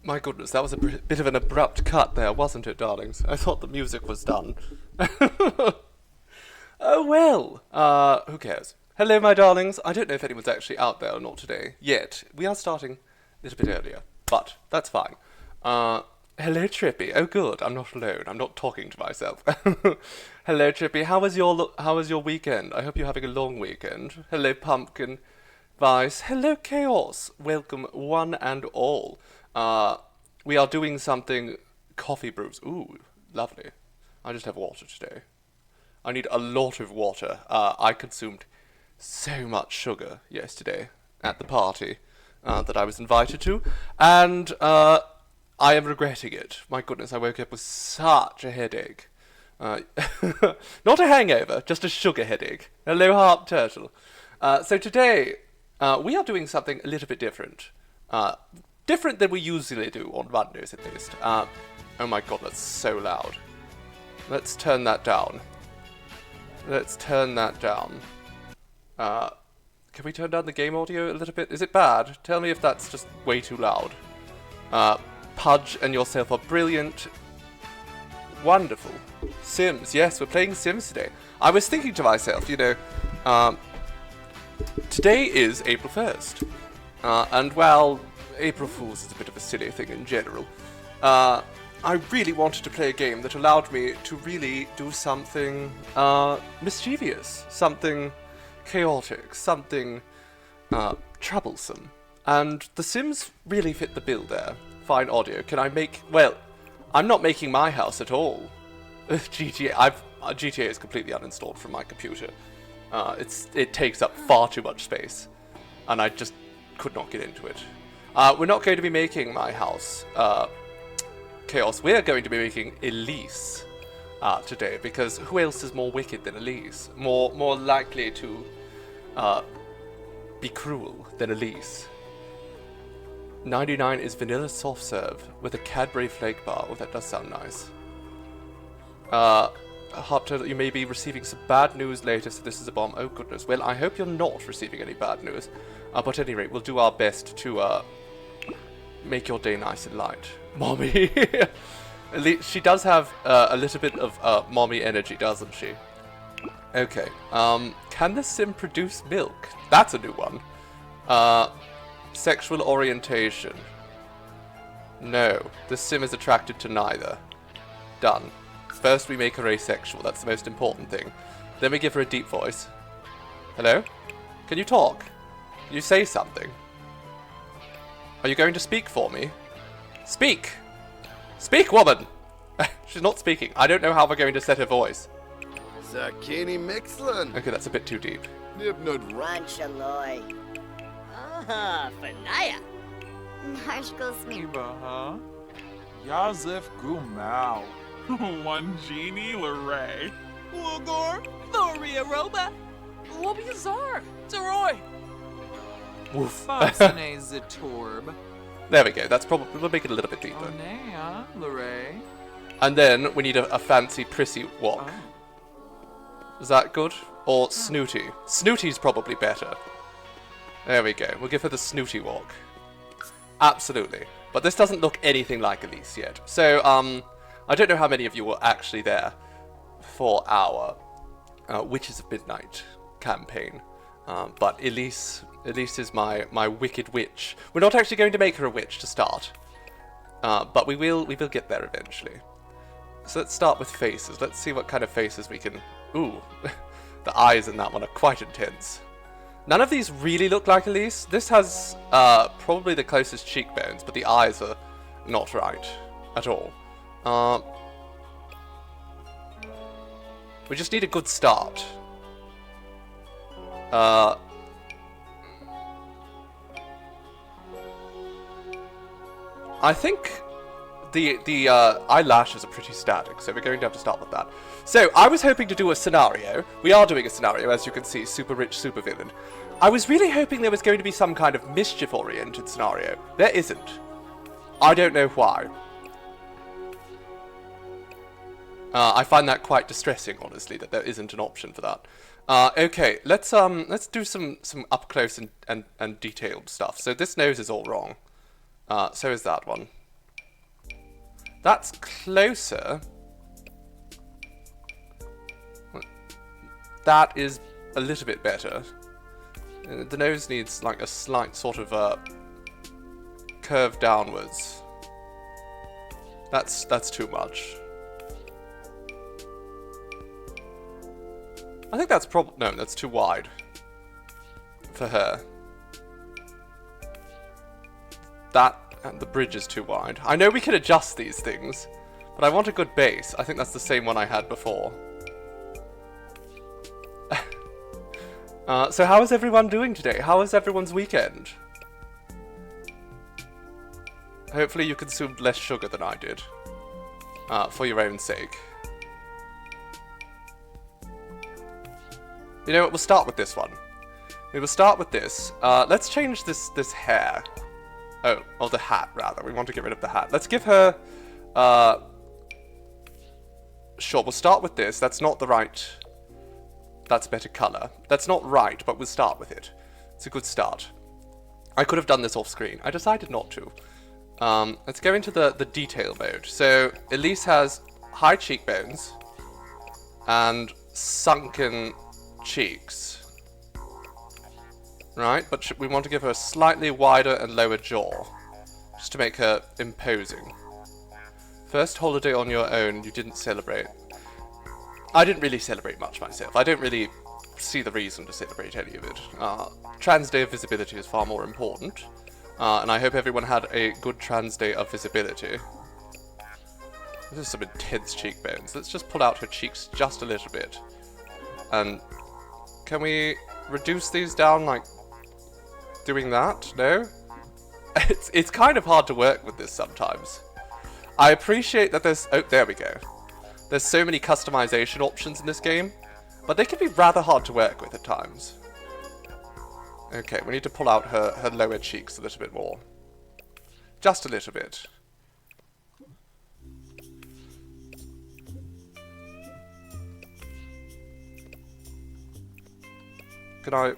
My goodness, that was a bit of an abrupt cut there, wasn't it, darlings? I thought the music was done. Oh well, who cares? Hello, my darlings. I don't know if anyone's actually out there or not today, yet. We are starting a little bit earlier, but that's fine. Hello, Trippy. Oh good, I'm not alone. I'm not talking to myself. Hello, Trippy. How was your weekend? I hope you're having a long weekend. Hello, Pumpkin Vice. Hello, Chaos. Welcome, one and all. We are doing something coffee brews. Ooh, lovely. I just have water today. I need a lot of water. I consumed so much sugar yesterday at the party that I was invited to, and I am regretting it. My goodness, I woke up with such a headache. Not a hangover, just a sugar headache. Hello, Harp Turtle. So today, we are doing something a little bit different. Different than we usually do on Mondays, at least. Oh my god, that's so loud. Let's turn that down. Let's turn that down. Can we turn down the game audio a little bit? Is it bad? Tell me if that's just way too loud. Pudge and yourself are brilliant. Wonderful. Sims, yes, we're playing Sims today. I was thinking to myself, you know, today is April 1st. And while April Fool's is a bit of a silly thing in general, I really wanted to play a game that allowed me to really do something mischievous, something chaotic, something troublesome. And The Sims really fit the bill there. Fine audio. Can I make... Well, I'm not making my house at all. GTA is completely uninstalled from my computer. It takes up far too much space. And I just could not get into it. We're not going to be making my house Chaos. We're going to be making Elise today, because who else is more wicked than Elise? More likely to be cruel than Elise. 99 is vanilla soft serve with a Cadbury flake bar. Oh, that does sound nice. Harp Turtle, you may be receiving some bad news later, so this is a bomb. Oh goodness. Well, I hope you're not receiving any bad news. But at any rate, we'll do our best to make your day nice and light. Mommy. She does have a little bit of mommy energy, doesn't she? Okay. Can the sim produce milk? That's a new one. Sexual orientation. No. The sim is attracted to neither. Done. First we make her asexual. That's the most important thing. Then we give her a deep voice. Hello? Can you talk? Can you say something? Are you going to speak for me? Speak! Speak, woman! She's not speaking. I don't know how we're going to set her voice. Zakini Mixlin. Okay, that's a bit too deep. Nibnud Ranchaloy. Ah, Fanaya. Narshkos huh? Yazif Gumau. One genie Lorray. Lugor. Loria Roba. Wobiazar. Zeroy. Woof. Fascine Zitorb. There we go. That's probably... We'll make it a little bit deeper. Onea Lorray. And then we need a fancy prissy walk. Oh. Is that good? Or snooty? Snooty's probably better. There we go. We'll give her the snooty walk. Absolutely. But this doesn't look anything like Elise yet. So, I don't know how many of you were actually there for our Witches of Midnight campaign. But Elise is my wicked witch. We're not actually going to make her a witch to start. But we will get there eventually. So let's start with faces. Let's see what kind of faces we can... Ooh, the eyes in that one are quite intense. None of these really look like Elise. This has probably the closest cheekbones, but the eyes are not right at all. We just need a good start. I think the eyelashes are pretty static, so we're going to have to start with that. So, I was hoping to do a scenario. We are doing a scenario, as you can see, super rich, super villain. I was really hoping there was going to be some kind of mischief-oriented scenario. There isn't. I don't know why. I find that quite distressing, honestly, that there isn't an option for that. Okay, let's do some up close and detailed stuff. So this nose is all wrong. So is that one. That's closer. That is a little bit better. The nose needs like a slight sort of curve downwards. That's too much. I think that's no, that's too wide for her. That and the bridge is too wide. I know we can adjust these things, but I want a good base. I think that's the same one I had before. So how is everyone doing today? How was everyone's weekend? Hopefully you consumed less sugar than I did. For your own sake. You know what, we'll start with this one. We will start with this. Let's change this hair. Oh, or the hat, rather. We want to get rid of the hat. Let's give her... Sure, we'll start with this. That's not the right... That's a better colour. That's not right, but we'll start with it. It's a good start. I could have done this off screen. I decided not to. Let's go into the detail mode. So, Elise has high cheekbones and sunken cheeks. Right, but we want to give her a slightly wider and lower jaw, just to make her imposing. First holiday on your own, you didn't celebrate. I didn't really celebrate much myself. I don't really see the reason to celebrate any of it. Trans Day of Visibility is far more important, and I hope everyone had a good Trans Day of Visibility. This is some intense cheekbones. Let's just pull out her cheeks just a little bit. And can we reduce these down, like, doing that? No? It's kind of hard to work with this sometimes. I appreciate that there's... Oh, there we go. There's so many customization options in this game, but they can be rather hard to work with at times. Okay, we need to pull out her lower cheeks a little bit more. Just a little bit. Can I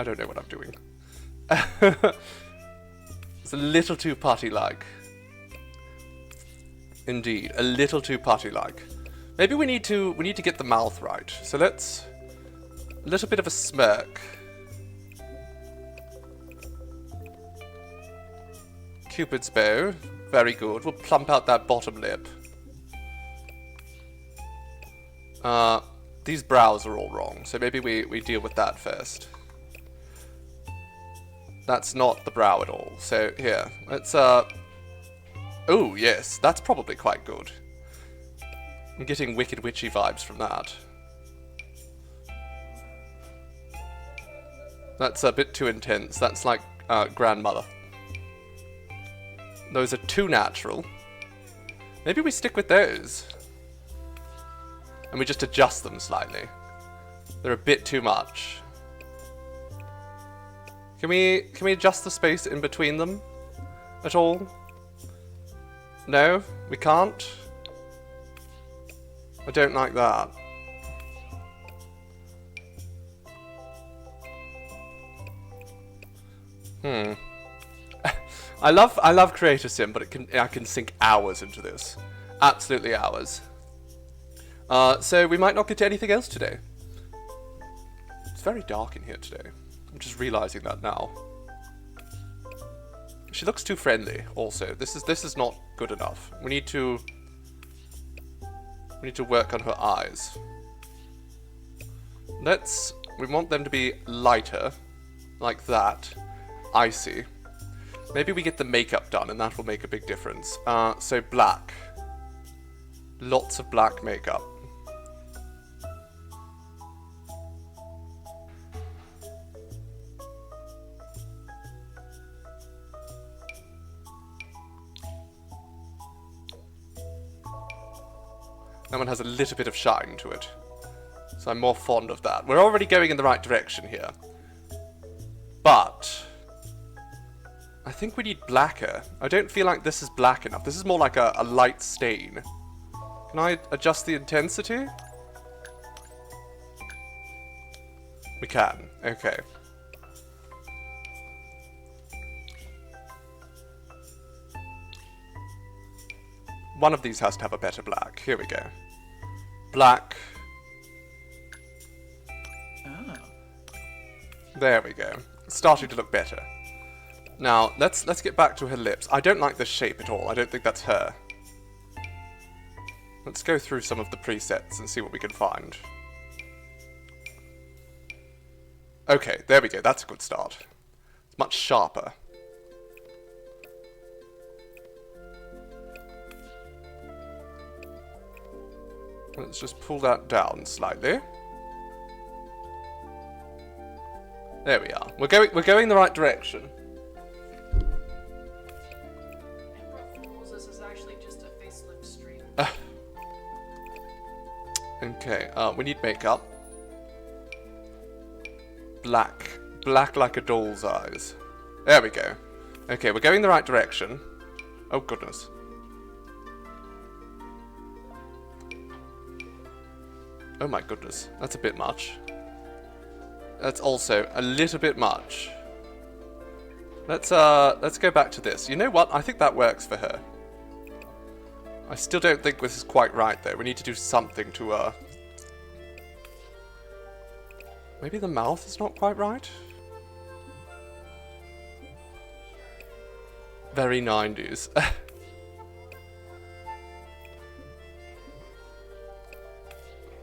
don't know what I'm doing. It's a little too putty-like. Indeed, a little too putty-like. Maybe we need to get the mouth right. So let's... A little bit of a smirk. Cupid's bow. Very good. We'll plump out that bottom lip. These brows are all wrong, so maybe we deal with that first. That's not the brow at all. So here, let's oh yes, that's probably quite good. I'm getting Wicked Witchy vibes from that. That's a bit too intense. That's like grandmother. Those are too natural. Maybe we stick with those. And we just adjust them slightly. They're a bit too much. Can we adjust the space in between them at all? No, we can't. I don't like that. I love Creator Sim, but I can sink hours into this. Absolutely hours. So we might not get to anything else today. It's very dark in here today. I'm just realizing that now. She looks too friendly. Also, this is not good enough. We need to work on her eyes. We want them to be lighter, like that, icy. Maybe we get the makeup done, and that will make a big difference. So black, lots of black makeup. That one has a little bit of shine to it. So I'm more fond of that. We're already going in the right direction here. But I think we need blacker. I don't feel like this is black enough. This is more like a light stain. Can I adjust the intensity? We can. Okay. One of these has to have a better black. Here we go. Black. Oh. There we go. It's starting to look better. Now, let's get back to her lips. I don't like this shape at all. I don't think that's her. Let's go through some of the presets and see what we can find. Okay, there we go. That's a good start. It's much sharper. Let's just pull that down slightly. There we are. We're going the right direction. This is actually just a facelift stream. Okay, we need makeup. Black. Black like a doll's eyes. There we go. Okay, we're going the right direction. Oh, goodness. Oh my goodness, that's a bit much. That's also a little bit much. Let's go back to this. You know what? I think that works for her. I still don't think this is quite right though. We need to do something to maybe the mouth is not quite right? Very 90s.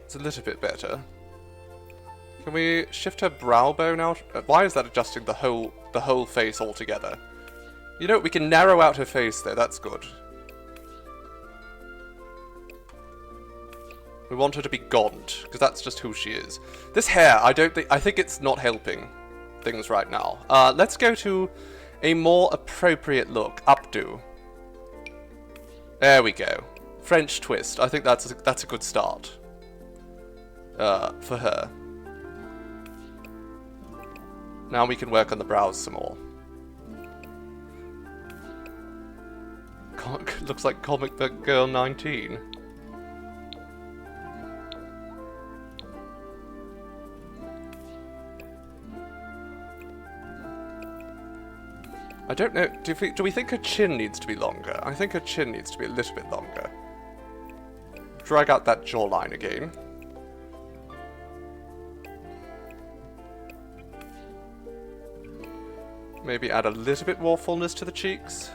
It's a little bit better. Can we shift her brow bone out? Why is that adjusting the whole face altogether? You know, we can narrow out her face there. That's good. We want her to be gaunt because that's just who she is. This hair, I think it's not helping things right now. Let's go to a more appropriate look. Updo. There we go. French twist. I think that's a good start. For her. Now we can work on the brows some more. Looks like Comic Book Girl 19. I don't know, do we think her chin needs to be longer? I think her chin needs to be a little bit longer. Drag out that jawline again. Maybe add a little bit more fullness to the cheeks.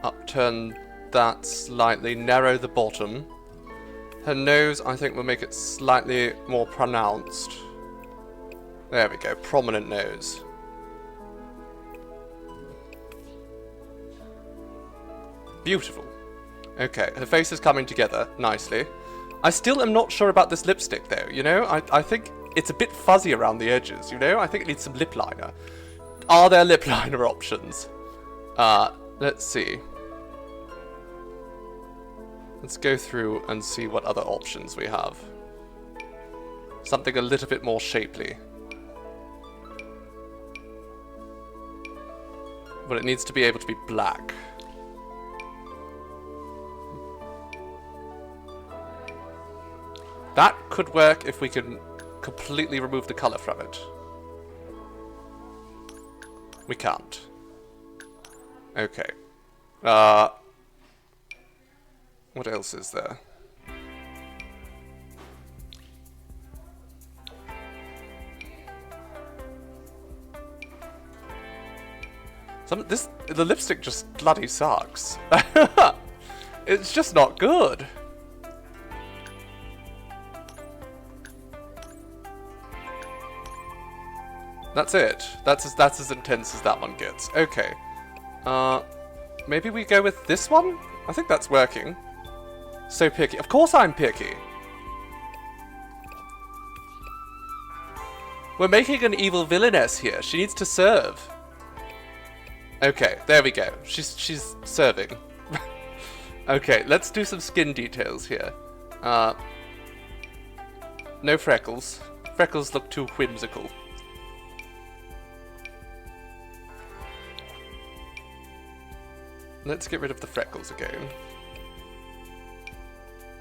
Upturn that slightly, narrow the bottom. Her nose, I think, will make it slightly more pronounced. There we go, prominent nose. Beautiful. Okay, her face is coming together nicely. I still am not sure about this lipstick though, you know? I think it's a bit fuzzy around the edges, you know? I think it needs some lip liner. Are there lip liner options? Let's see. Let's go through and see what other options we have. Something a little bit more shapely. But it needs to be able to be black. That could work if we can completely remove the colour from it. We can't. Okay. What else is there? The lipstick just bloody sucks. It's just not good. That's it. That's as intense as that one gets. Okay. Maybe we go with this one? I think that's working. So picky. Of course I'm picky. We're making an evil villainess here. She needs to serve. Okay, there we go. She's serving. Okay, let's do some skin details here. No freckles. Freckles look too whimsical. Let's get rid of the freckles again.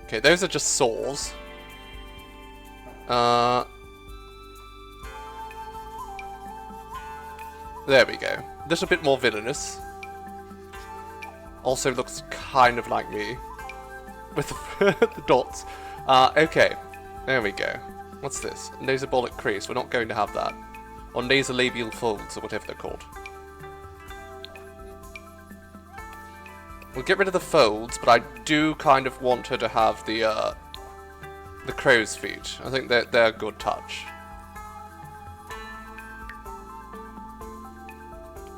Okay, those are just sores. There we go. A little bit more villainous. Also looks kind of like me. With the dots. Okay. There we go. What's this? Nasobolic crease. We're not going to have that. Or nasolabial folds, or whatever they're called. We'll get rid of the folds, but I do kind of want her to have the crow's feet. I think they're a good touch.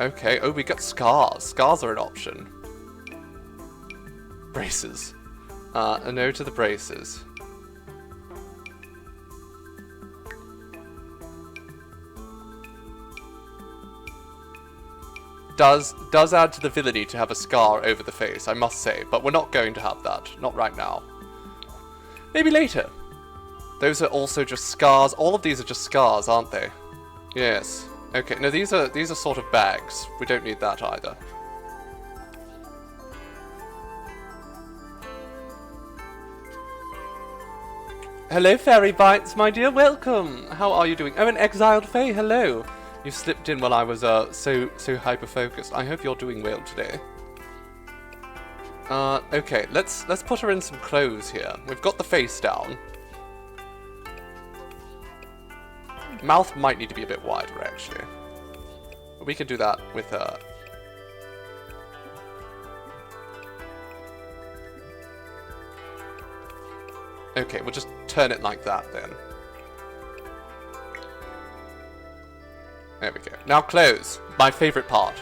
Okay, oh, we got scars. Scars are an option. Braces. A no to the braces. Does add to the villainy to have a scar over the face, I must say, but we're not going to have that. Not right now. Maybe later. Those are also just scars. All of these are just scars, aren't they? Yes. Okay, no, these are sort of bags. We don't need that either. Hello, Fairy Bites, my dear. Welcome. How are you doing? Oh, an exiled Fae. Hello. You slipped in while I was so hyper focused. I hope you're doing well today. Okay, let's put her in some clothes here. We've got the face down. Mouth might need to be a bit wider, actually. But we can do that with her. Okay, we'll just turn it like that then. There we go. Now clothes. My favourite part.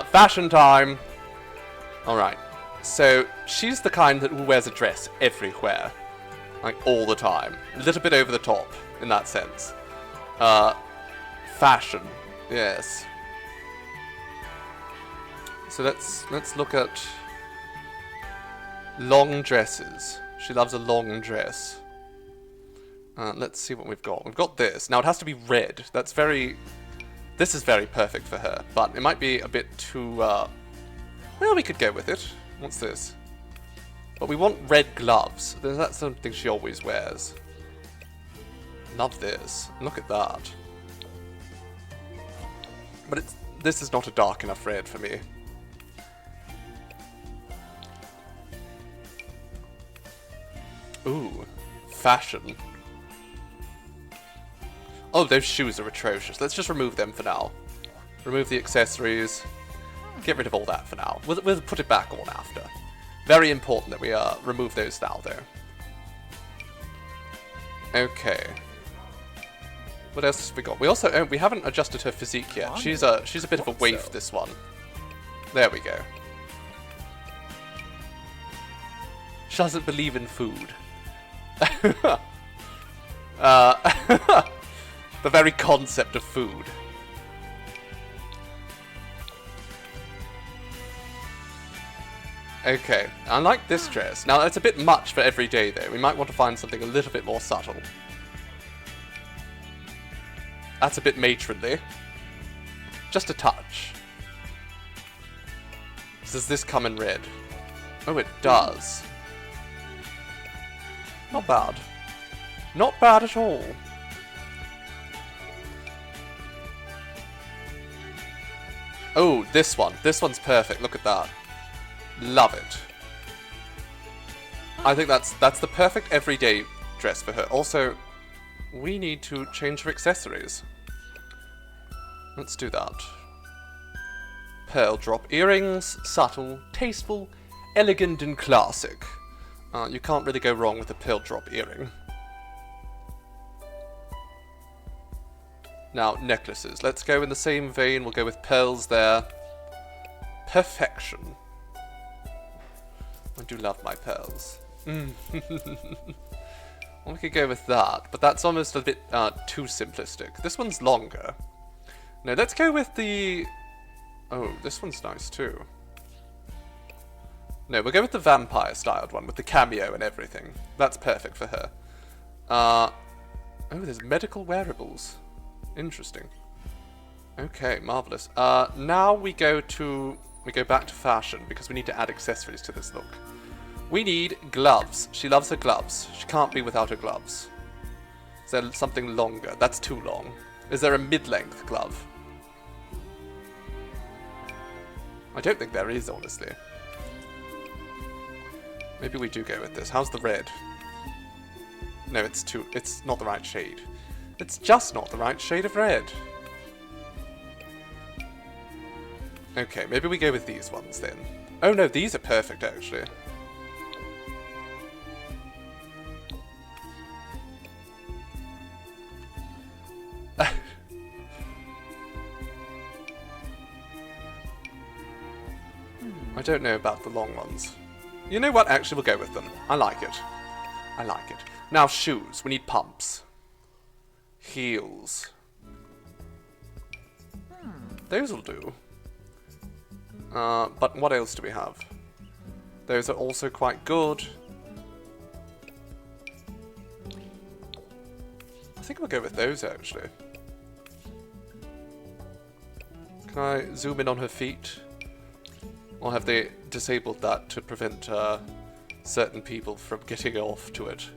Fashion time. Alright. So, she's the kind that wears a dress everywhere. Like, all the time. A little bit over the top, in that sense. Fashion. Yes. So let's look at long dresses. She loves a long dress. Let's see what we've got. We've got this. Now it has to be red. That's very... This is very perfect for her, but it might be a bit too, well, we could go with it. What's this? But we want red gloves. That's something she always wears. Love this. Look at that. But this is not a dark enough red for me. Ooh, fashion. Oh, those shoes are atrocious. Let's just remove them for now. Remove the accessories. Get rid of all that for now. We'll put it back on after. Very important that we remove those now, though. Okay. What else have we got? We also we haven't adjusted her physique yet. She's a bit of a waif, this one. There we go. She doesn't believe in food. The very concept of food. Okay, I like this dress. Now, it's a bit much for every day, though. We might want to find something a little bit more subtle. That's a bit matronly. Just a touch. Does this come in red? Oh, it does. Not bad. Not bad at all. Oh, this one. This one's perfect. Look at that. Love it. I think that's the perfect everyday dress for her. Also, we need to change her accessories. Let's do that. Pearl drop earrings. Subtle, tasteful, elegant and classic. You can't really go wrong with a pearl drop earring. Now, necklaces. Let's go in the same vein. We'll go with pearls there. Perfection. I do love my pearls. Well, we could go with that, but that's almost a bit too simplistic. This one's longer. No, let's go with the... Oh, this one's nice too. No, we'll go with the vampire-styled one, with the cameo and everything. That's perfect for her. Oh, there's medical wearables. Interesting. Okay, marvelous. Now we go back to fashion because we need to add accessories to this look. We need gloves. She loves her gloves. She can't be without her gloves. Is there something longer? That's too long. Is there a mid-length glove? I don't think there is, honestly. Maybe we do go with this. How's the red? No, it's not the right shade. It's just not the right shade of red. Okay, maybe we go with these ones then. Oh no, these are perfect actually. I don't know about the long ones. You know what? Actually, we'll go with them. I like it. I like it. Now, shoes. We need pumps. Heels. Those will do. But what else do we have? Those are also quite good. I think we'll go with those, actually. Can I zoom in on her feet? Or have they disabled that to prevent certain people from getting off to it?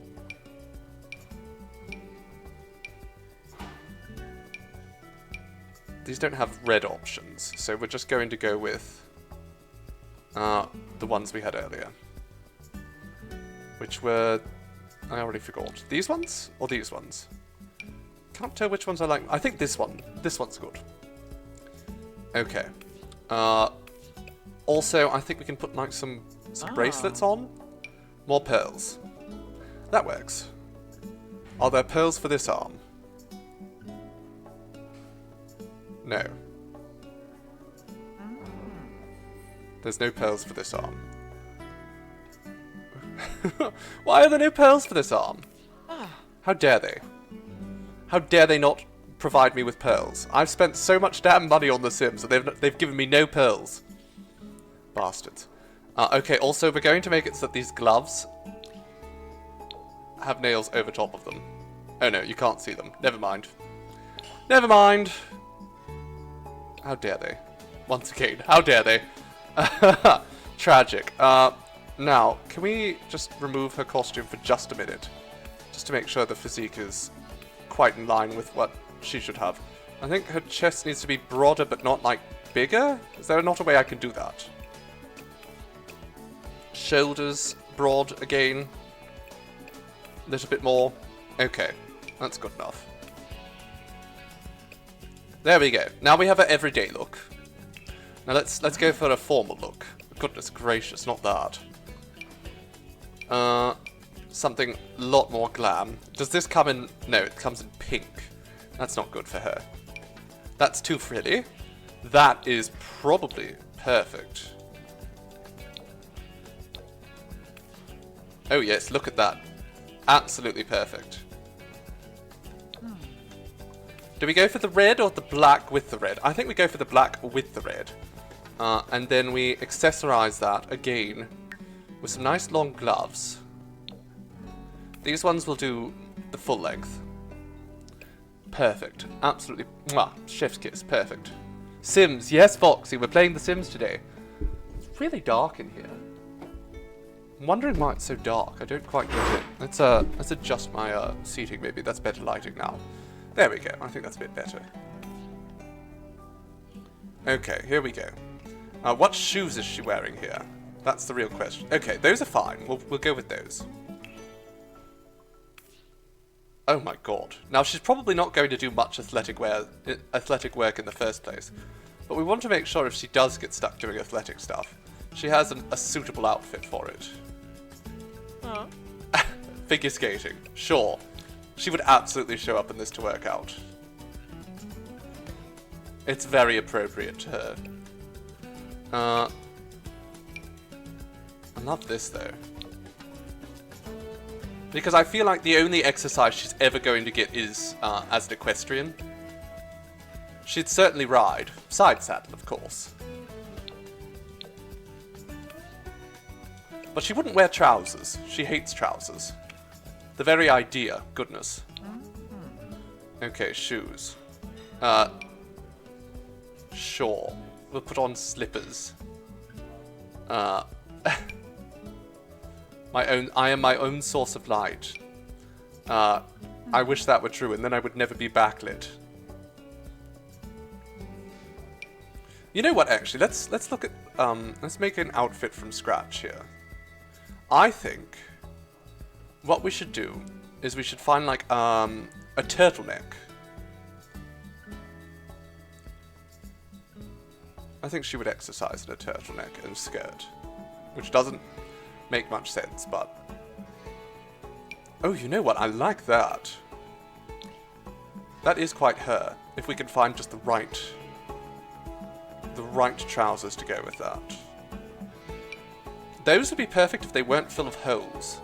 These don't have red options, so we're just going to go with the ones we had earlier. Which were... I already forgot. These ones? Or these ones? Can't tell which ones I like. I think this one. This one's good. Okay. Also, I think we can put like some bracelets on. More pearls. That works. Are there pearls for this arm? No. There's no pearls for this arm. Why are there no pearls for this arm? How dare they? How dare they not provide me with pearls? I've spent so much damn money on The Sims and they've given me no pearls. Bastards. Okay, also we're going to make it so that these gloves have nails over top of them. Oh no, you can't see them. Never mind. Never mind. How dare they? Once again, how dare they? Tragic. Now, can we just remove her costume for just a minute? Just to make sure the physique is quite in line with what she should have. I think her chest needs to be broader but not, like, bigger? Is there not a way I can do that? Shoulders broad again. A little bit more. Okay, that's good enough. There we go. Now we have an everyday look. Now let's go for a formal look. Goodness gracious, not that. Something a lot more glam. Does this come in... No, it comes in pink. That's not good for her. That's too frilly. That is probably perfect. Oh yes, look at that. Absolutely perfect. Do we go for the red or the black with the red? I think we go for the black with the red. And then we accessorize that again with some nice long gloves. These ones will do the full length. Perfect. Absolutely. Mwah. Chef's kiss. Perfect. Sims. Yes, Foxy. We're playing The Sims today. It's really dark in here. I'm wondering why it's so dark. I don't quite get it. Let's adjust my seating maybe. That's better lighting now. There we go. I think that's a bit better. Okay, here we go. What shoes is she wearing here? That's the real question. Okay, those are fine. We'll go with those. Oh my god. Now, she's probably not going to do much athletic work in the first place. But we want to make sure if she does get stuck doing athletic stuff, she has a suitable outfit for it. Huh? Figure skating. Sure. She would absolutely show up in this to work out. It's very appropriate to her. I love this though. Because I feel like the only exercise she's ever going to get is as an equestrian. She'd certainly ride. Side saddle, of course. But she wouldn't wear trousers. She hates trousers. The very idea. Goodness. Okay, shoes. Sure. We'll put on slippers. I am my own source of light. I wish that were true, and then I would never be backlit. You know what, actually, let's look at, let's make an outfit from scratch here. I think what we should do is we should find, like, a turtleneck. I think she would exercise in a turtleneck and skirt, which doesn't make much sense, but... Oh, you know what? I like that. That is quite her, if we can find just the right trousers to go with that. Those would be perfect if they weren't full of holes.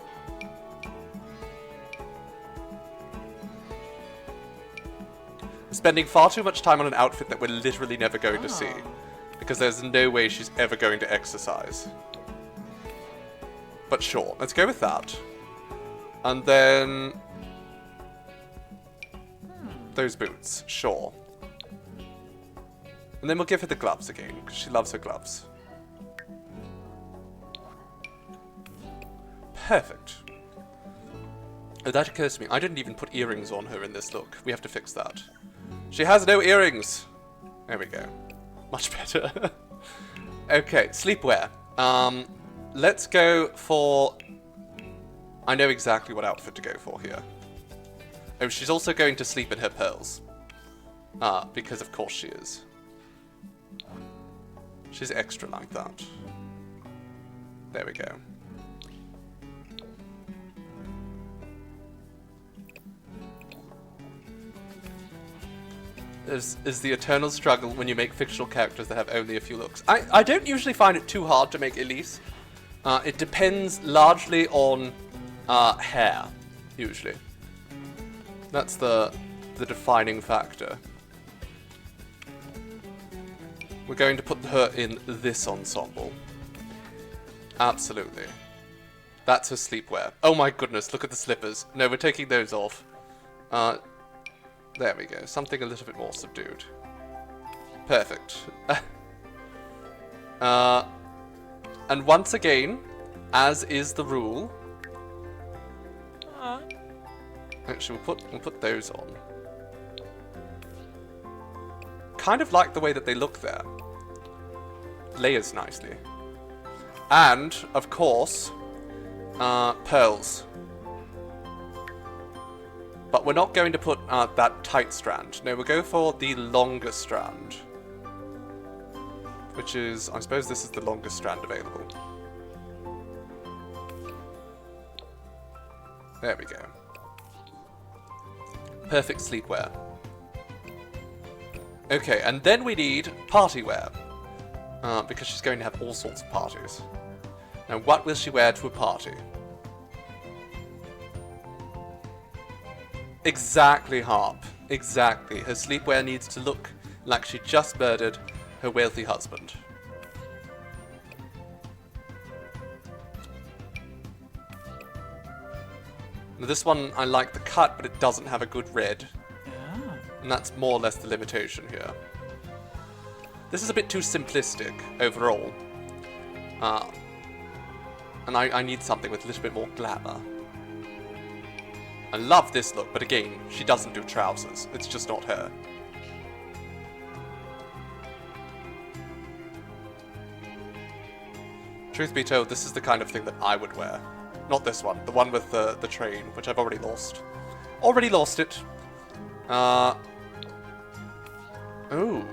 We're spending far too much time on an outfit that we're literally never going to see. Because there's no way she's ever going to exercise. But sure, let's go with that. And then... those boots, sure. And then we'll give her the gloves again, because she loves her gloves. Perfect. Oh, that occurs to me. I didn't even put earrings on her in this look. We have to fix that. She has no earrings! There we go. Much better. Okay, sleepwear. Let's go for... I know exactly what outfit to go for here. Oh, she's also going to sleep in her pearls. Because of course she is. She's extra like that. There we go. Is the eternal struggle when you make fictional characters that have only a few looks. I don't usually find it too hard to make Elise. It depends largely on hair, usually. That's the defining factor. We're going to put her in this ensemble. Absolutely. That's her sleepwear. Oh my goodness, look at the slippers. No, we're taking those off. There we go. Something a little bit more subdued. Perfect. And once again, as is the rule... Actually, we'll put those on. Kind of like the way that they look there. Layers nicely. And, of course, pearls. But we're not going to put that tight strand. No, we'll go for the longer strand. Which is, I suppose this is the longest strand available. There we go. Perfect sleepwear. Okay, and then we need party wear. Because she's going to have all sorts of parties. Now, what will she wear to a party? Exactly, Harp. Exactly. Her sleepwear needs to look like she just murdered her wealthy husband. Now this one, I like the cut, but it doesn't have a good red. Yeah. And that's more or less the limitation here. This is a bit too simplistic overall. And I need something with a little bit more glamour. I love this look, but again, she doesn't do trousers. It's just not her. Truth be told, this is the kind of thing that I would wear. Not this one, the one with the train, which I've already lost. Already lost it. Ooh.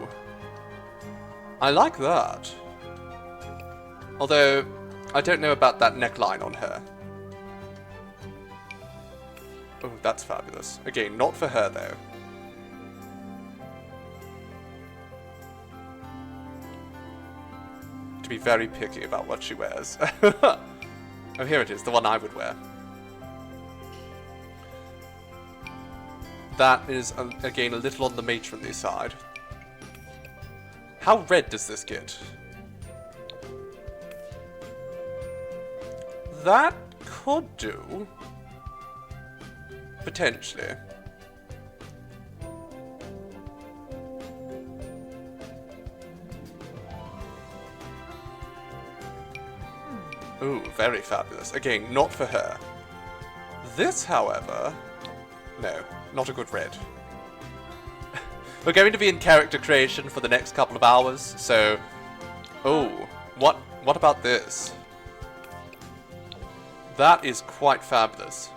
I like that. Although, I don't know about that neckline on her. Oh, that's fabulous. Again, not for her, though. To be very picky about what she wears. Oh, here it is, the one I would wear. That is, again, a little on the matronly side. How red does this get? That could do. Potentially. Ooh, very fabulous. Again, not for her. This, however... No, not a good red. We're going to be in character creation for the next couple of hours, so... Oh, what about this? That is quite fabulous.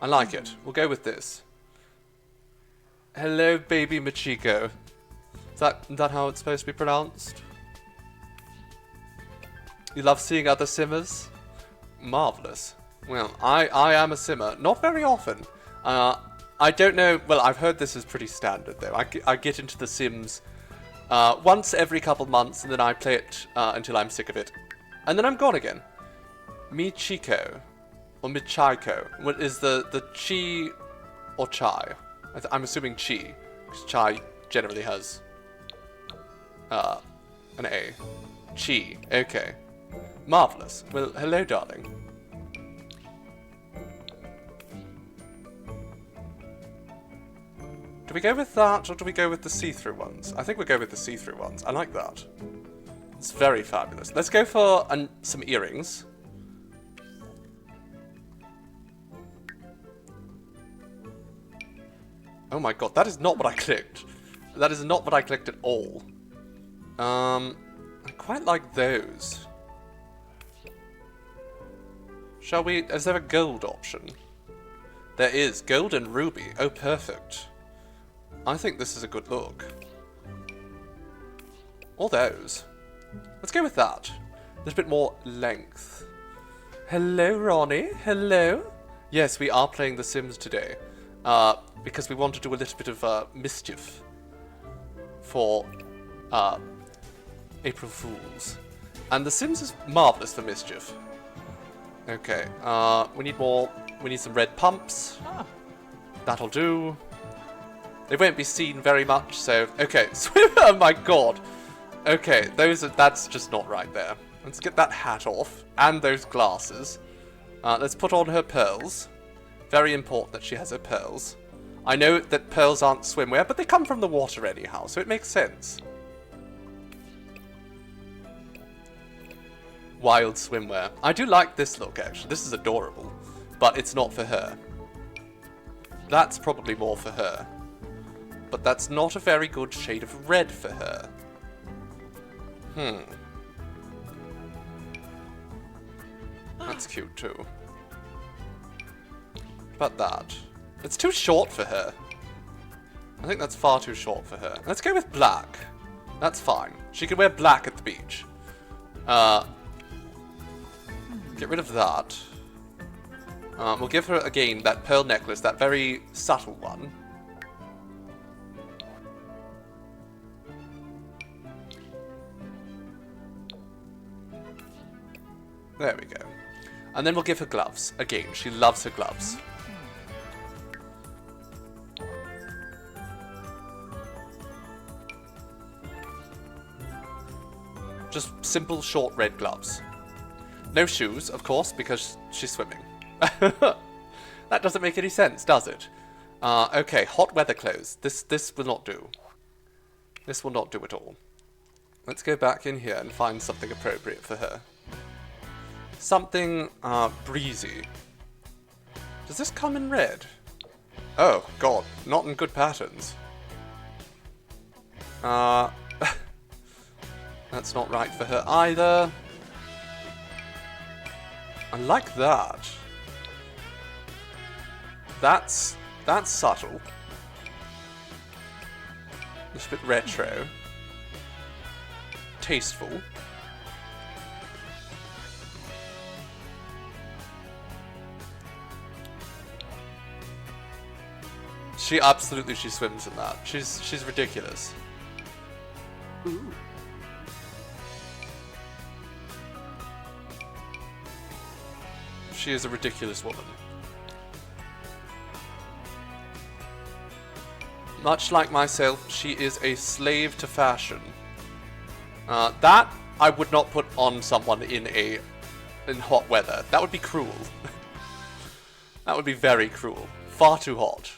I like it. We'll go with this. Hello, baby Machiko. Is that how it's supposed to be pronounced? You love seeing other simmers? Marvellous. Well, I am a simmer. Not very often. I don't know... Well, I've heard this is pretty standard, though. I get into The Sims once every couple months, and then I play it until I'm sick of it. And then I'm gone again. Michiko. Or Michiko. What is the chi or chai? I'm assuming chi. Because chai generally has an A. Chi. Okay. Marvellous. Well, hello, darling. Do we go with that, or do we go with the see-through ones? I think we'll go with the see-through ones. I like that. It's very fabulous. Let's go for some earrings. Oh my god, that is not what I clicked. That is not what I clicked at all. I quite like those. Shall we... Is there a gold option? There is. Gold and ruby. Oh, perfect. I think this is a good look. Or those. Let's go with that. There's a bit more length. Hello, Ronnie. Hello. Yes, we are playing The Sims today. Because we want to do a little bit of mischief for April Fools. And The Sims is marvellous for mischief. Okay, we need more. We need some red pumps. That'll do. They won't be seen very much, so... Okay, swim! Oh my god! Okay, that's just not right there. Let's get that hat off. And those glasses. Let's put on her pearls. Very important that she has her pearls. I know that pearls aren't swimwear, but they come from the water anyhow, so it makes sense. Wild swimwear. I do like this look, actually. This is adorable. But it's not for her. That's probably more for her. But that's not a very good shade of red for her. That's cute, too. What about that? It's too short for her. I think that's far too short for her. Let's go with black. That's fine. She can wear black at the beach. Get rid of that. We'll give her, again, that pearl necklace, that very subtle one. There we go. And then we'll give her gloves. Again, she loves her gloves. Just simple, short red gloves. No shoes, of course, because she's swimming. That doesn't make any sense, does it? Okay, hot weather clothes. This will not do. This will not do at all. Let's go back in here and find something appropriate for her. Something breezy. Does this come in red? Oh, God, not in good patterns. That's not right for her either. I like that. That's subtle. Just a bit retro. Tasteful. She swims in that. She's ridiculous. Ooh. She is a ridiculous woman. Much like myself, she is a slave to fashion. That I would not put on someone in hot weather. That would be cruel. That would be very cruel. Far too hot.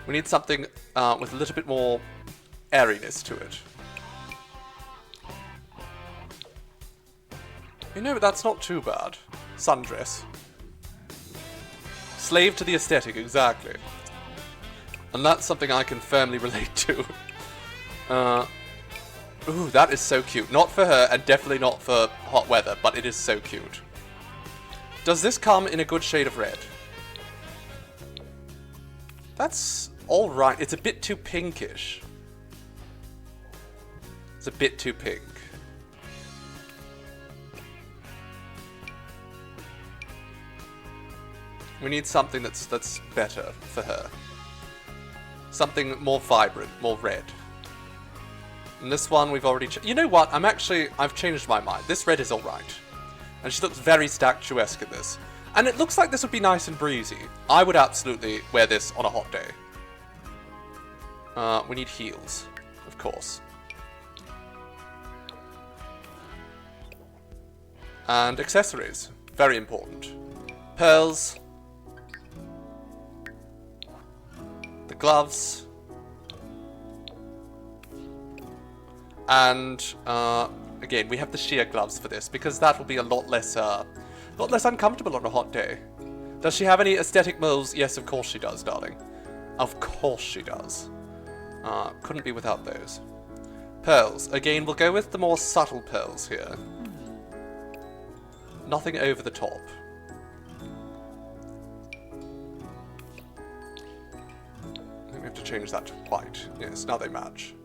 We need something with a little bit more airiness to it. You know, that's not too bad. Sundress. Slave to the aesthetic, exactly. And that's something I can firmly relate to. Ooh, that is so cute. Not for her, and definitely not for hot weather, but it is so cute. Does this come in a good shade of red? That's alright. It's a bit too pinkish. It's a bit too pink. We need something that's better for her. Something more vibrant, more red. And this one we've already... You know what? I've changed my mind. This red is alright. And she looks very statuesque in this. And it looks like this would be nice and breezy. I would absolutely wear this on a hot day. We need heels, of course. And accessories. Very important. Pearls. The gloves. And, again, we have the sheer gloves for this, because that will be a lot less uncomfortable on a hot day. Does she have any aesthetic moles? Yes, of course she does, darling. Of course she does. Couldn't be without those. Pearls. Again, we'll go with the more subtle pearls here. Nothing over the top. I think we have to change that to white. Yes, now they match.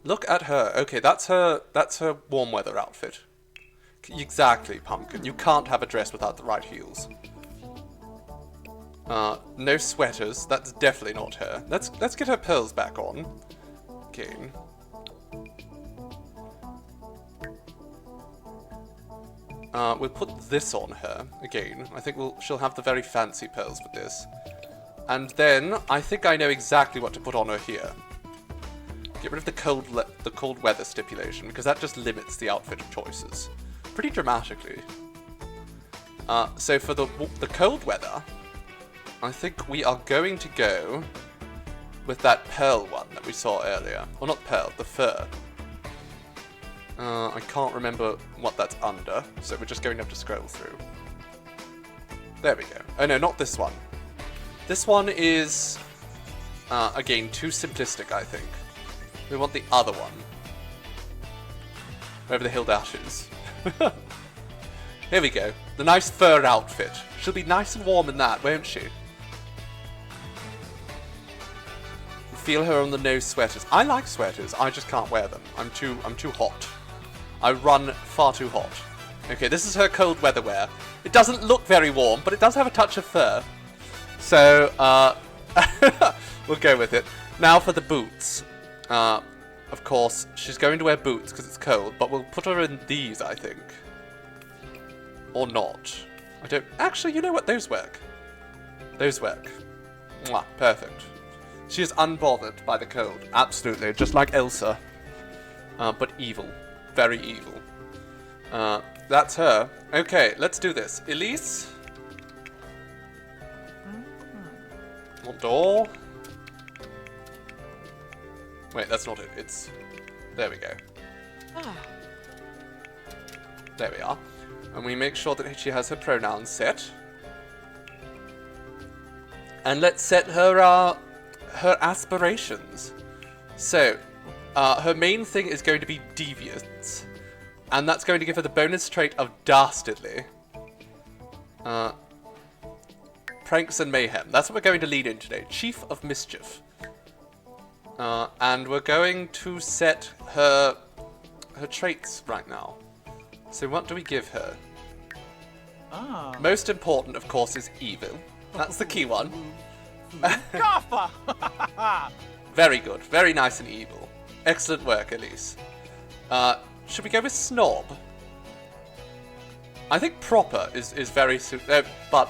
Look at her. Okay, that's her warm weather outfit. Exactly, Pumpkin. You can't have a dress without the right heels. No sweaters. That's definitely not her. Let's get her pearls back on. Again. We'll put this on her again. I think she'll have the very fancy pearls with this. And then I think I know exactly what to put on her here. Get rid of the cold weather stipulation, because that just limits the outfit choices pretty dramatically. So for the cold weather, I think we are going to go with that pearl one that we saw earlier. Well, not pearl, the fur. I can't remember what that's under, so we're just going to have to scroll through. There we go. Oh no, not this one. This one is, again, too simplistic, I think. We want the other one. Over the hill dashes. Here we go. The nice fur outfit. She'll be nice and warm in that, won't she? Feel her on the no sweaters. I like sweaters, I just can't wear them. I'm too hot. I run far too hot. Okay, this is her cold weather wear. It doesn't look very warm, but it does have a touch of fur. So, we'll go with it. Now for the boots. Of course, she's going to wear boots because it's cold, but we'll put her in these, I think. Or not. I don't... Actually, you know what? Those work. Those work. Mwah, perfect. She is unbothered by the cold. Absolutely. Just like Elsa. But evil. Very evil. That's her. Okay, let's do this. Elise? What door? Wait, that's not it. It's... There we go. There we are. And we make sure that she has her pronouns set. And let's set her, her aspirations. So, her main thing is going to be deviance. And that's going to give her the bonus trait of dastardly. Pranks and mayhem. That's what we're going to lead in today. Chief of mischief. And we're going to set her traits right now. So what do we give her? Most important, of course, is evil. That's the key one. Very good. Very nice and evil. Excellent work, Elise. Should we go with snob? I think proper is very but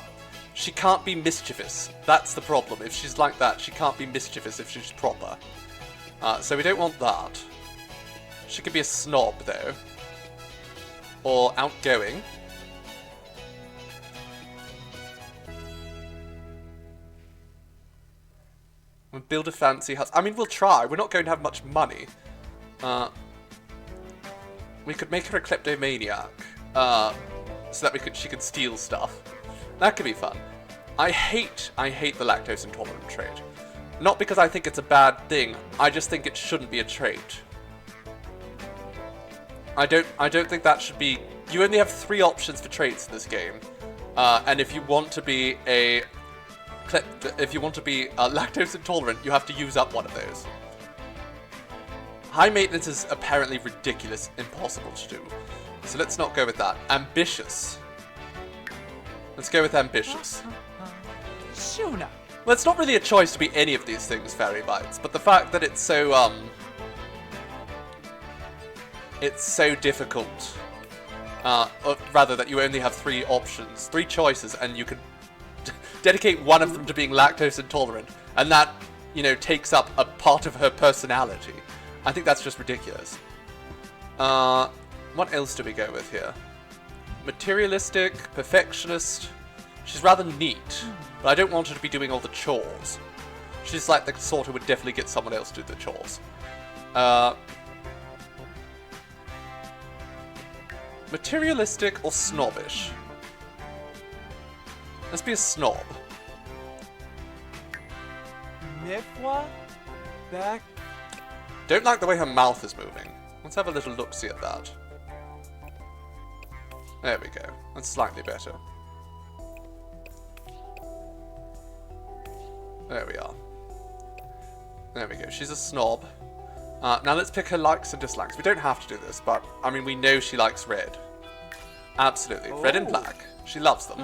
she can't be mischievous. That's the problem. If she's like that, she can't be mischievous if she's proper. So we don't want that. She could be a snob, though. Or outgoing. We'll build a fancy house. I mean, we'll try. We're not going to have much money. We could make her a kleptomaniac. So that she could steal stuff. That could be fun. I hate the lactose intolerant trait. Not because I think it's a bad thing, I just think it shouldn't be a trait. I don't think that should be... You only have 3 options for traits in this game. And if you want to be lactose intolerant, you have to use up one of those. High maintenance is apparently ridiculous, impossible to do. So let's not go with that. Ambitious. Let's go with ambitious. Shuna. Well, it's not really a choice to be any of these things, Fairy Bites, but the fact that it's so, it's so difficult, or rather that you only have 3 options, 3 choices, and you can dedicate one of them to being lactose intolerant, and that, you know, takes up a part of her personality. I think that's just ridiculous. What else do we go with here? Materialistic, perfectionist. She's rather neat, but I don't want her to be doing all the chores. She's like the sort who would definitely get someone else to do the chores. Materialistic or snobbish? Let's be a snob. Nifwa? Back? Don't like the way her mouth is moving. Let's have a little look-see at that. There we go. That's slightly better. There we are. There we go. She's a snob. Now let's pick her likes and dislikes. We don't have to do this, but, I mean, we know she likes red. Absolutely. Red and black. She loves them.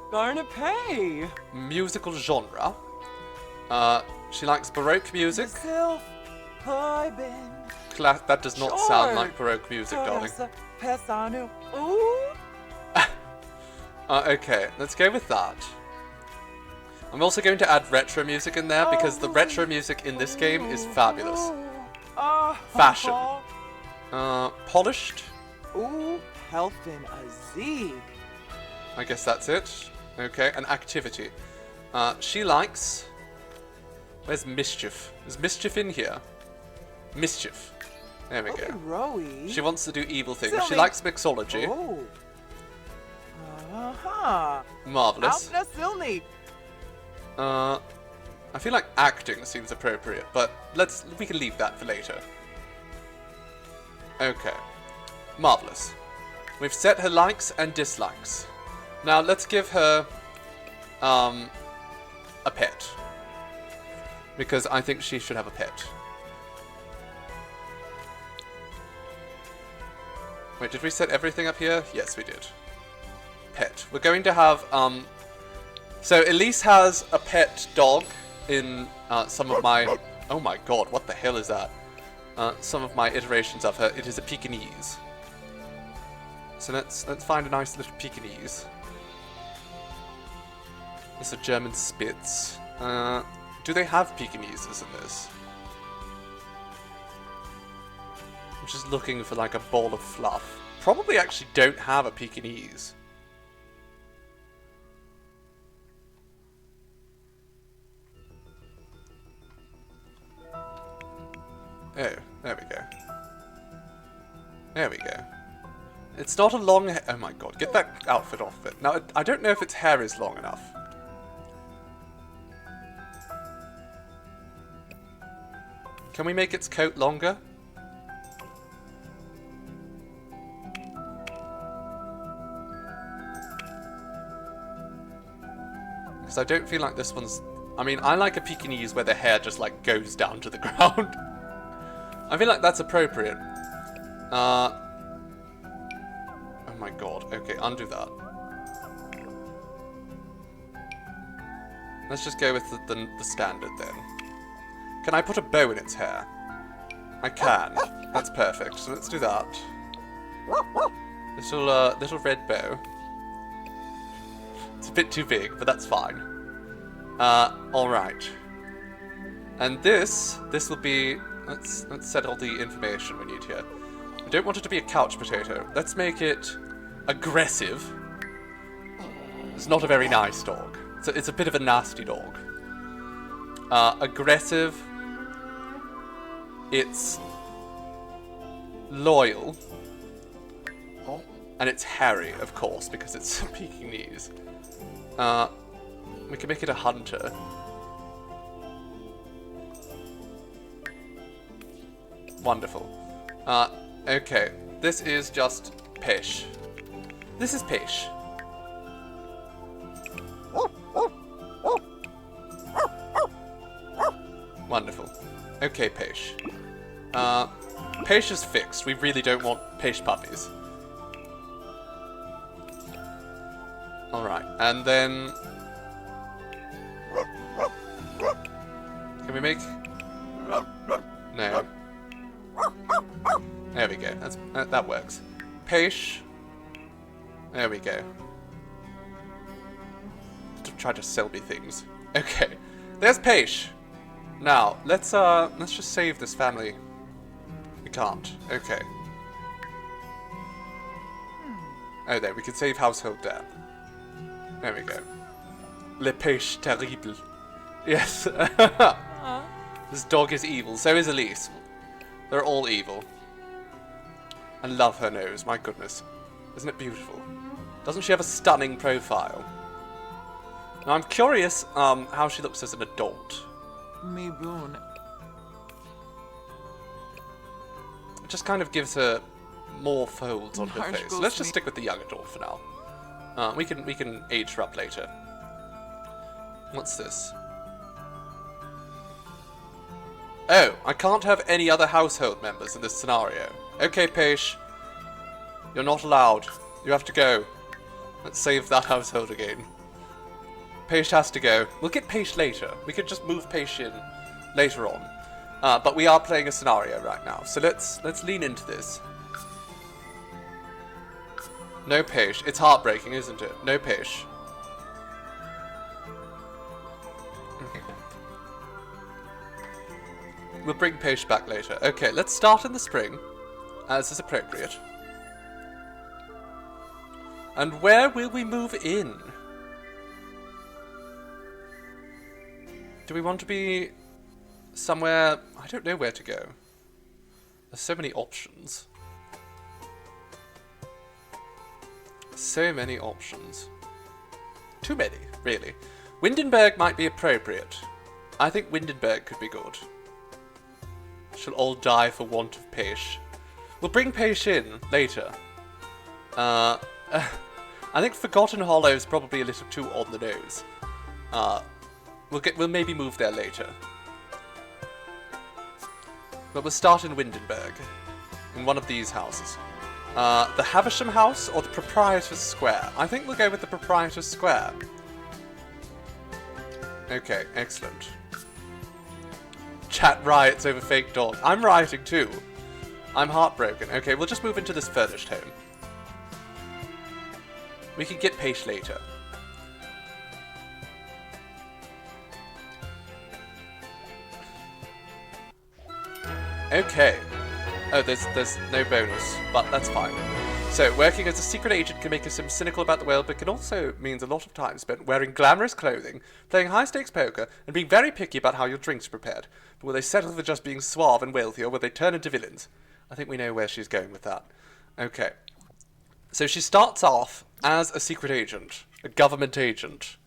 Gonna pay. Musical genre. She likes Baroque music. That does not sound like Baroque music, darling. Okay, let's go with that. I'm also going to add retro music in there because the retro music in this game is fabulous. Fashion. Polished. Ooh, helping a Z. I guess that's it. Okay, and activity. She likes... Where's mischief? Is mischief in here? Mischief. There we go. Rowie. She wants to do evil things. She Silly. likes mixology. Oh. Marvelous. Silly. I feel like acting seems appropriate, but we can leave that for later. Okay. Marvelous. We've set her likes and dislikes. Now let's give her a pet. Because I think she should have a pet. Wait, did we set everything up here? Yes, we did. Pet. We're going to have, so Elise has a pet dog in some of my... Oh my god, what the hell is that? Some of my iterations of her. It is a Pekingese. So let's find a nice little Pekingese. It's a German Spitz. Do they have Pekingeses in this? I'm just looking for like a ball of fluff. Probably actually don't have a Pekingese. Oh, there we go. There we go. It's not a long hair. Oh my god, get that outfit off it. Now, I don't know if its hair is long enough. Can we make its coat longer? Because I don't feel like this one's... I mean, I like a Pekingese where the hair just, like, goes down to the ground. I feel like that's appropriate. Oh my god. Okay, undo that. Let's just go with the standard then. Can I put a bow in its hair? I can. That's perfect. So let's do that. Little red bow. It's a bit too big, but that's fine. Alright. And this will be... Let's set all the information we need here. I don't want it to be a couch potato. Let's make it aggressive. It's not a very nice dog. It's a bit of a nasty dog. Aggressive. It's loyal. And it's hairy, of course, because it's Pekingese. We can make it a hunter. Wonderful. Okay. This is just Pish. This is Pish. Wonderful. Okay, Pish. Pish is fixed. We really don't want Pish puppies. Alright, and then... Can we make... No. There we go. That works. Pish. There we go. Try to sell me things. Okay. There's Pish. Now, let's just save this family. We can't. Okay. Oh, there. We can save household Dan. There we go. Le Pish terrible. Yes. This dog is evil. So is Elise. They're all evil. I love her nose. My goodness. Isn't it beautiful? Doesn't she have a stunning profile? Now, I'm curious how she looks as an adult. Me boon. It just kind of gives her more folds on her Harsh face. goes Let's just me- stick with the young adult for now. We can age her up later. What's this? Oh, I can't have any other household members in this scenario. Okay, Paish. You're not allowed. You have to go. Let's save that household again. Paish has to go. We'll get Paish later. We could just move Paish in later on. But we are playing a scenario right now, so let's lean into this. No Paish. It's heartbreaking, isn't it? No Paish. We'll bring Paish back later. Okay, let's start in the spring, as is appropriate. And where will we move in? Do we want to be somewhere... I don't know where to go. There's so many options. So many options. Too many, really. Windenburg might be appropriate. I think Windenburg could be good. Shall all die for want of Paish. We'll bring Paish in later. I think Forgotten Hollow is probably a little too on the nose. We'll maybe move there later. But we'll start in Windenburg. In one of these houses. The Havisham House or the Proprietor's Square? I think we'll go with the Proprietor's Square. Okay, excellent. Chat riots over fake dog. I'm rioting too. I'm heartbroken. Okay, we'll just move into this furnished home. We can get Paish later. Okay. Oh, there's no bonus, but that's fine. So, working as a secret agent can make a Sim cynical about the world, but can also means a lot of time spent wearing glamorous clothing, playing high-stakes poker, and being very picky about how your drinks are prepared. But will they settle for just being suave and wealthy, or will they turn into villains? I think we know where she's going with that. Okay. So she starts off as a secret agent, a government agent,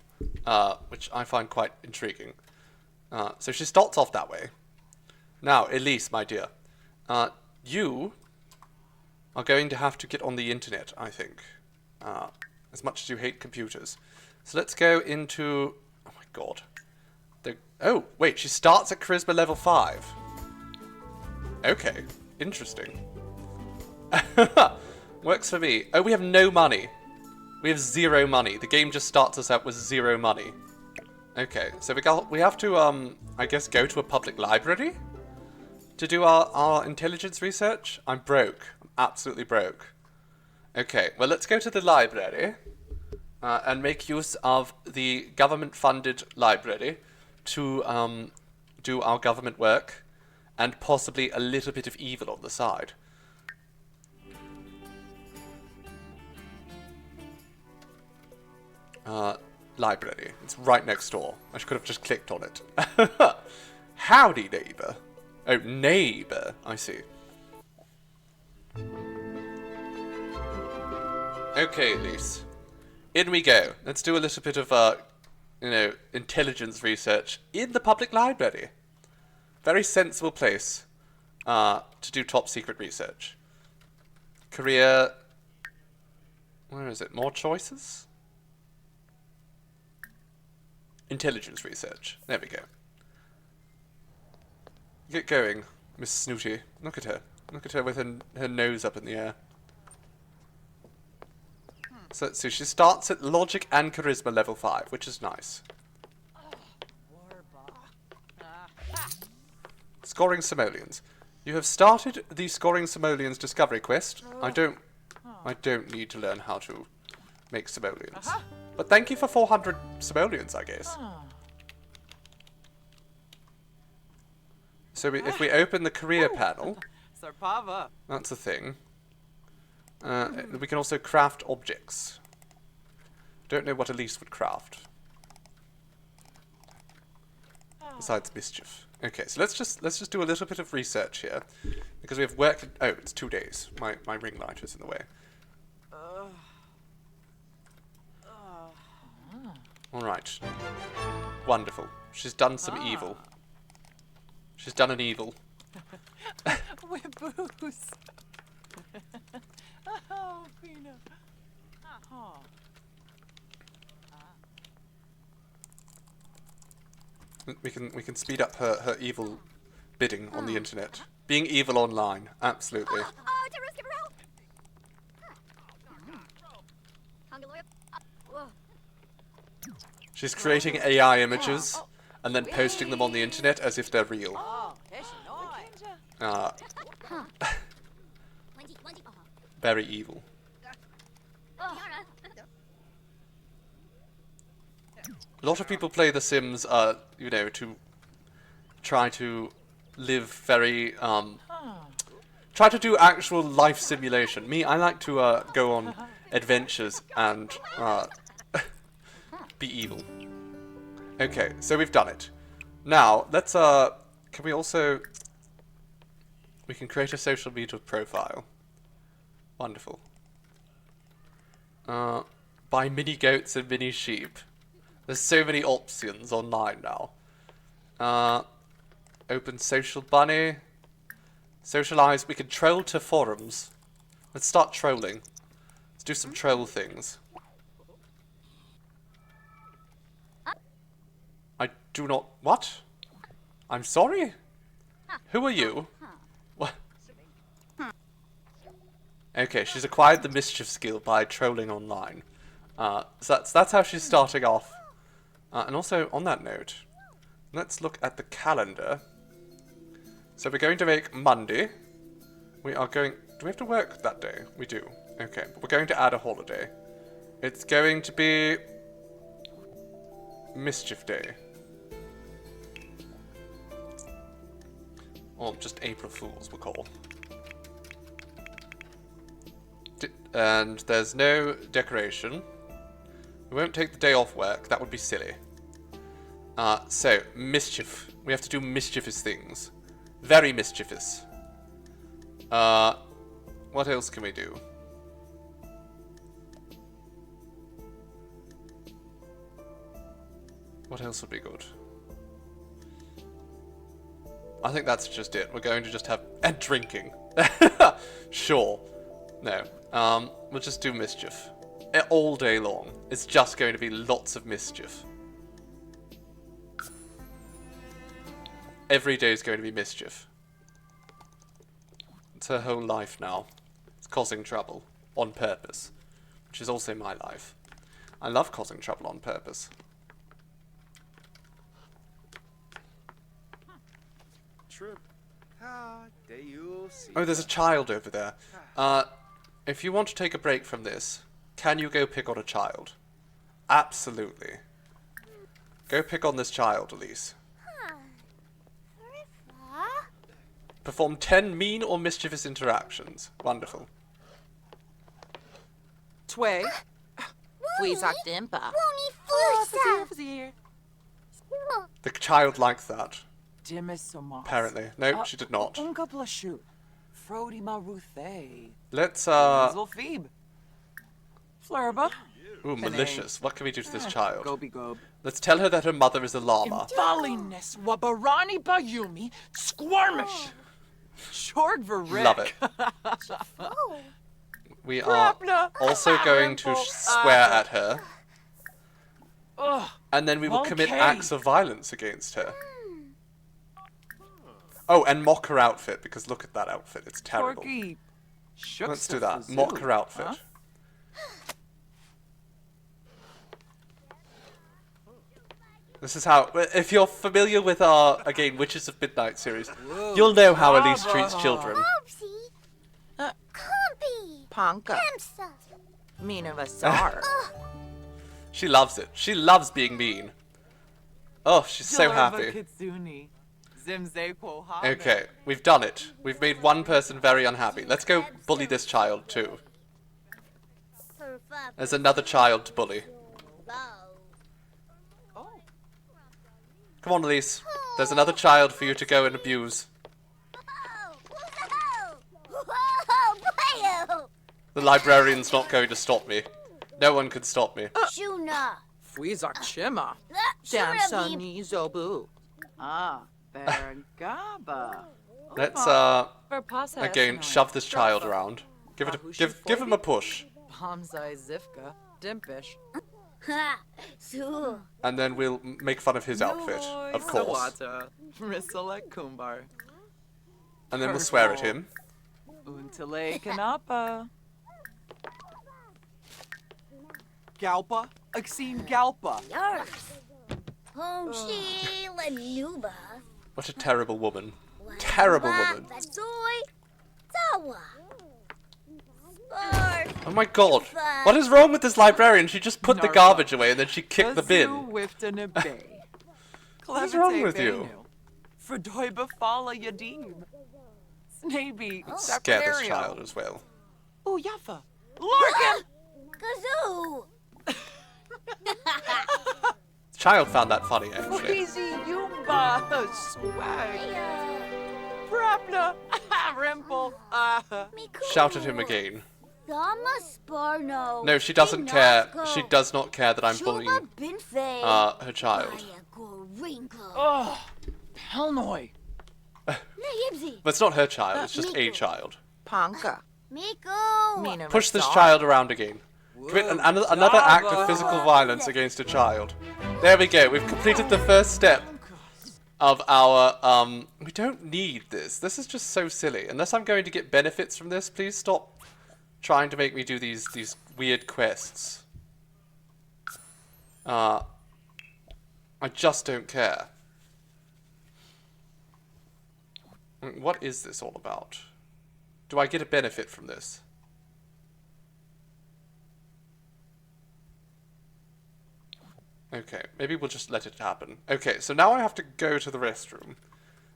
which I find quite intriguing. So she starts off that way. Now, Elise, my dear, you are going to have to get on the internet, I think, as much as you hate computers. So let's go into... Oh my god. Oh, wait, she starts at Charisma level 5. Okay, interesting. Works for me. Oh, we have no money. We have 0 money. The game just starts us out with 0 money. Okay, so we have to, I guess, go to a public library to do our intelligence research. I'm broke. I'm absolutely broke. Okay, well, let's go to the library and make use of the government-funded library to do our government work and possibly a little bit of evil on the side. Library. It's right next door. I could have just clicked on it. Howdy, neighbour. Oh, neighbour. I see. Okay, Elise. In we go. Let's do a little bit of intelligence research in the public library. Very sensible place to do top secret research. Career. Where is it? More choices? Intelligence research. There we go. Get going, Miss Snooty. Look at her. Look at her with her nose up in the air. So she starts at logic and charisma level 5, which is nice. Scoring simoleons. You have started the Scoring Simoleons discovery quest. I don't need to learn how to make simoleons. But thank you for 400 simoleons, I guess. So if we open the career panel, Sarpava. that's a thing. We can also craft objects. Don't know what Elise would craft. Besides mischief. Okay, so let's just do a little bit of research here, because we have work. Oh, it's 2 days. My ring light is in the way. All right. Wonderful. She's done some evil. She's done an evil. With booze. Oh, Pina. We can speed up her evil bidding on the internet. Being evil online, absolutely. She's creating AI images and then posting them on the internet as if they're real. Very evil. A lot of people play The Sims, to try to live very, try to do actual life simulation. Me, I like to go on adventures and be evil. Okay, so we've done it. Now, let's, can we also, we can create a social media profile. Wonderful. Buy mini goats and mini sheep. There's so many options online now. Open social bunny. Socialize. We can troll to forums. Let's start trolling. Let's do some troll things. I do not... What? I'm sorry? Who are you? What? Okay, she's acquired the mischief skill by trolling online. So that's how she's starting off. And also, on that note, let's look at the calendar. So we're going to make Monday. We are going... Do we have to work that day? We do. Okay, but we're going to add a holiday. It's going to be... Mischief Day. Or just April Fools, we'll call. And there's no decoration. We won't take the day off work. That would be silly. So, mischief. We have to do mischievous things. Very mischievous. What else can we do? What else would be good? I think that's just it. We're going to just have... And drinking. Sure. No. We'll just do mischief. All day long. It's just going to be lots of mischief. Every day is going to be mischief. It's her whole life now. It's causing trouble. On purpose. Which is also my life. I love causing trouble on purpose. Oh, there's a child over there. If you want to take a break from this, can you go pick on a child? Absolutely. Go pick on this child, Elise. Perform 10 mean or mischievous interactions. Wonderful. Tway. The child likes that. Dimmisomas. Apparently. No, she did not. Unka blashu. Frody maruthe. Let's, Hazel Phoebe. Flurba. Ooh, malicious. What can we do to this child? Goby gob. Let's tell her that her mother is a llama. Imfaliness wabarani bayumi squirmish. Short varick. Love it. We are also going to swear at her. And then we will commit acts of violence against her. Oh, and mock her outfit, because look at that outfit. It's terrible. Let's do that. Mock her outfit. Huh? This is how, if you're familiar with our, again, Witches of Midnight series, you'll know how Elise treats children. Oopsie. Compy. Panka. Kemsa. Mina Vasar. She loves it. She loves being mean. Oh, she's so happy. Kitsuni. Zimzeko Okay, we've done it. We've made one person very unhappy. Let's go bully this child too. There's another child to bully. Oh. Come on, Elise. There's another child for you to go and abuse. The librarian's not going to stop me. No one can stop me. Shuna. Fuizak Chima. Shuna. Damsani Zobu. Ah, Bergaba. Let's Verpasa again Essenoi. shove this child around. Give him a push. Hamzai Zivka. Dimpish. Ha. Su. And then we'll make fun of his outfit, of course. Sawata. Risala Kumbar. And then we'll swear at him. Untale Kanapa. Galpa. Aksine Galpa. Yours. Homshi Lanuba. What a terrible woman. Terrible woman. Soy. Tawa. Spar. Oh my god. What is wrong with this librarian? She just put the garbage away and then she kicked the bin. What is wrong with you? Fredoiba Fala Yadim. Snaby. Scare this child as well. Oh, Yaffa. Larkin! Kazoo. The child found that funny, actually. Crazy Yumba. Swag. Prapna. Rimple. Shout at him again. Dama Sparno. No, she doesn't care. She does not care that I'm bullying her child. Oh, Pelnoy. But it's not her child, it's just a child. Panka. Miko. Push this child around again. Commit another act of physical violence against a child. There we go. We've completed the first step of our, we don't need this. This is just so silly. Unless I'm going to get benefits from this, please stop trying to make me do these weird quests. I just don't care. What is this all about? Do I get a benefit from this? Okay, maybe we'll just let it happen. Okay, so now I have to go to the restroom.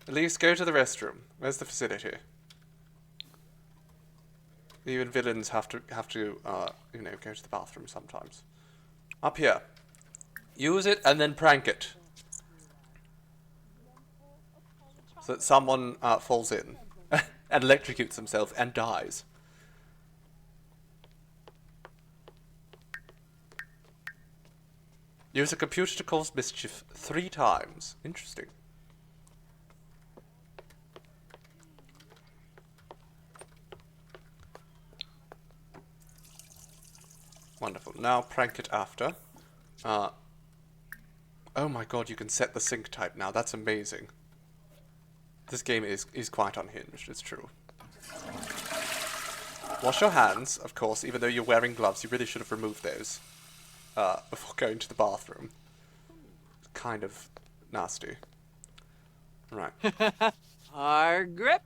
Elise, go to the restroom. Where's the facility? Even villains have to you know, go to the bathroom sometimes. Up here. Use it and then prank it. So that someone falls in and electrocutes himself and dies. Use a computer to cause mischief 3 times. Interesting. Wonderful. Now prank it after. Oh my god, you can set the sync type now. That's amazing. This game is quite unhinged, it's true. Wash your hands, of course, even though you're wearing gloves. You really should have removed those before going to the bathroom. Kind of nasty. Right. Hard grip.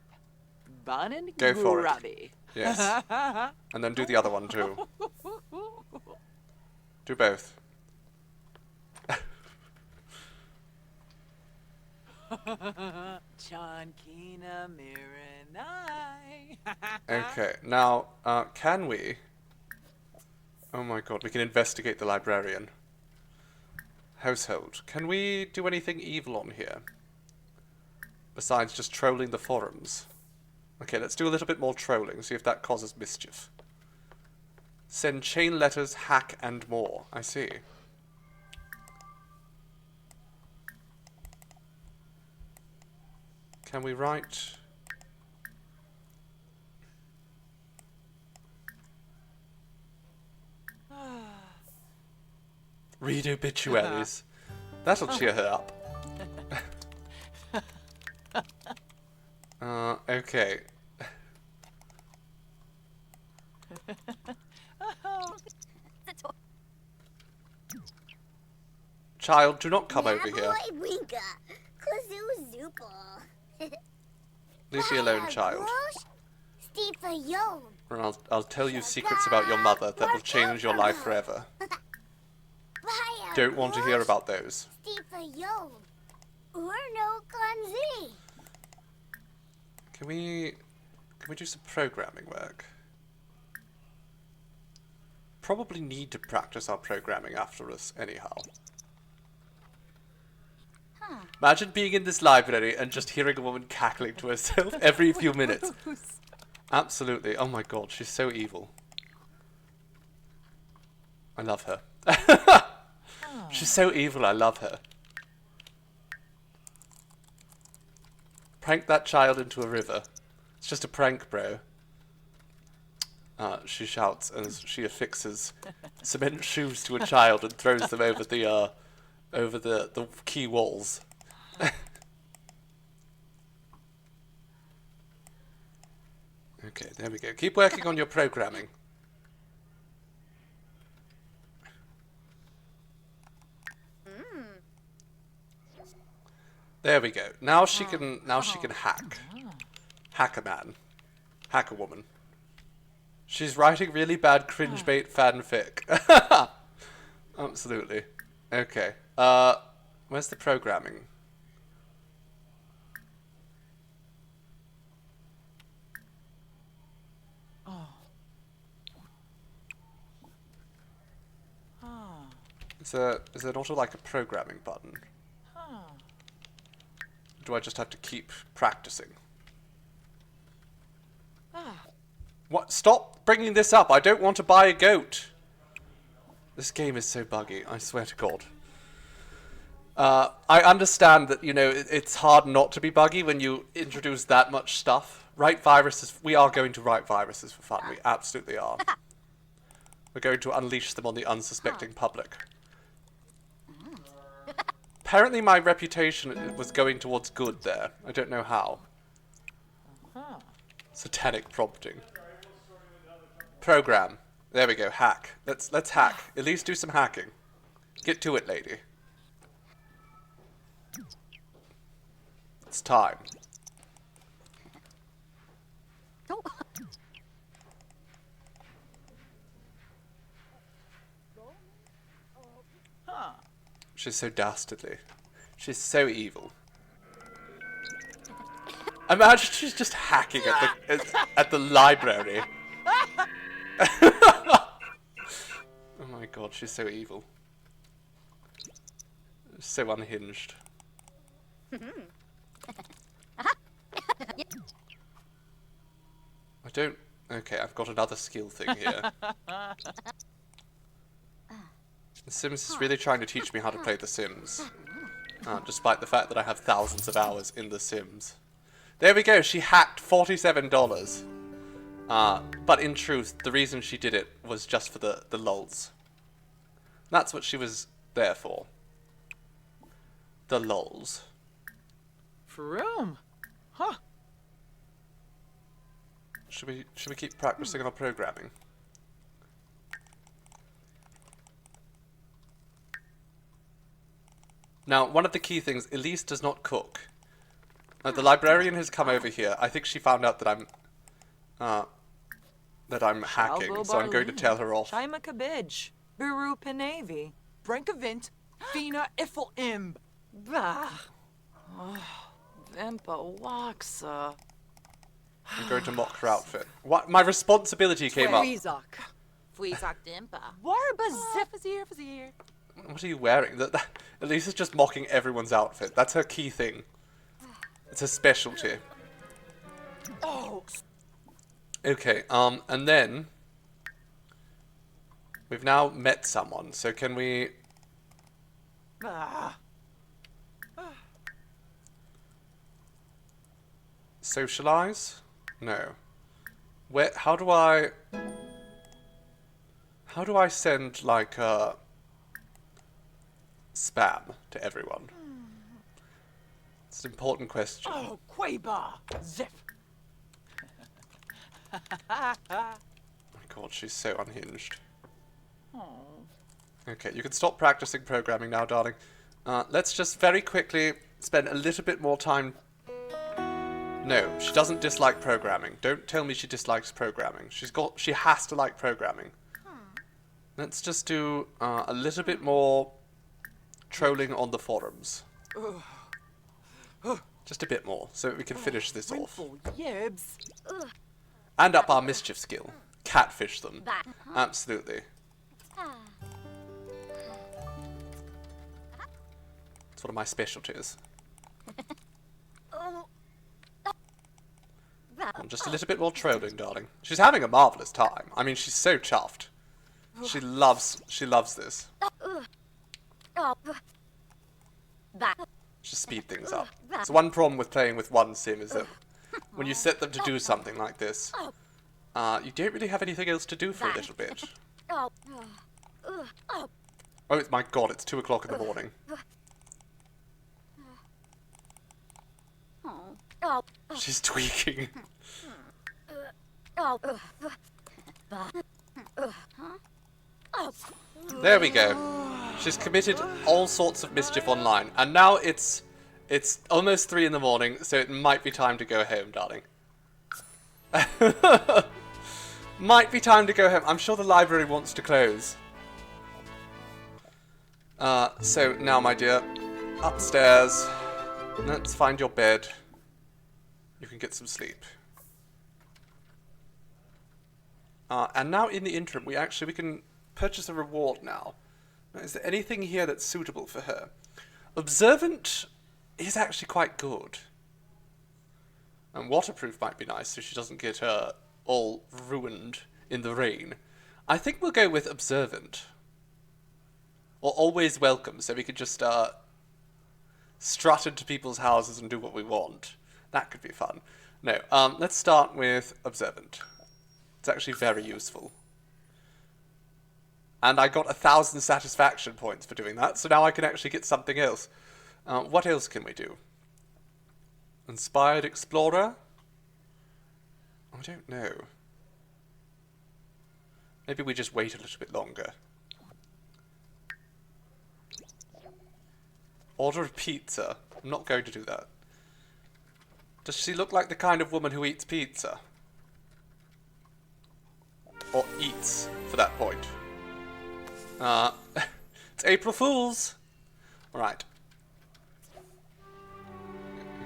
Banin Go for it. grubby. Yes. And then do the other one too. Do both. Chankina Miranai. Okay, now, can we... Oh my god, we can investigate the librarian. Household. Can we do anything evil on here? Besides just trolling the forums. Okay, let's do a little bit more trolling, see if that causes mischief. Send chain letters, hack, and more. I see. Can we write... Read obituaries. That'll cheer her up. Okay. Child, do not come over here. Leave me alone, child. Or I'll tell you secrets about your mother that will change your life forever. Don't want to hear about those. Can we do some programming work? Probably need to practice our programming after us anyhow. Imagine being in this library and just hearing a woman cackling to herself every few minutes. Absolutely. Oh my god, she's so evil. I love her. She's so evil, I love her. Prank that child into a river. It's just a prank, bro. She shouts as she affixes cement shoes to a child and throws them over the key walls. Okay, there we go. Keep working on your programming. There we go. Now she can hack. Hack a man. Hack a woman. She's writing really bad cringe bait fanfic. Absolutely. Okay. Where's the programming? Is there not like a programming button? Do I just have to keep practicing? What? Stop bringing this up. I don't want to buy a goat. This game is so buggy, I swear to God. I understand that, you know, it's hard not to be buggy when you introduce that much stuff. Write viruses. We are going to write viruses for fun. We absolutely are. We're going to unleash them on the unsuspecting public. Apparently my reputation was going towards good there. I don't know how. Satanic prompting. Program. There we go. Hack. Let's hack. At least do some hacking. Get to it, lady. It's time. She's so dastardly. She's so evil. Imagine she's just hacking at the library. Oh my god, she's so evil. So unhinged. I don't... Okay, I've got another skill thing here. The Sims is really trying to teach me how to play The Sims. Despite the fact that I have thousands of hours in The Sims. There we go, she hacked $47. But in truth, the reason she did it was just for the lulz. That's what she was there for. The lulz. For room. Huh. Should we keep practicing our programming? Now, one of the key things, Elise does not cook. The librarian has come over here. I think she found out that I'm hacking, so I'm going to tell her off. Shaima Kabij. Buru Penavi. Brankavint. Fina Ifel Imb. Bah. Vimpa Waxa. I'm going to mock her outfit. What? My responsibility came up. Fuizak. Fuizak Dimpa. Warba Zifazir. What are you wearing? Elise is just mocking everyone's outfit. That's her key thing. It's her specialty. Oh. Okay, and then we've now met someone, so can we... Socialize? No. Where? How do I send like spam to everyone? It's an important question. Oh, Quaba! Zip! Oh my god, she's so unhinged. Okay, you can stop practicing programming now, darling. Let's just very quickly spend a little bit more time. No, she doesn't dislike programming. Don't tell me she dislikes programming. She has to like programming. Let's just do a little bit more trolling on the forums. Just a bit more, so we can finish this off. Yibs. And up our mischief skill. Catfish them. Absolutely. It's one of my specialties. Just a little bit more trolling, darling. She's having a marvellous time. I mean, she's so chuffed. She loves this. Just speed things up. So one problem with playing with one sim is that when you set them to do something like this, you don't really have anything else to do for a little bit. Oh, it's my god, it's 2 o'clock in the morning. She's tweaking. There we go. She's committed all sorts of mischief online, and now it's almost 3 in the morning, so it might be time to go home, darling. Might be time to go home. I'm sure the library wants to close. So now, my dear, upstairs. Let's find your bed. You can get some sleep. And now in the interim, we can purchase a reward now. Now. Is there anything here that's suitable for her? Observant is actually quite good. And waterproof might be nice so she doesn't get all ruined in the rain. I think we'll go with observant. Or always welcome, so we could just strut into people's houses and do what we want. That could be fun. No, let's start with observant. It's actually very useful. And I got 1,000 satisfaction points for doing that, so now I can actually get something else. What else can we do? Inspired Explorer? I don't know. Maybe we just wait a little bit longer. Order a pizza. I'm not going to do that. Does she look like the kind of woman who eats pizza? Or eats, for that point. It's April Fool's! Alright.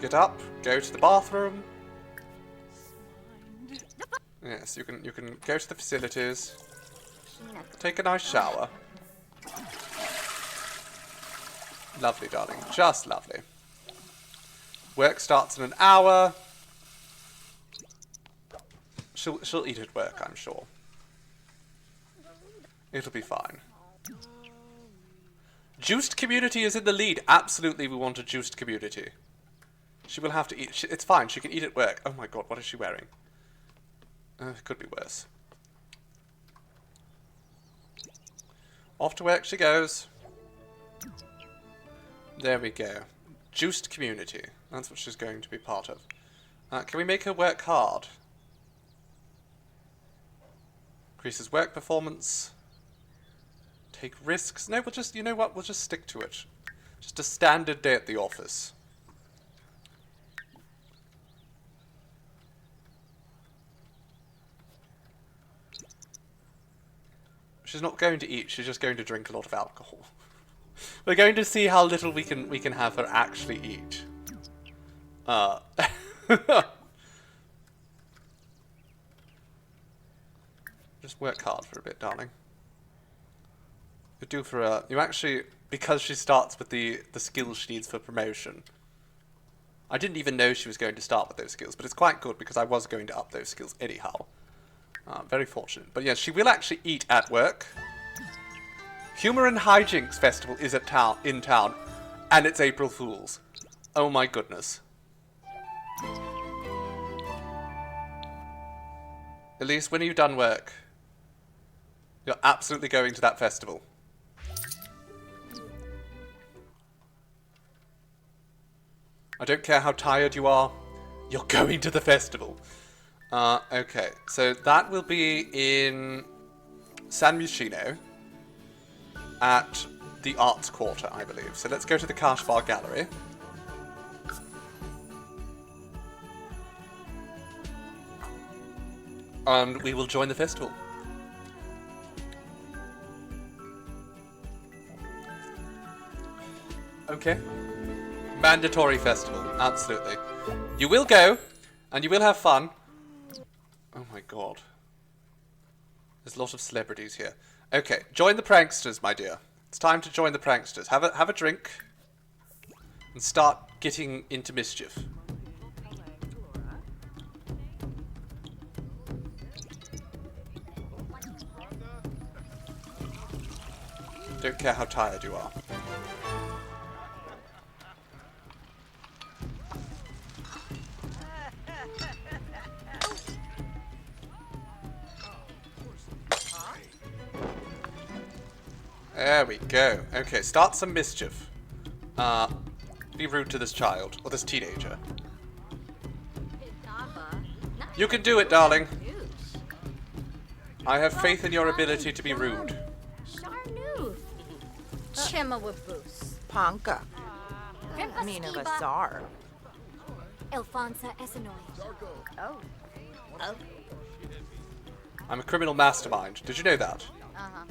Get up, go to the bathroom. Yes, you can go to the facilities. Take a nice shower. Lovely, darling. Just lovely. Work starts in an hour. She'll eat at work, I'm sure. It'll be fine. Juiced community is in the lead. Absolutely, we want a juiced community. She will have to eat. It's fine. She can eat at work. Oh my god, what is she wearing? It could be worse. Off to work she goes. There we go. Juiced community. That's what she's going to be part of. Can we make her work hard? Increases work performance. Take risks. No, we'll just, you know what? We'll just stick to it. Just a standard day at the office. She's not going to eat, she's just going to drink a lot of alcohol. We're going to see how little we can have her actually eat. Just work hard for a bit, darling. You do for a... You actually... Because she starts with the skills she needs for promotion. I didn't even know she was going to start with those skills, but it's quite good because I was going to up those skills anyhow. Very fortunate. But yes, she will actually eat at work. Humor and Hijinks Festival is in town, and it's April Fool's. Oh my goodness. Elise, when are you done work? You're absolutely going to that festival. I don't care how tired you are. You're going to the festival. Okay, so that will be in San Muscino at the Arts Quarter, I believe. So let's go to the Cash Bar Gallery. And we will join the festival. Okay. Mandatory festival, absolutely. You will go, and you will have fun. Oh my god. There's a lot of celebrities here. Okay, join the pranksters, my dear. It's time to join the pranksters. Have a drink, and start getting into mischief. Don't care how tired you are. There we go. Okay, start some mischief. Be rude to this child, or this teenager. You can do it, darling. I have faith in your ability to be rude. Chimawabus. Panka. Mina Skiba. Vasar. Elfonsa Esanoy. Oh. Oh. I'm a criminal mastermind. Did you know that? Uh-huh.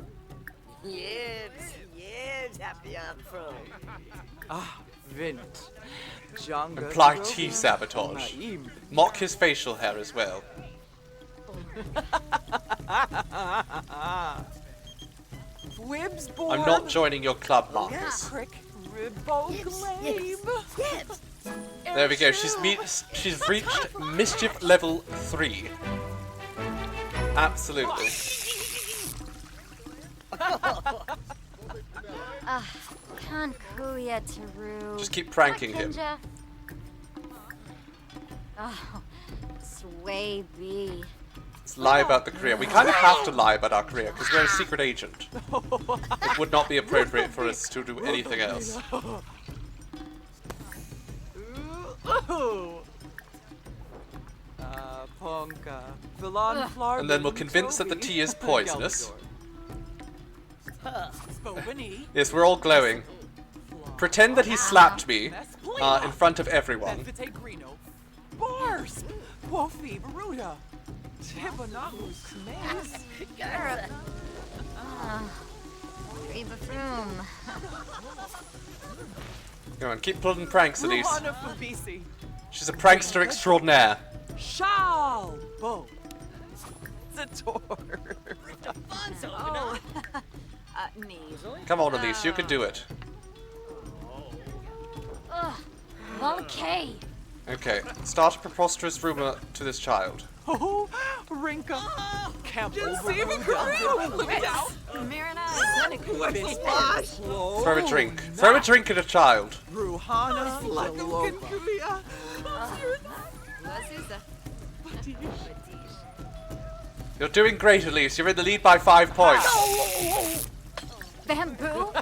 Yes, happy I'm from. Ah, Vint. Jonga. Imply tea sabotage. Mock his facial hair as well. Wibs born. I'm not joining your club, Marcus. Crick. Ribbo Glabe. There we go. She's reached mischief level 3. Absolutely. Kankuya Taru. Just keep pranking him. Oh, Sway B. Let's lie about the career. We kind of have to lie about our career because we're a secret agent. It would not be appropriate for us to do anything else. Ponka. Villan Flar. And then we'll convince that the tea is poisonous. Yes, we're all glowing. Pretend that he slapped me in front of everyone. Bars. Wofi Baruda. Tibanahu's Mace. Reba Froom. Come on, keep pulling pranks, Elise. Ruhana Fubisi. She's a prankster extraordinaire. Shal Bo. Zator. Oh. Knees. Come on, Elise, you can do it. Okay. Okay, start a preposterous rumor to this child. Oh, Rinka. Campbell. Look out. Throw a drink. Throw a drink at a child. Ruhana. Lakukankuya. You're doing great, Elise. You're in the lead by 5 points. Bamboo.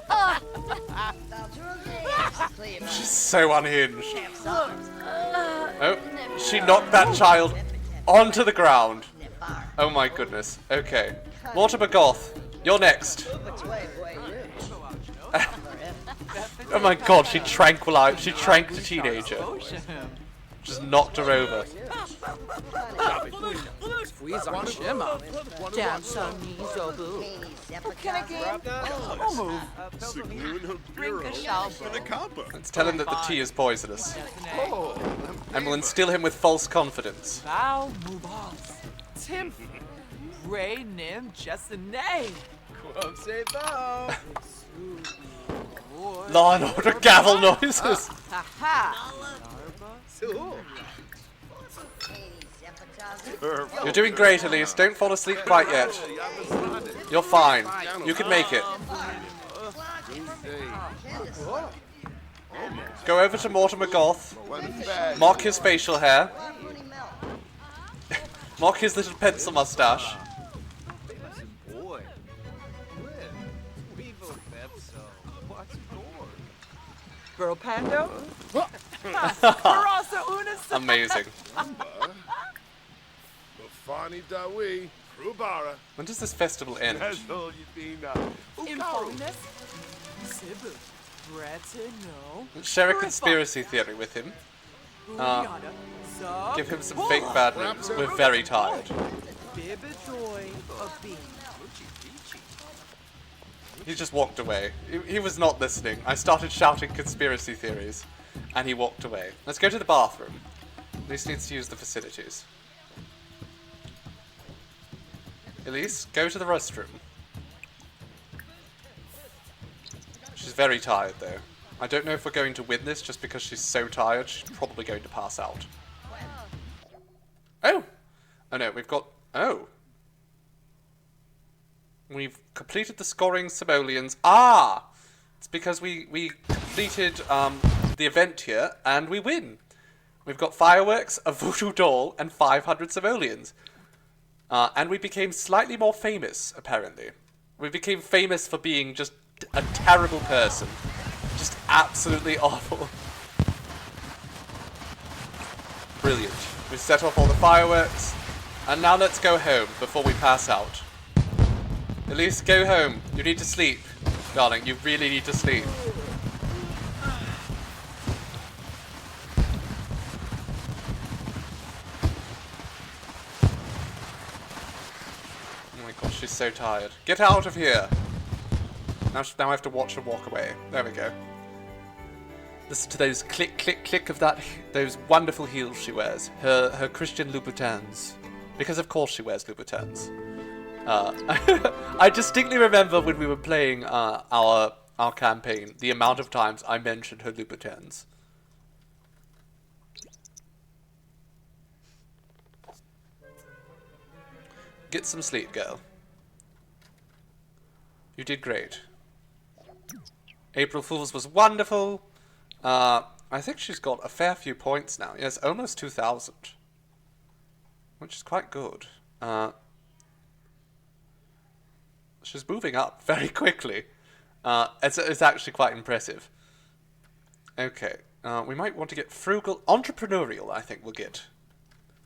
She's so unhinged. Oh, she knocked that child onto the ground. Oh my goodness. Okay. Mortimer Goth, you're next. Oh my god, she tranked the teenager. Just knocked her over. Squeeze on Shimma. Damn son Nizobu. Let's tell him that the tea is poisonous. And we'll instill him with false confidence. Val Mubas. Tim. Ray Nim Jessene. Law and order gavel noises. You're doing great, Elise. Don't fall asleep quite yet. You're fine. You can make it. Go over to Mortimer Goth. Mock his facial hair. Mock his little pencil mustache. Boy. Weevil Pepso. What's more? Girl Pando? Barasa Unis. Amazing. Bafani Dawi. Rubara. When does this festival end? That's all you been Impolines. Sibu. Bretino. Share a conspiracy theory with him. Buriana. Sub. Give him some fake bad news. We're very tired. Bibidoy of bean. He just walked away. He was not listening. I started shouting conspiracy theories, and he walked away. Let's go to the bathroom. Elise needs to use the facilities. Elise, go to the restroom. She's very tired, though. I don't know if we're going to win this just because she's so tired. She's probably going to pass out. Oh! Oh no, we've got... Oh! We've completed the scoring simoleons. Ah! It's because we completed the event here, and we win. We've got fireworks, a voodoo doll, and 500 simoleons. And we became slightly more famous, apparently. We became famous for being just a terrible person. Just absolutely awful. Brilliant. We've set off all the fireworks. And now let's go home before we pass out. Elise, go home. You need to sleep. Darling, you really need to sleep. Oh my gosh, she's so tired. Get out of here! Now I have to watch her walk away. There we go. Listen to those click, click, click of those wonderful heels she wears. Her Christian Louboutins. Because of course she wears Louboutins. I distinctly remember when we were playing our campaign, the amount of times I mentioned her Louboutins. Get some sleep, girl. You did great. April Fool's was wonderful. I think she's got a fair few points now. Yes, almost 2,000. Which is quite good. She's moving up very quickly. It's actually quite impressive. Okay. We might want to get frugal. Entrepreneurial, I think we'll get.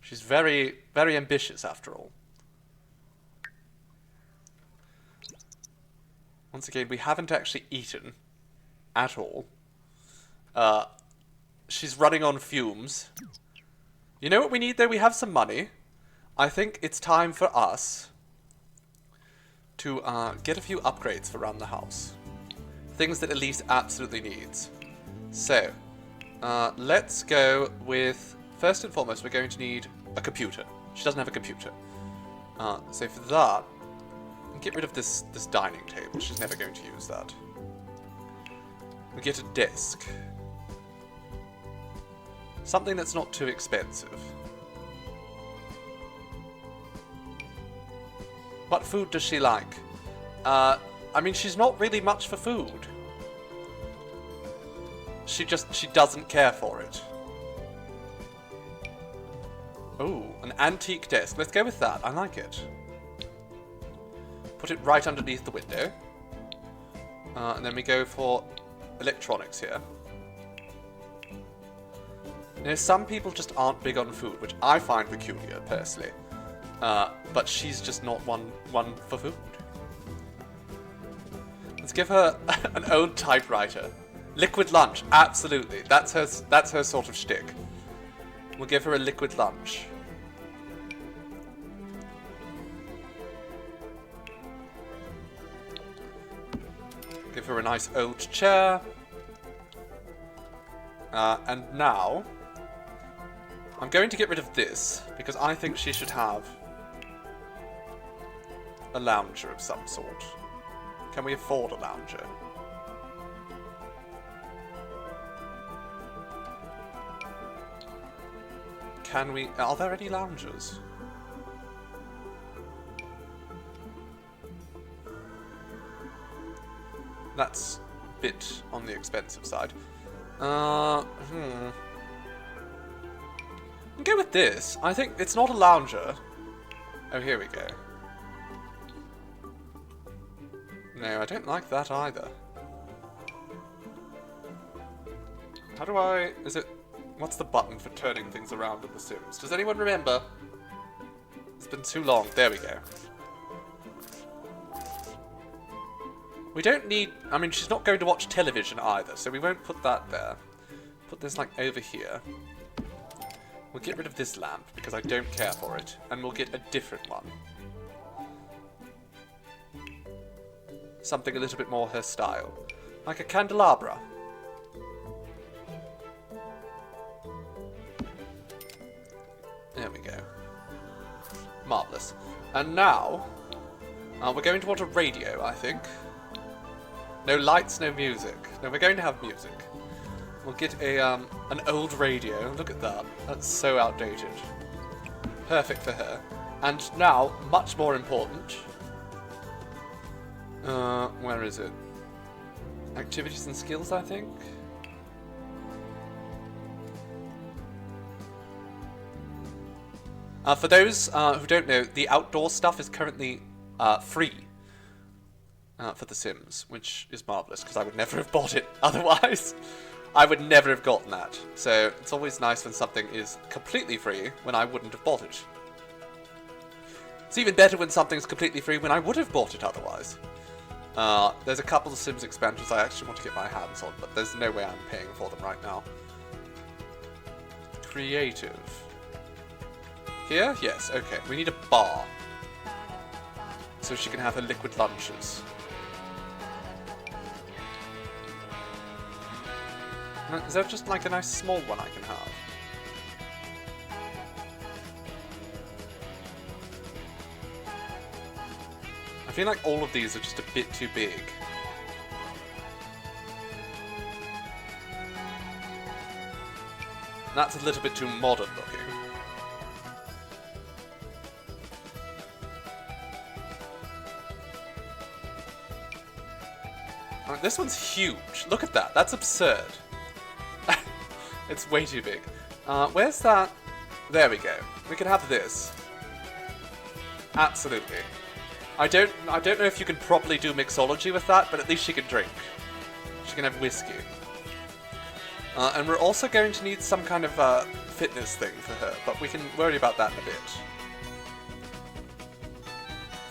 She's very, very ambitious after all. Once again, we haven't actually eaten at all. She's running on fumes. You know what we need though? We have some money. I think it's time for us to get a few upgrades for around the house. Things that Elise absolutely needs. So, let's go with... First and foremost, we're going to need a computer. She doesn't have a computer. So for that, get rid of this dining table. She's never going to use that. We get a desk. Something that's not too expensive. What food does she like? I mean, she's not really much for food. She doesn't care for it. Oh, an antique desk. Let's go with that. I like it. Put it right underneath the window. And then we go for electronics here. Now, some people just aren't big on food, which I find peculiar, personally. But she's just not one for food. Let's give her an old typewriter. Liquid lunch, absolutely. That's her sort of shtick. We'll give her a liquid lunch. Give her a nice old chair. And now, I'm going to get rid of this, because I think she should have a lounger of some sort. Can we afford a lounger? Can we... Are there any loungers? That's a bit on the expensive side. Go with this. I think it's not a lounger, Oh, here we go. No, I don't like that either. How do I... Is it... What's the button for turning things around in The Sims? Does anyone remember? It's been too long. There we go. We don't need... I mean, she's not going to watch television either, so we won't put that there. Put this, like, over here. We'll get rid of this lamp, because I don't care for it. And we'll get a different one. Something a little bit more her style. Like a candelabra. There we go. Marvellous. And now, we're going to want a radio, I think. No lights, no music. No, we're going to have music. We'll get a an old radio. Look at that. That's so outdated. Perfect for her. And now, much more important. Where is it? Activities and skills, I think. For those who don't know, the outdoor stuff is currently free for The Sims, which is marvellous, because I would never have bought it otherwise. I would never have gotten that. So it's always nice when something is completely free when I wouldn't have bought it. It's even better when something's completely free when I would have bought it otherwise. There's a couple of Sims expansions I actually want to get my hands on, but there's no way I'm paying for them right now. Creative. Here? Yes, okay. We need a bar. So she can have her liquid lunches. Is there just like a nice small one I can have? I feel like all of these are just a bit too big. That's a little bit too modern looking. This one's huge. Look at that. That's absurd. It's way too big. Where's that? There we go. We can have this. Absolutely. I don't know if you can properly do mixology with that, but at least she can drink. She can have whiskey. And we're also going to need some kind of fitness thing for her, but we can worry about that in a bit.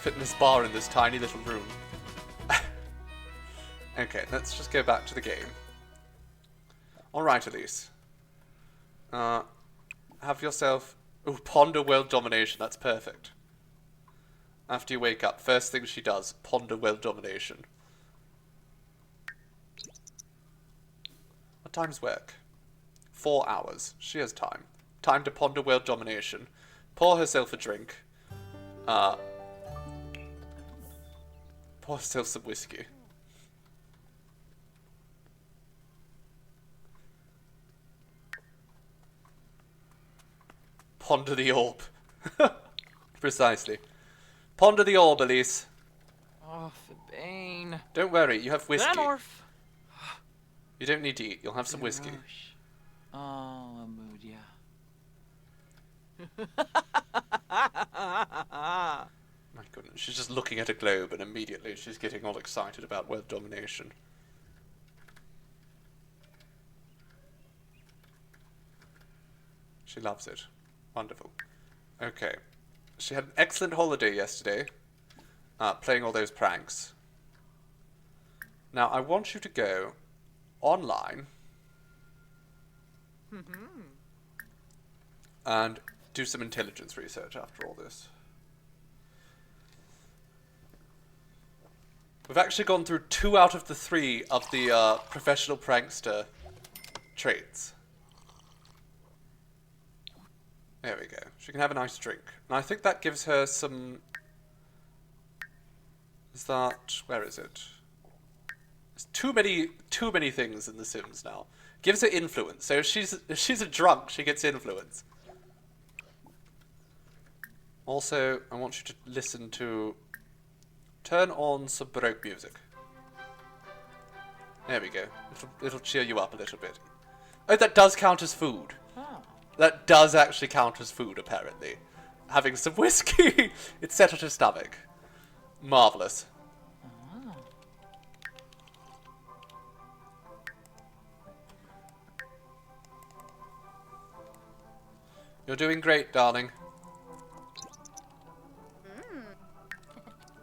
Fitness bar in this tiny little room. Okay, let's just go back to the game. Alright, Elise. Have yourself... Ooh, ponder world domination, that's perfect. After you wake up, first thing she does, ponder world domination. What time's work? 4 hours. She has time. Time to ponder world domination. Pour herself a drink. Pour herself some whiskey. Ponder the orb. Precisely. Ponder the orb, Elise. Oh, for Bane. Don't worry, you have whiskey. Xenorph. You don't need to eat, you'll have some whiskey. Gosh. Oh, a mood, yeah. My goodness, she's just looking at a globe and immediately she's getting all excited about world domination. She loves it. Wonderful. Okay. She had an excellent holiday yesterday, playing all those pranks. Now, I want you to go online and do some intelligence research after all this. We've actually gone through 2 out of the 3 of the professional prankster traits. There we go. She can have a nice drink. And I think that gives her some... Is that... Where is it? There's too many things in The Sims now. Gives her influence. So if she's a drunk, she gets influence. Also, I want you to listen to... Turn on some Baroque music. There we go. It'll cheer you up a little bit. Oh, that does count as food. Oh. That does actually count as food, apparently. having some whiskey. It settled her stomach. Marvelous. You're doing great, darling.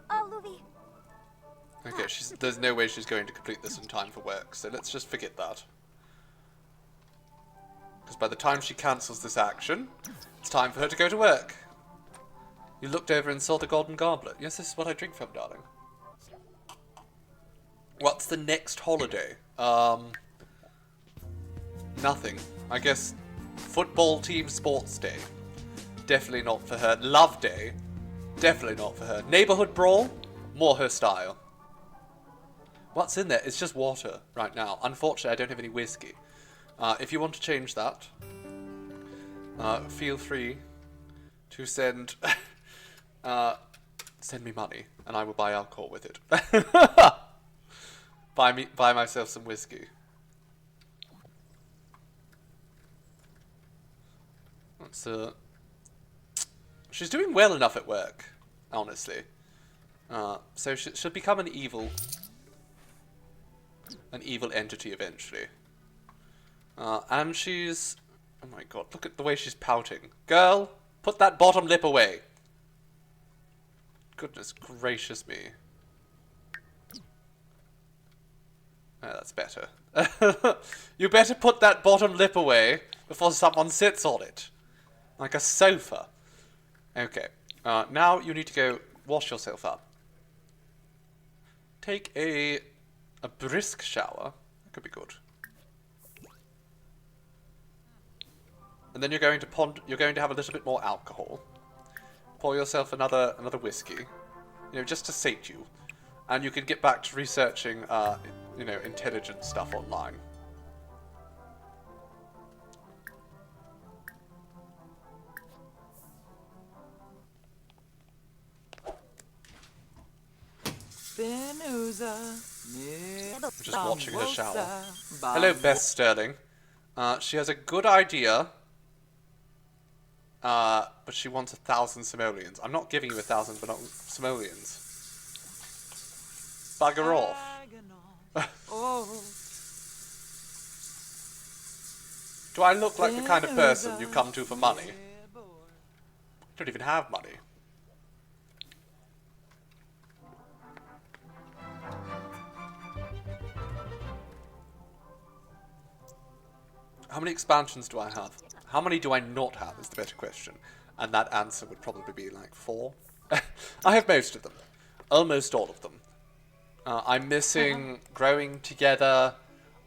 Oh, Louie. Okay, there's no way she's going to complete this in time for work, so let's just forget that. Because by the time she cancels this action, it's time for her to go to work. You looked over and saw the golden goblet. Yes, this is what I drink from, darling. What's the next holiday? Nothing. I guess football team sports day. Definitely not for her. Love day. Definitely not for her. Neighborhood brawl? More her style. What's in there? It's just water right now. Unfortunately, I don't have any whiskey. If you want to change that, feel free to send me money, and I will buy alcohol with it. buy myself some whiskey. She's doing well enough at work, honestly. So she'll become an evil entity eventually. And she's... Oh my god, look at the way she's pouting. Girl, put that bottom lip away. Goodness gracious me. That's better. You better put that bottom lip away before someone sits on it. Like a sofa. Okay. Now you need to go wash yourself up. Take a brisk shower. That could be good. And then you're going to have a little bit more alcohol. Pour yourself another whiskey. You know, just to sate you. And you can get back to researching you know, intelligent stuff online. Just watching her shower. Hello, Beth Sterling. She has a good idea, but she wants 1,000 simoleons. I'm not giving you 1,000 simoleons. Bugger off. Do I look like the kind of person you come to for money? I don't even have money. How many expansions do I have? How many do I not have is the better question. And that answer would probably be like 4. I have most of them. Almost all of them. I'm missing Growing Together.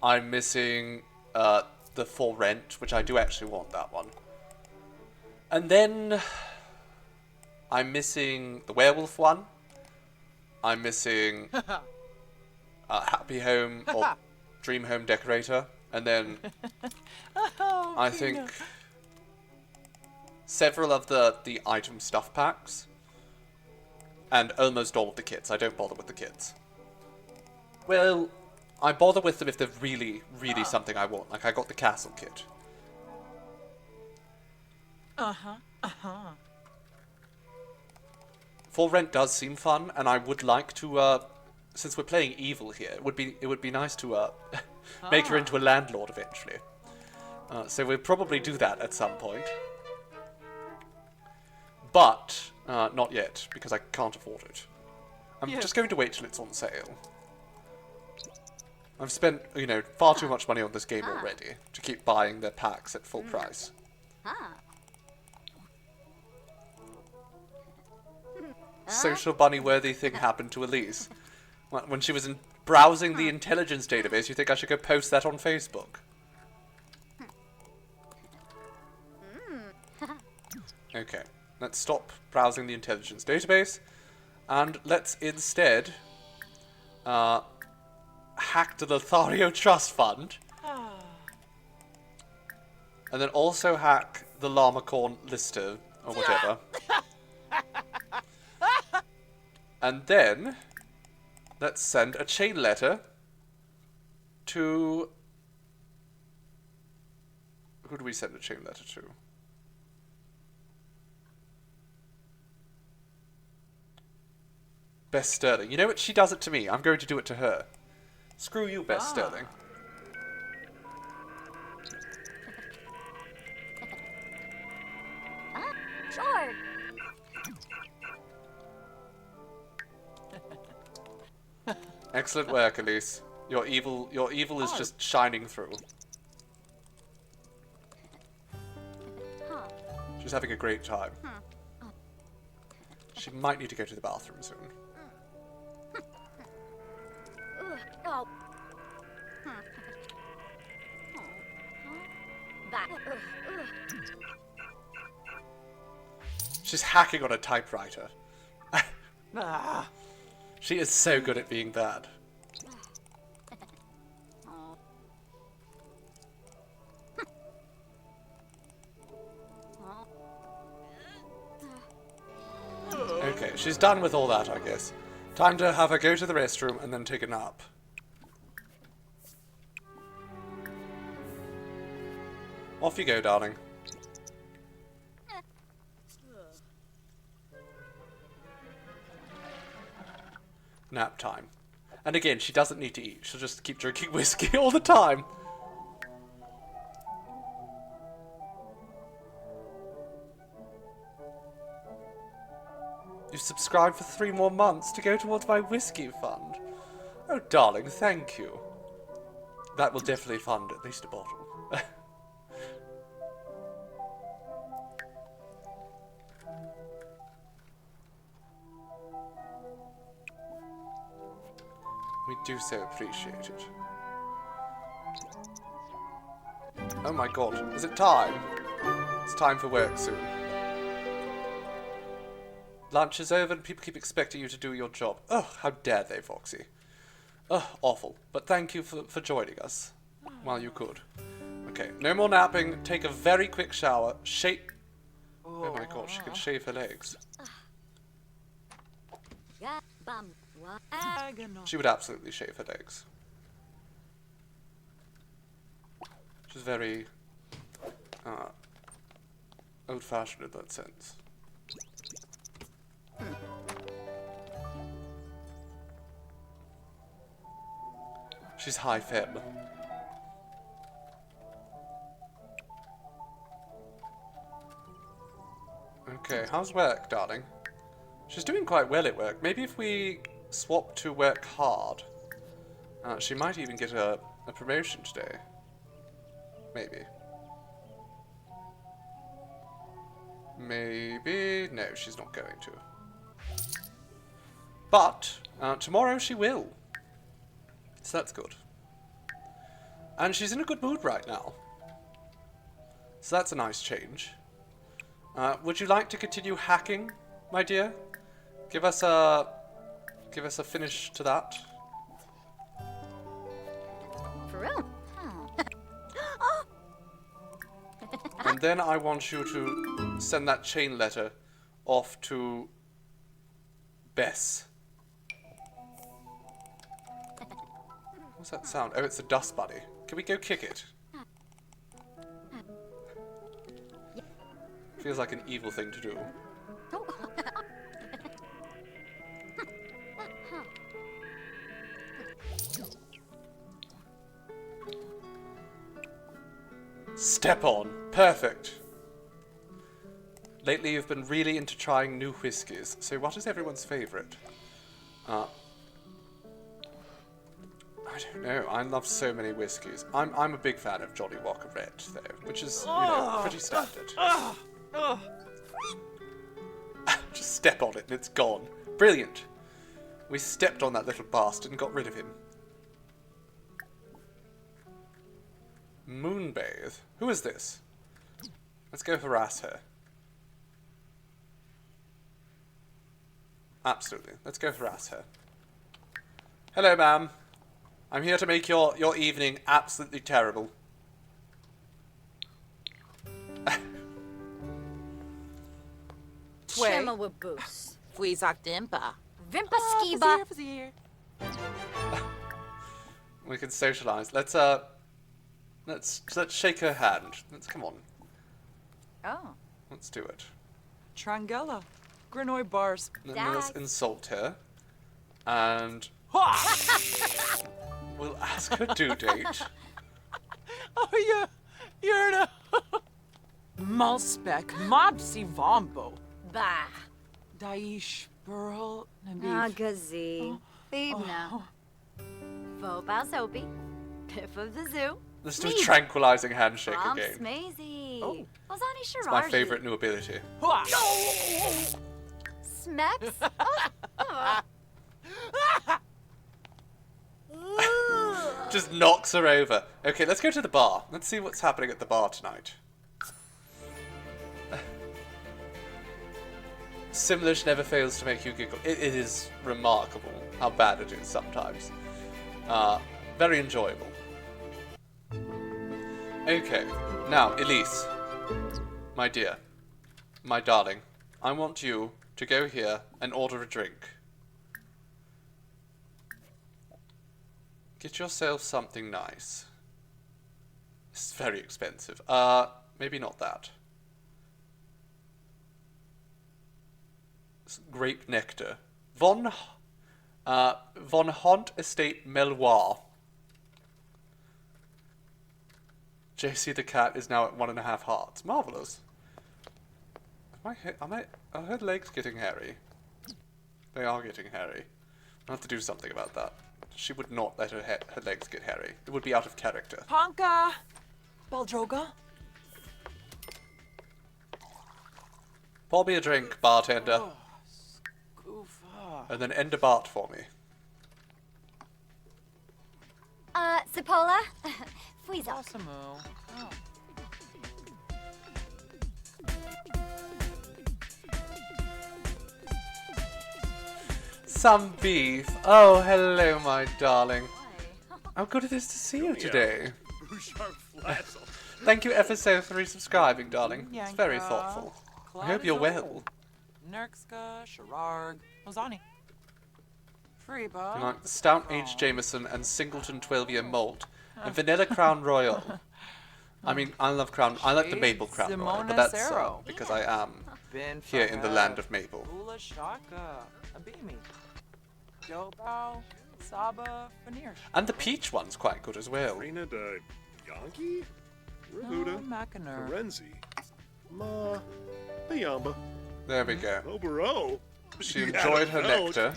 I'm missing the For Rent, which I do actually want that one. And then I'm missing the werewolf one. I'm missing Happy Home or Dream Home Decorator. And then I think several of the item stuff packs. And almost all of the kits. I don't bother with the kits. Well, I bother with them if they're really, really something I want. Like I got the castle kit. For Rent does seem fun, and I would like to, since we're playing evil here, it would be nice to make her into a landlord eventually. So we'll probably do that at some point. But not yet, because I can't afford it. I'm just going to wait till it's on sale. I've spent, you know, far too much money on this game already to keep buying their packs at full price. Social bunny-worthy thing happened to Elise. When she was browsing the intelligence database, you think I should go post that on Facebook? Okay, let's stop browsing the intelligence database, and let's instead hack the Lothario Trust Fund, and then also hack the Llamacorn Lister, or whatever. And then let's send a chain letter to... Who do we send a chain letter to? Bess Sterling. You know what? She does it to me. I'm going to do it to her. Screw you, Bess Sterling. Sure. Excellent work, Elise. Your evil is just shining through. She's having a great time. She might need to go to the bathroom soon. Oh. That. She's hacking on a typewriter. Ah. She is so good at being bad. Okay, she's done with all that, I guess. Time to have her go to the restroom and then take a nap. Off you go, darling. Nap time. And again, she doesn't need to eat. She'll just keep drinking whiskey all the time. You've subscribed for 3 more months to go towards my whiskey fund. Oh, darling, thank you. That will definitely fund at least a bottle. We do so appreciate it. Oh my god, is it time? It's time for work soon. Lunch is over and people keep expecting you to do your job. Ugh, how dare they, Foxy. Ugh, awful. But thank you for joining us while you could. Okay, no more napping. Take a very quick shower. Shake. Oh my god, she can shave her legs. She would absolutely shave her legs. She's very old-fashioned in that sense. She's high femme. Okay, how's work, darling? She's doing quite well at work. Maybe if we swap to work hard, she might even get a promotion today. Maybe. Maybe. No, she's not going to. But tomorrow she will. So that's good. And she's in a good mood right now. So that's a nice change. Would you like to continue hacking, my dear? Give us a finish to that. For real? And then I want you to send that chain letter off to Bess. What's that sound? Oh, it's a dust bunny. Can we go kick it? Feels like an evil thing to do. Step on. Perfect. Lately you've been really into trying new whiskies. So what is everyone's favourite? I don't know. I love so many whiskies. I'm a big fan of Johnny Walker Red, though, which is, you know, pretty standard. Just step on it and it's gone. Brilliant. We stepped on that little bastard and got rid of him. Moonbathe. Who is this? Let's go harass her. Absolutely. Let's go harass her. Hello, ma'am. I'm here to make your evening absolutely terrible. Shimmer with boost. Fweezak Dimpa. Vimpa skiba. We can socialize. Let's shake her hand. Come on. Oh. Let's do it. Trangella. Granoy bars. Let's insult her. And we'll ask her due date. Oh, you're in a Malspec, Mobsy Vombo, Bah. Daish, Burl, Ah, Nabif. gazi. Babe now. Vopal Soapy. Piff of the Zoo. Let's do a Me. tranquilizing handshake Bumps again. Maisie. Oh. Ozani Shiraji. It's my favorite new ability. Smeps. Just knocks her over. Okay, let's go to the bar. Let's see what's happening at the bar tonight. Simlish never fails to make you giggle. It is remarkable how bad it is sometimes. Very enjoyable. Okay, now, Elise. My dear. My darling. I want you to go here and order a drink. Get yourself something nice. It's very expensive. Maybe not that. It's grape nectar. Von Hont Estate Meloir. JC the cat is now at 1.5 hearts. Marvelous. Are her legs getting hairy? They are getting hairy. I'll have to do something about that. She would not let her legs get hairy. It would be out of character. Ponka, Baldroga. Pour me a drink, bartender. Oh, Scoofa. And then end a bart for me. Cipolla. Fweezo. Awesome-o. Oh. Some beef. Oh, hello, my darling. How good it is to see you today. Bouchard Flassel. Thank you ever so for resubscribing, darling. It's very Yanka, thoughtful. I hope you're well. Nerkska, Sherarg, Ozani. Freeba. You like the Stout H. Jameson and Singleton 12-year malt and Vanilla Crown Royal. I mean, I love Crown. I like the Maple Crown Royal, but that's Simona because I am Ben here in the land of Maple. Ula Shaka, Abimi. Jobao, Saba, Veneer. And the peach one's quite good as well. Rena de Yankee? Rahuda. Mackiner. Renzi. Ma. Bayamba. There we go. Obero. She enjoyed her nectar.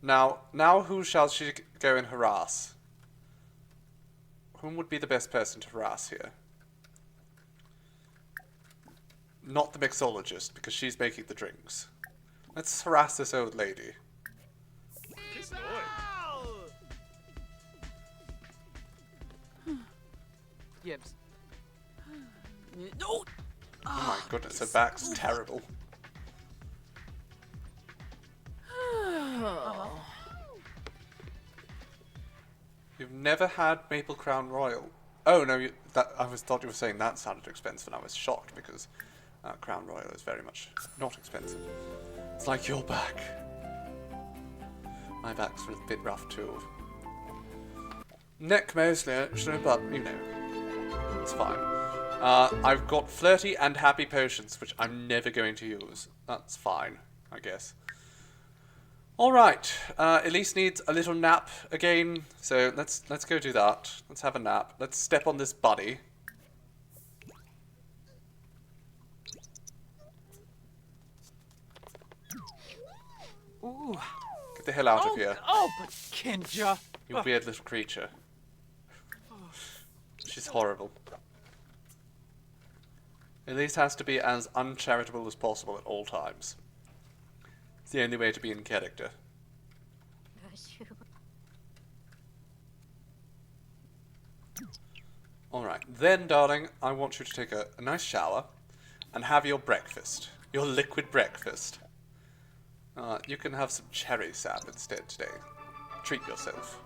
Now who shall she go and harass? Whom would be the best person to harass here? Not the mixologist, because she's making the drinks. Let's harass this old lady. Gibbs. Oh my goodness, her back's terrible. You've never had Maple Crown Royal? Oh no, thought you were saying that sounded expensive, and I was shocked because Crown Royal is very much not expensive. It's like your back. My back's a bit rough too. Neck mostly, actually, but you know, it's fine. I've got flirty and happy potions, which I'm never going to use. That's fine, I guess. Alright, Elise needs a little nap again, so let's go do that. Let's have a nap. Let's step on this buddy. Ooh. Get the hell out of here, Oh, but Kinja. you weird little creature. She's horrible. Elise has to be as uncharitable as possible at all times. It's the only way to be in character. Alright, then, darling, I want you to take a nice shower and have your breakfast. Your liquid breakfast. You can have some cherry sap instead today. Treat yourself.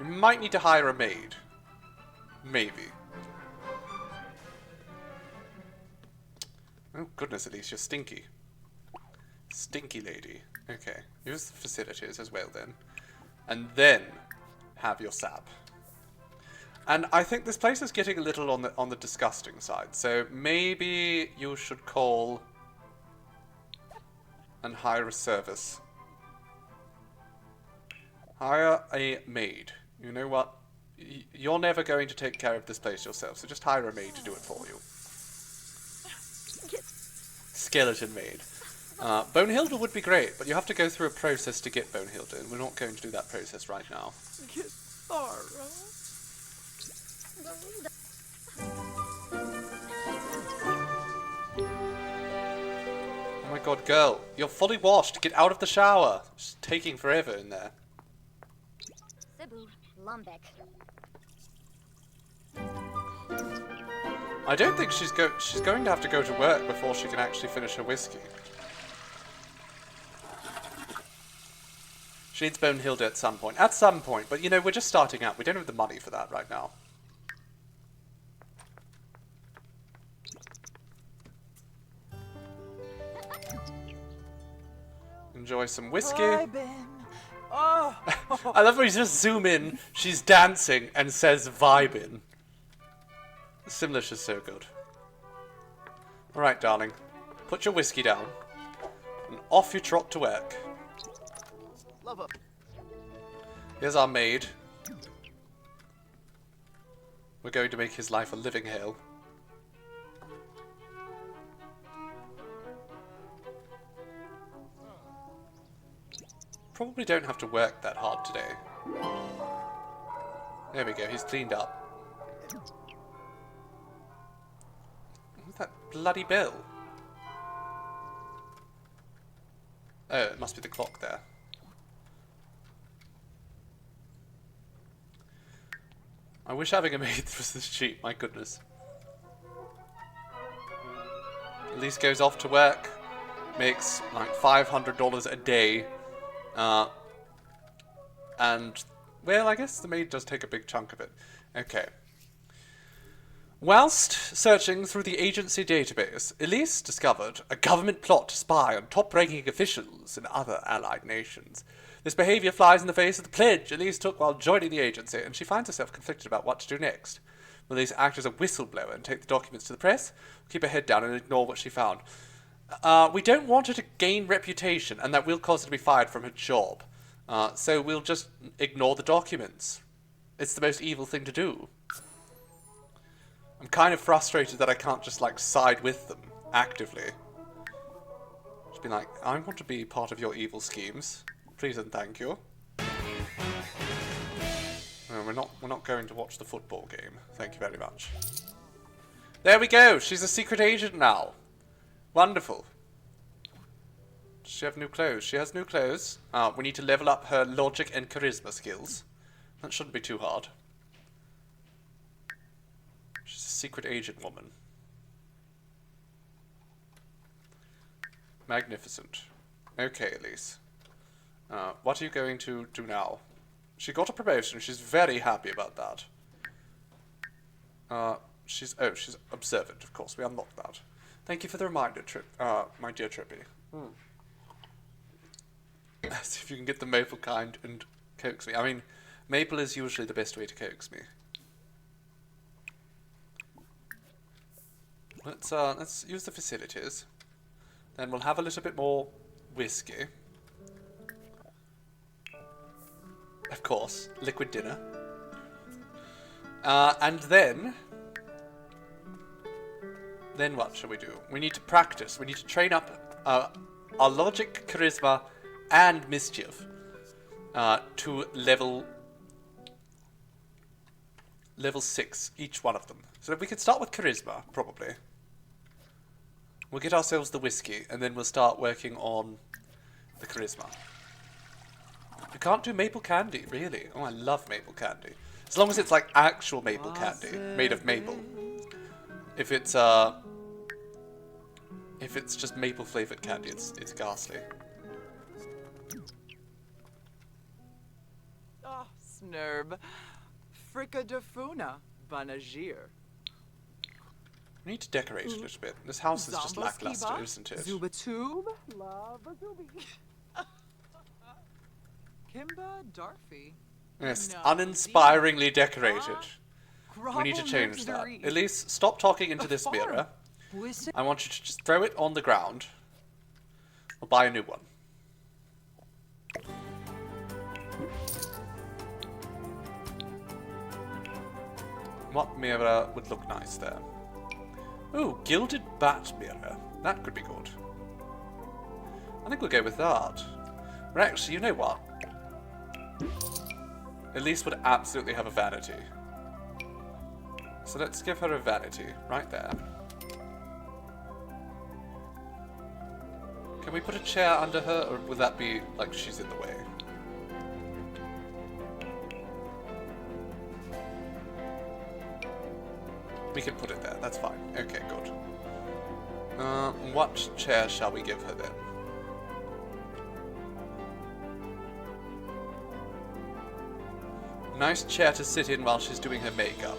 You might need to hire a maid. Maybe. Oh goodness, Elise, you're stinky. Stinky lady. Okay, use the facilities as well then. And then have your sap. And I think this place is getting a little on the disgusting side, so maybe you should call and hire a service. Hire a maid. You know what? You're never going to take care of this place yourself, so just hire a maid to do it for you. Skeleton maid. Bonehilda would be great, but you have to go through a process to get Bonehilda, and we're not going to do that process right now. Oh my god, girl, you're fully washed. Get out of the shower. It's taking forever in there. Cebu, Lumbeck. I don't think she's going to have to go to work before she can actually finish her whiskey. She needs Bonehilda at some point. At some point, but you know, we're just starting out. We don't have the money for that right now. Enjoy some whiskey. Oh. I love when you just zoom in, she's dancing and says vibin'. Simlish is so good. Alright, darling. Put your whiskey down. And off you trot to work. Love up. Here's our maid. We're going to make his life a living hell. Probably don't have to work that hard today. There we go, he's cleaned up. What's that bloody bell? Oh, it must be the clock there. I wish having a maid was this cheap, my goodness. Elise goes off to work, makes like $500 a day. And, well, I guess the maid does take a big chunk of it. Okay. Whilst searching through the agency database, Elise discovered a government plot to spy on top-ranking officials in other allied nations. This behaviour flies in the face of the pledge Elise took while joining the agency, and she finds herself conflicted about what to do next. Will Elise act as a whistleblower and take the documents to the press, or keep her head down and ignore what she found? We don't want her to gain reputation, and that will cause her to be fired from her job. So we'll just ignore the documents. It's the most evil thing to do. I'm kind of frustrated that I can't just, like, side with them actively. Just be like, I want to be part of your evil schemes. Please and thank you. No, we're not going to watch the football game. Thank you very much. There we go. She's a secret agent now. Wonderful. Does she have new clothes? She has new clothes. We need to level up her logic and charisma skills. That shouldn't be too hard. She's a secret agent woman. Magnificent. Okay, Elise. What are you going to do now? She got a promotion. She's very happy about that. She's observant, of course. We unlocked that. Thank you for the reminder, my dear Trippy. See if you can get the maple kind and coax me. I mean, maple is usually the best way to coax me. Let's use the facilities. Then we'll have a little bit more whiskey. Of course, liquid dinner. And then what shall we do? We need to practice. We need to train up our logic, charisma, and mischief to level 6, each one of them. So we could start with charisma, probably. We'll get ourselves the whiskey, and then we'll start working on the charisma. You can't do maple candy, really. Oh, I love maple candy. As long as it's like actual maple candy, made of maple. If it's just maple flavored candy, it's ghastly. Oh, snurb. Fricka de Funa, Banagir. We need to decorate a little bit. This house is just lackluster, isn't it? Zubatube, Lava Zubi. Kimba Darfy. Yes, it's No, uninspiringly decorated. We need to Grovel change that. Nursery. Elise, stop talking into this Farm. mirror. Whistle. I want you to just throw it on the ground. Or buy a new one. What mirror would look nice there? Ooh, gilded bat mirror. That could be good. I think we'll go with that. Or actually, you know what? Elise would absolutely have a vanity. So let's give her a vanity right there. Can we put a chair under her, or would that be like she's in the way? We can put it there, that's fine. Okay, good. What chair shall we give her then? Nice chair to sit in while she's doing her makeup.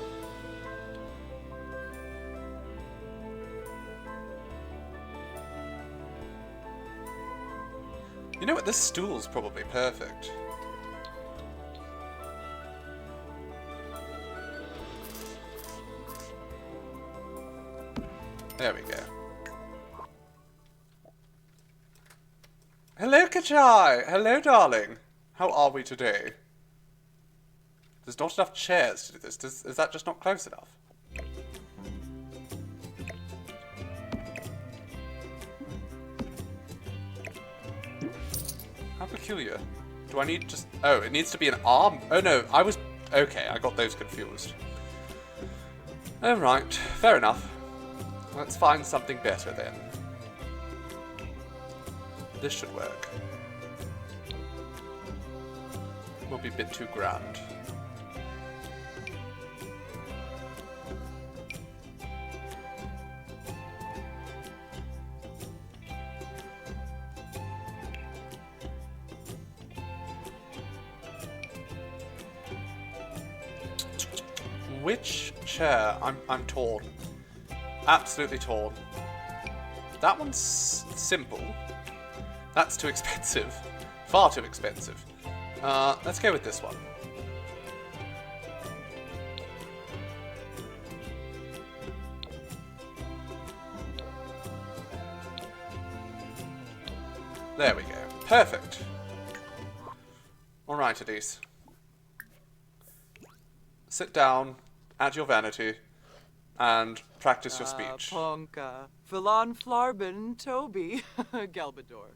You know what, this stool's probably perfect. There we go. Hello, Kachai! Hello, darling! How are we today? There's not enough chairs to do this. Is that just not close enough? How peculiar. Do I need just... Oh, it needs to be an arm? Oh no, I was... Okay, I got those confused. Oh right, fair enough. Let's find something better then. This should work. Will be a bit too grand. Which chair? I'm torn. Absolutely torn. That one's simple. That's too expensive. Far too expensive. Let's go with this one. There we go. Perfect. Alright, Elise. Sit down, add your vanity, and practice your speech. Ponka. Philan Flarben Toby. Galbador.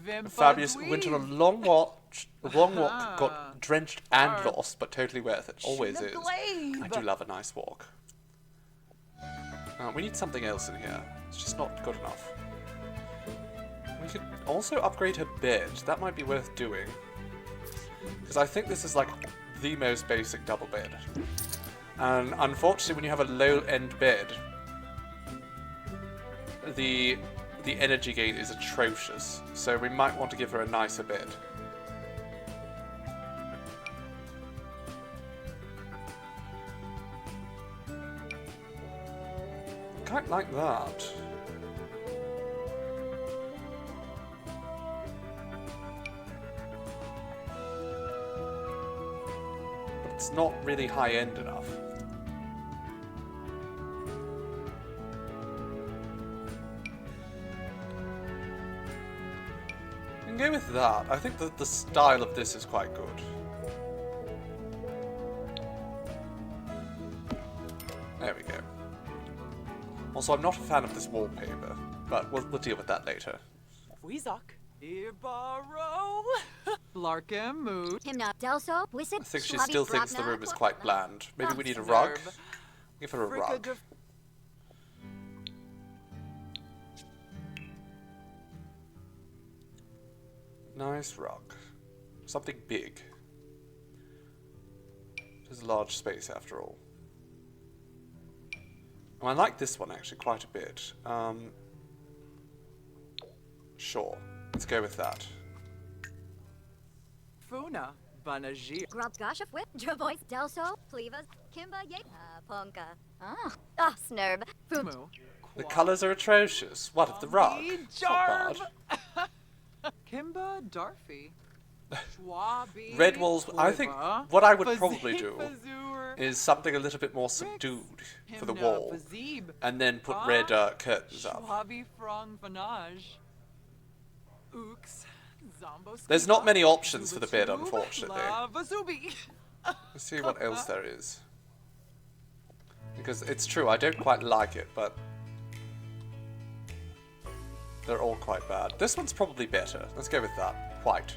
A fabulous went on a long walk, got drenched and lost, but totally worth it. Always is. I do love a nice walk. We need something else in here. It's just not good enough. We could also upgrade her bed. That might be worth doing. Because I think this is like the most basic double bed. And unfortunately, when you have a low-end bed, the energy gain is atrocious. So we might want to give her a nicer bed. Quite like that. But it's not really high-end enough. We can go with that. I think that the style of this is quite good. There we go. Also, I'm not a fan of this wallpaper, but we'll deal with that later. Weezok. Ibaro. Larkin Mood. Himna Delso, Wisset, I think she still thinks the room is quite bland. Maybe we need a rug? Give her a rug. Nice rug. Something big. There's a large space after all. Oh, I like this one actually quite a bit. Sure. Let's go with that. Funa. Banajir. Grub Gashaf Whip, Dravois Delso, Plevas, Kimba Ye, Ponka. Ah, Snurb, Fumu. The colours are atrocious. What of the rug? It's not bad. Kimba Darfy. Schwabi, Red walls, I think Quiver, what I would probably do Fazur, is something a little bit more subdued for the Himna wall, Fazib, and then put red curtains up. Schwabi Frong Vanage, Ooks, Zombo There's not Skiba, many options for the bed, Zubatube, unfortunately. La Vazubi. Let's see what else there is. Because it's true, I don't quite like it, but they're all quite bad. This one's probably better. Let's go with that. White.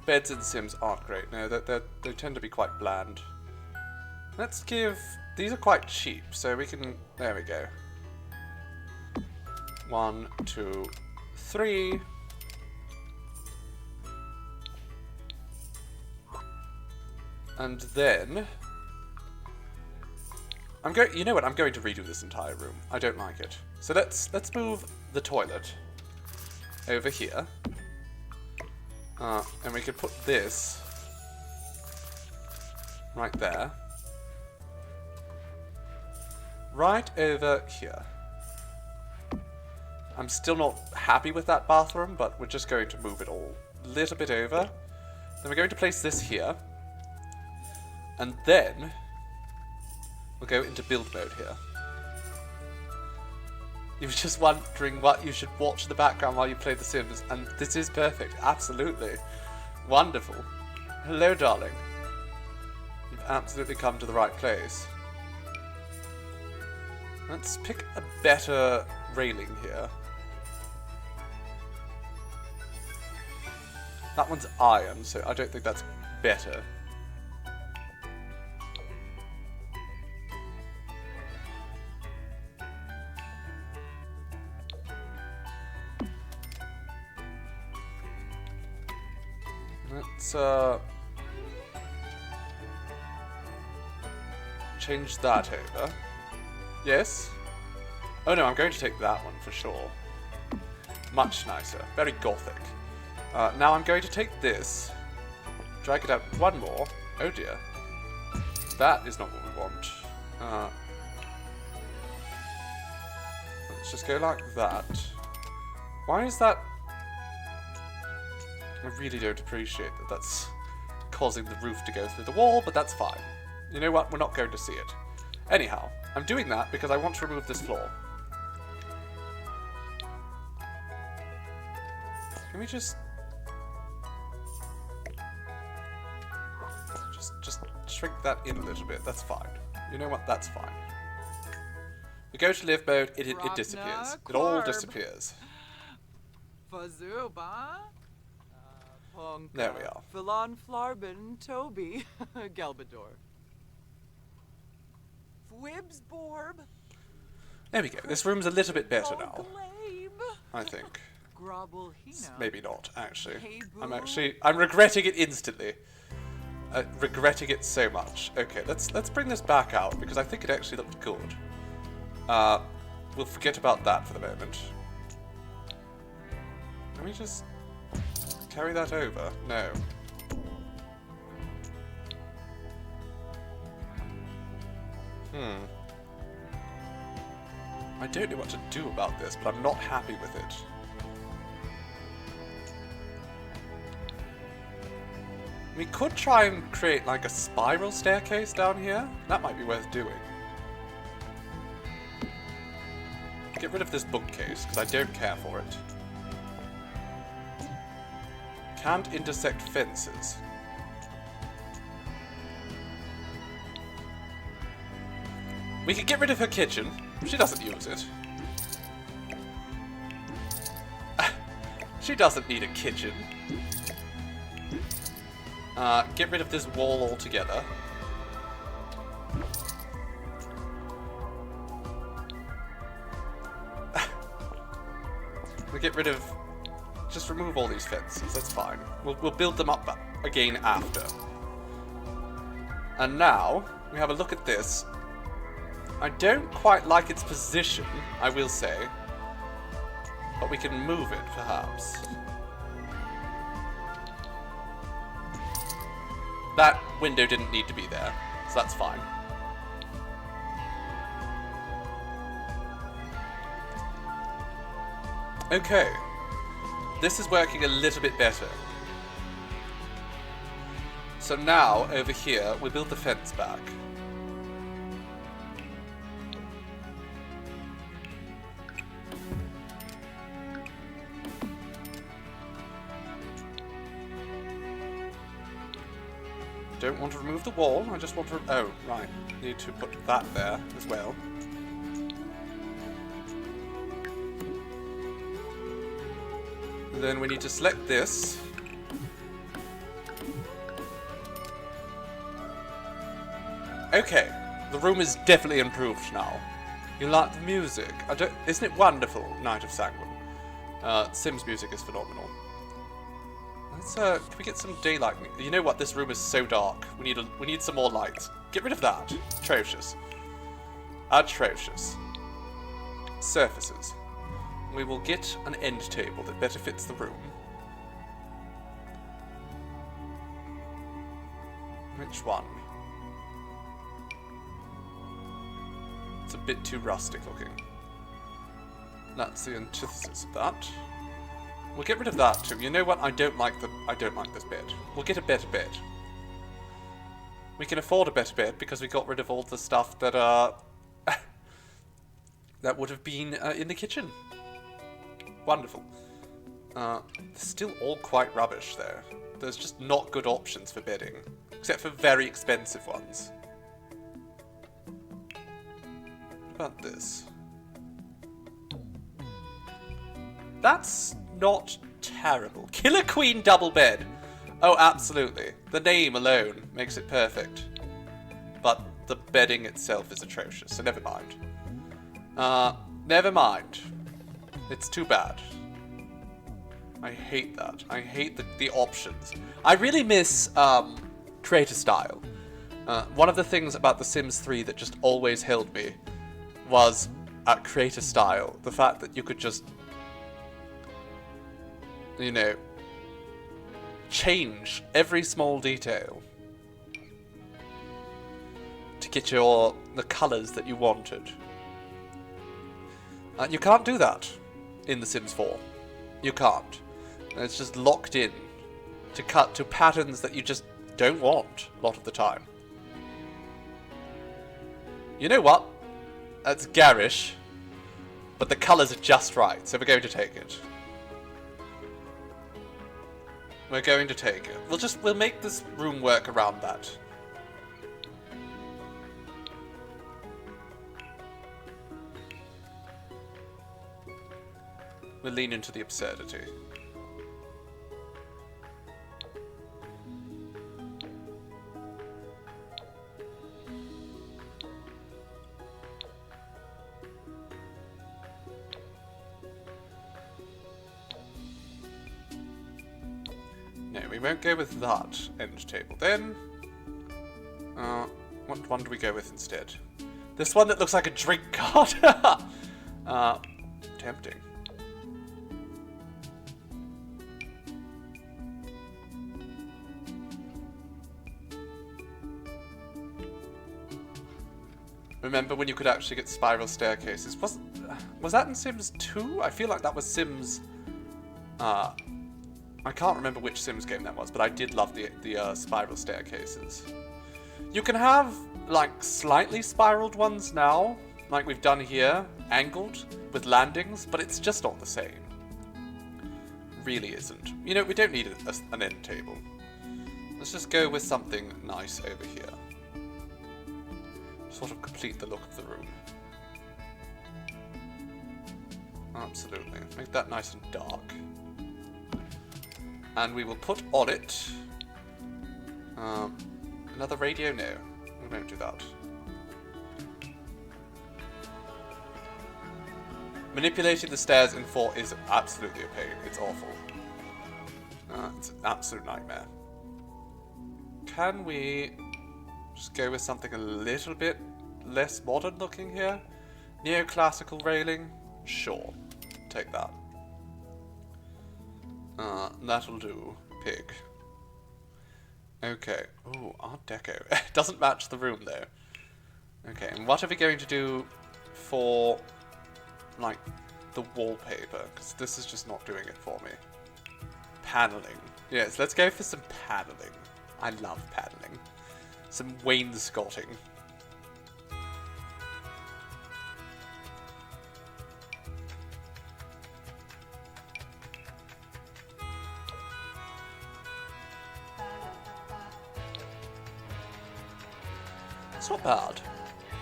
Beds in Sims aren't great. No, they tend to be quite bland. Let's give... These are quite cheap, so we can... There we go. 1, 2, 3. And then... You know what? I'm going to redo this entire room. I don't like it. So let's move the toilet over here. And we could put this right there. Right over here. I'm still not happy with that bathroom, but we're just going to move it all a little bit over. Then we're going to place this here. And then we'll go into build mode here. You were just wondering what you should watch in the background while you play The Sims, and this is perfect. Absolutely. Wonderful. Hello, darling. You've absolutely come to the right place. Let's pick a better railing here. That one's iron, so I don't think that's better. Let's change that over. Yes? Oh no, I'm going to take that one for sure. Much nicer. Very gothic. Now I'm going to take this, drag it out one more. Oh dear. That is not what we want. Let's just go like that. Why is that? I really don't appreciate that that's causing the roof to go through the wall, but that's fine. You know what? We're not going to see it. Anyhow, I'm doing that because I want to remove this floor. Can we just shrink that in a little bit? That's fine. You know what? That's fine. We go to live mode, it disappears. It all disappears. Fazuba. There we are. Philon Flarbin Toby Galbador. Fwibsborb. There we go. This room's a little bit better now, I think. Maybe not, actually. I'm regretting it instantly. Regretting it so much. Okay, let's bring this back out because I think it actually looked good. We'll forget about that for the moment. Let me just carry that over. No. I don't know what to do about this, but I'm not happy with it. We could try and create like a spiral staircase down here. That might be worth doing. Get rid of this bookcase, because I don't care for it. Can't intersect fences. We could get rid of her kitchen. She doesn't use it. She doesn't need a kitchen. Get rid of this wall altogether. We get rid of... Just remove all these fences, that's fine. We'll build them up again after. And now, we have a look at this. I don't quite like its position, I will say. But we can move it, perhaps. That window didn't need to be there, so that's fine. Okay. This is working a little bit better. So now, over here, we build the fence back. Don't want to remove the wall, I just want to... Oh, right. Need to put that there as well. Then we need to select this. Okay, the room is definitely improved now. You like the music? Isn't it wonderful, Night of Sanguine? Sims music is phenomenal. Let's can we get some daylight? You know what? This room is so dark. We need some more lights. Get rid of that. Atrocious. Atrocious. Surfaces. We will get an end table that better fits the room. Which one? It's a bit too rustic looking. That's the antithesis of that. We'll get rid of that too. You know what? I don't like this bed. We'll get a better bed. We can afford a better bed because we got rid of all the stuff that that would have been in the kitchen. Wonderful. Still all quite rubbish though. There's just not good options for bedding, except for very expensive ones. What about this? That's not terrible. Killer Queen double bed. Oh, absolutely. The name alone makes it perfect. But the bedding itself is atrocious, so never mind. Never mind. It's too bad. I hate that. I hate the options. I really miss creator style. One of the things about The Sims 3 that just always held me was creator style. The fact that you could just, you know, change every small detail to get the colours that you wanted. You can't do that in The Sims 4. You can't. It's just locked in to patterns that you just don't want a lot of the time. You know what? That's garish, but the colours are just right, so we're going to take it. We're going to take it. We'll make this room work around that. We'll lean into the absurdity. No, we won't go with that end table then. What one do we go with instead? This one that looks like a drink card. Tempting. Remember when you could actually get spiral staircases? Was that in Sims 2? I feel like that was Sims... I can't remember which Sims game that was, but I did love the spiral staircases. You can have, like, slightly spiraled ones now, like we've done here, angled, with landings, but it's just not the same. Really isn't. You know, we don't need an end table. Let's just go with something nice over here. Sort of complete the look of the room. Absolutely. Make that nice and dark. And we will put on it another radio. No, we won't do that. Manipulating the stairs in 4 is absolutely a pain. It's awful. It's an absolute nightmare. Can we just go with something a little bit less modern looking here? Neoclassical railing? Sure. Take that. That'll do. Pig. Okay. Ooh, Art Deco. Doesn't match the room though. Okay, and what are we going to do for, like, the wallpaper? Because this is just not doing it for me. paneling. Yes, let's go for some paneling. I love paneling. Some wainscoting. It's not bad.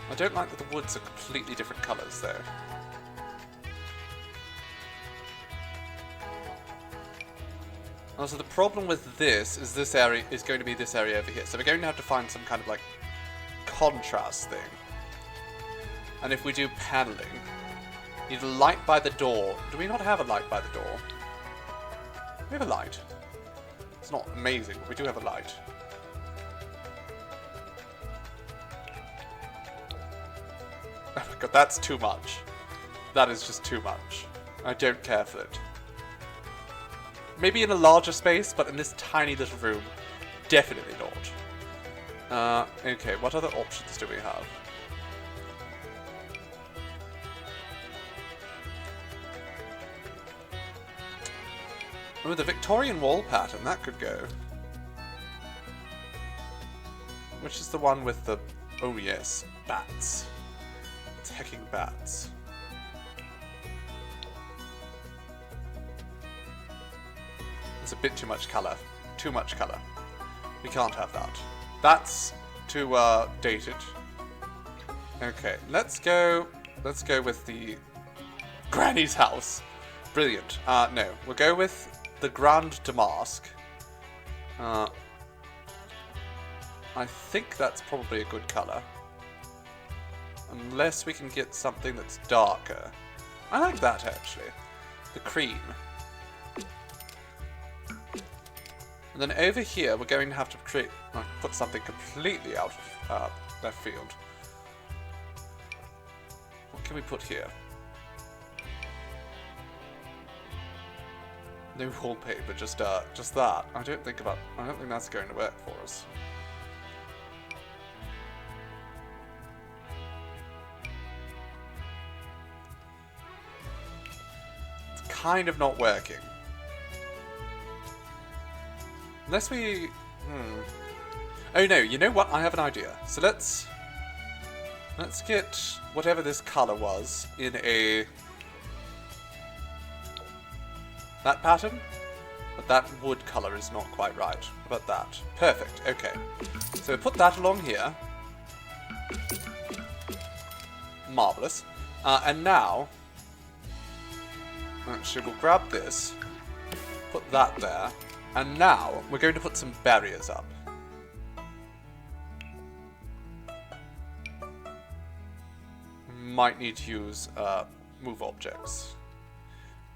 I don't like that the woods are completely different colours though. Also, the problem with this is this area is going to be this area over here. So we're going to have to find some kind of like contrast thing. And if we do paneling, need a light by the door. Do we not have a light by the door? We have a light. It's not amazing, but we do have a light. Oh my god, that's too much. That is just too much. I don't care for it. Maybe in a larger space, but in this tiny little room, definitely not. Okay, what other options do we have? Oh, the Victorian wall pattern, that could go. Which is the one with the... Oh yes, bats. It's hecking bats. It's a bit too much colour. Too much colour. We can't have that. That's too dated. Okay, let's go with the Granny's house. Brilliant. No, we'll go with the Grand Damask. I think that's probably a good colour. Unless we can get something that's darker. I like that actually. The cream. And then over here, we're going to have to put something completely out of left field. What can we put here? No wallpaper, just that. I don't think that's going to work for us. It's kind of not working. Unless we... Oh no, you know what? I have an idea. So let's get whatever this colour was in a... that pattern? But that wood colour is not quite right. How about that? Perfect, okay. So put that along here. Marvellous. And now... Actually, we'll grab this. Put that there. And now, we're going to put some barriers up. Might need to use move objects.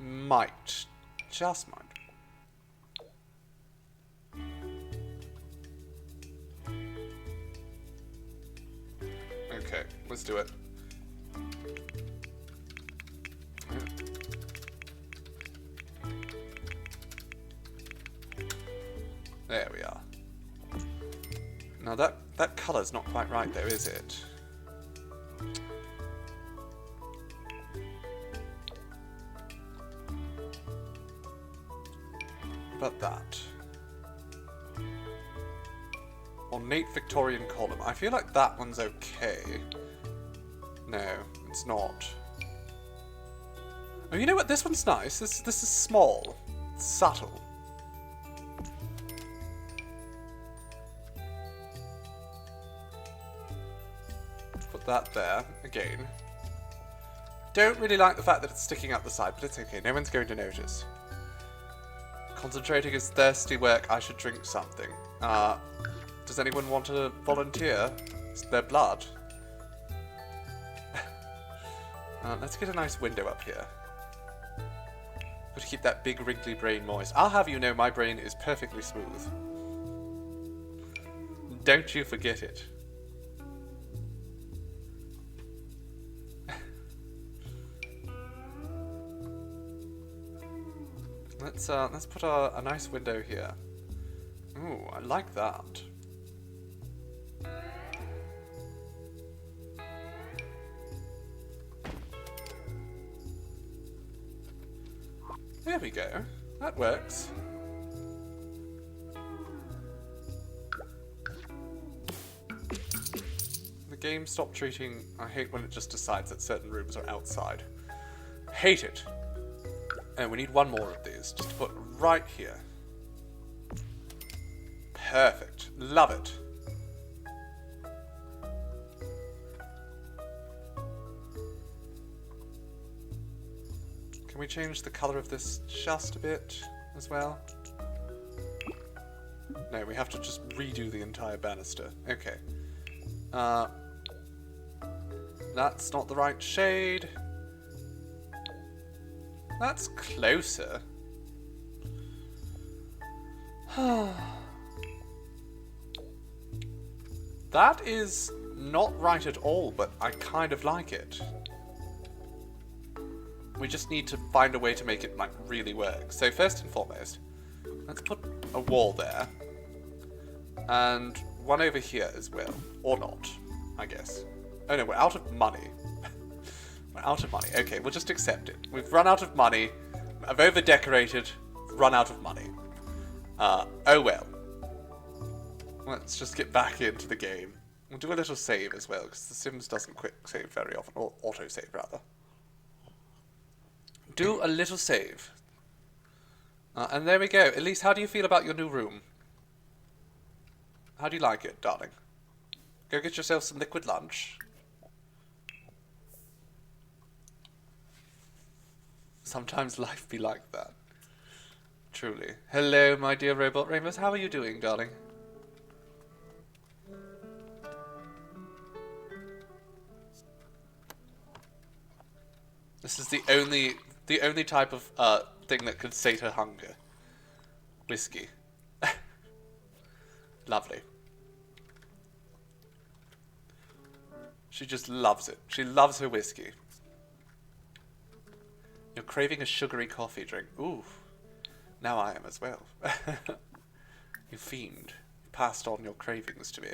Might. Just might. Okay, let's do it. There we are. Now that colour's not quite right though, is it? But that. Ornate Victorian column. I feel like that one's okay. No, it's not. Oh, you know what? This one's nice. This is small. It's subtle. Put that there again. Don't really like the fact that it's sticking out the side, but it's okay. No one's going to notice. Concentrating is thirsty work. I should drink something. Does anyone want to volunteer? It's their blood. Let's get a nice window up here. Got to keep that big wrinkly brain moist. I'll have you know my brain is perfectly smooth. Don't you forget it. Let's put a nice window here. Ooh, I like that. There we go. That works. game stop treating... I hate when it just decides that certain rooms are outside. Hate it. And we need one more of these, just to put right here. Perfect. Love it. Can we change the colour of this just a bit as well? No, we have to just redo the entire banister. Okay. That's not the right shade. That's closer. That is not right at all, but I kind of like it. We just need to find a way to make it like really work. So first and foremost, let's put a wall there. And one over here as well. Or not, I guess. Oh no, we're out of money. We're out of money. Okay, we'll just accept it. We've run out of money. I've over-decorated. Run out of money. Oh well. Let's just get back into the game. We'll do a little save as well, because The Sims doesn't quick save very often. Or auto-save, rather. Do a little save. And there we go. Elise, how do you feel about your new room? How do you like it, darling? Go get yourself some liquid lunch. Sometimes life be like that. Truly. Hello, my dear robot Rainbows. How are you doing, darling? This is the only type of thing that could sate her hunger. Whiskey. Lovely. She just loves it. She loves her whiskey. You're craving a sugary coffee drink. Ooh. Now I am as well. You fiend. You passed on your cravings to me.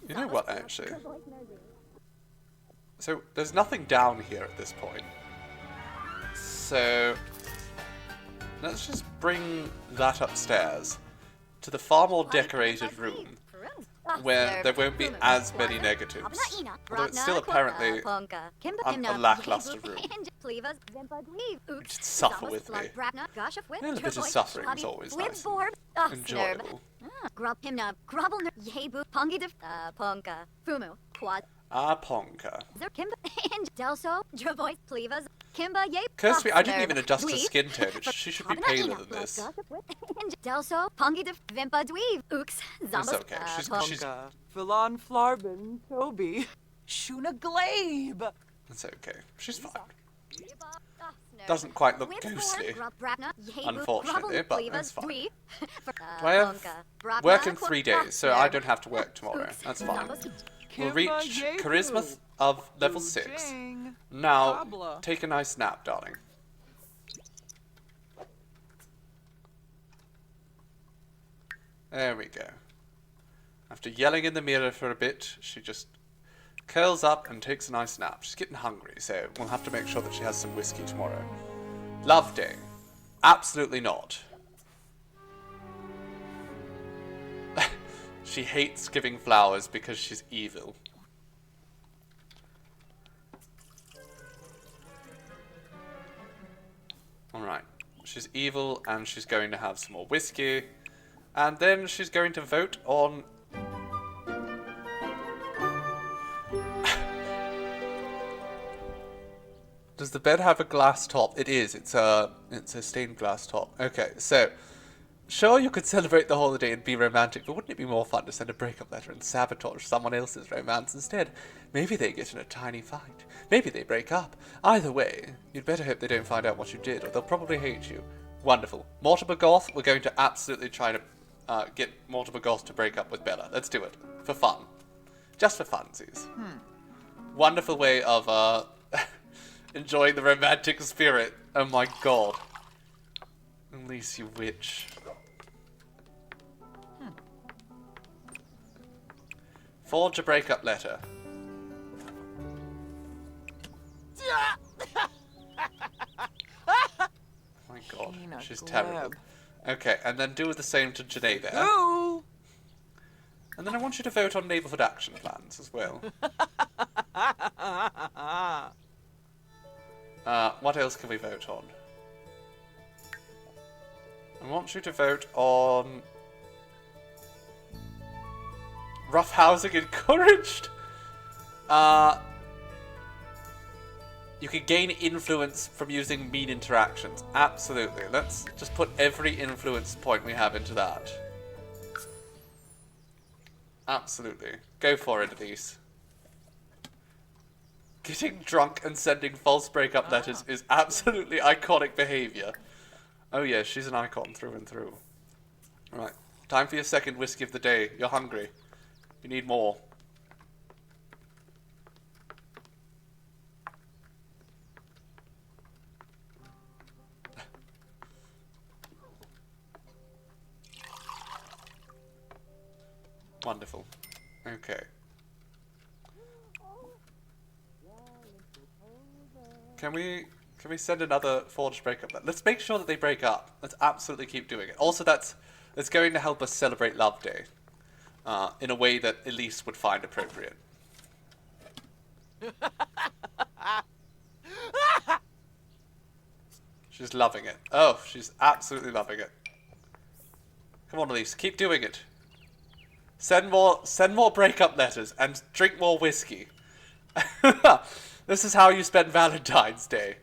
You know what, actually? So, there's nothing down here at this point. So, let's just bring that upstairs to the far more decorated room, where there won't be as many negatives. Although it's still apparently a lackluster room. You just suffer with me. A little bit of suffering is always nice. Enjoyable. Ah, Ponka. Curse me, I didn't even adjust her skin tone. She should be paler than this. It's okay. She's Philan Flarben, Toby, Shuna Glabe. It's okay. She's fine. Doesn't quite look ghostly, unfortunately, but that's fine. Do I have work in 3 days, so I don't have to work tomorrow. That's fine. We'll reach charisma of level 6. Now, take a nice nap, darling. There we go. After yelling in the mirror for a bit, she just curls up and takes a nice nap. She's getting hungry, so we'll have to make sure that she has some whiskey tomorrow. Love day. Absolutely not. She hates giving flowers because she's evil. Alright. She's evil and she's going to have some more whiskey. And then she's going to vote on... Does the bed have a glass top? It is. It's a stained glass top. Okay, so... Sure, you could celebrate the holiday and be romantic, but wouldn't it be more fun to send a breakup letter and sabotage someone else's romance instead? Maybe they get in a tiny fight. Maybe they break up. Either way, you'd better hope they don't find out what you did, or they'll probably hate you. Wonderful. Mortimer Goth, we're going to absolutely try to get Mortimer Goth to break up with Bella. Let's do it. For fun. Just for funsies. Wonderful way of enjoying the romantic spirit. Oh my god. Elise, you witch. Forge a breakup letter. My Fina, She's gleb. terrible. Okay, and then do the same to Janae there. Ooh. And then I want you to vote on neighborhood action plans as well. What else can we vote on? I want you to vote on... rough housing encouraged? You can gain influence from using mean interactions. Absolutely. Let's just put every influence point we have into that. Absolutely. Go for it, Elise. Getting drunk and sending false breakup letters is absolutely iconic behavior. Oh yeah, she's an icon through and through. Alright, time for your second whiskey of the day. You're hungry. You need more. Wonderful. Okay. Can we send another forged breakup? Let's make sure that they break up. Let's absolutely keep doing it. Also, that's going to help us celebrate Love Day in a way that Elise would find appropriate. She's loving it. Oh, she's absolutely loving it. Come on, Elise, keep doing it. Send more breakup letters and drink more whiskey. This is how you spend Valentine's Day.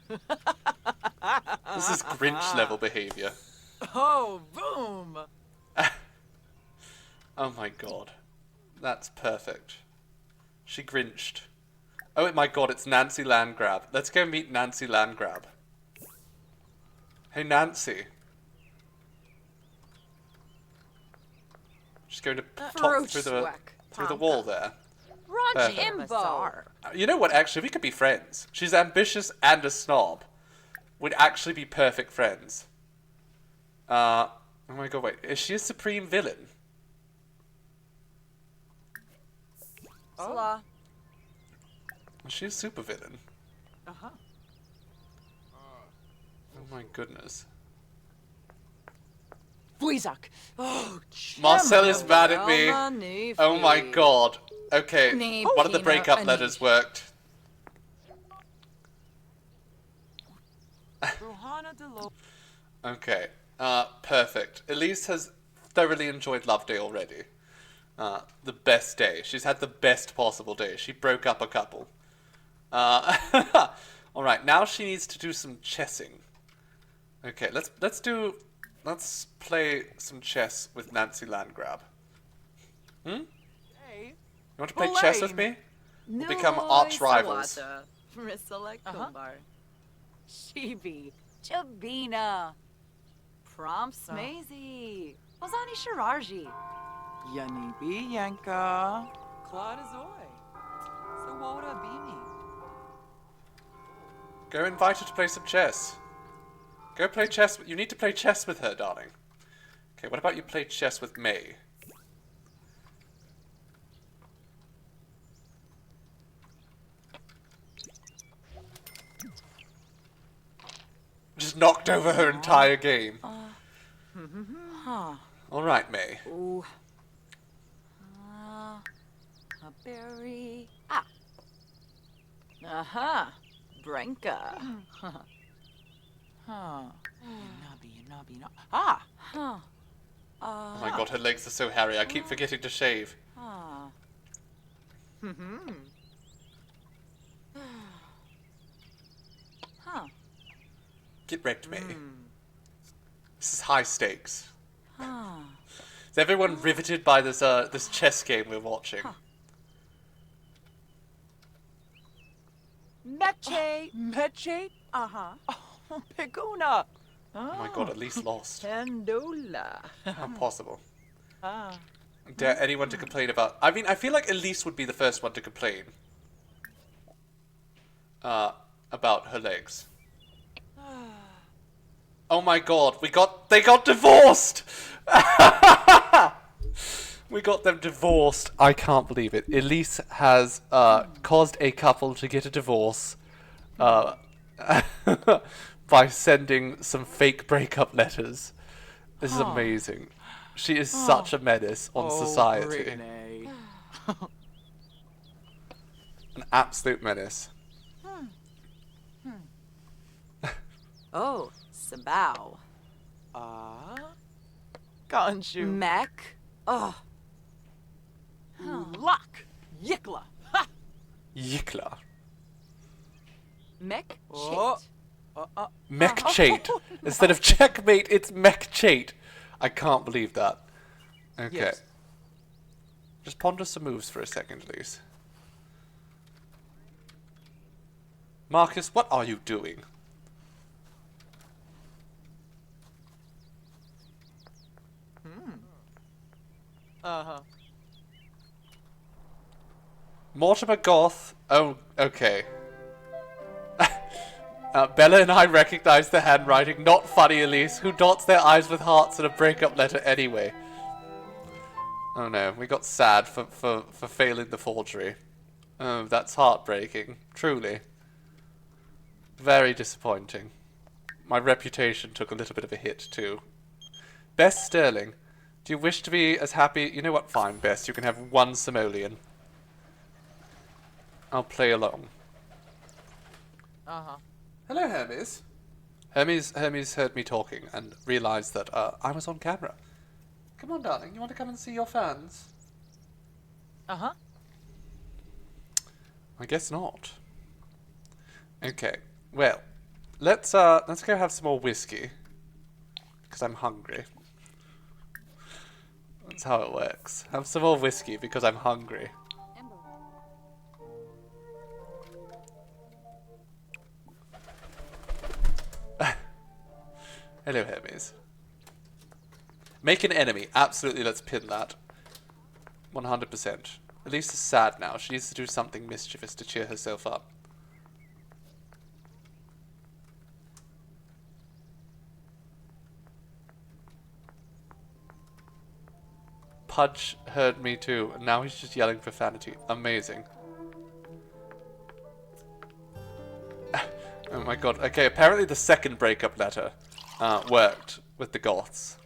This is Grinch level behavior. Oh, boom! Oh my god. That's perfect. She Grinched. Oh my god, it's Nancy Landgrab. Let's go meet Nancy Landgrab. Hey Nancy. She's going to top through the wall there. Raj Perfect. Imbo. You know what, actually, we could be friends. She's ambitious and a snob. We'd actually be perfect friends. Oh my god, wait. Is she a supreme villain? Sla. Is she a super villain? Uh-huh. Oh my goodness. Vuizak. Oh, Marcel is mad at me. Oh my god. Okay, one of the breakup letters worked. Okay, perfect. Elise has thoroughly enjoyed Love Day already. The best day. She's had the best possible day. She broke up a couple. Alright, now she needs to do some chessing. Okay, let's play some chess with Nancy Landgrab. You want to play chess with me? We'll become arch rivals. Shibi. Jabina. Prom Smazy. Ozani Shirarji. Yanibi Yanka. Claudazoy. Sawada Bini. Go invite her to play some chess. Go play chess. You need to play chess with her, darling. Okay, what about you play chess with May? Just knocked over her entire game. Alright, May. Ooh. A berry. Ah. Uh-huh. Brenka. Yanabi. Ah. Huh. Oh my god, her legs are so hairy. I keep forgetting to shave. Huh. Huh. Get wrecked, May. This is high stakes. Huh. Is everyone riveted by this this chess game we're watching? Meche. Meche? Uh-huh. Oh, Peguna. Oh my god, at least lost. Pandola. Impossible. Ah. Dare anyone to complain about... I mean, I feel like Elise would be the first one to complain. About her legs. Oh my god, they got divorced! We got them divorced. I can't believe it. Elise has caused a couple to get a divorce by sending some fake breakup letters. This is amazing. She is such a menace on society. Brittany. An absolute menace. Oh, Sabao. Can't you? Mech. Oh, Luck. Yikla. Ha! Yikla. Mech Oh. Chait. Mech chait. Instead of checkmate, it's mech chait. I can't believe that. Okay. Yes. Just ponder some moves for a second, Elise. Marcus, what are you doing? Mortimer Goth. Oh, okay. Bella and I recognize the handwriting. Not funny, Elise. Who dots their I's with hearts in a breakup letter anyway? Oh no, we got sad for failing the forgery. Oh, that's heartbreaking. Truly. Very disappointing. My reputation took a little bit of a hit, too. Bess Sterling, do you wish to be as happy? You know what? Fine, Bess. You can have one simoleon. I'll play along. Hello, Hermes. Hermes heard me talking and realized that I was on camera. Come on, darling. You want to come and see your fans? Uh-huh. I guess not. Okay. Well, let's go have some more whiskey. Because I'm hungry. That's how it works. Have some more whiskey because I'm hungry. Hello, Hermes. Make an enemy. Absolutely, let's pin that. 100%. Elise is sad now. She needs to do something mischievous to cheer herself up. Pudge heard me too, and now he's just yelling profanity. Amazing. Oh my god. Okay, apparently the second breakup letter worked with the Goths.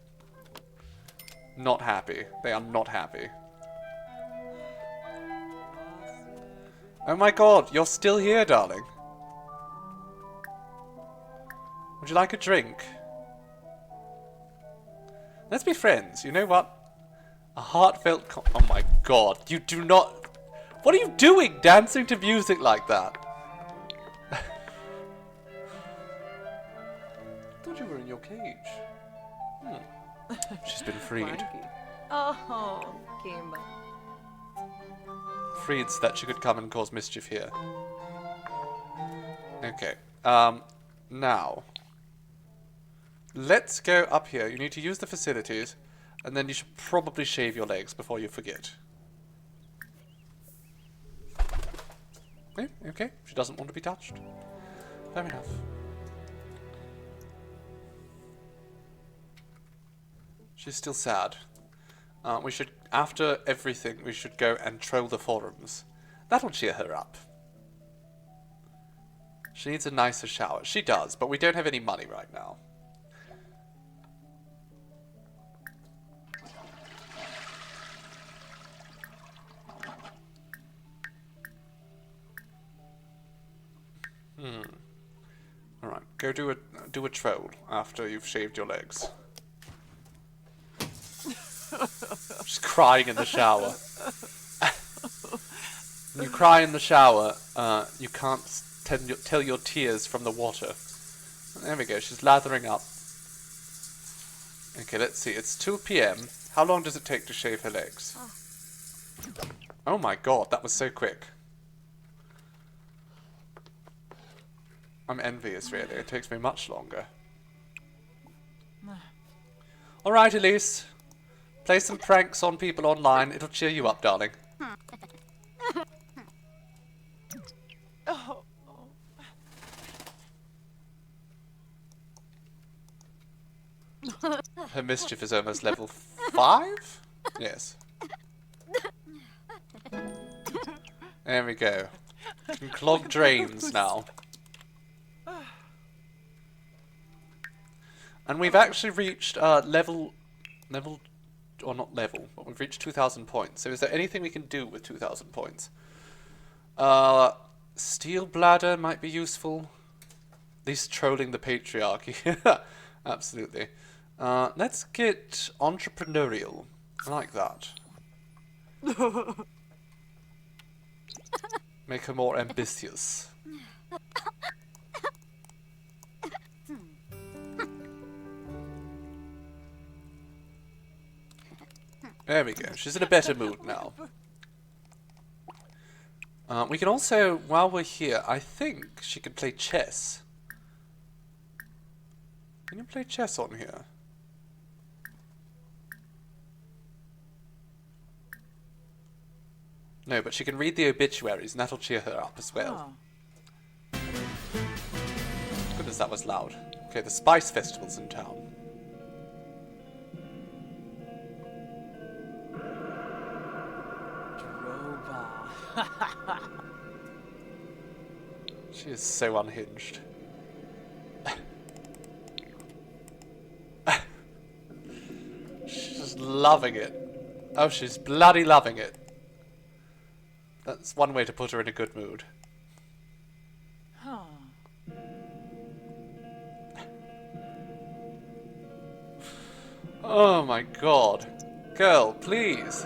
Not happy. They are not happy. Oh my god, you're still here, darling. Would you like a drink? Let's be friends. You know what? A heartfelt oh my god, you do not... What are you doing dancing to music like that? I thought you were in your cage. She's been freed. Oh, Kimba. Freed so that she could come and cause mischief here. Okay. Now. Let's go up here. You need to use the facilities, and then you should probably shave your legs before you forget. Okay. She doesn't want to be touched. Fair enough. She's still sad. We should, after everything, we should go and troll the forums. That'll cheer her up. She needs a nicer shower. She does, but we don't have any money right now. Alright, go do a troll after you've shaved your legs. She's crying in the shower. When you cry in the shower, you can't tell your tears from the water. There we go, she's lathering up. Okay, let's see, it's 2 PM. How long does it take to shave her legs? Oh my god, that was so quick. I'm envious, really. It takes me much longer. Alright, Elise. Play some pranks on people online. It'll cheer you up, darling. Her mischief is almost level 5? Yes. There we go. Can clog drains now. And we've actually reached level, or not level, but we've reached 2,000 points. So is there anything we can do with 2,000 points? Steel bladder might be useful. At least trolling the patriarchy. Absolutely. Let's get entrepreneurial. I like that. Make her more ambitious. There we go. She's in a better mood now. We can also, while we're here, I think she can play chess. Can you play chess on here? No, but she can read the obituaries, and that'll cheer her up as well. Oh. Goodness, that was loud. Okay, the Spice Festival's in town. She is so unhinged. She's just loving it. Oh, she's bloody loving it. That's one way to put her in a good mood. Huh. Oh my god. Girl, please.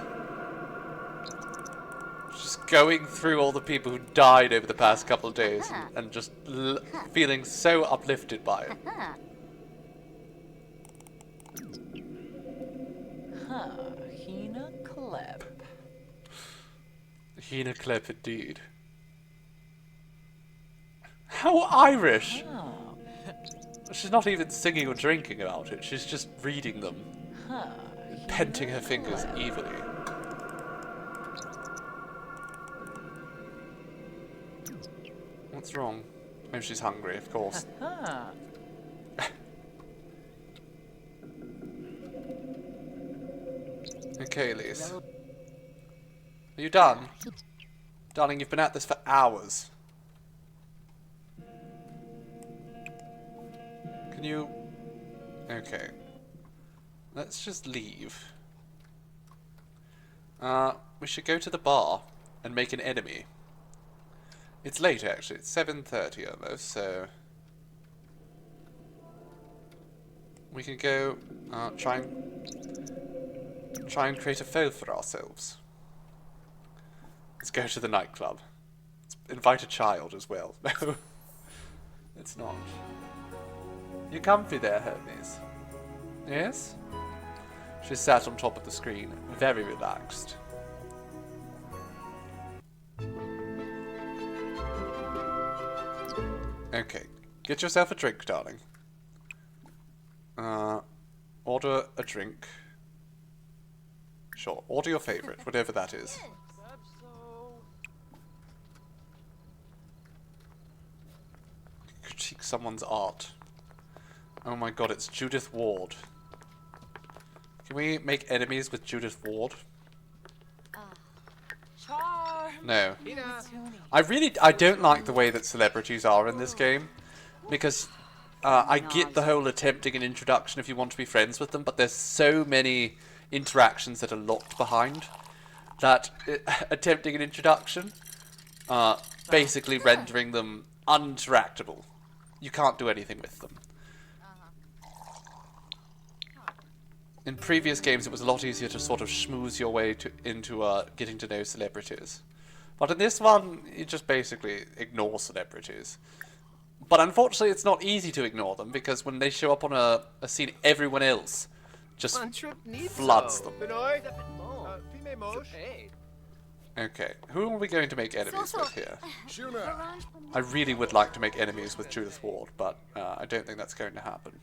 Just going through all the people who died over the past couple of days and just feeling so uplifted by it. Huh. Hina Klep. Hina Klep indeed. How Irish! Oh. She's not even singing or drinking about it, she's just reading them. Huh. Penting her fingers evilly. What's wrong? Maybe she's hungry, of course. Huh. Okay, Elise. Are you done? Darling, you've been at this for hours. Can you... Okay. Let's just leave. We should go to the bar and make an enemy. It's late, actually. It's 7:30 almost, so... We can go, try and create a foe for ourselves. Let's go to the nightclub. Let's invite a child as well. No, it's not. You comfy there, Hermes? Yes? She sat on top of the screen, very relaxed. Okay, get yourself a drink, darling. Order a drink. Sure, order your favorite, whatever that is. Critique someone's art. Oh my god, it's Judith Ward. Can we make enemies with Judith Ward? Charm. No. I don't like the way that celebrities are in this game. Because I get the whole attempting an introduction if you want to be friends with them, but there's so many interactions that are locked behind that attempting an introduction, basically rendering them uninteractable. You can't do anything with them. In previous games, it was a lot easier to sort of schmooze your way into getting to know celebrities. But in this one, you just basically ignore celebrities. But unfortunately, it's not easy to ignore them, because when they show up on a scene, everyone else just floods them. Okay, who are we going to make enemies with here? I really would like to make enemies with Judith Ward, but I don't think that's going to happen.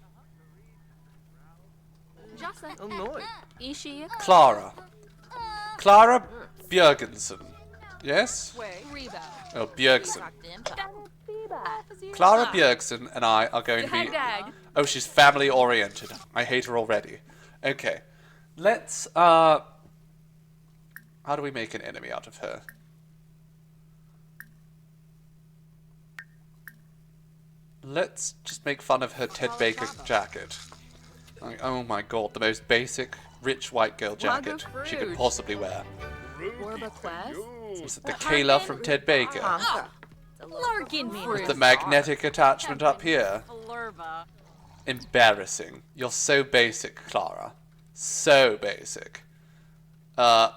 Clara. Clara Björgensen. Yes? Oh, Björgsen. Clara Björgsen and I are going to be... Oh, she's family oriented. I hate her already. Okay. Let's, how do we make an enemy out of her? Let's just make fun of her Ted Baker jacket. Like, oh my god, the most basic rich white girl jacket she could possibly wear. Borba Quest? Is it the Kayla from Ted Baker? Larkin fruit. With the magnetic attachment up here? Flurba. Embarrassing. You're so basic, Clara. So basic. How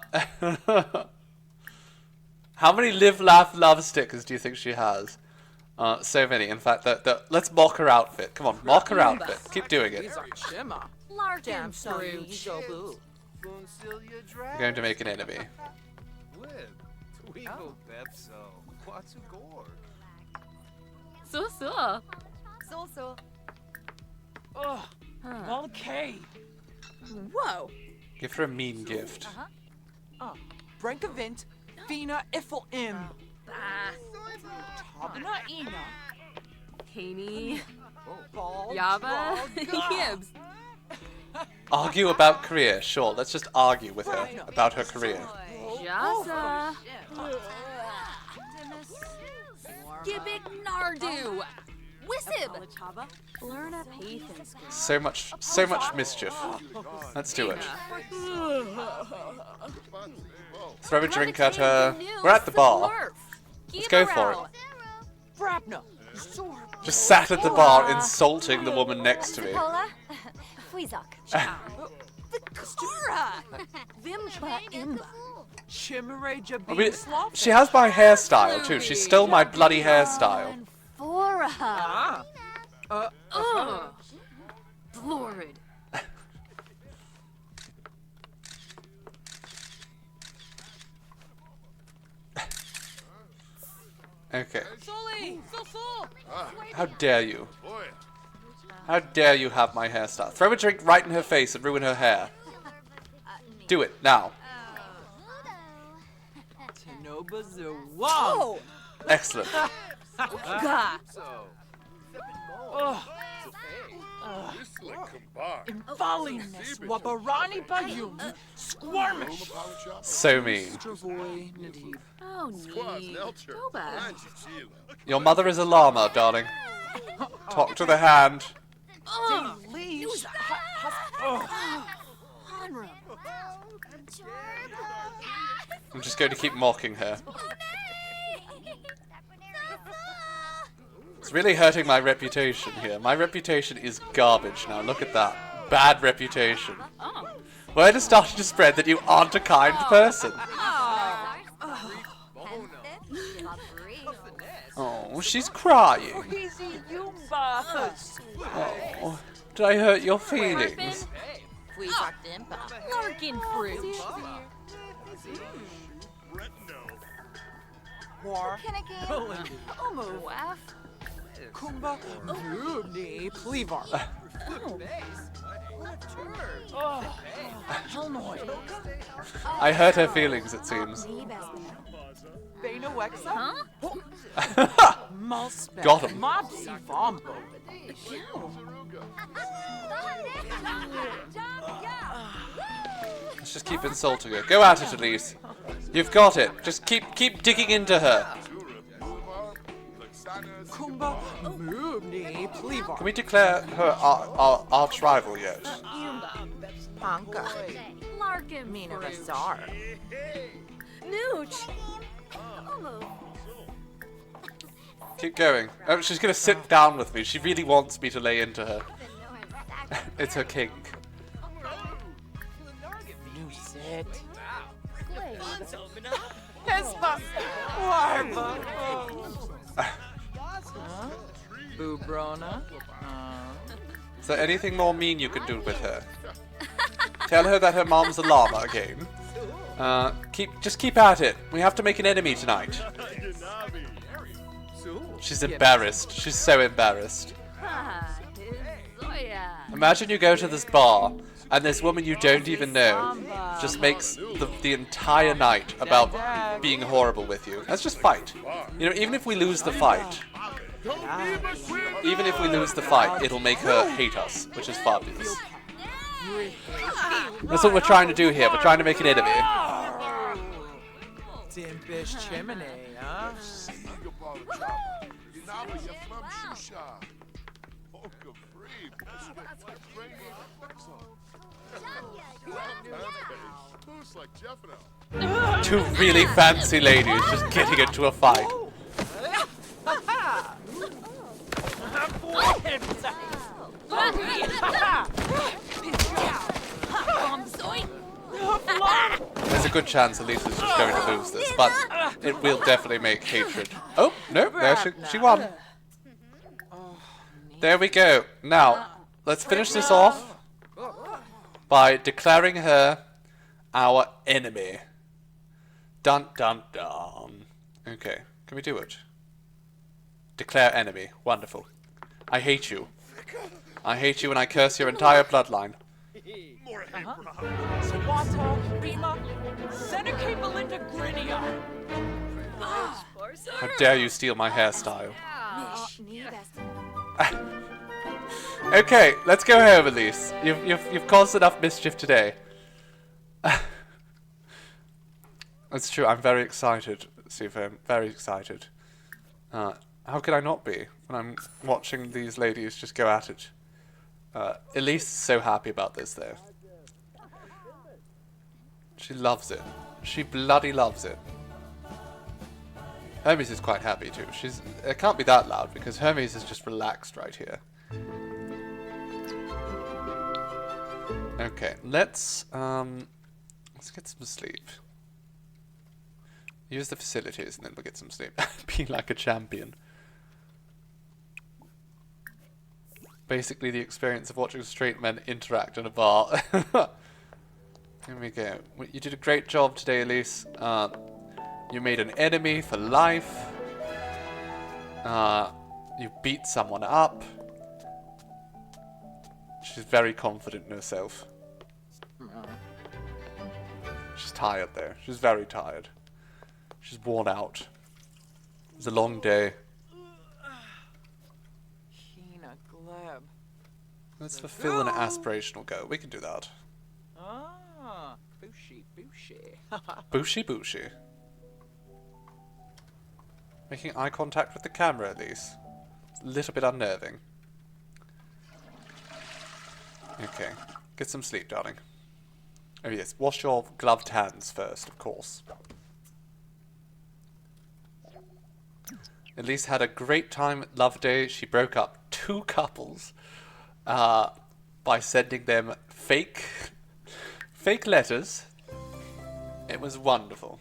many live, laugh, love stickers do you think she has? So many. In fact, let's mock her outfit. Come on, mock her outfit. Keep doing it. These are Chima. Larkin Damn fruit. Jobu. We're going to make an enemy. Twinkle Pepso. What's gore? So. So. Oh, okay. Whoa. Give her a mean gift. Brenkavint, Fina Iffel Im. Tabna Ina. Haney. Ball. Yaba. Draga. Gibbs. Argue about career. Sure, let's just argue with her about her career. Jasa. Gibbik Nardu. Wisib. Lerna Pathans. So much mischief. Let's do it. Throw a drink at her. We're at the bar. Let's go for it. Brabna. Just sat at the bar insulting the woman next to me. Pola. Fweezok. Vimpa Imba. Chimareja I mean, Beanslough. she has my hairstyle too. She stole my bloody hairstyle. Fora. Florid. Okay. Sully. How dare you? How dare you have my hairstyle? Throw a drink right in her face and ruin her hair. Do it now. Tenoba Wow. Excellent. Gah. Invaliness. Wabarani Bayum. Squirmish. So mean. Stravoy Nadib. Oh, neat. Go back. Your mother is a llama, darling. Talk to the hand. Leaves. I'm just going to keep mocking her. It's really hurting my reputation here. My reputation is garbage now. Look at that. Bad reputation. Word is starting to spread that you aren't a kind person. Oh, she's crying. Easy Yumba. Oh, did I hurt your feelings? Larkin fruit. War. Waff. Kumba. Rubni. Plevar. Hellnoy. I hurt her feelings, it seems. Bena Wexa. Malspec. Got him. Mopsy Vombo. Let's just keep insulting her. Go at it, Elise. You've got it. Just keep digging into her. Kumba. Rubni. Plevar. Can we declare her our arch rival yet? Panka. Larkin Mina fruit. Bazar. Nooch. Keep going. Oh, she's gonna sit down with me. She really wants me to lay into her. It's her kink. New set. Hespa. Warba. Bubrona. Is there anything more mean you can do with her? Tell her that her mom's a llama again. Just keep at it. We have to make an enemy tonight. She's embarrassed. She's so embarrassed. Imagine you go to this bar and this woman you don't even know just makes the entire night about being horrible with you. Let's just fight. You know, even if we lose the fight, it'll make her hate us, which is fabulous. That's what we're trying to do here. We're trying to make an enemy. Dimpish chimney, huh? Boost like Jeff and Al. Two really fancy ladies just getting into a fight. There's a good chance Elise is just going to lose this, but it will definitely make hatred. Oh, no, there she won. There we go. Now, let's finish this off by declaring her our enemy. Dun dun dun. Okay, can we do it? Declare enemy. Wonderful. I hate you. I hate you and I curse your entire bloodline. More hate from a Swata, Bima, Seneca Belinda Grinia. How dare you steal my hairstyle? Me best. Okay, let's go home, Elise. You've caused enough mischief today. That's true. I'm very excited, Seafoam. Very excited. How could I not be when I'm watching these ladies just go at it? Elise is so happy about this, though. She loves it. She bloody loves it. Hermes is quite happy too. It can't be that loud because Hermes is just relaxed right here. Okay, let's get some sleep. Use the facilities and then we'll get some sleep. Be like a champion. Basically the experience of watching straight men interact in a bar. Here we go. You did a great job today, Elise. You made an enemy for life. You beat someone up. She's very confident in herself. She's tired though. She's very tired. She's worn out. It was a long day. Hina Gleb. Let's fulfill an aspirational goal. We can do that. Ah, Bushy, Bushy. Bushy Bushy. Making eye contact with the camera at least. It's a little bit unnerving. Okay. Get some sleep, darling. Oh yes, wash your gloved hands first, of course. Elise had a great time at Love Day. She broke up 2 couples by sending them fake letters. It was wonderful.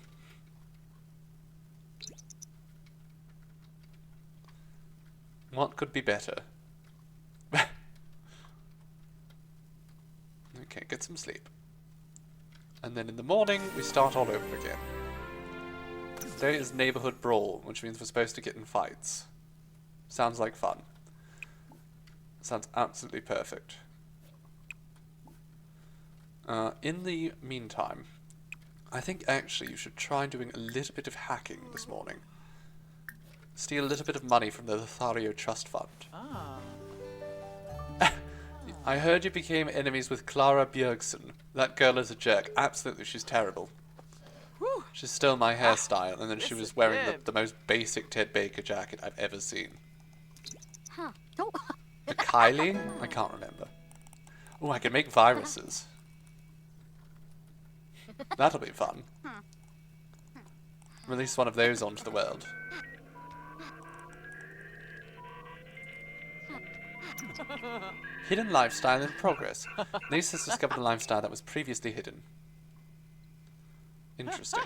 What could be better? Okay, get some sleep. And then in the morning, we start all over again. Today is Neighborhood Brawl, which means we're supposed to get in fights. Sounds like fun. Sounds absolutely perfect. In the meantime, I think actually you should try doing a little bit of hacking this morning. Steal a little bit of money from the Lothario Trust Fund. Ah. I heard you became enemies with Clara Bjergsen. That girl is a jerk. Absolutely, she's terrible. Whew. She stole my hairstyle, and then she this was is wearing good. the most basic Ted Baker jacket I've ever seen. Huh. Oh. The Kylie? I can't remember. Oh, I can make viruses. That'll be fun. Release one of those onto the world. Hidden lifestyle in progress. Elise has discovered a lifestyle that was previously hidden. Interesting.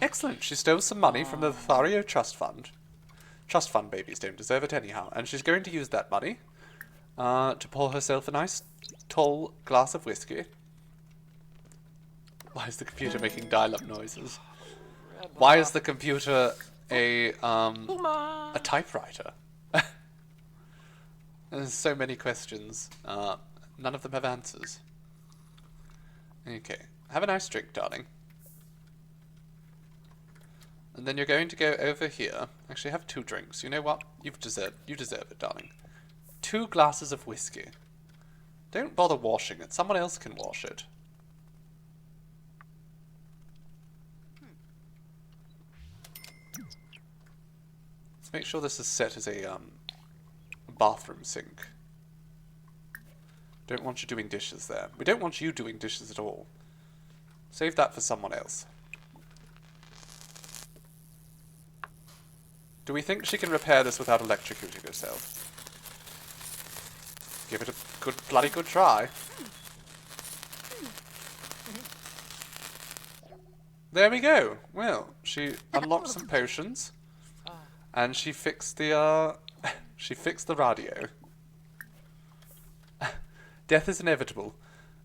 Excellent. She stole some money from the Lothario Trust Fund. Trust Fund babies don't deserve it anyhow. And she's going to use that money to pour herself a nice, tall glass of whiskey. Why is the computer making dial-up noises? Why is the computer a typewriter? There's so many questions. None of them have answers. Okay. Have a nice drink, darling. And then you're going to go over here. Actually, have 2 drinks. You know what? You deserve it, darling. 2 glasses of whiskey. Don't bother washing it. Someone else can wash it. Let's make sure this is set as a bathroom sink. Don't want you doing dishes there. We don't want you doing dishes at all. Save that for someone else. Do we think she can repair this without electrocuting herself? Give it a bloody good try. There we go. Well, she unlocked some potions, and she fixed the she fixed the radio. Death is inevitable.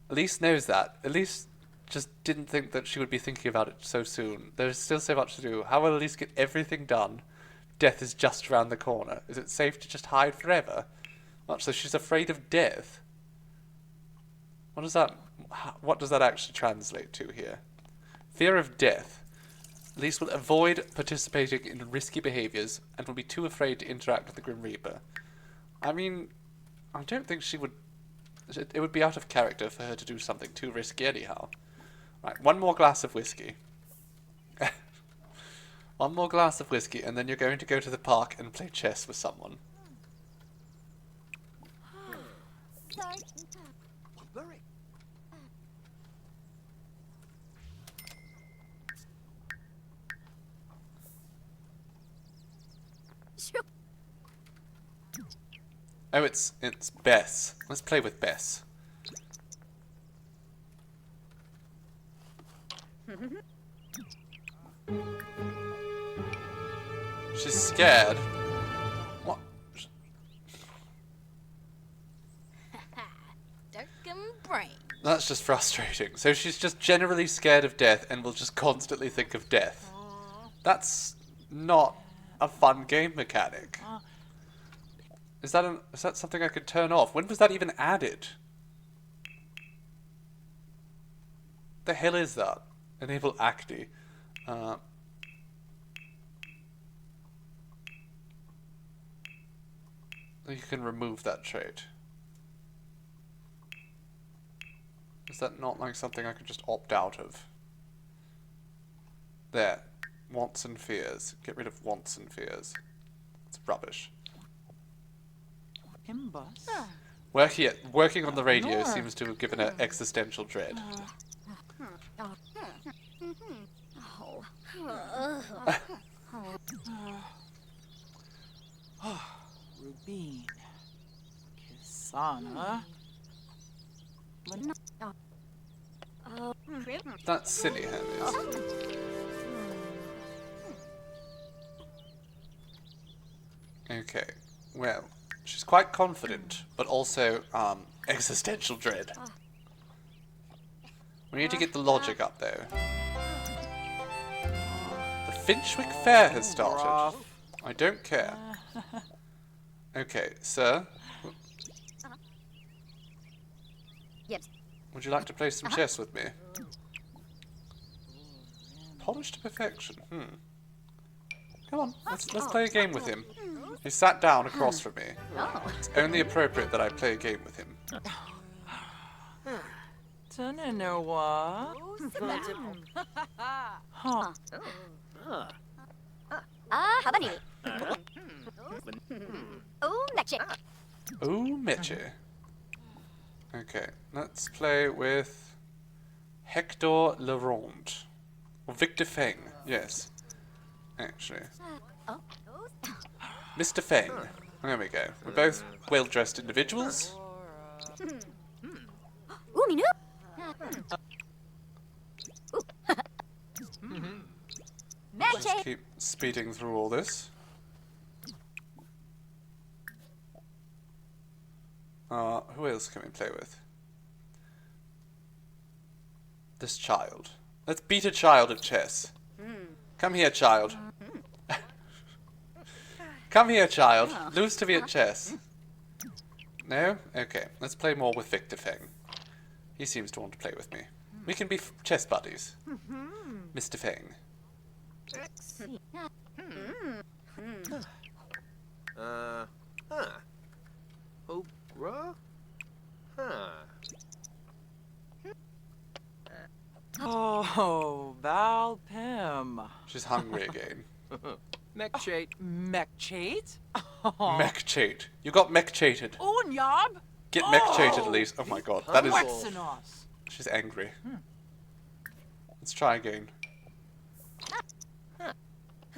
Elise knows that. Elise just didn't think that she would be thinking about it so soon. There's still so much to do. How will Elise get everything done? Death is just around the corner. Is it safe to just hide forever? What, so she's afraid of death? What does that actually translate to here? Fear of death. Elise will avoid participating in risky behaviours and will be too afraid to interact with the Grim Reaper. I mean, I don't think she would... It would be out of character for her to do something too risky anyhow. Right, one more glass of whiskey. One more glass of whiskey, and then you're going to go to the park and play chess with someone. Blurry. Oh, it's Bess. Let's play with Bess. She's scared. What? Dark and brain. That's just frustrating. So she's just generally scared of death and will just constantly think of death. That's not a fun game mechanic. Is that something I could turn off? When was that even added? The hell is that? Enable acne. You can remove that trait. Is that not like something I could just opt out of? There. Wants and fears. Get rid of wants and fears. It's rubbish. Boss. Working on the radio seems to have given her existential dread. Rubine. Kisana. That's silly, Hermes. Okay, well, she's quite confident, but also, existential dread. We need to get the logic up, though. The Finchwick Fair has started. I don't care. Okay, sir. Yes. Would you like to play some chess with me? Polished to perfection. Come on, let's play a game with him. He sat down across from me. It's only appropriate that I play a game with him. Tananawa. Huh. How about you? Oh, Meche. Oh, Meche. Okay, let's play with Hector Laurent. Or Victor Feng, yes. Actually. Mr. Feng. There we go. We're both well-dressed individuals. Ooh, me Let's Meche. keep speeding through all this. Who else can we play with? This child. Let's beat a child at chess. Come here, child. Come here, child. Lose to me at chess. No? Okay. Let's play more with Victor Feng. He seems to want to play with me. We can be chess buddies. Mr. Feng. Okra? Huh. Oh, Val Pim. She's hungry again. Mechchate. Mechchate? Mechchate. You got mechchated. Oh, Nyob! Get mechchated, Elise. Oh my god, that is... Waxing us. She's angry. Let's try again.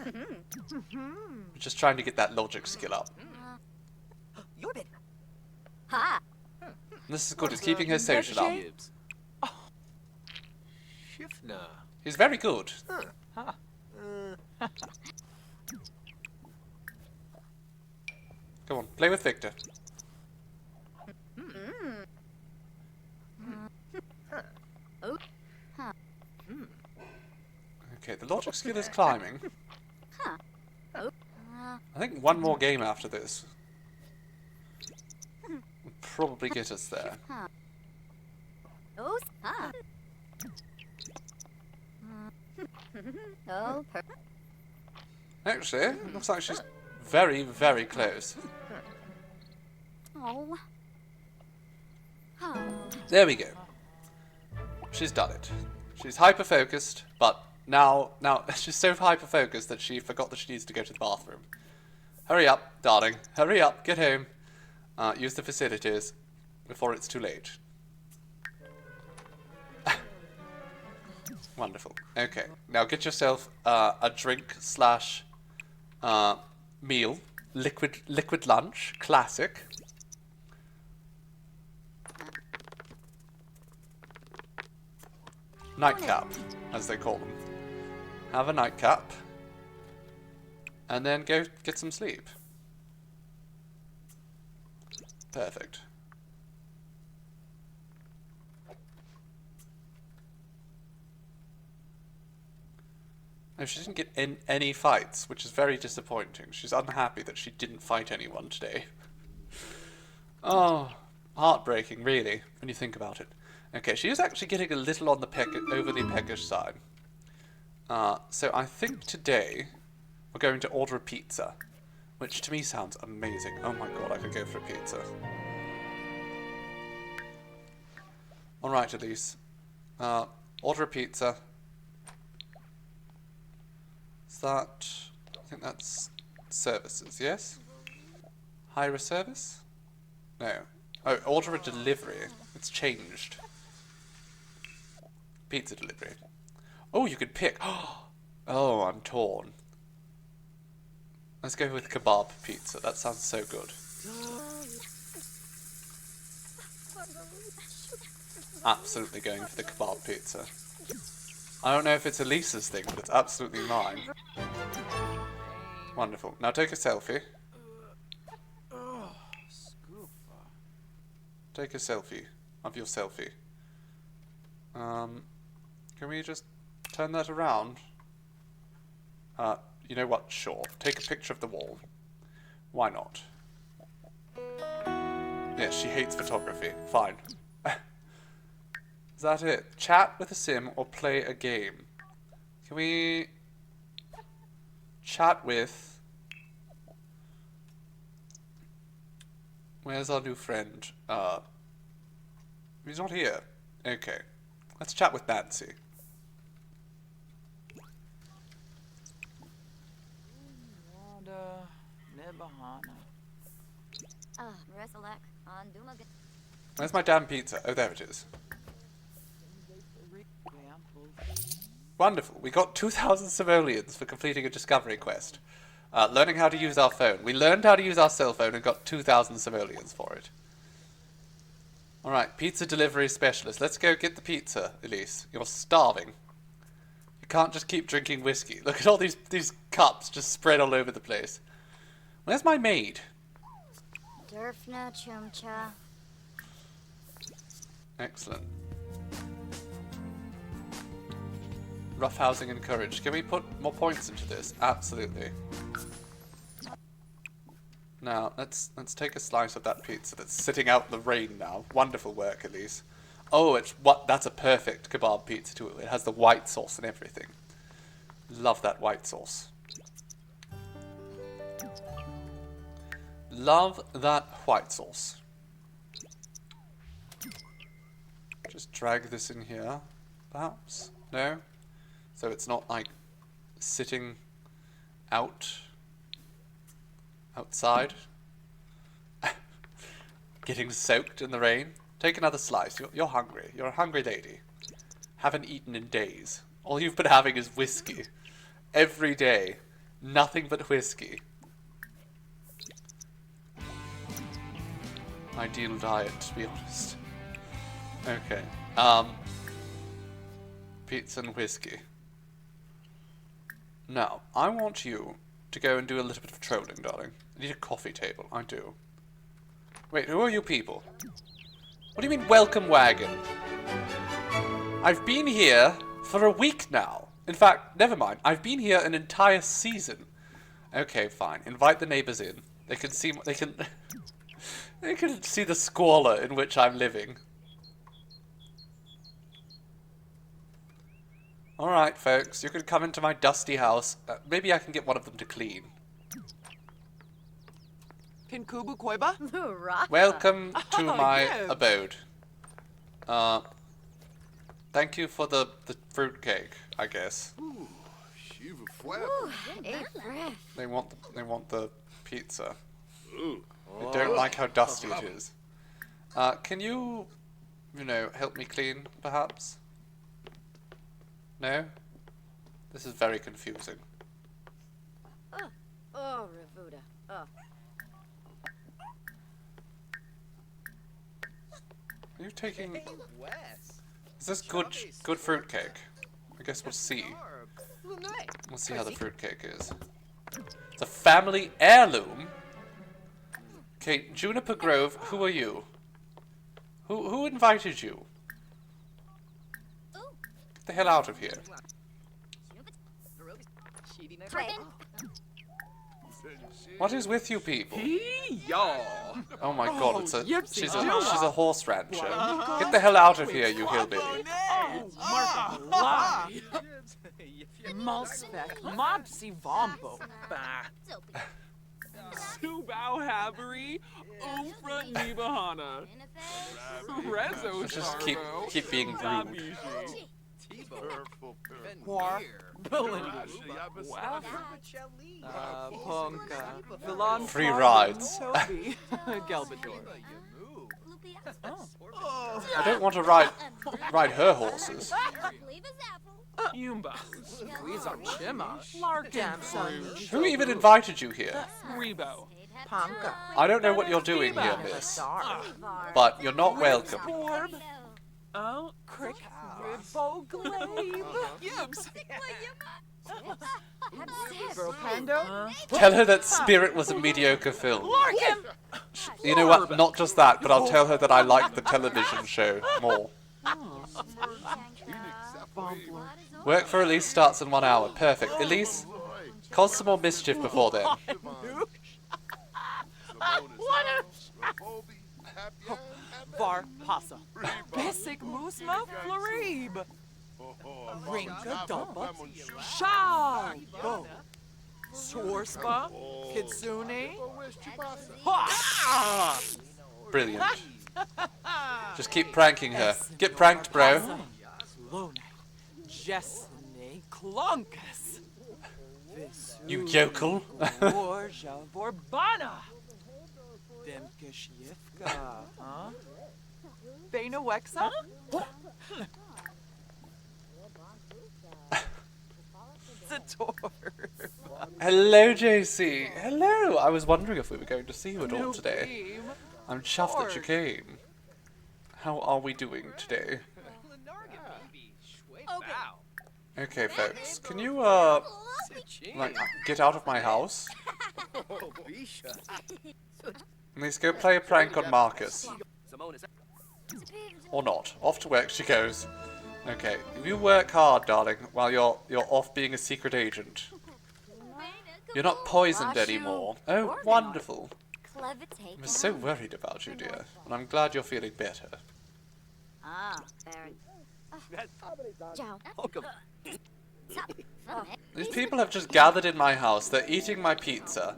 We're just trying to get that logic skill up. Yorbit. Ha! This is good. It's keeping her social up. Gibbs. Shifna. He's very good. Come on, play with Victor. Oh. Huh. Okay, the logic skill is climbing. Huh. Oh. I think one more game after this will probably get us there. Oh. Huh. Oh. Actually, it looks like she's very, very close. Oh. Oh. There we go. She's done it. She's hyper-focused, but now she's so hyper-focused that she forgot that she needs to go to the bathroom. Hurry up, darling. Hurry up, get home. Use the facilities before it's too late. Wonderful. Okay, now get yourself a drink slash meal. Liquid lunch. Classic. Nightcap, as they call them. Have a nightcap. And then go get some sleep. Perfect. No, she didn't get in any fights, which is very disappointing. She's unhappy that she didn't fight anyone today. Oh, heartbreaking, really, when you think about it. Okay, she is actually getting a little on the overly peckish side. So I think today we're going to order a pizza, which to me sounds amazing. Oh my god, I could go for a pizza. Alright, Elise. Order a pizza. Is that... I think that's services, yes? Hire a service? No. Oh, order a delivery. It's changed. Pizza delivery. Oh, you could pick. Oh, I'm torn. Let's go with kebab pizza. That sounds so good. Absolutely going for the kebab pizza. I don't know if it's Elise's thing, but it's absolutely mine. Wonderful. Now take a selfie. Take a selfie of your selfie. Can we just turn that around? You know what? Sure. Take a picture of the wall. Why not? Yes, she hates photography. Fine. Is that it? Chat with a sim or play a game? Can we chat with... Where's our new friend? He's not here. Okay. Let's chat with Nancy. Where's my damn pizza? Oh, there it is. Wonderful. We got 2,000 simoleons for completing a discovery quest. Learning how to use our phone. We learned how to use our cell phone and got 2,000 simoleons for it. Alright, pizza delivery specialist. Let's go get the pizza, Elise. You're starving. You can't just keep drinking whiskey. Look at all these cups just spread all over the place. Where's my maid? Durfna chumcha. Excellent. Roughhousing encouraged. Can we put more points into this? Absolutely. Now, let's take a slice of that pizza that's sitting out in the rain now. Wonderful work, Elise. Oh, that's a perfect kebab pizza too. It has the white sauce and everything. Love that white sauce. Love that white sauce. Just drag this in here, perhaps? No? So it's not like sitting outside, getting soaked in the rain. Take another slice. You're hungry. You're a hungry lady. Haven't eaten in days. All you've been having is whiskey. Every day. Nothing but whiskey. Ideal diet, to be honest. Okay. Pizza and whiskey. Now, I want you to go and do a little bit of trolling, darling. I need a coffee table. I do. Wait, who are you people? What do you mean, welcome wagon? I've been here for a week now. In fact, never mind. I've been here an entire season. Okay, fine. Invite the neighbors in. They can see. They can. They can see the squalor in which I'm living. Alright, folks. You can come into my dusty house. Maybe I can get one of them to clean. Kinkubu Koiba? Hoorah. Welcome to my yes. abode. Thank you for the fruitcake, I guess. Shiva flap. Hey, breath. They want the pizza. They don't like how dusty it is. Can you help me clean, perhaps? No? This is very confusing. Oh, Ravuda. Oh. Are you taking... Wes. Is this good fruitcake? I guess we'll see. We'll see how the fruitcake is. It's a family heirloom? Okay, Juniper Grove, who are you? Who invited you? Get the hell out of here. What is with you people? Y'all. Oh my god, it's a Yipsy she's doo. a horse rancher. Get the hell out of here, you hillbilly. Malspec, Mopsy Vombo. Subao Havery, Umfra Nibahana. Rezo Just keep being rude. War, Ponka, Free rides. Toby, Gelbador. I don't want to ride her horses. Yumba, Squeezer Chima, Larkin, Who even invited you here? Rebo, Ponka, I don't know what you're doing here, miss, but you're not welcome. Orb, Crick, Ribbo, Glabe, Yibs, Brocando, Tell her that Spirit was a mediocre film. Larkin. You know what? Not just that, but I'll tell her that I like the television show more. Work for Elise starts in 1 hour. Perfect. Elise, cause some more mischief before then. Var Pasa, Basic Moosma, Florib, Rinka Dopa, Shao, Swarspa, Kitsune, Brilliant. Just keep pranking her. Get pranked, bro. Lone, Jessene, Klunkus, You yokel. Borja, Vorbana, Demkishivka, huh? Bena Wexa? Zator. Hello, JC. Hello. I was wondering if we were going to see you at all today. I'm chuffed that you came. How are we doing today? Okay, folks. Can you, get out of my house? Let's go play a prank on Marcus. Or not. Off to work she goes. Okay, you work hard, darling, while you're off being a secret agent. You're not poisoned anymore. Oh, wonderful. I was so worried about you, dear, and I'm glad you're feeling better. These people have just gathered in my house. They're eating my pizza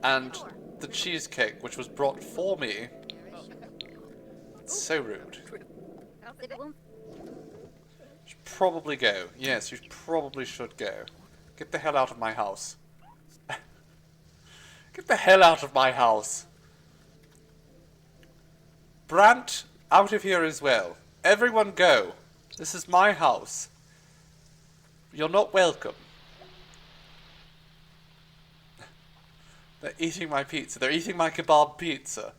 and the cheesecake, which was brought for me. It's so rude. Should probably go. Yes, you probably should go. Get the hell out of my house. Get the hell out of my house. Brant, out of here as well. Everyone go. This is my house. You're not welcome. They're eating my pizza. They're eating my kebab pizza.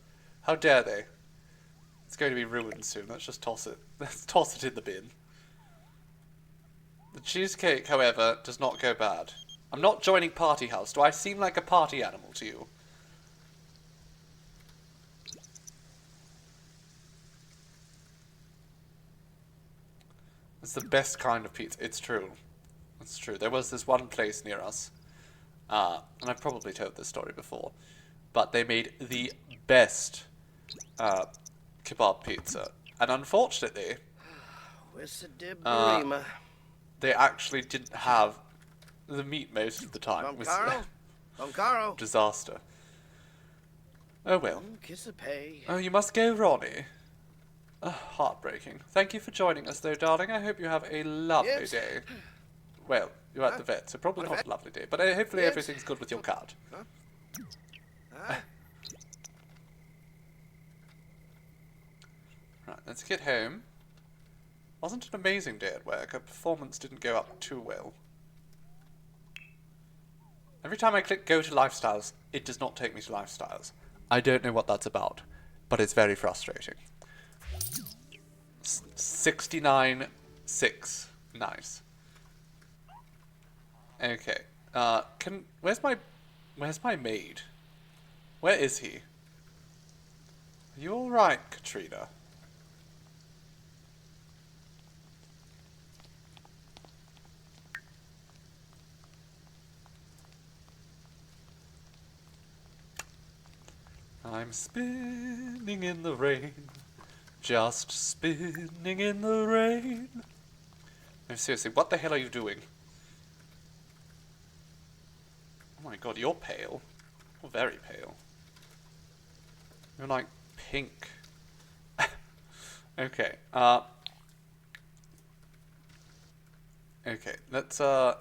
How dare they? It's going to be ruined soon. Let's just toss it. Let's toss it in the bin. The cheesecake, however, does not go bad. I'm not joining Party House. Do I seem like a party animal to you? It's the best kind of pizza. It's true. It's true. There was this one place near us, and I've probably told this story before, but they made the best kebab pizza. And unfortunately, they actually didn't have the meat most of the time. It was disaster. Oh well. Oh, you must go, Ronnie. Heartbreaking. Thank you for joining us, though, darling. I hope you have a lovely day. Well, you're at the vet, so probably not a lovely day, but hopefully everything's good with your cat. Right, let's get home. Wasn't an amazing day at work. Our performance didn't go up too well. Every time I click go to lifestyles, it does not take me to lifestyles. I don't know what that's about, but it's very frustrating. 69.6. Nice. Okay. Where's my maid? Where is he? Are you alright, Katrina? I'm spinning in the rain, just spinning in the rain. No, seriously, what the hell are you doing? Oh my god, you're pale. You're very pale. You're like pink. Okay, okay, let's go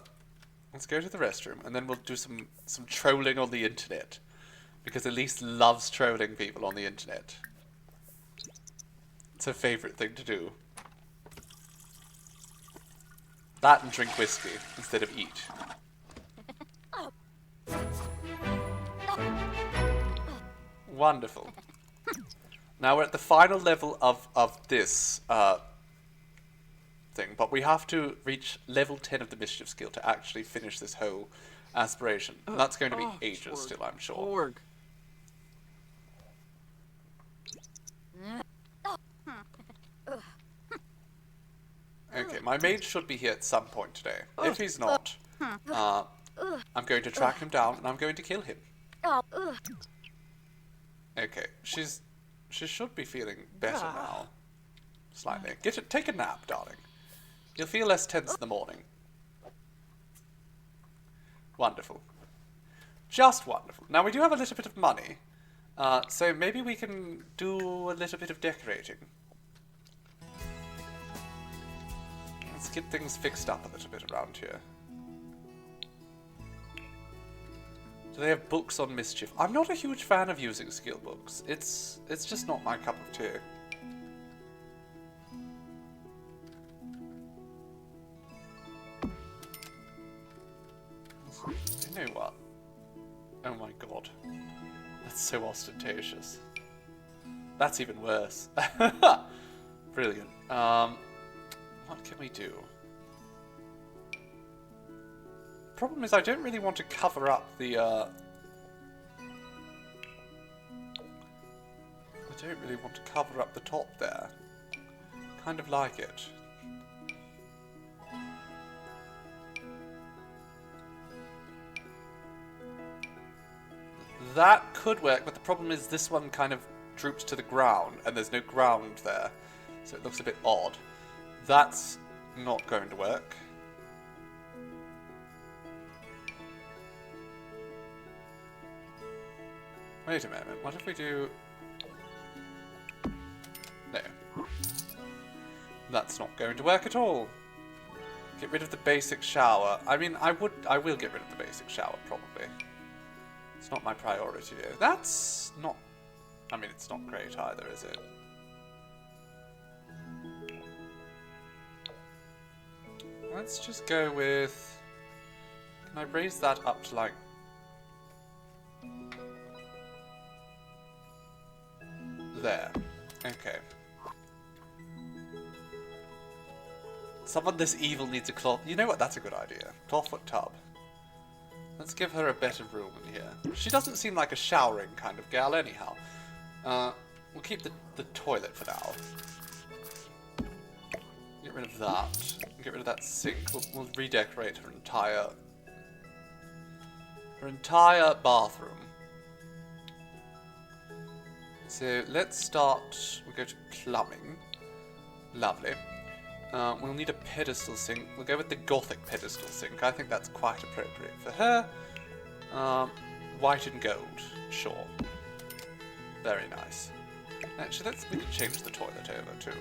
to the restroom and then we'll do some trolling on the internet. Because Elise loves trolling people on the internet. It's her favourite thing to do. That and drink whiskey instead of eat. Wonderful. Now we're at the final level of this thing, but we have to reach level 10 of the mischief skill to actually finish this whole aspiration. And that's going to be ages still, I'm sure. Org. Okay, my maid should be here at some point today. If he's not, I'm going to track him down and I'm going to kill him. Okay, she should be feeling better now. Slightly. Take a nap, darling. You'll feel less tense in the morning. Wonderful. Just wonderful. Now we do have a little bit of money, so maybe we can do a little bit of decorating. Let's get things fixed up a little bit around here. Do they have books on mischief? I'm not a huge fan of using skill books. It's just not my cup of tea. You know what? Oh my god. That's so ostentatious. That's even worse. Brilliant. What can we do? Problem is I don't really want to cover up the I don't really want to cover up the top there. Kind of like it. That could work, but the problem is this one kind of droops to the ground, and there's no ground there, so it looks a bit odd. That's not going to work. Wait a moment, what if we do... No. That's not going to work at all. Get rid of the basic shower. I mean, I will get rid of the basic shower, probably. It's not my priority though. That's not... I mean, it's not great either, is it? Let's just go with... Can I raise that up to like... There. Okay. Someone this evil needs a claw... You know what? That's a good idea. Clawfoot tub. Let's give her a better room in here. She doesn't seem like a showering kind of gal anyhow. We'll keep the toilet for now. Get rid of that. Get rid of that sink. We'll redecorate her entire bathroom. So let's start. We'll go to plumbing. Lovely. We'll need a pedestal sink. We'll go with the gothic pedestal sink. I think that's quite appropriate for her. White and gold. Sure. Very nice. Actually, we can change the toilet over too.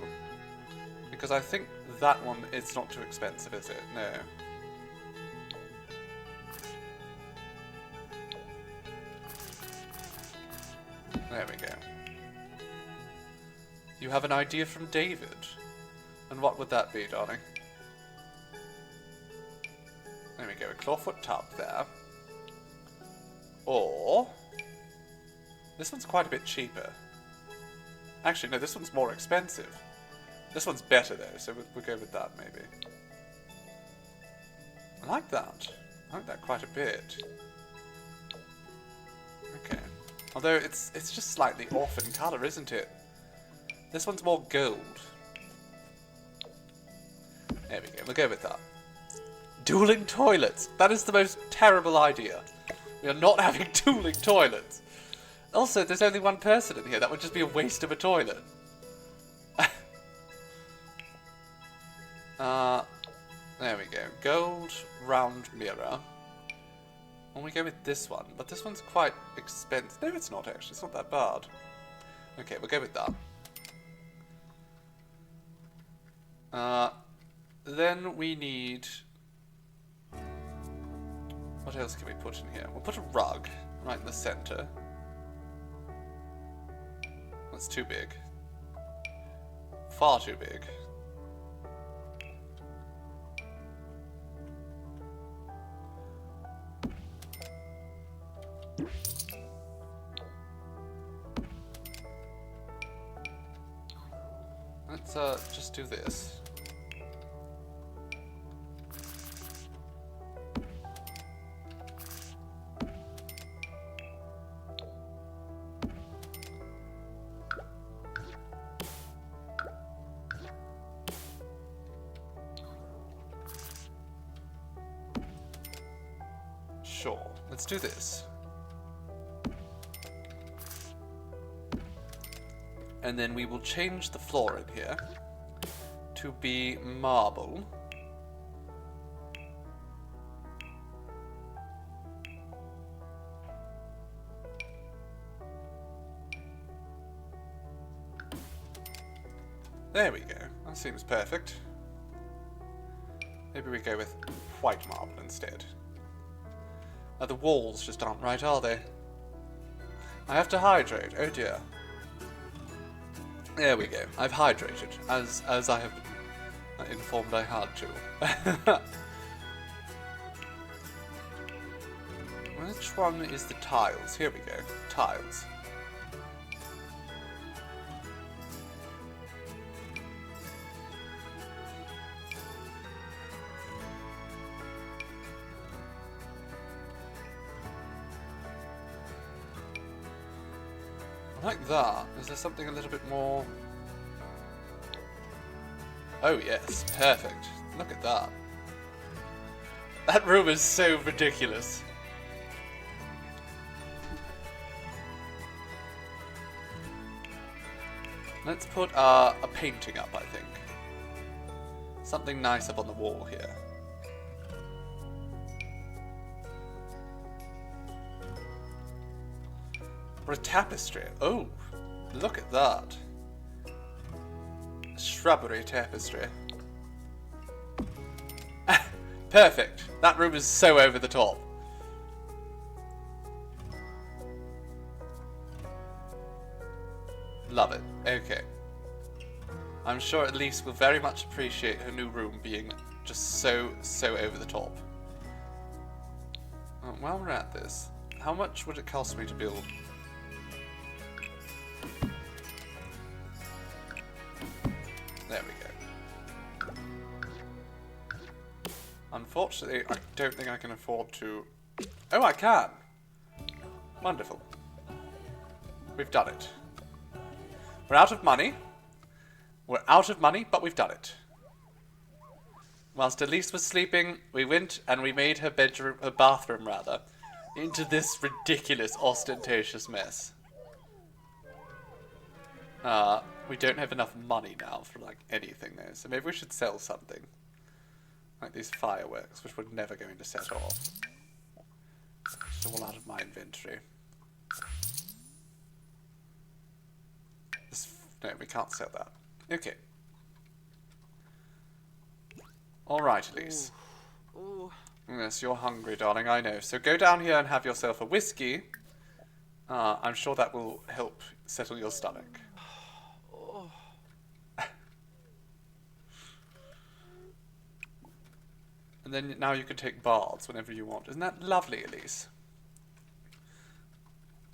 Because I think that one is not too expensive, is it? No. There we go. You have an idea from David. And what would that be, darling? There we go, a clawfoot tub there. Or... This one's quite a bit cheaper. Actually, no, this one's more expensive. This one's better though, so we'll go with that maybe. I like that. I like that quite a bit. Okay. Although it's just slightly off in colour, isn't it? This one's more gold. There we go, we'll go with that. Dueling toilets! That is the most terrible idea. We are not having dueling toilets. Also, there's only one person in here. That would just be a waste of a toilet. There we go. Gold round mirror. And we go with this one. But this one's quite expensive. No, it's not actually. It's not that bad. Okay, we'll go with that. Then we need... What else can we put in here? We'll put a rug right in the center. That's too big. Far too big. Let's just do this. Sure, let's do this. And then we will change the floor in here to be marble. There we go. That seems perfect. Maybe we go with white marble instead. The walls just aren't right, are they? I have to hydrate. Oh dear. There we go. I've hydrated, as I have been informed I had to. Which one is the tiles? Here we go. Tiles. Like that. Is there something a little bit more... Oh yes, perfect. Look at that. That room is so ridiculous. Let's put a painting up, I think. Something nice up on the wall here. Or a tapestry. Oh, look at that. Shrubbery tapestry. Perfect. That room is so over the top. Love it. Okay. I'm sure Elise will very much appreciate her new room being just so over the top. While we're at this, how much would it cost me to build? There we go. Unfortunately, I don't think I can afford to... Oh, I can! Wonderful. We've done it. We're out of money. We're out of money, but we've done it. Whilst Elise was sleeping, we went and we made her bedroom, her bathroom rather, into this ridiculous, ostentatious mess. We don't have enough money now for like anything though, so maybe we should sell something. Like these fireworks, which we're never going to set off. It's all out of my inventory. No, we can't sell that. Okay. Alright, Elise. Ooh. Yes, you're hungry, darling, I know. So go down here and have yourself a whiskey. I'm sure that will help settle your stomach. And then now you can take baths whenever you want. Isn't that lovely, Elise?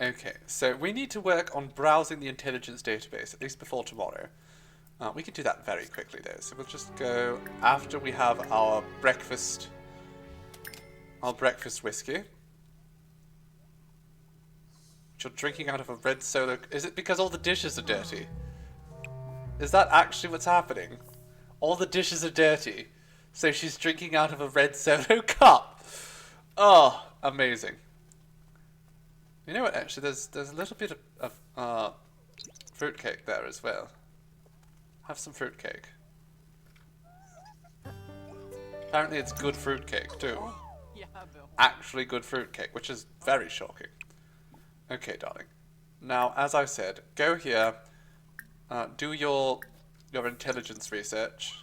Okay, so we need to work on browsing the intelligence database, at least before tomorrow. We can do that very quickly though, so we'll just go after we have our breakfast whiskey. Which you're drinking out of a red solo... Is it because all the dishes are dirty? Is that actually what's happening? All the dishes are dirty, so she's drinking out of a red solo cup. Oh, amazing. You know what, actually, there's a little bit of fruitcake there as well. Have some fruitcake. Apparently it's good fruitcake, too. Yeah, Bill. Actually good fruitcake, which is very shocking. Okay, darling. Now, as I said, go here, do your intelligence research.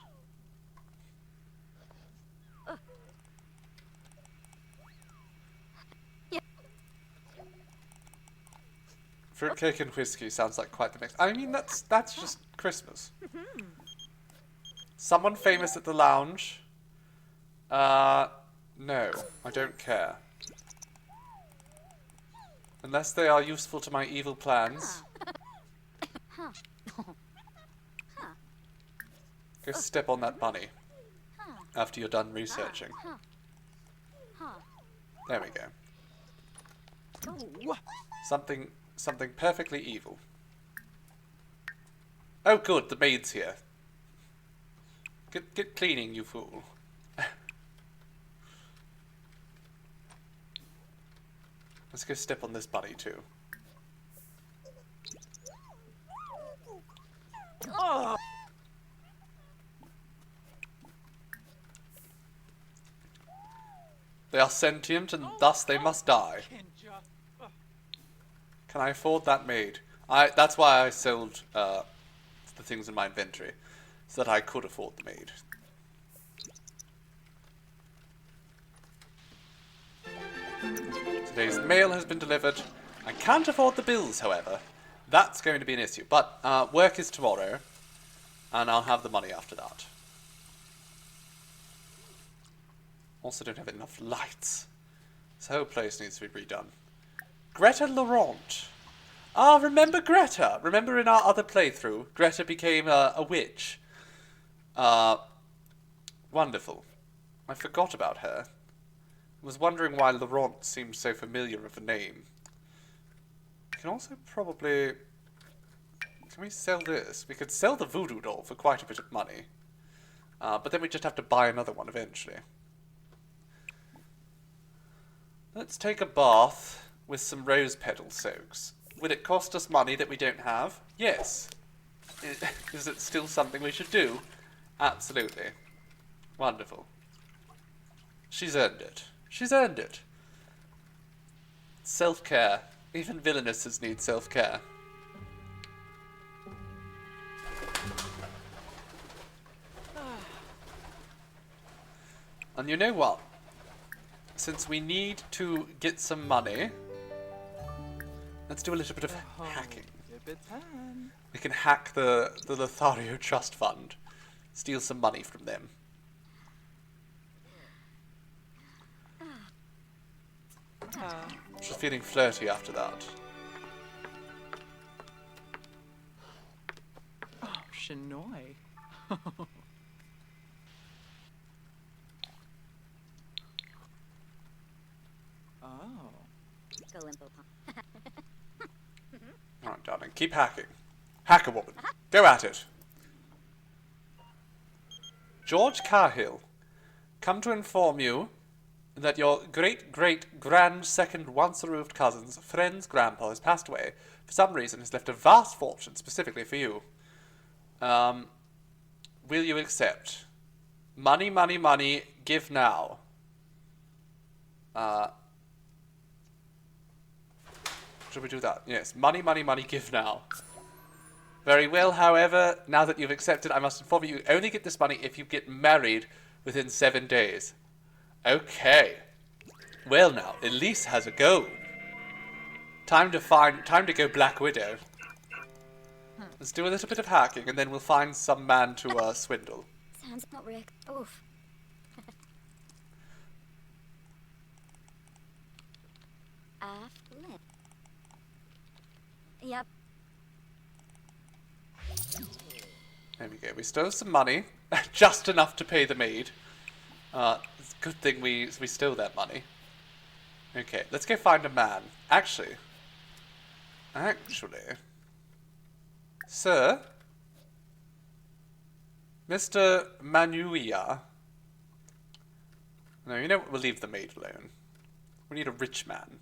Fruitcake and whiskey sounds like quite the mix. I mean, that's just Christmas. Someone famous at the lounge? No, I don't care. Unless they are useful to my evil plans. Go step on that bunny. After you're done researching. There we go. Something perfectly evil. Oh good, the maid's here. Get cleaning, you fool. Let's go step on this bunny too. Oh. They are sentient and thus they must die. Can I afford that maid? That's why I sold the things in my inventory, so that I could afford the maid. Today's mail has been delivered. I can't afford the bills, however. That's going to be an issue. But work is tomorrow, and I'll have the money after that. Also don't have enough lights. This whole place needs to be redone. Greta Laurent. Ah, remember Greta? Remember in our other playthrough, Greta became a witch. Wonderful. I forgot about her. I was wondering why Laurent seemed so familiar of a name. We can also probably... Can we sell this? We could sell the voodoo doll for quite a bit of money. But then we just have to buy another one eventually. Let's take a bath with some rose petal soaks. Will it cost us money that we don't have? Yes. Is it still something we should do? Absolutely. Wonderful. She's earned it. She's earned it. Self-care. Even villainesses need self-care. And you know what? Since we need to get some money, let's do a little bit of hacking. Bitan. We can hack the Lothario Trust Fund. Steal some money from them. She's feeling flirty after that. Oh, Shanoi. Oh. Alright, darling. Keep hacking. Hack a woman. Go at it. George Cahill. Come to inform you that your great-great-grand second once-removed cousin's friend's grandpa has passed away. For some reason, has left a vast fortune specifically for you. Will you accept? Money, money, money, give now. Should we do that? Yes. Money, money, money, give now. Very well, however, now that you've accepted, I must inform you, you only get this money if you get married within 7 days. Okay. Well now, Elise has a goal. Time to go Black Widow. Let's do a little bit of hacking, and then we'll find some man to swindle. Sounds not Rick. Oof. Flip. Yep. There we go. We stole some money, just enough to pay the maid. It's a good thing we stole that money. Okay, let's go find a man. Actually, sir, Mr. Manuia. No, you know what? We'll leave the maid alone. We need a rich man.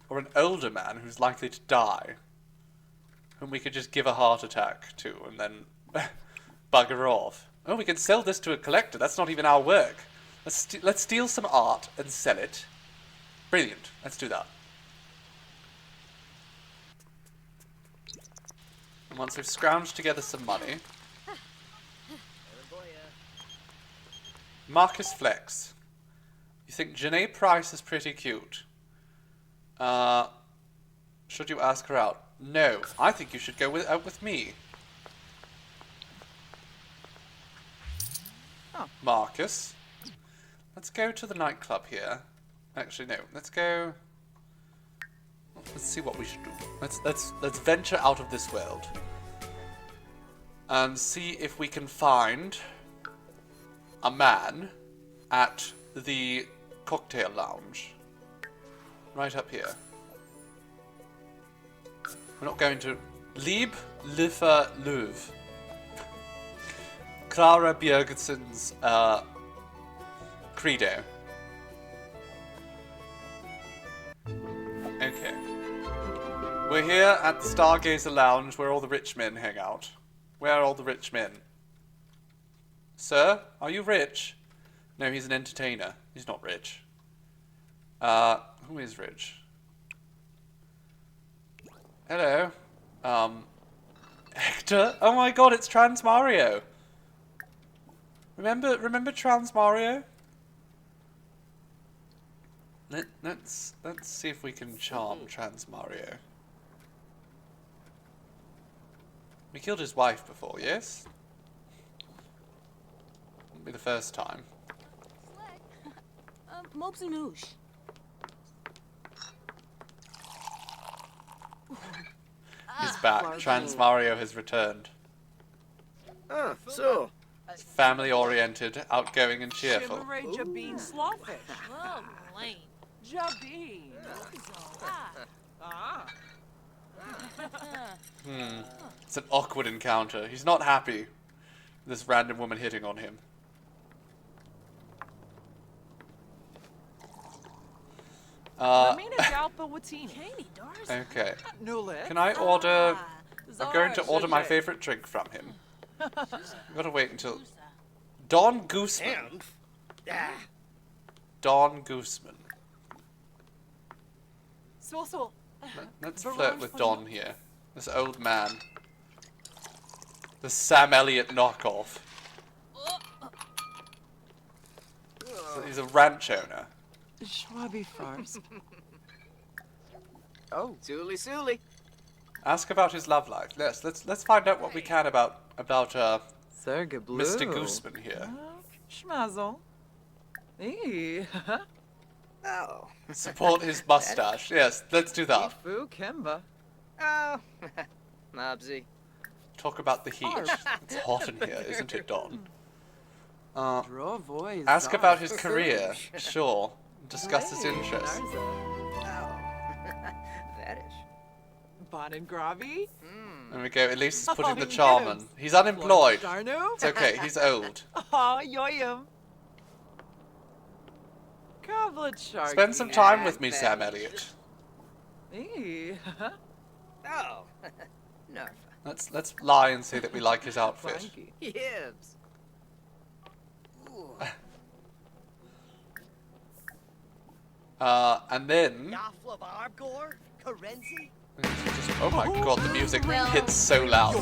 Or an older man who's likely to die, whom we could just give a heart attack to and then bugger off. Oh, we can sell this to a collector. That's not even our work. Let's steal some art and sell it. Brilliant. Let's do that. And once we've scrounged together some money... Marcus Flex. You think Janae Price is pretty cute? Should you ask her out? No, I think you should go out with me. Oh. Marcus. Let's go to the nightclub here. Actually, no. Let's go. Let's see what we should do. Let's venture out of this world and see if we can find a man at the cocktail lounge. Right up here. We're not going to... Lieb Liffer Löw. Clara Bjergensen's credo. Okay. We're here at the Stargazer Lounge where all the rich men hang out. Where are all the rich men? Sir, are you rich? No, he's an entertainer. He's not rich. Who is rich? Hello. Hector? Oh my god, it's Trans Mario. Remember Trans Mario? Let's see if we can charm Trans Mario. We killed his wife before, yes? Won't be the first time. Mopes and moosh. He's back. Trans Mario has returned. Ah, so. Family-oriented, outgoing and cheerful. Shimmeray Jabeen Slawfish. Oh, lame. Jabeen. Ah. It's an awkward encounter. He's not happy with this random woman hitting on him. Lamina Galpa Watini. Okay. Nulit. Can I order... I'm going to order my favorite drink from him. I've got to wait until... Don Gooseman. Don Gooseman. So. Let's flirt with Don here. This old man. The Sam Elliott knockoff. So he's a ranch owner. Shall I be first? Oh, Suli Suli. Ask about his love life. Let's find out what we can about Serga Blue. Mr. Gooseman here. Schmazzle. Eee. Oh. Support his mustache. Yes, let's do that. Fu Kimba. Oh. Mobsy. Talk about the heat. It's hot in here, isn't it, Don? Draw voice. Ask about his career. Sure. Discuss his interests. Oh. That is. Bon and Gravi. There we go. Elise is putting the charm on. He's unemployed. Darno. It's okay. He's old. Oh, yoyum. Goblet shark. Spend some time with me, Sam Elliott. Eee. Oh. Narf. Let's lie and say that we like his outfit. Frankie. Yibs. Ooh. And then Yafla Bargor? Karenzi? oh my god, the music Well, hits so loud.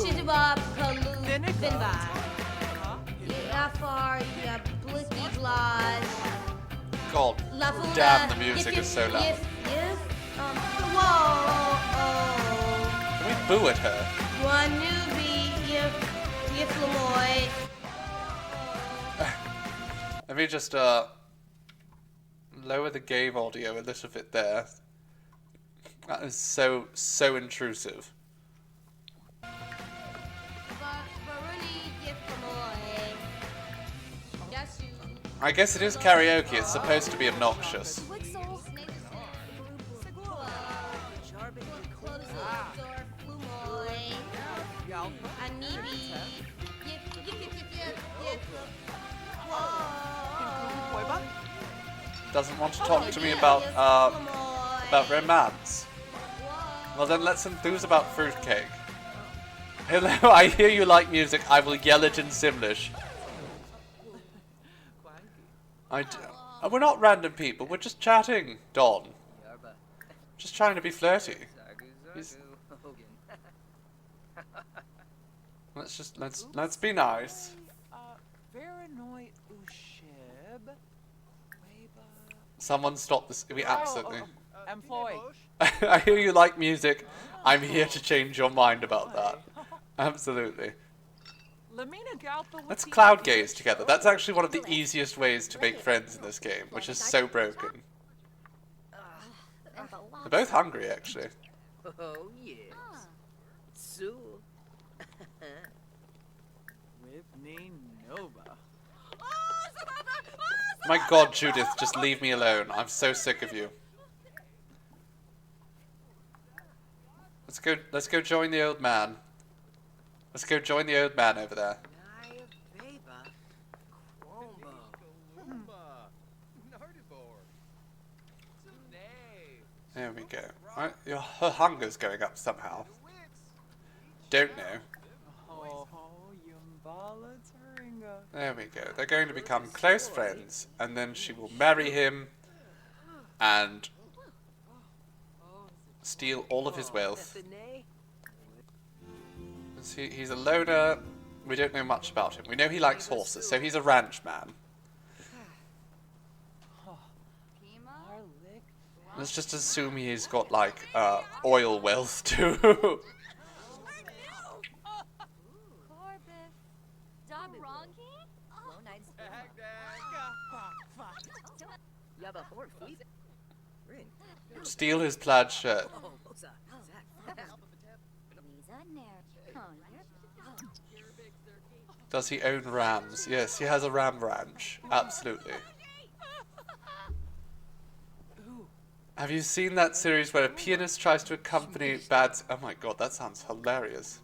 Shitibop, Kalu, Vinva. Yafar, ya Blicky Glass. God Lafuda. damn, the music is so loud. Whoa. Can we boo at her? One newbie, Yif Lamoy. Let me just lower the game audio a little bit there. That is so intrusive. I guess it is karaoke, it's supposed to be obnoxious. Doesn't want to talk to me about romance. Well then let's enthuse about fruitcake. Hello, I hear you like music, I will yell it in Simlish. We're not random people, we're just chatting, Don. Just trying to be flirty. Let's be nice. Veronoi Ushib. Someone stop this. We absolutely. Employ. I hear you like music. I'm here to change your mind about that. Absolutely. Let's cloud gaze together. That's actually one of the easiest ways to make friends in this game, which is so broken. They're both hungry, actually. Oh, yes. Sue. Whitney Nova. My god, Judith, just leave me alone. I'm so sick of you. Let's go join the old man. Let's go join the old man over there. There we go. Right, her hunger's going up somehow. Don't know. There we go. They're going to become close friends, and then she will marry him and steal all of his wealth. He's a loner. We don't know much about him. We know he likes horses, so he's a ranch man. Let's just assume he's got, like, oil wealth, too. Steal his plaid shirt. Does he own rams? Yes, he has a ram ranch. Absolutely. Have you seen that series where a pianist tries to accompany bad... Oh my god, that sounds hilarious.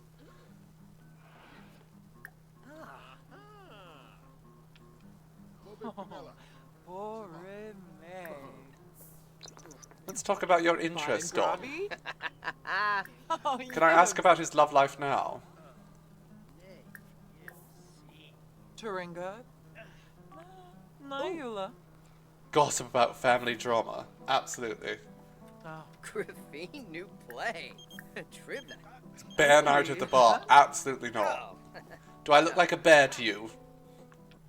Let's talk about your interest, Don. Can I ask about his love life now? Turinga. Nayula. Gossip about family drama. Absolutely. Oh. Griffin, new play. Tribna. Bear night at the bar. Absolutely not. Do I look like a bear to you?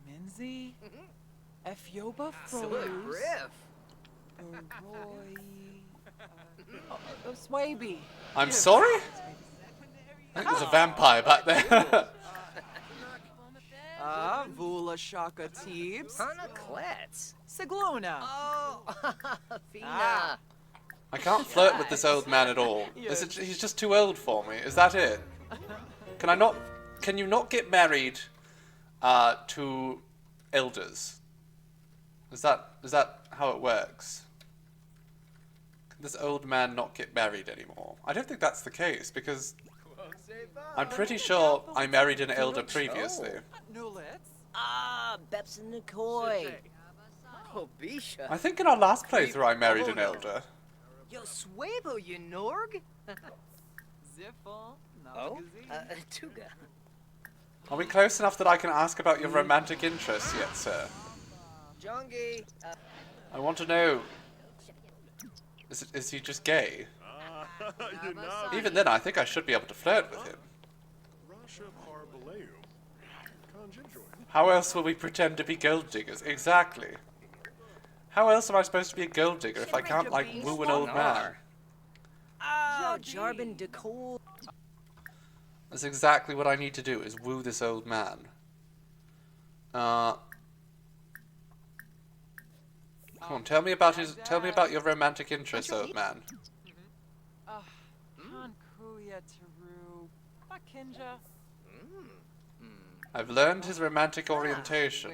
Minzy. Efyoba Look, Froze. Griff. Swaby. I'm sorry? I think there's a vampire back there. Vula Shaka Teebs. Hana Klets. Sigluna. Oh, Fina. I can't flirt with this old man at all. He's just too old for me. Is that it? Can I not? Can you not get married to elders? Is that how it works? Can this old man not get married anymore? I don't think that's the case because I'm pretty sure I married an elder previously. Nulets. Beps and Nikoi. Oh, Bisha. I think in our last playthrough I married an elder. Yo, Swabo, you Norg? Ziffle. Oh, Tuga. Are we close enough that I can ask about your romantic interests yet, sir? Jongi. I want to know. Is he just gay? Even then, I think I should be able to flirt with him. How else will we pretend to be gold diggers? Exactly. How else am I supposed to be a gold digger if I can't, like, woo an old man? Jarbin Decor. That's exactly what I need to do, is woo this old man. Come on, tell me about your romantic interests, old man. Hankuya Teru. Makinja. I've learned his romantic orientation.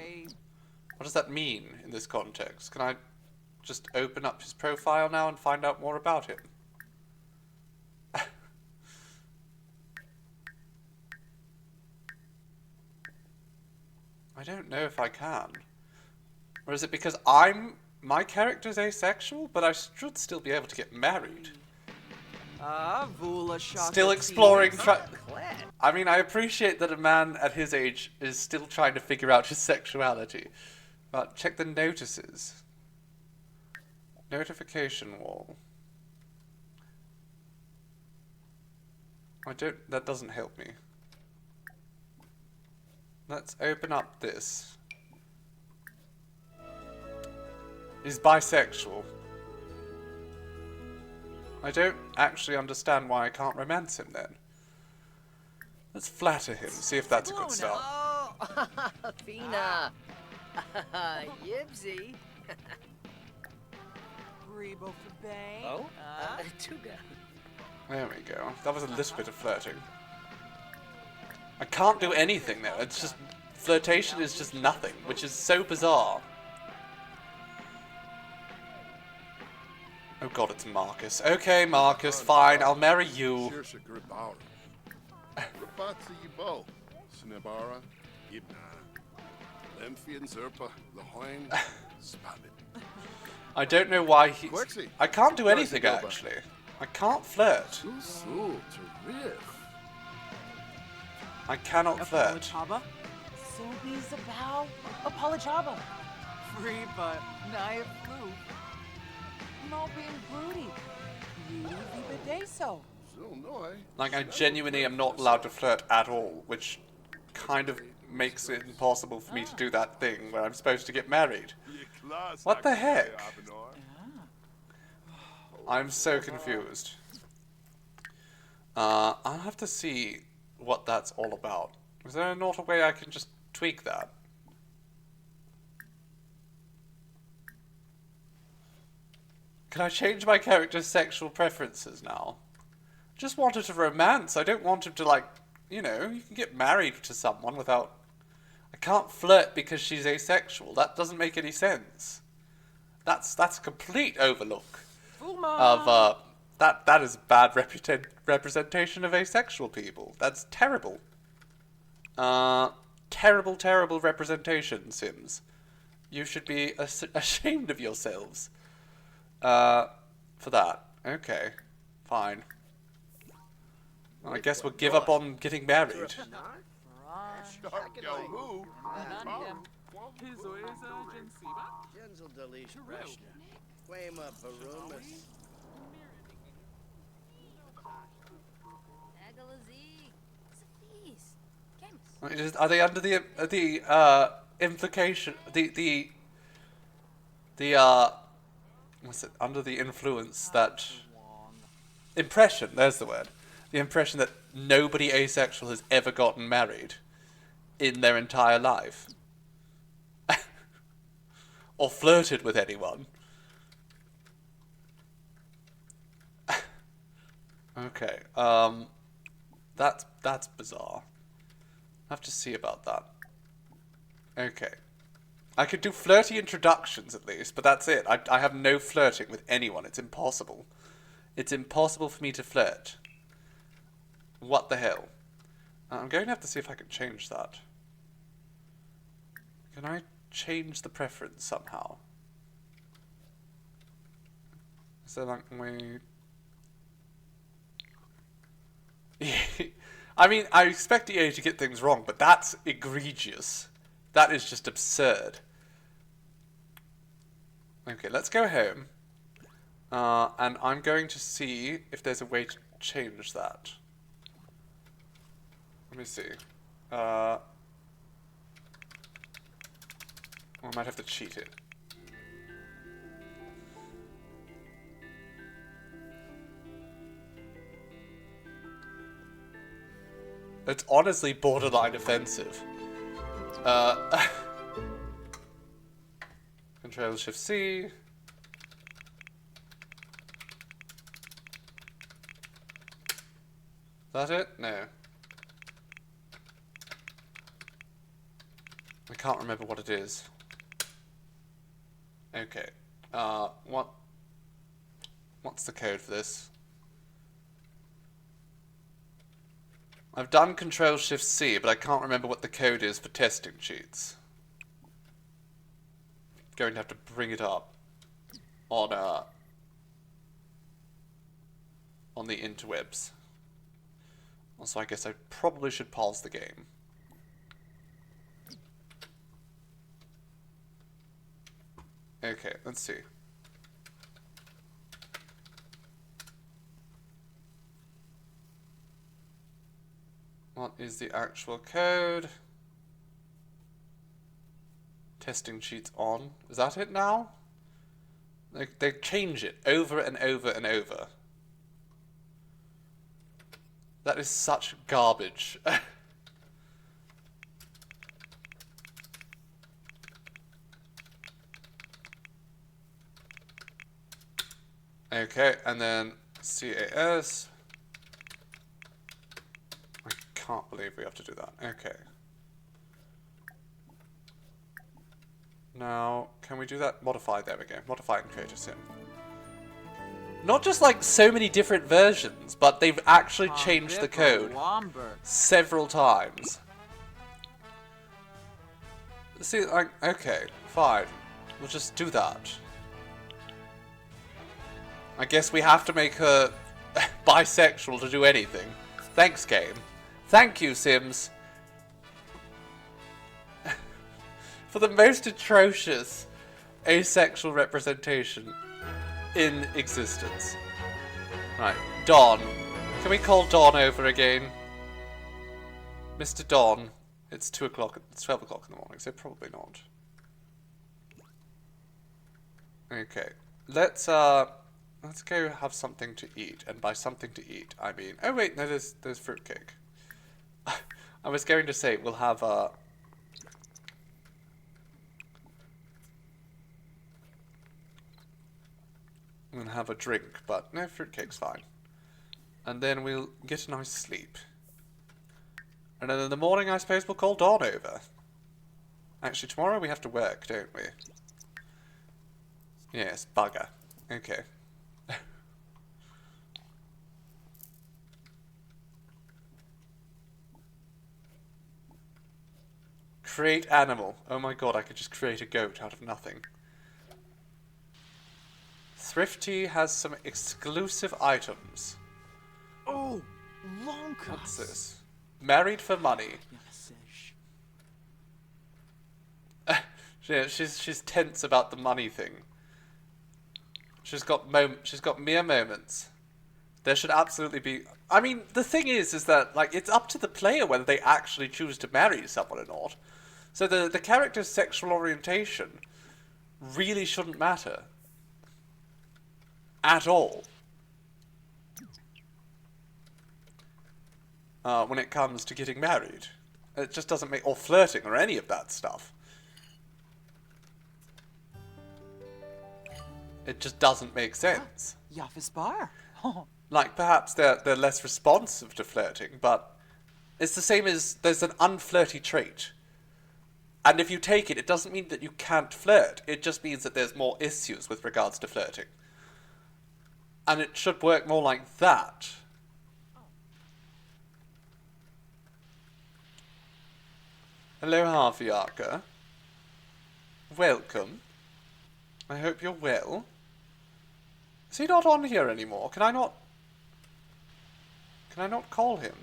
What does that mean in this context? Can I just open up his profile now and find out more about him? I don't know if I can. Or is it because my character's asexual, but I should still be able to get married? Vula Shaka Still exploring. Teebs. I mean, I appreciate that a man at his age is still trying to figure out his sexuality. But check the notices. Notification wall. That doesn't help me. Let's open up this. He's bisexual. I don't actually understand why I can't romance him then. Let's flatter him, see if that's a good start. Oh, Fina. Yibsy. Grebo for Bang. Oh, Tuga. There we go. That was a little bit of flirting. I can't do anything though. It's just flirtation is just nothing, which is so bizarre. Oh god, it's Marcus. Okay, Marcus, fine, I'll marry you. I don't know why he's... I can't do anything, actually. I can't flirt. I cannot flirt. Apolachaba. Sobi's about Apolachaba. Free but Naya flu. No being broody. Beauty vivadeso. Like, I genuinely am not allowed to flirt at all, which kind of makes it impossible for me to do that thing where I'm supposed to get married. What the heck? I'm so confused. I'll have to see what that's all about. Is there not a way I can just tweak that? Can I change my character's sexual preferences now? Just wanted to romance. I don't want him to, like, you know, you can get married to someone without... I can't flirt because she's asexual. That doesn't make any sense. That's a complete overlook of, that is bad representation of asexual people. That's terrible. Terrible representation, Sims. You should be ashamed of yourselves. For that. Okay. Fine. Well, I guess we'll give up on getting married. Are they under the implication, the The what's it? Under the influence that impression. There's the word. The impression that nobody asexual has ever gotten married in their entire life, or flirted with anyone. Okay. That's bizarre. I have to see about that. Okay. I could do flirty introductions at least, but that's it. I have no flirting with anyone. It's impossible. It's impossible for me to flirt. What the hell? I'm going to have to see if I can change that. Can I change the preference somehow? Is there like way... I mean, I expect EA to get things wrong, but that's egregious. That is just absurd. Okay, let's go home. And I'm going to see if there's a way to change that. Let me see. I might have to cheat it. It's honestly borderline offensive. Control Shift C. Is that it? No. I can't remember what it is. Okay. What's the code for this? I've done Control Shift C, but I can't remember what the code is for testing cheats. Going to have to bring it up on the interwebs. Also, I guess I probably should pause the game. Okay, let's see. What is the actual code? Testing cheats on. Is that it now? They change it over and over and over. That is such garbage. Okay, and then CAS. I can't believe we have to do that. Okay. Now, can we do that? Modify, there we go. Modify and create a sim. Not just like so many different versions, but they've actually changed the code several times. See, like, okay, fine. We'll just do that. I guess we have to make her bisexual to do anything. Thanks, game. Thank you, Sims. For the most atrocious asexual representation in existence. Right, Don. Can we call Don over again? Mr. Don. It's 2 o'clock, it's 12 o'clock in the morning, so probably not. Okay. Let's go have something to eat. And by something to eat, I mean... Oh wait, no, there's fruitcake. I was going to say, we'll have we'll have a drink, but no, fruitcake's fine. And then we'll get a nice sleep. And then in the morning, I suppose we'll call Dawn over. Actually, tomorrow we have to work, don't we? Yes, bugger. Okay. Create animal. Oh my god, I could just create a goat out of nothing. Thrifty has some exclusive items. Oh, long cuts. What's this? Married for money. Yeah, she's tense about the money thing. She's got mere moments. There should absolutely be... I mean, the thing is that, like, it's up to the player whether they actually choose to marry someone or not. So the character's sexual orientation really shouldn't matter. At all. When it comes to getting married. It just doesn't make... or flirting or any of that stuff. It just doesn't make sense. Yafis bar. Like, perhaps they're less responsive to flirting, but it's the same as there's an unflirty trait. And if you take it, it doesn't mean that you can't flirt. It just means that there's more issues with regards to flirting. And it should work more like that. Hello, Harviaka. Welcome. I hope you're well. Is he not on here anymore? Can I not call him?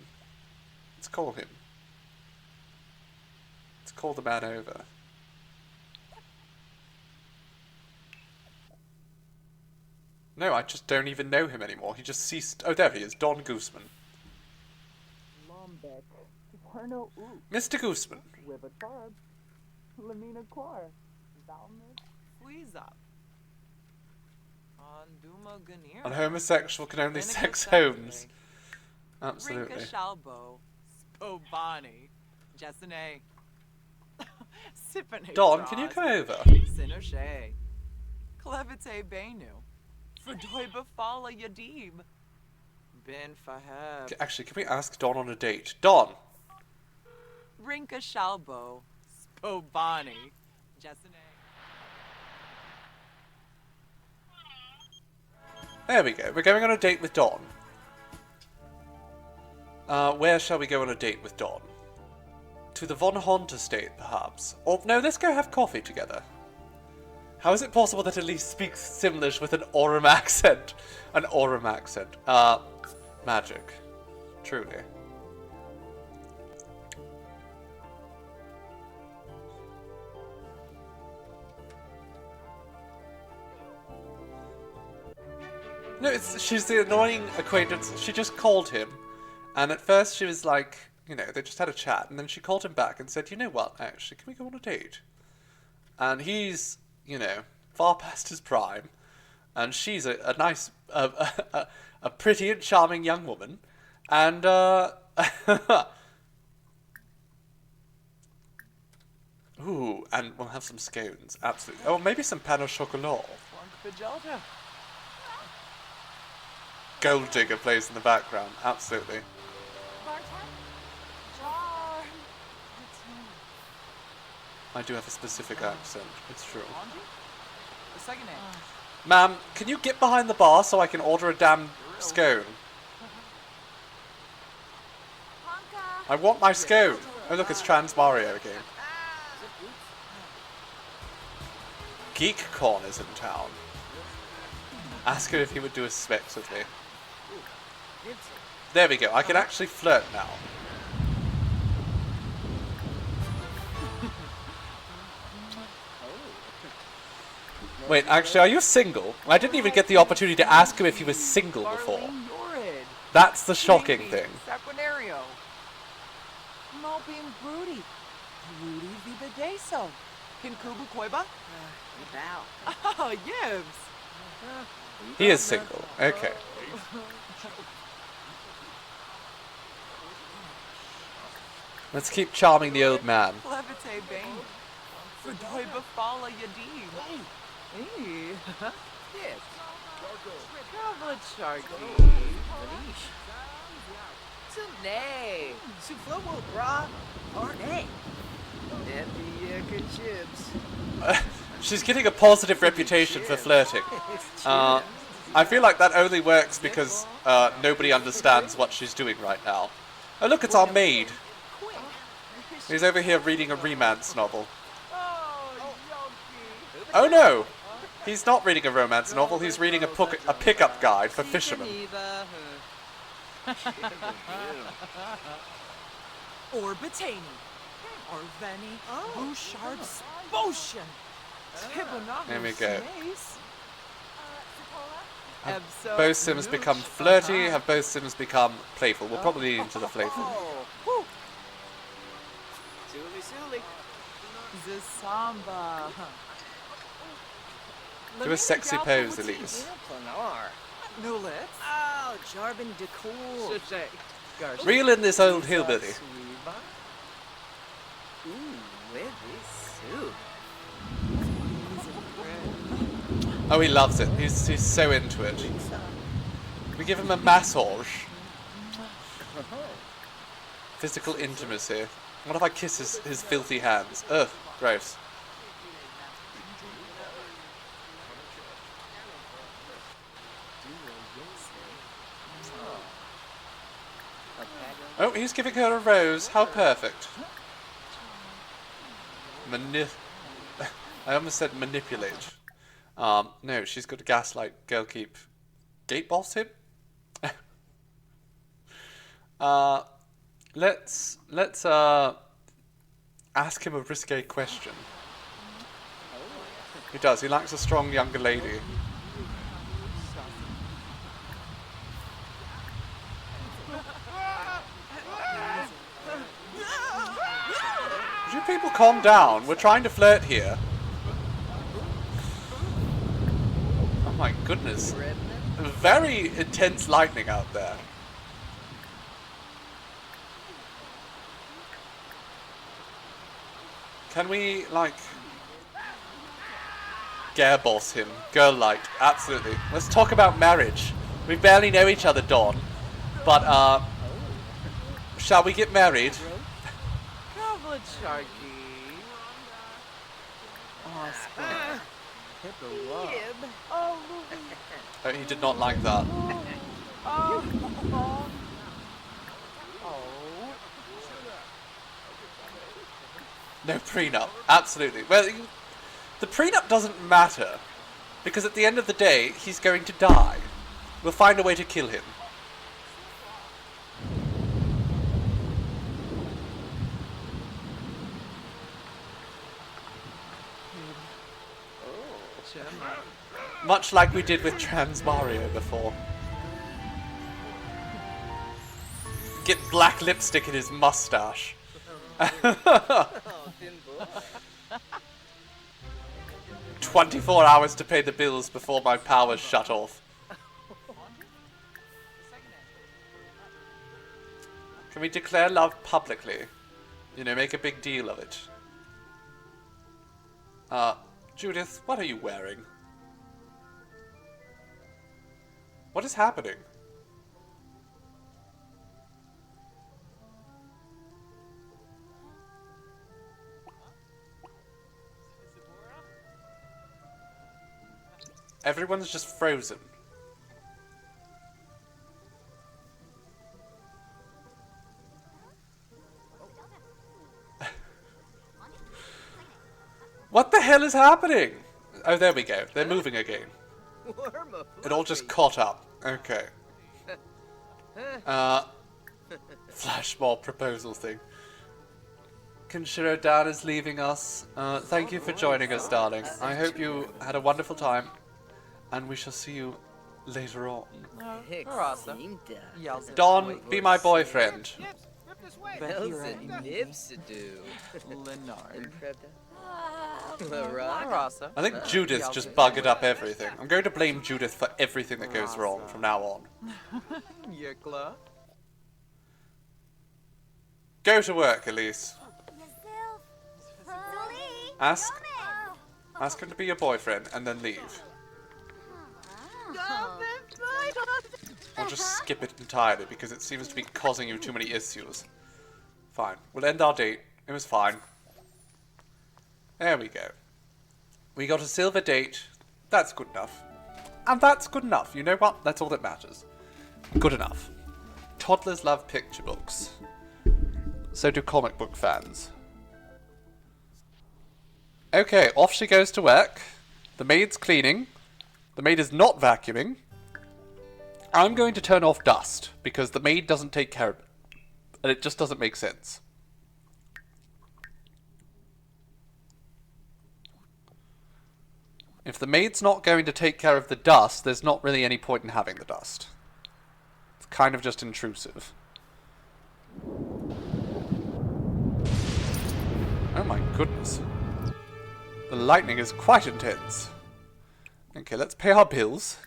Let's call him. Let's call the man over. No, I just don't even know him anymore. He just ceased... Oh, there he is. Don Gooseman. Mr. Gooseman. And homosexual can only sex homes. Absolutely. Rinka Shalbo. Spobani. Jessene. Sipane. Don, can you come over? Sinoshe. Klevite Benu. Verdoiba Fala Yadib. Ben Faheb. Actually, can we ask Don on a date? Don! Rinka Shalbo. Spobani. Jessene. There we go. We're going on a date with Don. Where shall we go on a date with Don? To the Von Hont estate, perhaps? Or, no, let's go have coffee together. How is it possible that Elise speaks Simlish with an Aurum accent? An Aurum accent. Magic. Truly. No, she's the annoying acquaintance. She just called him. And at first she was like, you know, they just had a chat. And then she called him back and said, you know what, actually, can we go on a date? And he's, you know, far past his prime. And she's a nice, a pretty and charming young woman. And, ooh, and we'll have some scones, absolutely. Oh, maybe some pain au chocolat. Gold Digger plays in the background, absolutely. I do have a specific accent, it's true. Ma'am, can you get behind the bar so I can order a damn scone? I want my scone! Oh look, it's Trans Mario again. GeekCon is in town. Ask her if he would do a specs with me. There we go, I can actually flirt now. Wait, actually, are you single? I didn't even get the opportunity to ask him if he was single before. That's the shocking thing. Oh, yes. He is single, okay. Let's keep charming the old man. She's getting a positive reputation for flirting. I feel like that only works because nobody understands what she's doing right now. Oh look, it's our maid. He's over here reading a romance novel. Oh no! He's not reading a romance novel, he's reading a pickup guide for fishermen. Orbitani. Orveni. Bouchard's Potion. There we go. Have both Sims become flirty? Have both Sims become playful? We'll probably lead into the playful. Suli. Zisamba. Do a sexy pose, Elise. Planar. No lips. Oh, Jarbin de cool. Reel in this old hillbilly. Ooh, with soup. Oh, he loves it. He's so into it. We give him a massage. Physical intimacy. What if I kiss his filthy hands? Ugh, gross. Oh, he's giving her a rose. How perfect. I almost said manipulate. No, she's got to gaslight Gatekeep. Gateboss him? Let's ask him a risque question. He does. He likes a strong younger lady. Would you people calm down? We're trying to flirt here. Oh my goodness. Very intense lightning out there. Can we, like, Girlboss him? Girlight, absolutely. Let's talk about marriage. We barely know each other, Dawn. But, shall we get married? Cover Sharky. Oh, Spot. Oh, Oh, he did not like that. oh. No prenup, absolutely. Well, the prenup doesn't matter, because at the end of the day, he's going to die. We'll find a way to kill him. Much like we did with Trans Mario before. Get black lipstick in his mustache. 24 hours to pay the bills before my power's shut off. Can we declare love publicly? You know, make a big deal of it. Judith, what are you wearing? What is happening? Everyone's just frozen. What the hell is happening? Oh, there we go. They're moving again. It all just caught up. Okay. Flash mob proposal thing. Kenshiro Dan is leaving us. Thank you for joining us, darling. I hope you had a wonderful time. And we shall see you later on. Don, be my boyfriend. I think Judith just buggered up everything. I'm going to blame Judith for everything that goes wrong from now on. Go to work, Elise. Ask him to be your boyfriend and then leave. Or just skip it entirely because it seems to be causing you too many issues. Fine. We'll end our date. It was fine. There we go. We got a silver date. That's good enough. And that's good enough. You know what? That's all that matters. Good enough. Toddlers love picture books. So do comic book fans. Okay, off she goes to work. The maid's cleaning. The maid is not vacuuming. I'm going to turn off dust because the maid doesn't take care of it. And it just doesn't make sense. If the maid's not going to take care of the dust, there's not really any point in having the dust. It's kind of just intrusive. Oh my goodness. The lightning is quite intense. Okay, let's pay our bills.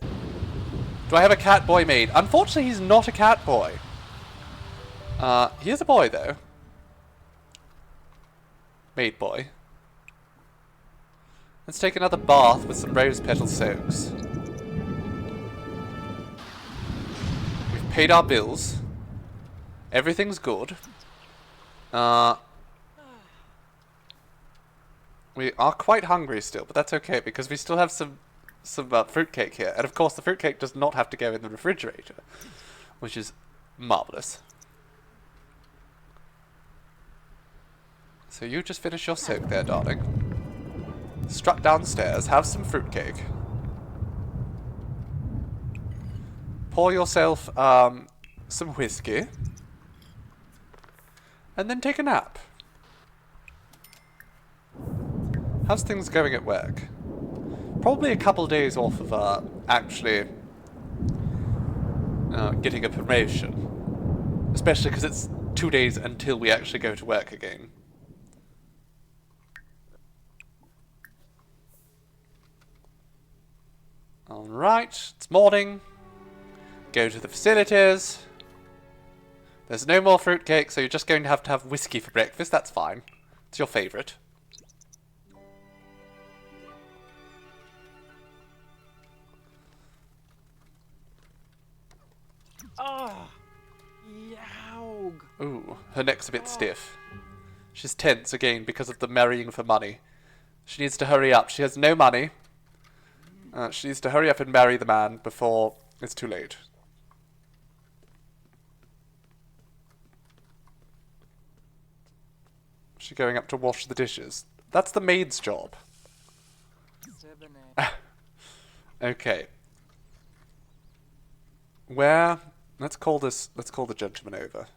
Do I have a cat boy maid? Unfortunately, he's not a cat boy. He is a boy, though. Maid boy. Let's take another bath with some rose petal soaks. We've paid our bills. Everything's good. We are quite hungry still, but that's okay because we still have some fruitcake here. And of course the fruitcake does not have to go in the refrigerator, which is marvellous. So you just finish your soak there, darling. Strut downstairs, have some fruitcake. Pour yourself some whiskey. And then take a nap. How's things going at work? Probably a couple days off of actually getting a promotion. Especially because it's 2 days until we actually go to work again. Alright, it's morning. Go to the facilities. There's no more fruitcake, so you're just going to have whiskey for breakfast. That's fine. It's your favourite. Oh, yaug. Ooh, her neck's a bit stiff. She's tense again because of the marrying for money. She needs to hurry up. She has no money. She needs to hurry up and marry the man before it's too late. She's going up to wash the dishes. That's the maid's job. Okay. Where? Let's call the gentleman over.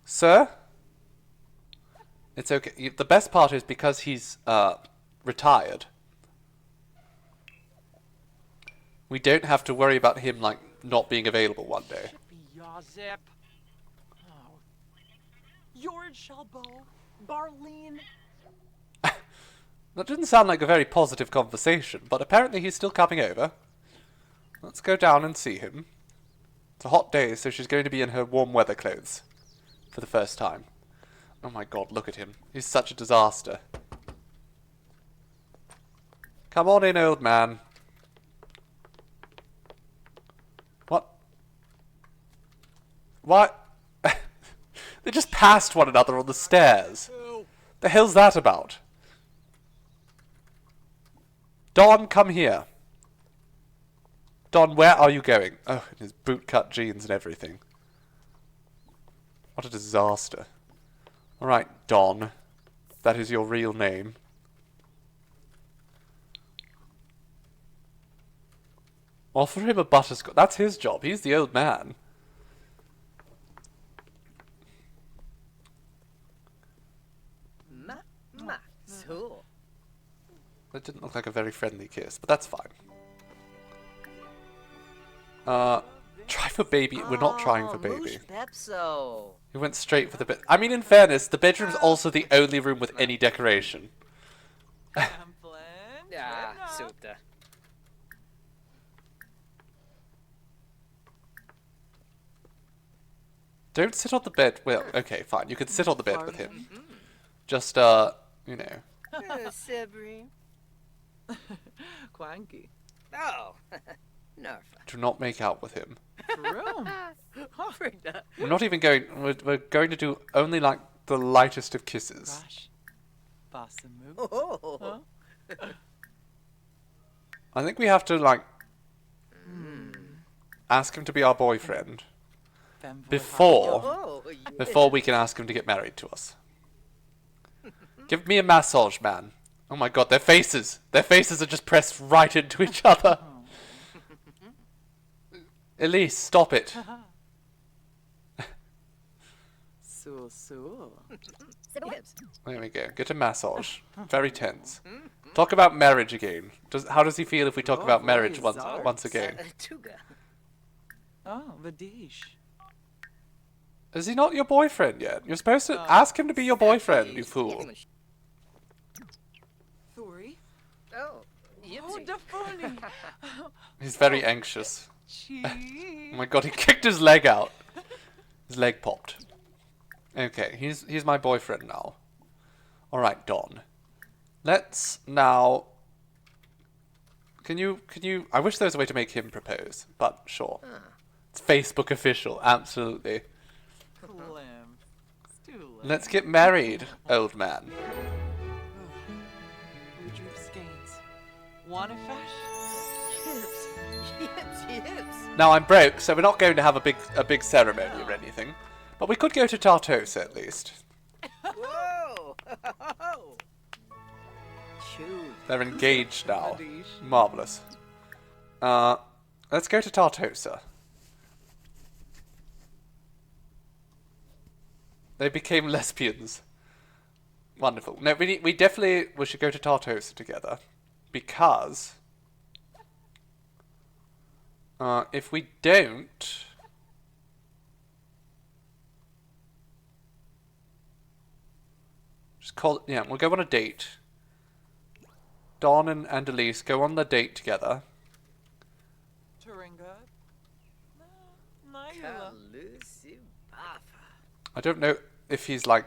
Sir? It's okay. The best part is because he's retired. We don't have to worry about him like not being available one day. Yazip. Oh. George Shalbo. Barlene. That didn't sound like a very positive conversation, but apparently he's still coming over. Let's go down and see him. It's a hot day, so she's going to be in her warm weather clothes for the first time. Oh my god, look at him. He's such a disaster. Come on in, old man. What? What? They just passed one another on the stairs. The hell's that about? Don, come here. Don, where are you going? Oh, in his boot-cut jeans and everything. What a disaster. Alright, Don. That is your real name. Offer him a butterscotch. That's his job. He's the old man. So. That didn't look like a very friendly kiss, but that's fine. Try for baby. We're not trying for baby. Pepso. We went straight for the bed. I mean, in fairness, the bedroom's also the only room with any decoration. Suta. Don't sit on the bed. Well, okay, fine. You can sit on the bed with him. Just, you know. Sebri. Quanky. Oh. Nerf. Do not make out with him. Room. We're not even going. We're going to do only like the lightest of kisses. Gosh. Basamu. Oh. I think we have to like ask him to be our boyfriend before we can ask him to get married to us. Give me a massage, man. Oh my god, their faces are just pressed right into each other. Elise, stop it. So. There we go. Get a massage. Very tense. Talk about marriage again. How does he feel if we talk about marriage once again? Oh, Vadish. Is he not your boyfriend yet? You're supposed to ask him to be your boyfriend, you fool. Thori. Oh. the funny. He's very anxious. Cheese. Oh my god, he kicked his leg out. His leg popped. Okay, he's my boyfriend now. Alright, Don. Let's now... Can you... I wish there was a way to make him propose, but sure. It's Facebook official, absolutely. Clem. It's too late. Let's get married, old man. Who drew skates? Wanna fish? Yips. Yips, yips. Now I'm broke, so we're not going to have a big ceremony or anything. But we could go to Tartosa at least. Whoa. Choose. They're engaged now. Marvelous. Let's go to Tartosa. They became lesbians. Wonderful. No, we should go to Tartosa together. Because... if we don't... Just call it... Yeah, we'll go on a date. Dawn and Elise go on the date together. Turinga. Nyla. Kalusibafa. I don't know if he's, like,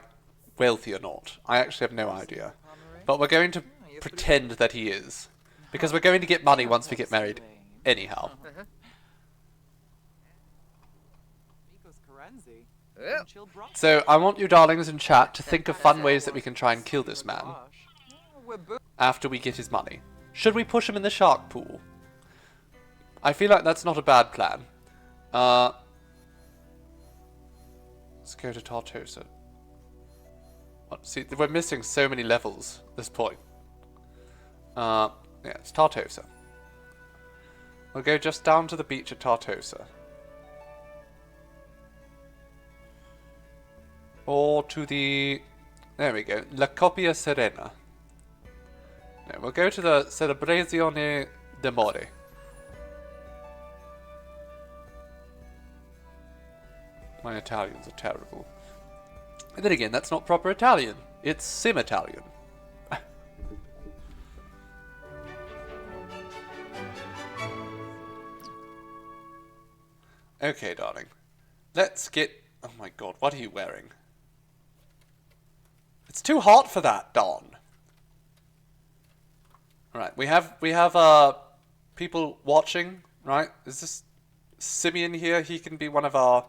wealthy or not. I actually have no idea. But we're going to pretend that he is. Because we're going to get money once we get married. Anyhow. Mikos Karenzi. Oh. Chill Brock. So, I want you darlings in chat to think of fun ways that we can try and kill this man. We're bo- After we get his money. Should we push him in the shark pool? I feel like that's not a bad plan. Let's go to Tartosa. What, see, we're missing so many levels at this point. Yeah, it's Tartosa. We'll go just down to the beach at Tartosa. Or to the... There we go. La Coppia Serena. No, we'll go to the Celebrazione d'Amore. My Italians are terrible. And then again, that's not proper Italian. It's Sim-Italian. Okay, darling. Let's get... Oh my god, what are you wearing? It's too hot for that, Dawn. Alright, we have people watching, right? Is this Simeon here? He can be one of our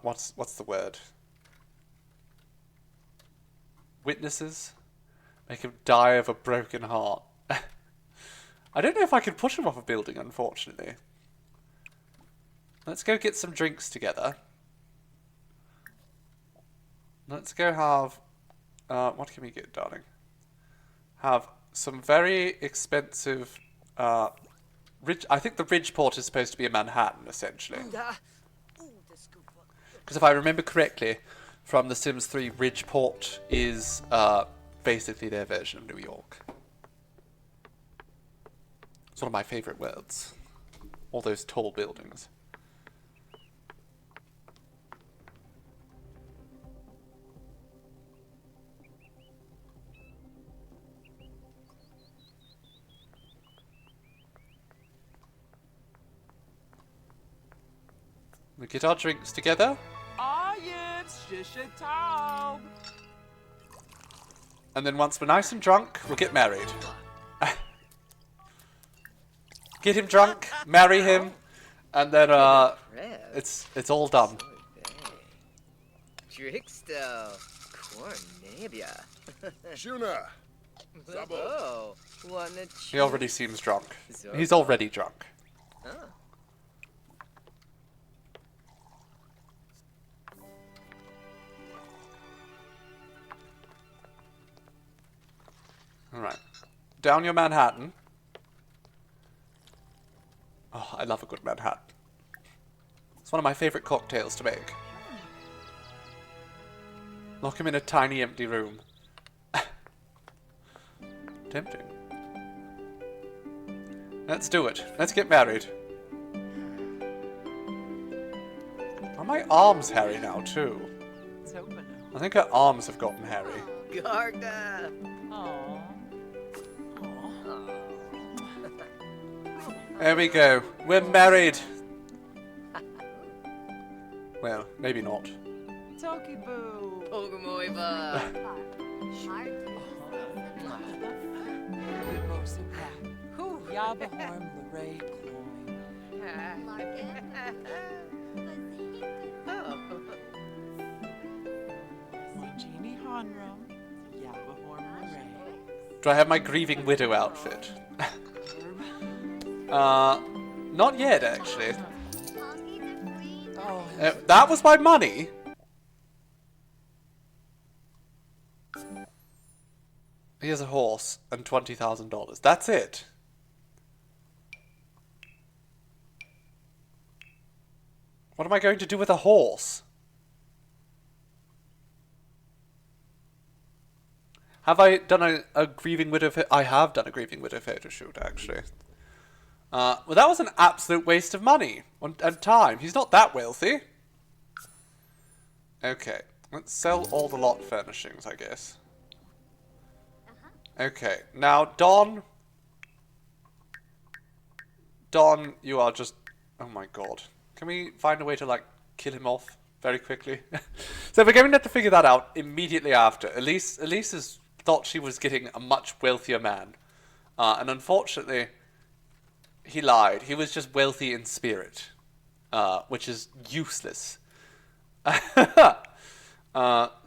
what's the word? Witnesses? Make him die of a broken heart. I don't know if I can push him off a building, unfortunately. Let's go get some drinks together. Let's go have... what can we get, darling? Have some very expensive... I think the Ridgeport is supposed to be a Manhattan, essentially. Because if I remember correctly, from The Sims 3, Ridgeport is basically their version of New York. It's one of my favourite words. All those tall buildings. We get our drinks together. Ah, yes, shisha taub. And then once we're nice and drunk, we'll get married. Get him drunk, marry him, and then it's all done. Trickster. Cornabia. Shuna. Zabo. Oh, wanna He already seems drunk. He's already drunk. Oh. Alright. Down your Manhattan. Oh, I love a good Manhattan. It's one of my favourite cocktails to make. Lock him in a tiny empty room. Tempting. Let's do it. Let's get married. Are my arms hairy now, too? It's open now. I think her arms have gotten hairy. Garda. Aw. There we go. We're married. Well, maybe not. Toki boo. Pogamoiva. Yabahorm Lorray Cloyne. Genie Hanram. Yabahorm Lorray. Do I have my grieving widow outfit? Not yet, actually. Oh, That was my money. Here's a horse and $20,000. That's it. What am I going to do with a horse? Have I done a grieving widow? I have done a grieving widow photo shoot, actually. Well, that was an absolute waste of money and time. He's not that wealthy. Okay, let's sell all the lot furnishings, I guess. Okay, now Don. Don, you are just... Oh my god. Can we find a way to, like, kill him off very quickly? So we're going to have to figure that out immediately after. Elise has thought she was getting a much wealthier man. And unfortunately, he lied. He was just wealthy in spirit. Which is useless.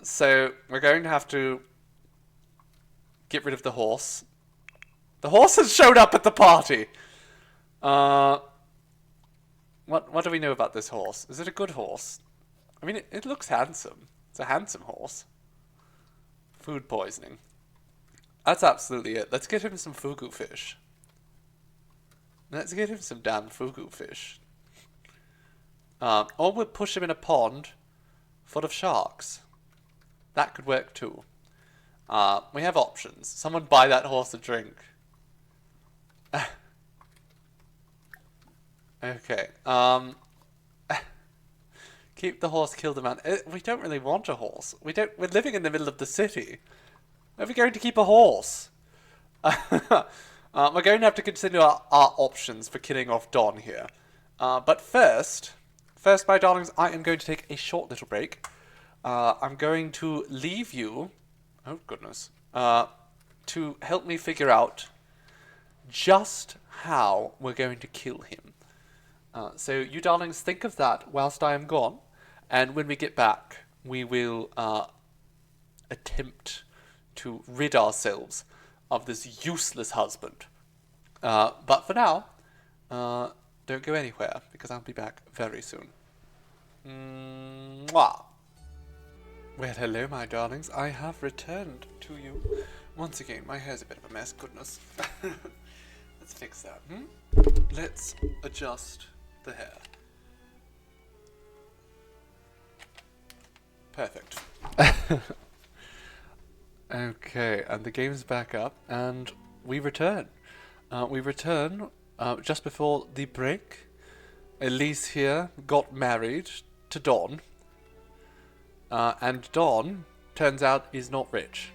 So we're going to have to get rid of the horse. The horse has showed up at the party. What do we know about this horse? Is it a good horse? I mean, it looks handsome. It's a handsome horse. Food poisoning. That's absolutely it. Let's get him some fugu fish. Let's get him some damn fugu fish. Or we'll push him in a pond full of sharks. That could work too. We have options. Someone buy that horse a drink. Okay. Keep the horse, kill the man. We don't really want a horse. We're living in the middle of the city. Where are we going to keep a horse? We're going to have to consider our options for killing off Don here. But first, my darlings, I am going to take a short little break. I'm going to leave you, oh goodness, to help me figure out just how we're going to kill him. So you darlings, think of that whilst I am gone, and when we get back, we will attempt to rid ourselves of this useless husband. But for now, don't go anywhere, because I'll be back very soon. Mwah. Well, hello, my darlings. I have returned to you. Once again, my hair's a bit of a mess, goodness. Let's fix that. Let's adjust the hair. Perfect. Okay, and the game's back up, and we return. We return just before the break. Elise here got married to Don. And Don, turns out, is not rich.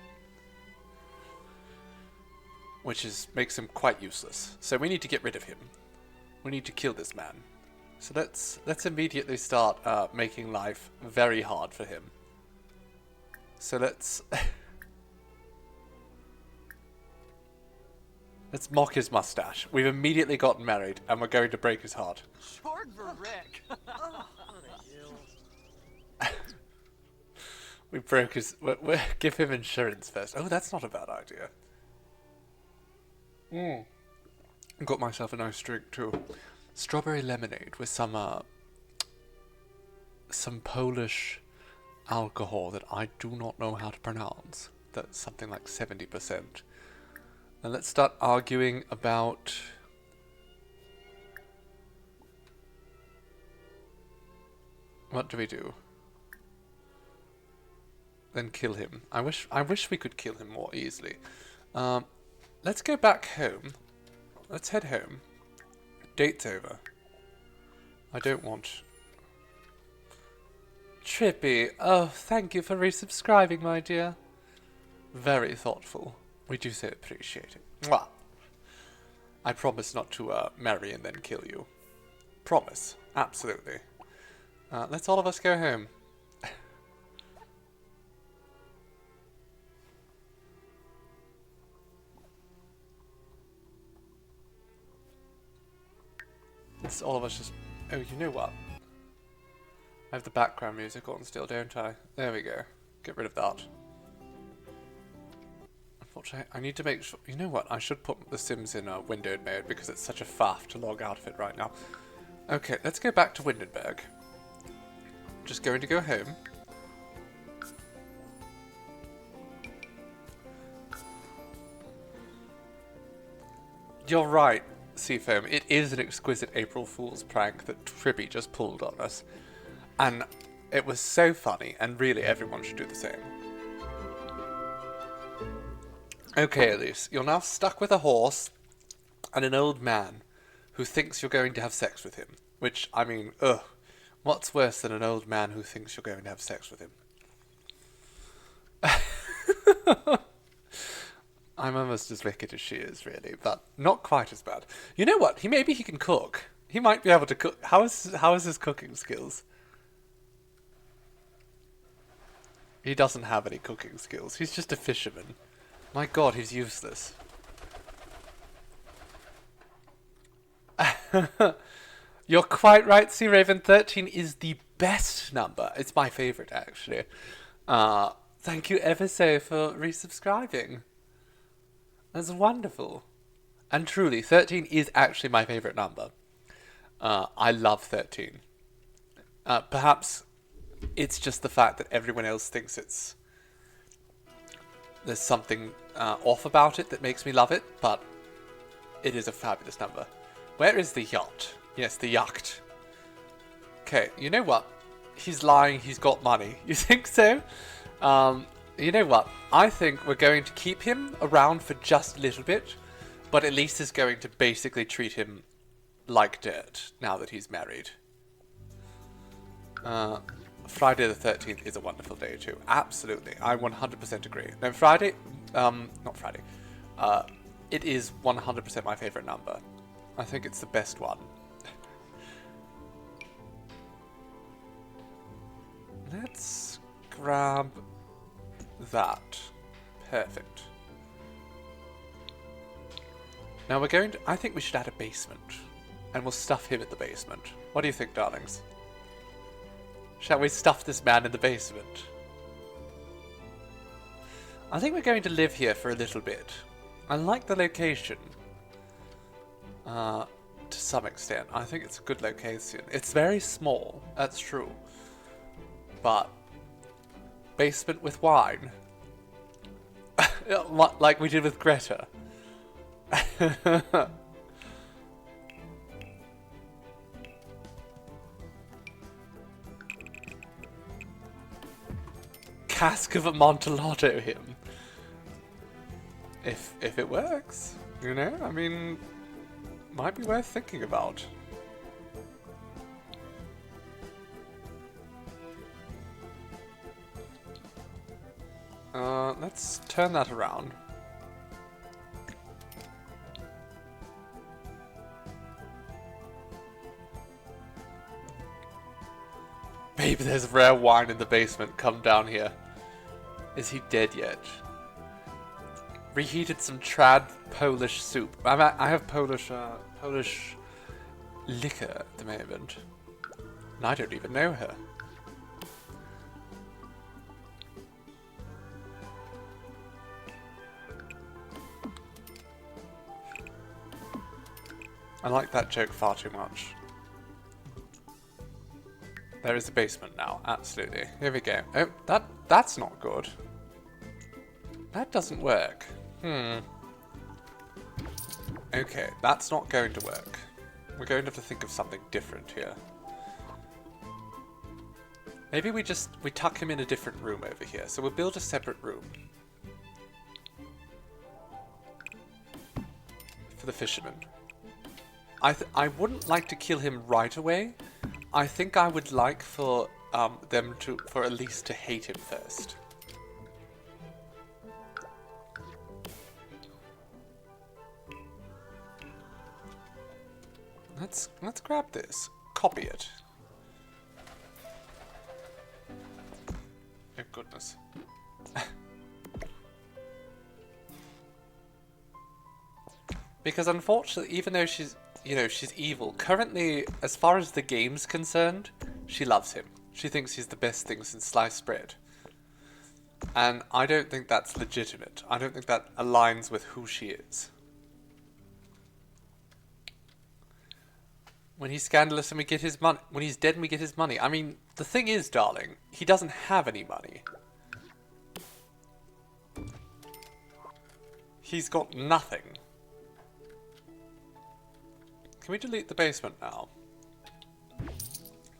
Which makes him quite useless. So we need to get rid of him. We need to kill this man. So let's immediately start making life very hard for him. So let's let's mock his mustache. We've immediately gotten married, and we're going to break his heart. Short for Rick. We broke his... give him insurance first. Oh, that's not a bad idea. Got myself a nice drink too. Strawberry lemonade with some Polish alcohol that I do not know how to pronounce. That's something like 70%. Now let's start arguing about... What do we do? Then kill him. I wish we could kill him more easily. Let's go back home. Let's head home. Date's over. I don't want... Trippy. Oh, thank you for resubscribing, my dear. Very thoughtful. We do so appreciate it. Mwah. I promise not to marry and then kill you. Promise. Absolutely. Let's all of us go home. Let's all of us just... Oh, you know what? I have the background music on still, don't I? There we go. Get rid of that. Unfortunately, I need to make sure... You know what? I should put The Sims in windowed mode because it's such a faff to log out of it right now. Okay, let's go back to Windenburg. Just going to go home. You're right, Seafoam. It is an exquisite April Fool's prank that Tribby just pulled on us. And it was so funny, and really everyone should do the same. Okay, Elise, you're now stuck with a horse and an old man who thinks you're going to have sex with him. Which, I mean, ugh. What's worse than an old man who thinks you're going to have sex with him? I'm almost as wicked as she is, really, but not quite as bad. You know what? Maybe he can cook. He might be able to cook. How is his cooking skills? He doesn't have any cooking skills. He's just a fisherman. My god, he's useless. You're quite right, Sea Raven. 13 is the best number. It's my favourite, actually. Thank you ever so for resubscribing. That's wonderful. And truly, 13 is actually my favourite number. I love 13. Perhaps it's just the fact that everyone else thinks there's something off about it that makes me love it, but it is a fabulous number. Where is the yacht? Yes, the yacht. Okay, you know what? He's lying, he's got money. You think so? You know what? I think we're going to keep him around for just a little bit, but Elise is going to basically treat him like dirt now that he's married. Friday the 13th is a wonderful day too. Absolutely. I 100% agree. No, Friday... not Friday. It is 100% my favourite number. I think it's the best one. Let's grab that. Perfect. Now we're going to... I think we should add a basement. And we'll stuff him in the basement. What do you think, darlings? Shall we stuff this man in the basement? I think we're going to live here for a little bit. I like the location. To some extent. I think it's a good location. It's very small, that's true. But basement with wine. Like we did with Greta. Cask of Amontillado him. If it works, you know, I mean, might be worth thinking about. Let's turn that around. Babe, there's rare wine in the basement. Come down here. Is he dead yet? Reheated some trad Polish soup. I have Polish liquor at the moment. And I don't even know her. I like that joke far too much. There is a basement now, absolutely. Here we go. Oh, that's not good. That doesn't work. Okay, that's not going to work. We're going to have to think of something different here. Maybe we tuck him in a different room over here. So we'll build a separate room. For the fisherman. I wouldn't like to kill him right away. I think I would like for Elise to hate him first. Let's grab this. Copy it. Oh goodness. Because unfortunately, even though she's, you know, she's evil, currently, as far as the game's concerned, she loves him. She thinks he's the best thing since sliced bread. And I don't think that's legitimate. I don't think that aligns with who she is. When he's scandalous and we get his money, when he's dead and we get his money. I mean, the thing is, darling, he doesn't have any money. He's got nothing. Can we delete the basement now?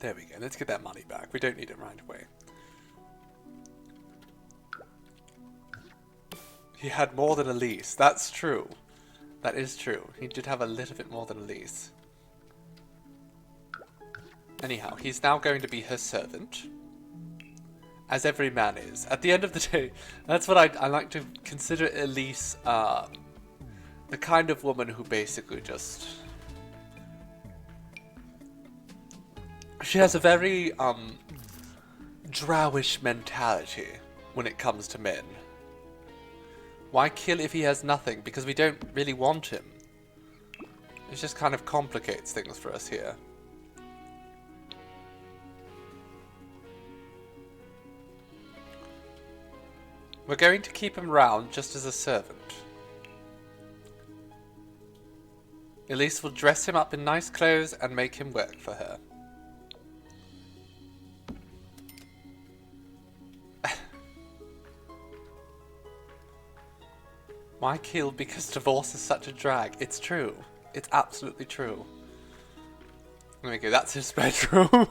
There we go. Let's get that money back. We don't need it right away. He had more than Elise. That's true. That is true. He did have a little bit more than Elise. Anyhow, he's now going to be her servant. As every man is. At the end of the day, that's what I like to consider Elise the kind of woman who basically just... She has a very drowish mentality when it comes to men. Why kill if he has nothing? Because we don't really want him. It just kind of complicates things for us here. We're going to keep him round just as a servant. Elise will dress him up in nice clothes and make him work for her. Why kill because divorce is such a drag? It's true. It's absolutely true. There we go, that's his bedroom.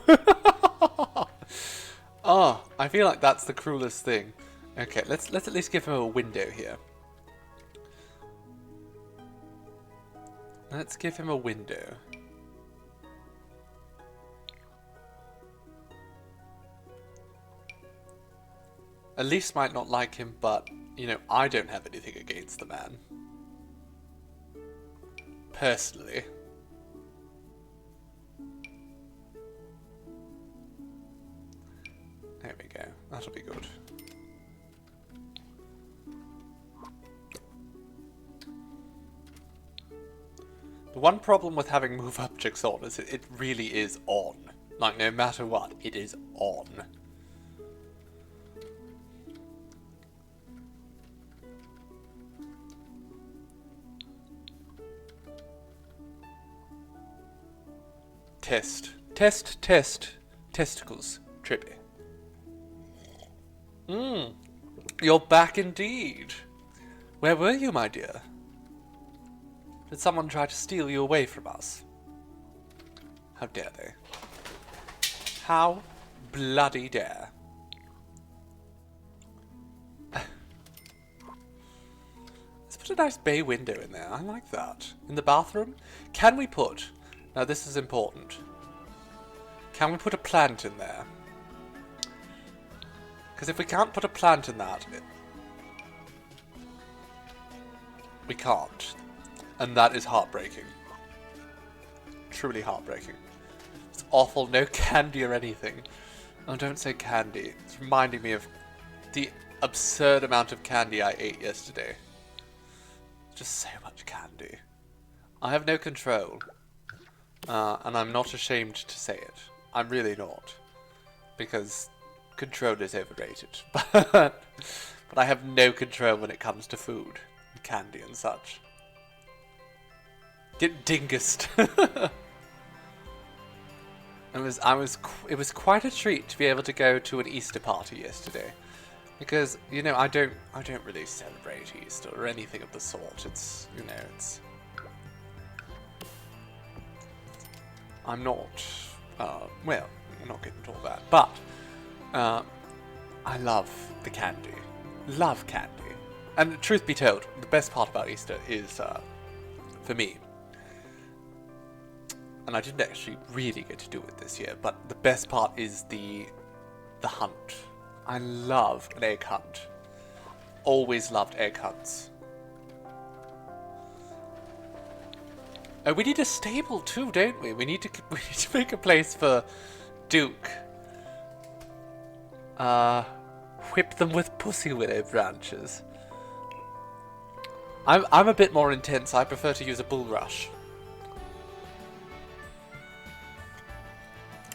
Oh, I feel like that's the cruelest thing. Okay, let's at least give him a window here. Let's give him a window. Elise might not like him, but, you know, I don't have anything against the man. Personally. There we go. That'll be good. The one problem with having move objects on is it really is on. Like, no matter what, it is on. Test. Test, test. Testicles. Trippy. You're back indeed. Where were you, my dear? Did someone try to steal you away from us? How dare they? How bloody dare. Let's put a nice bay window in there. I like that. In the bathroom? Can we put... Now this is important. Can we put a plant in there? Because if we can't put a plant in that... We can't. And that is heartbreaking. Truly heartbreaking. It's awful, no candy or anything. Oh, don't say candy. It's reminding me of the absurd amount of candy I ate yesterday. Just so much candy. I have no control. And I'm not ashamed to say it. I'm really not. Because control is overrated. But I have no control when it comes to food. And candy and such. Get dingest. It was quite a treat to be able to go to an Easter party yesterday, because you know I don't really celebrate Easter or anything of the sort. It's I'm not well, I'm not getting into all that, but I love the candy, love candy, and truth be told, the best part about Easter is for me. And I didn't actually really get to do it this year, but the best part is the hunt. I love an egg hunt. Always loved egg hunts. Oh, we need a stable too, don't we? We need to make a place for Duke. Whip them with pussy willow branches. I'm a bit more intense. I prefer to use a bulrush.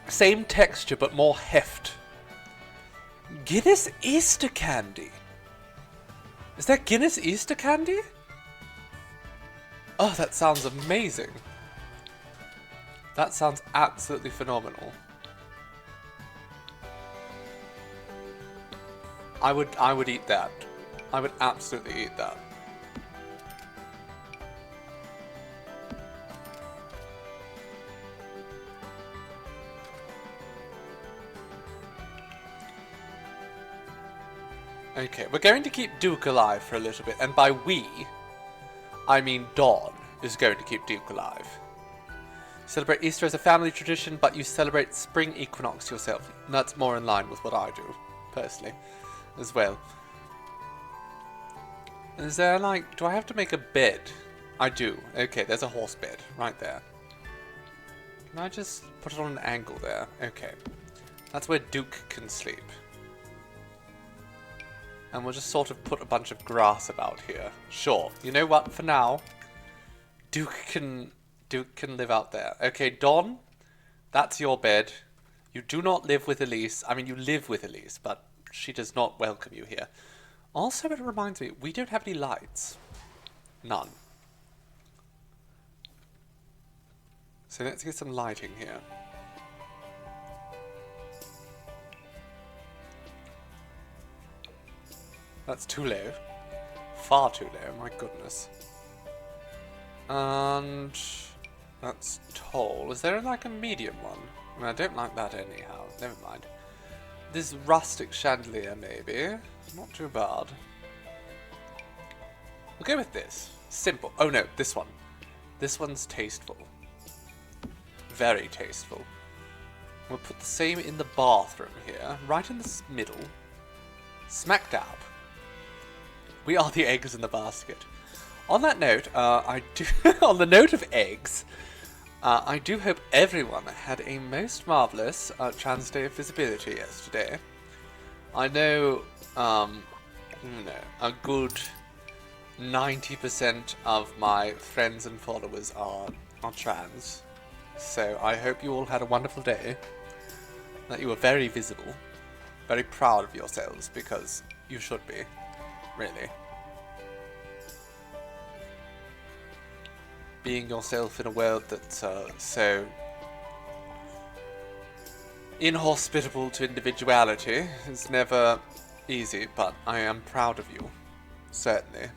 Same texture, but more heft. Guinness Easter candy. Is that Guinness Easter candy? Oh, that sounds amazing. That sounds absolutely phenomenal. I would eat that. I would absolutely eat that. Okay, we're going to keep Duke alive for a little bit, and by we, I mean Dawn is going to keep Duke alive. Celebrate Easter as a family tradition, but you celebrate spring equinox yourself. And that's more in line with what I do, personally, as well. Is there, like, do I have to make a bed? I do. Okay, there's a horse bed right there. Can I just put it on an angle there? Okay. That's where Duke can sleep. And we'll just sort of put a bunch of grass about here. Sure. You know what? For now, Duke can live out there. Okay, Dawn, that's your bed. You do not live with Elise. I mean, you live with Elise, but she does not welcome you here. Also, it reminds me, we don't have any lights. None. So let's get some lighting here. That's too low. Far too low, my goodness. And that's tall. Is there like a medium one? I mean, I don't like that anyhow. Never mind. This rustic chandelier, maybe. Not too bad. We'll go with this. Simple. Oh no, this one. This one's tasteful. Very tasteful. We'll put the same in the bathroom here. Right in the middle. Smack dab. We are the eggs in the basket. On that note, on the note of eggs, I do hope everyone had a most marvelous Trans Day of Visibility yesterday. I know, a good 90% of my friends and followers are trans, so I hope you all had a wonderful day, that you were very visible, very proud of yourselves, because you should be. Really. Being yourself in a world that's so inhospitable to individuality is never easy, but I am proud of you, certainly,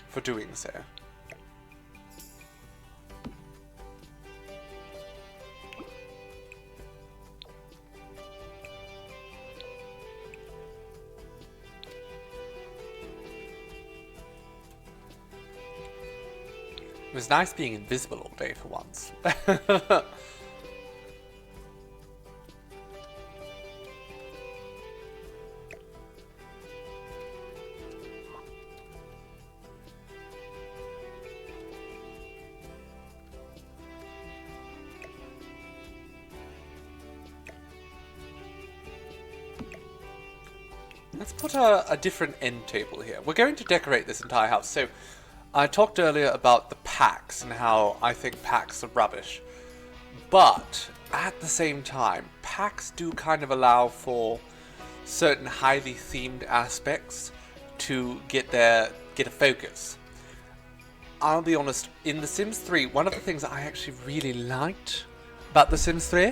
for doing so. It was nice being invisible all day for once. Let's put a different end table here. We're going to decorate this entire house, so I talked earlier about the packs and how I think packs are rubbish. But at the same time, packs do kind of allow for certain highly themed aspects to get a focus. I'll be honest, in The Sims 3, one of the things I actually really liked about The Sims 3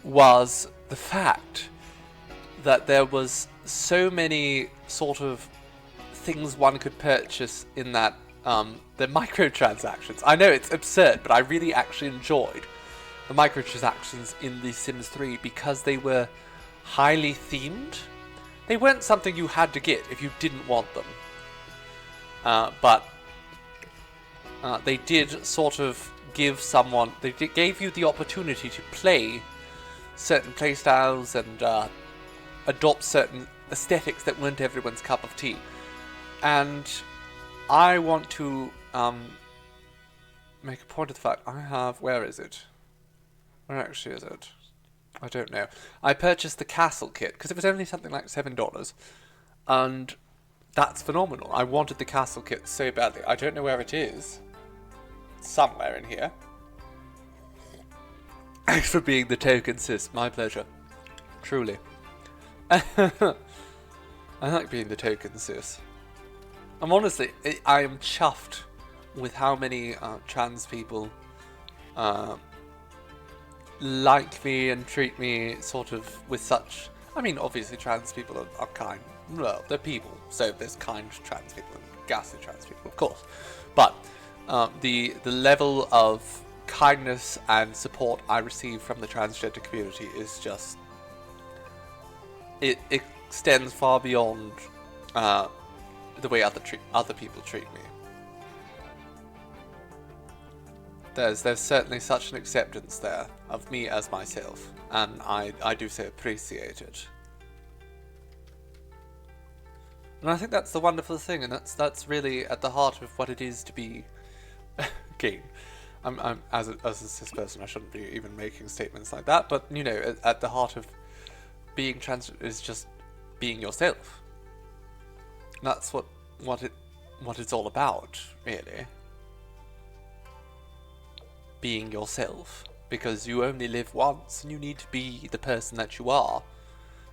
was the fact that there was so many sort of things one could purchase in that, the microtransactions. I know it's absurd, but I really actually enjoyed the microtransactions in The Sims 3 because they were highly themed. They weren't something you had to get if you didn't want them. But they did sort of give someone, they gave you the opportunity to play certain playstyles and adopt certain aesthetics that weren't everyone's cup of tea. And I want to make a point of the fact I have... Where is it? Where actually is it? I don't know. I purchased the castle kit because it was only something like $7, and that's phenomenal. I wanted the castle kit so badly. I don't know where it is. It's somewhere in here. Thanks for being the token sis. My pleasure. Truly. I like being the token sis. I'm honestly, I am chuffed with how many trans people like me and treat me sort of with such... I mean, obviously trans people are kind. Well, they're people, so there's kind trans people and ghastly trans people, of course. But the level of kindness and support I receive from the transgender community is just... It extends far beyond the way other people treat me. There's certainly such an acceptance there of me as myself, and I do so appreciate it. And I think that's the wonderful thing, and that's really at the heart of what it is to be gay. I'm as a cis person, I shouldn't be even making statements like that, but you know, at the heart of being trans is just being yourself. And that's what it's all about, really. Being yourself, because you only live once, and you need to be the person that you are.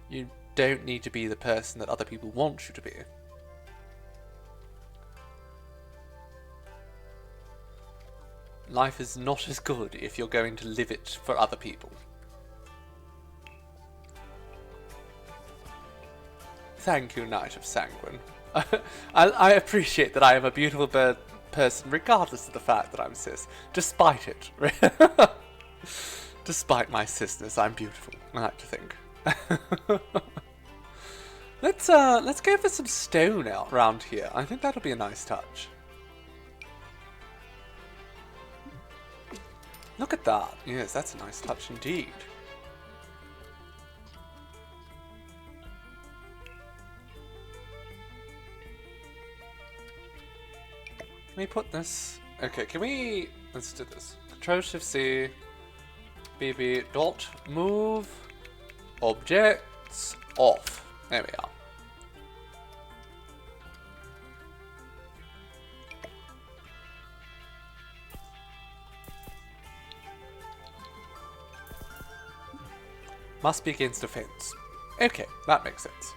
You don't need to be the person that other people want you to be. Life is not as good if you're going to live it for other people. Thank you, Knight of Sanguine. I appreciate that I am a beautiful person regardless of the fact that I'm cis. Despite it. Despite my cisness, I'm beautiful, I like to think. Let's go for some stone out around here. I think that'll be a nice touch. Look at that. Yes, that's a nice touch indeed. Can we put this? Okay, can we... Let's do this. Control-Shift-C. BB dot move objects off. There we are. Must be against a fence. Okay, that makes sense.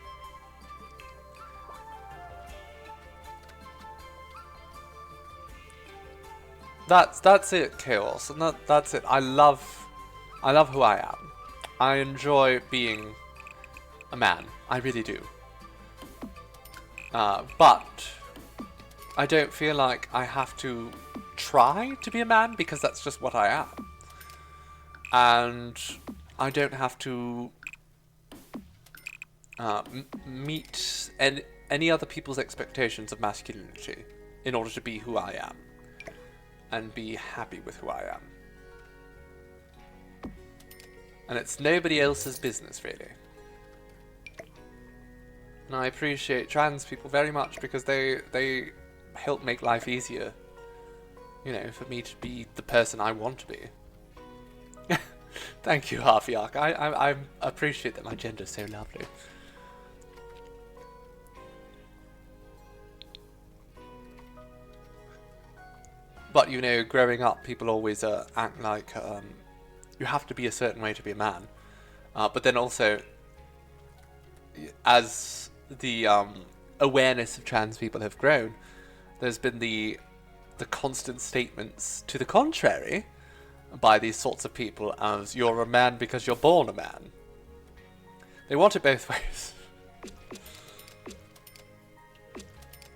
That's it, Chaos, and that's it. I love who I am. I enjoy being a man. I really do. But I don't feel like I have to try to be a man because that's just what I am. And I don't have to meet any other people's expectations of masculinity in order to be who I am and be happy with who I am. And it's nobody else's business, really. And I appreciate trans people very much because they help make life easier, you know, for me to be the person I want to be. Thank you, Harfiark. I appreciate that my gender's so lovely. But, you know, growing up, people always act like you have to be a certain way to be a man. But then also, as the awareness of trans people have grown, there's been the constant statements to the contrary by these sorts of people as you're a man because you're born a man. They want it both ways.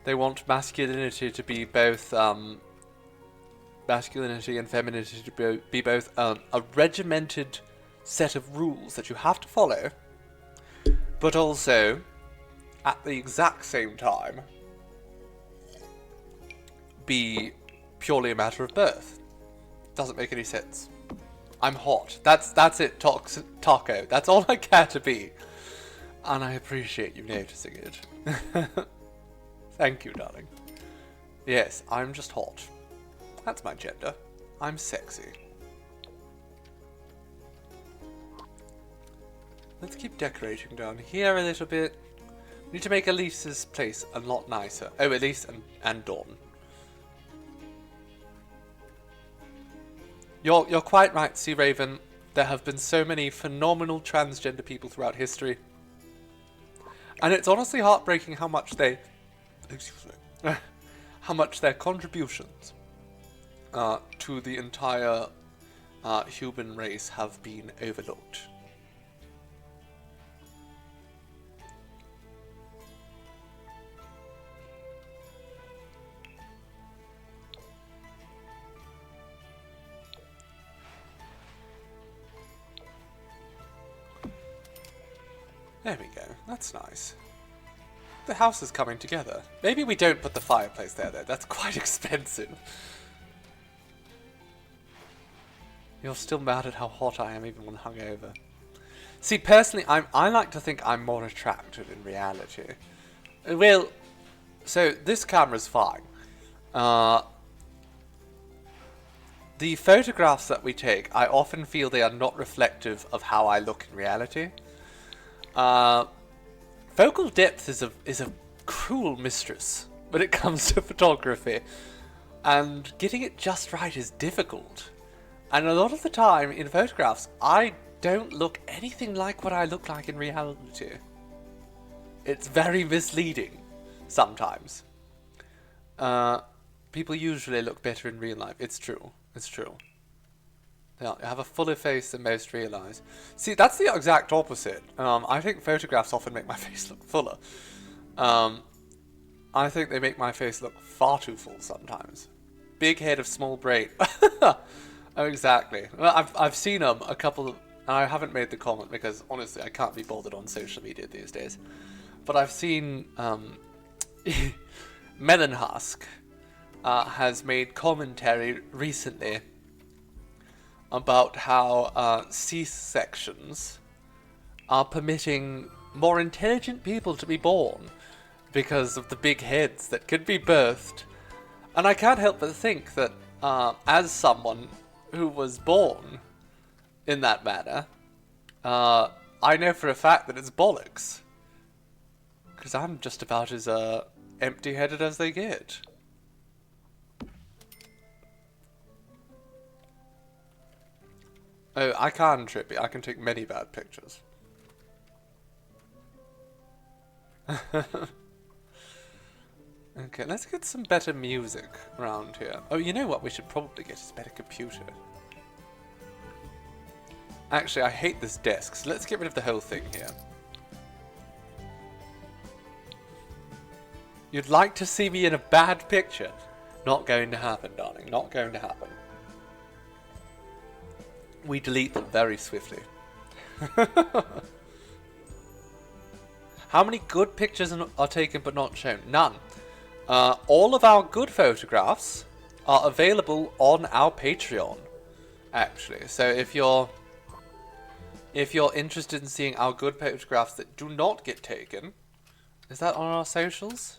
They want masculinity to be both masculinity and femininity to be both a regimented set of rules that you have to follow, but also at the exact same time be purely a matter of birth. Doesn't make any sense. I'm hot. That's it, Taco. That's all I care to be. And I appreciate you noticing it. Thank you, darling. Yes, I'm just hot. That's my gender. I'm sexy. Let's keep decorating down here a little bit. We need to make Elise's place a lot nicer. Oh, Elise and Dawn. You're quite right, Sea Raven. There have been so many phenomenal transgender people throughout history. And it's honestly heartbreaking how much they... Excuse me. How much their contributions to the entire human race have been overlooked. There we go. That's nice. The house is coming together. Maybe we don't put the fireplace there, though. That's quite expensive. You're still mad at how hot I am, even when hungover. See, personally, I like to think I'm more attractive in reality. Well, so this camera's fine. The photographs that we take, I often feel they are not reflective of how I look in reality. Focal depth is a cruel mistress when it comes to photography, and getting it just right is difficult. And a lot of the time in photographs, I don't look anything like what I look like in reality. It's very misleading sometimes. People usually look better in real life. It's true. It's true. They have a fuller face than most realise. See, that's the exact opposite. I think photographs often make my face look fuller. I think they make my face look far too full sometimes. Big head of small brain. Oh, exactly. Well, I've seen a couple of... I haven't made the comment because, honestly, I can't be bothered on social media these days. But I've seen... Melon Husk has made commentary recently about how C-sections are permitting more intelligent people to be born because of the big heads that could be birthed. And I can't help but think that as someone who was born in that manner, I know for a fact that it's bollocks. Because I'm just about as empty-headed as they get. Oh, I can, Trippy. I can take many bad pictures. Okay, let's get some better music around here. Oh, you know what we should probably get is a better computer. Actually, I hate this desk, so let's get rid of the whole thing here. You'd like to see me in a bad picture? Not going to happen, darling. Not going to happen. We delete them very swiftly. How many good pictures are taken but not shown? None. All of our good photographs are available on our Patreon, actually. So if you're interested in seeing our good photographs that do not get taken, is that on our socials?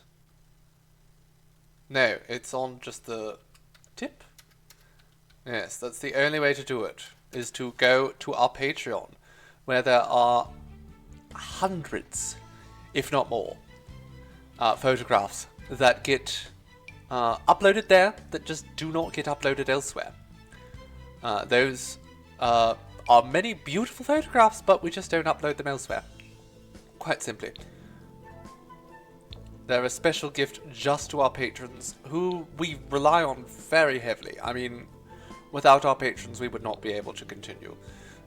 No, it's on just the tip. Yes, that's the only way to do it, is to go to our Patreon, where there are hundreds, if not more, photographs that get uploaded there that just do not get uploaded elsewhere. Those are many beautiful photographs, but we just don't upload them elsewhere. Quite simply. They're a special gift just to our patrons, who we rely on very heavily. I mean, without our patrons, we would not be able to continue.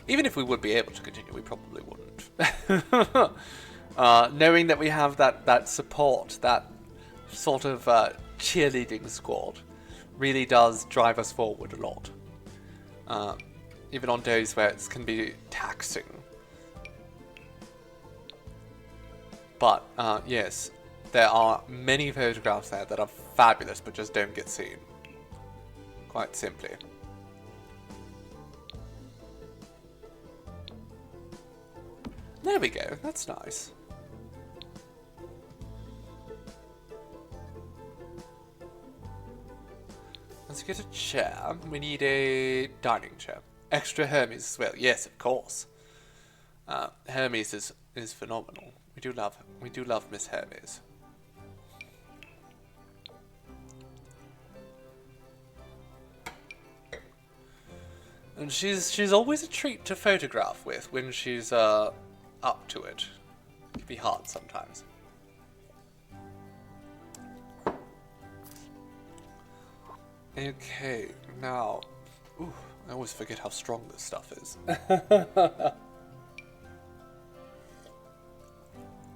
Even if we would be able to continue, we probably wouldn't. Knowing that we have that support, that sort of cheerleading squad, really does drive us forward a lot. Even on days where it can be taxing. But, yes, there are many photographs there that are fabulous but just don't get seen. Quite simply. There we go, that's nice. Let's get a chair. We need a dining chair. Extra Hermes as well. Yes, of course. Hermes is phenomenal. We do love Miss Hermes. And she's always a treat to photograph with when she's up to it. It can be hard sometimes. Okay, now, ooh, I always forget how strong this stuff is.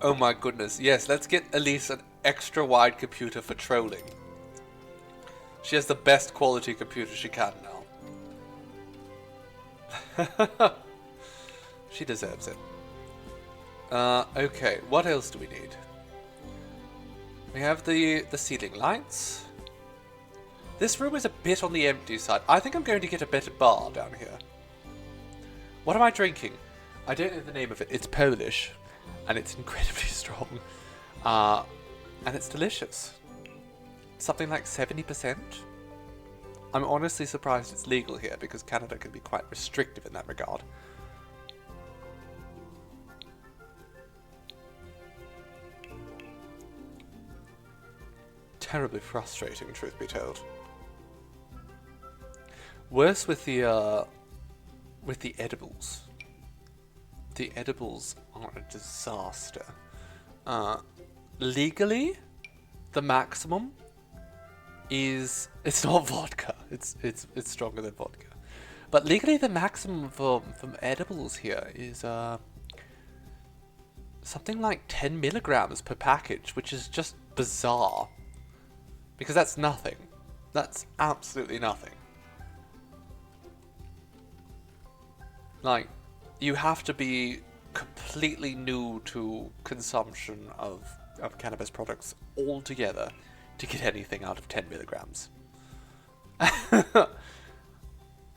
Oh my goodness, yes, let's get Elise an extra wide computer for trolling. She has the best quality computer she can now. She deserves it. Okay, what else do we need? We have the ceiling lights. This room is a bit on the empty side. I think I'm going to get a better bar down here. What am I drinking? I don't know the name of it. It's Polish. And it's incredibly strong. And it's delicious. Something like 70%. I'm honestly surprised it's legal here because Canada can be quite restrictive in that regard. Terribly frustrating, truth be told. Worse with the edibles. The edibles are a disaster. Legally, the maximum is, it's not vodka. It's stronger than vodka. But legally, the maximum from edibles here is something like 10 milligrams per package, which is just bizarre. Because that's nothing. That's absolutely nothing. Like, you have to be completely new to consumption of cannabis products altogether to get anything out of 10 milligrams.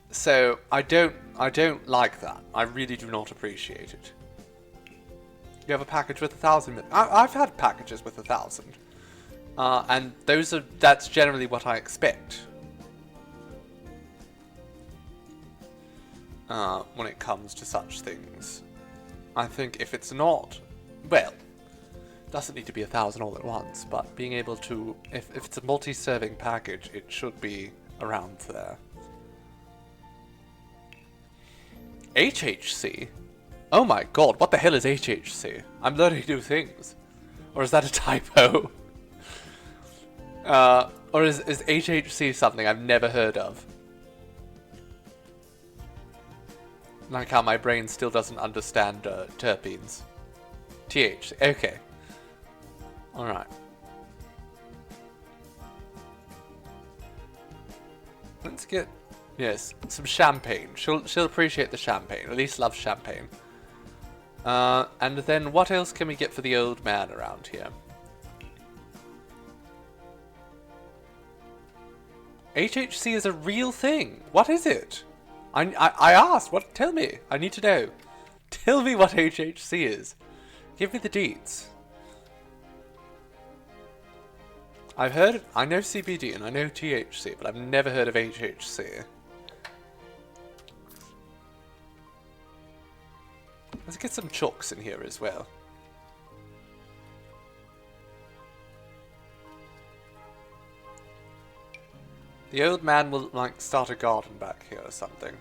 So I don't like that. I really do not appreciate it. You have a package with 1,000. I've had packages with 1,000, and that's generally what I expect. When it comes to such things. I think if it's not, well, it doesn't need to be 1,000 all at once, but being able to, if it's a multi-serving package, it should be around there. HHC? Oh my god, what the hell is HHC? I'm learning new things. Or is that a typo? Or is HHC something I've never heard of? Like how my brain still doesn't understand terpenes. THC, okay. Alright. Let's get, yes, some champagne. She'll appreciate the champagne. Elise loves champagne. And then what else can we get for the old man around here? HHC is a real thing. What is it? I asked. What? Tell me. I need to know. Tell me what HHC is. Give me the deets. I've heard. I know CBD and I know THC, but I've never heard of HHC. Let's get some chalks in here as well. The old man will, like, start a garden back here or something.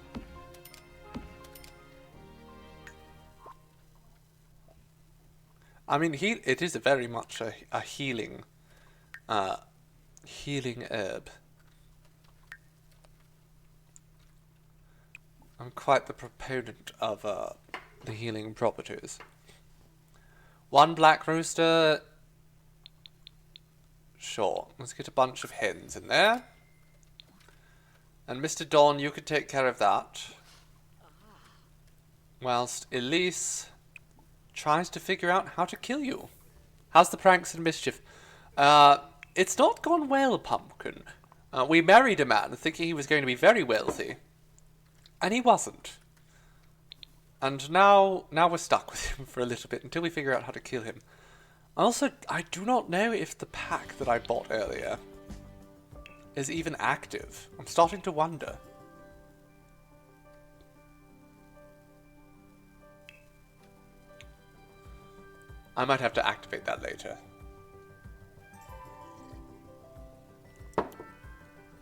I mean, it is very much a healing, healing herb. I'm quite the proponent of the healing properties. One black rooster. Sure, let's get a bunch of hens in there. And Mr. Don, you could take care of that. Whilst Elise tries to figure out how to kill you. How's the pranks and mischief? It's not gone well, Pumpkin. We married a man thinking he was going to be very wealthy. And he wasn't. And now we're stuck with him for a little bit until we figure out how to kill him. Also, I do not know if the pack that I bought earlier is even active. I'm starting to wonder. I might have to activate that later.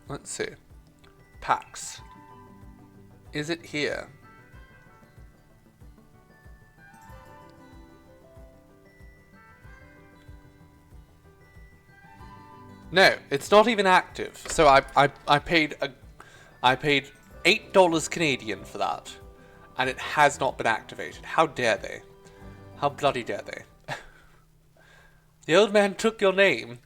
Let's see. Packs. Is it here? No, it's not even active. So I paid $8 Canadian for that, and it has not been activated. How dare they? How bloody dare they? The old man took your name.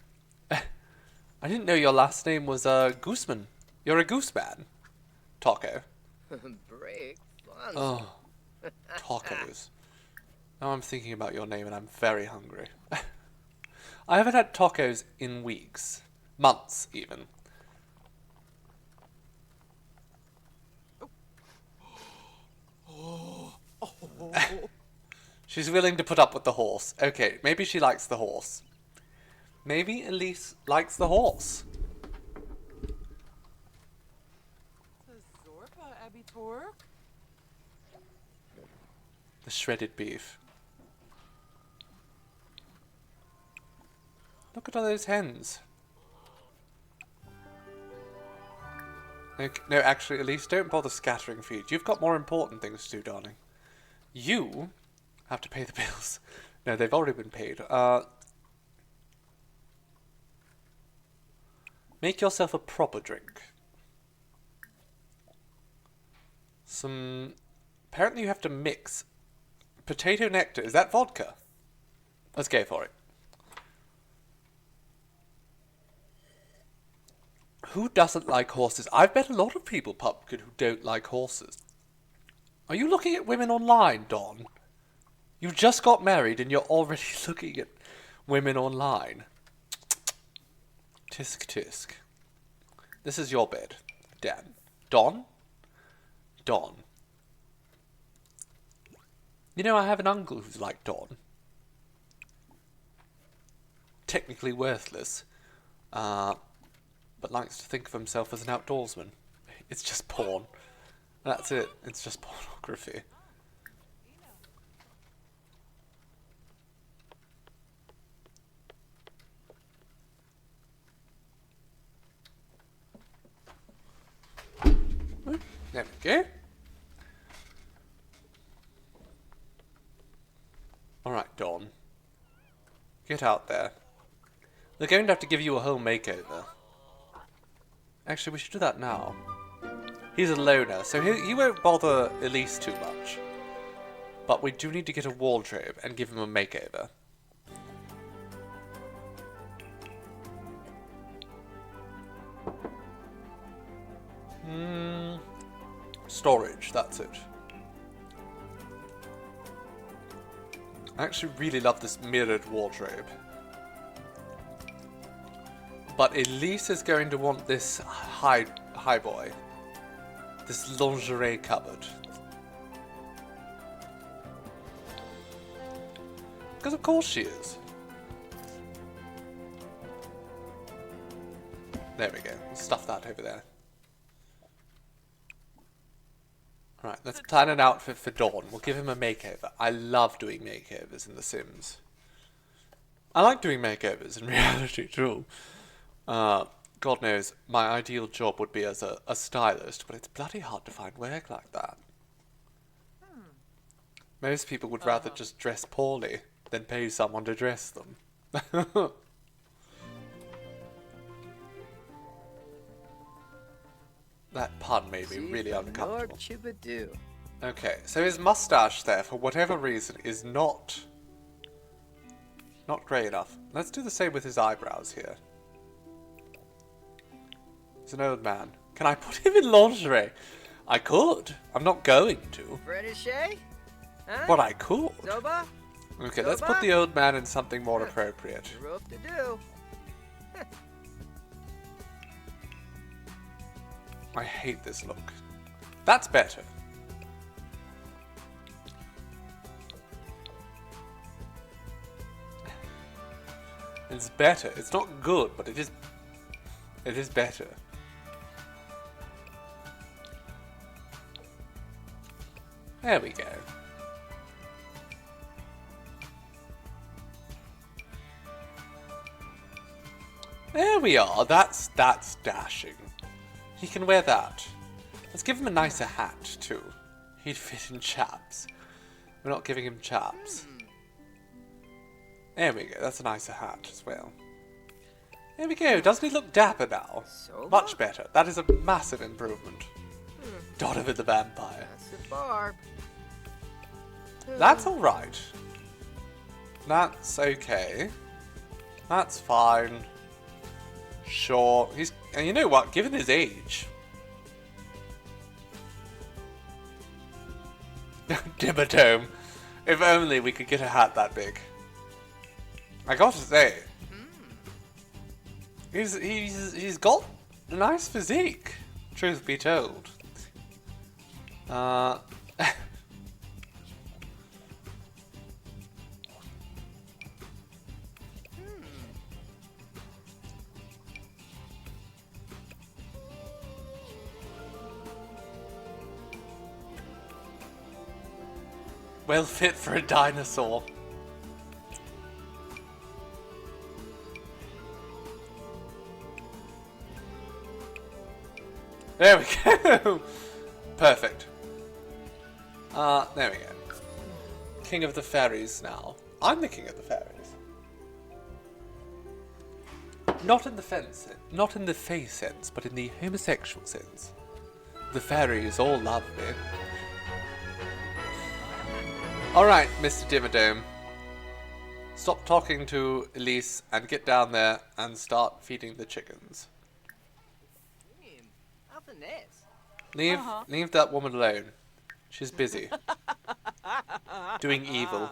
I didn't know your last name was Gooseman. You're a goose man. Taco. Break. Fun. Oh, tacos. Now I'm thinking about your name and I'm very hungry. I haven't had tacos in weeks. Months, even. She's willing to put up with the horse. Okay, maybe she likes the horse. Maybe Elise likes the horse. Zorpa, Abby Torque. The shredded beef. Look at all those hens. Okay, no, actually, Elise, don't bother scattering feed. You've got more important things to do, darling. You have to pay the bills. No, they've already been paid. Make yourself a proper drink. Apparently you have to mix potato nectar. Is that vodka? Let's go for it. Who doesn't like horses? I've met a lot of people, Pumpkin, who don't like horses. Are you looking at women online, Dawn? You just got married and you're already looking at women online. Tisk tisk. This is your bed, Dan. Don? Don. You know, I have an uncle who's like Don. Technically worthless, but likes to think of himself as an outdoorsman. It's just porn. That's it. It's just pornography. There we go. Alright, Dawn. Get out there. They're going to have to give you a whole makeover. Actually, we should do that now. He's a loner, so he won't bother Elise too much. But we do need to get a wardrobe and give him a makeover. Storage, that's it. I actually really love this mirrored wardrobe. But Elise is going to want this high boy. This lingerie cupboard. Because of course she is. There we go. We'll stuff that over there. Right, let's plan an outfit for Dawn. We'll give him a makeover. I love doing makeovers in The Sims. I like doing makeovers in reality too. God knows, my ideal job would be as a stylist, but it's bloody hard to find work like that. Most people would rather just dress poorly than pay someone to dress them. That pun made me really uncomfortable. Okay, so his mustache there, for whatever reason, is not grey enough. Let's do the same with his eyebrows here. He's an old man. Can I put him in lingerie? I could. I'm not going to. Huh? But I could. Zoba? Okay, let's put the old man in something more appropriate. Rope to do. I hate this look. That's better. It's better. It's not good, but it is It is better. There we go. There we are. That's dashing. He can wear that. Let's give him a nicer hat too. He'd fit in chaps. We're not giving him chaps. There we go. That's a nicer hat as well. There we go. Doesn't he look dapper now? So Much better. That is a massive improvement. Donovan the vampire. That's a barb. That's alright. That's okay. That's fine. Sure. And you know what? Given his age. Dimmadome. If only we could get a hat that big. I gotta say. He's got a nice physique. Truth be told. Well fit for a dinosaur. There we go. Perfect. There we go. King of the fairies now. I'm the king of the fairies. Not in the face sense, but in the homosexual sense. The fairies all love me. Alright, Mr. Dimmadome. Stop talking to Elise and get down there and start feeding the chickens. How finesse. Leave that woman alone. She's busy. Doing evil.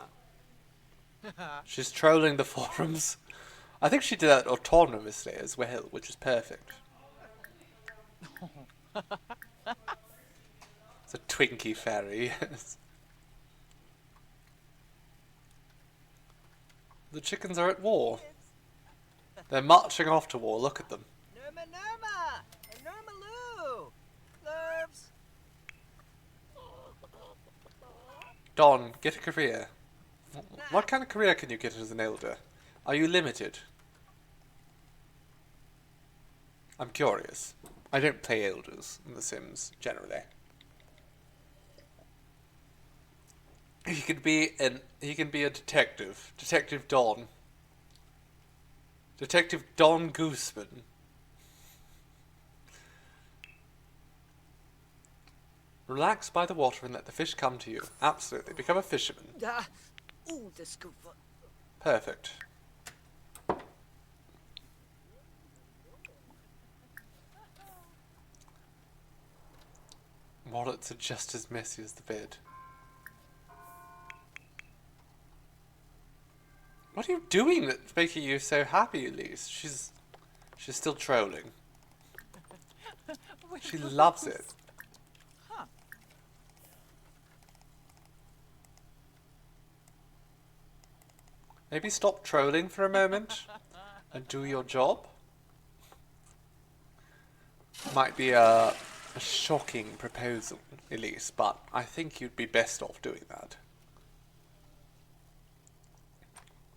She's trolling the forums. I think she did that autonomously as well, which is perfect. It's a Twinkie fairy, yes. The chickens are at war. They're marching off to war, look at them. Nurma Nurma! And Nurma Lou! Lurves! Don, get a career. What kind of career can you get as an elder? Are you limited? I'm curious. I don't play elders in The Sims, generally. He can be a detective. Detective Don. Detective Don Gooseman. Relax by the water and let the fish come to you. Absolutely. Become a fisherman. Ooh, the scoop. Perfect. Wallets are just as messy as the bed. What are you doing that's making you so happy, Elise? She's still trolling. She loves it. Maybe stop trolling for a moment and do your job. Might be a shocking proposal, Elise, but I think you'd be best off doing that.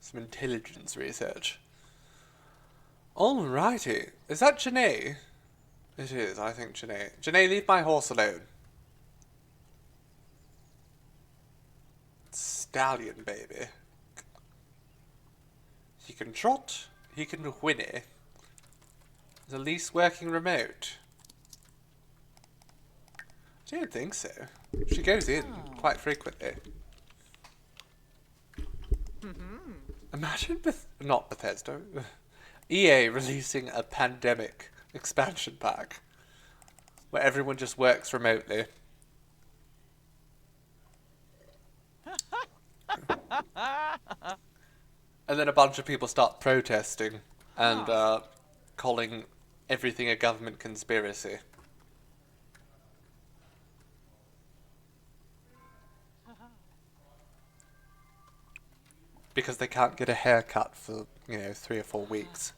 Some intelligence research. Alrighty. Is that Janae? It is, I think Janae. Janae, leave my horse alone. Stallion, baby. He can trot, he can whinny. Is Elise working remote? I don't think so. She goes in quite frequently. Imagine not Bethesda. EA releasing a pandemic expansion pack where everyone just works remotely. And then a bunch of people start protesting and calling everything a government conspiracy. Because they can't get a haircut for, 3 or 4 weeks.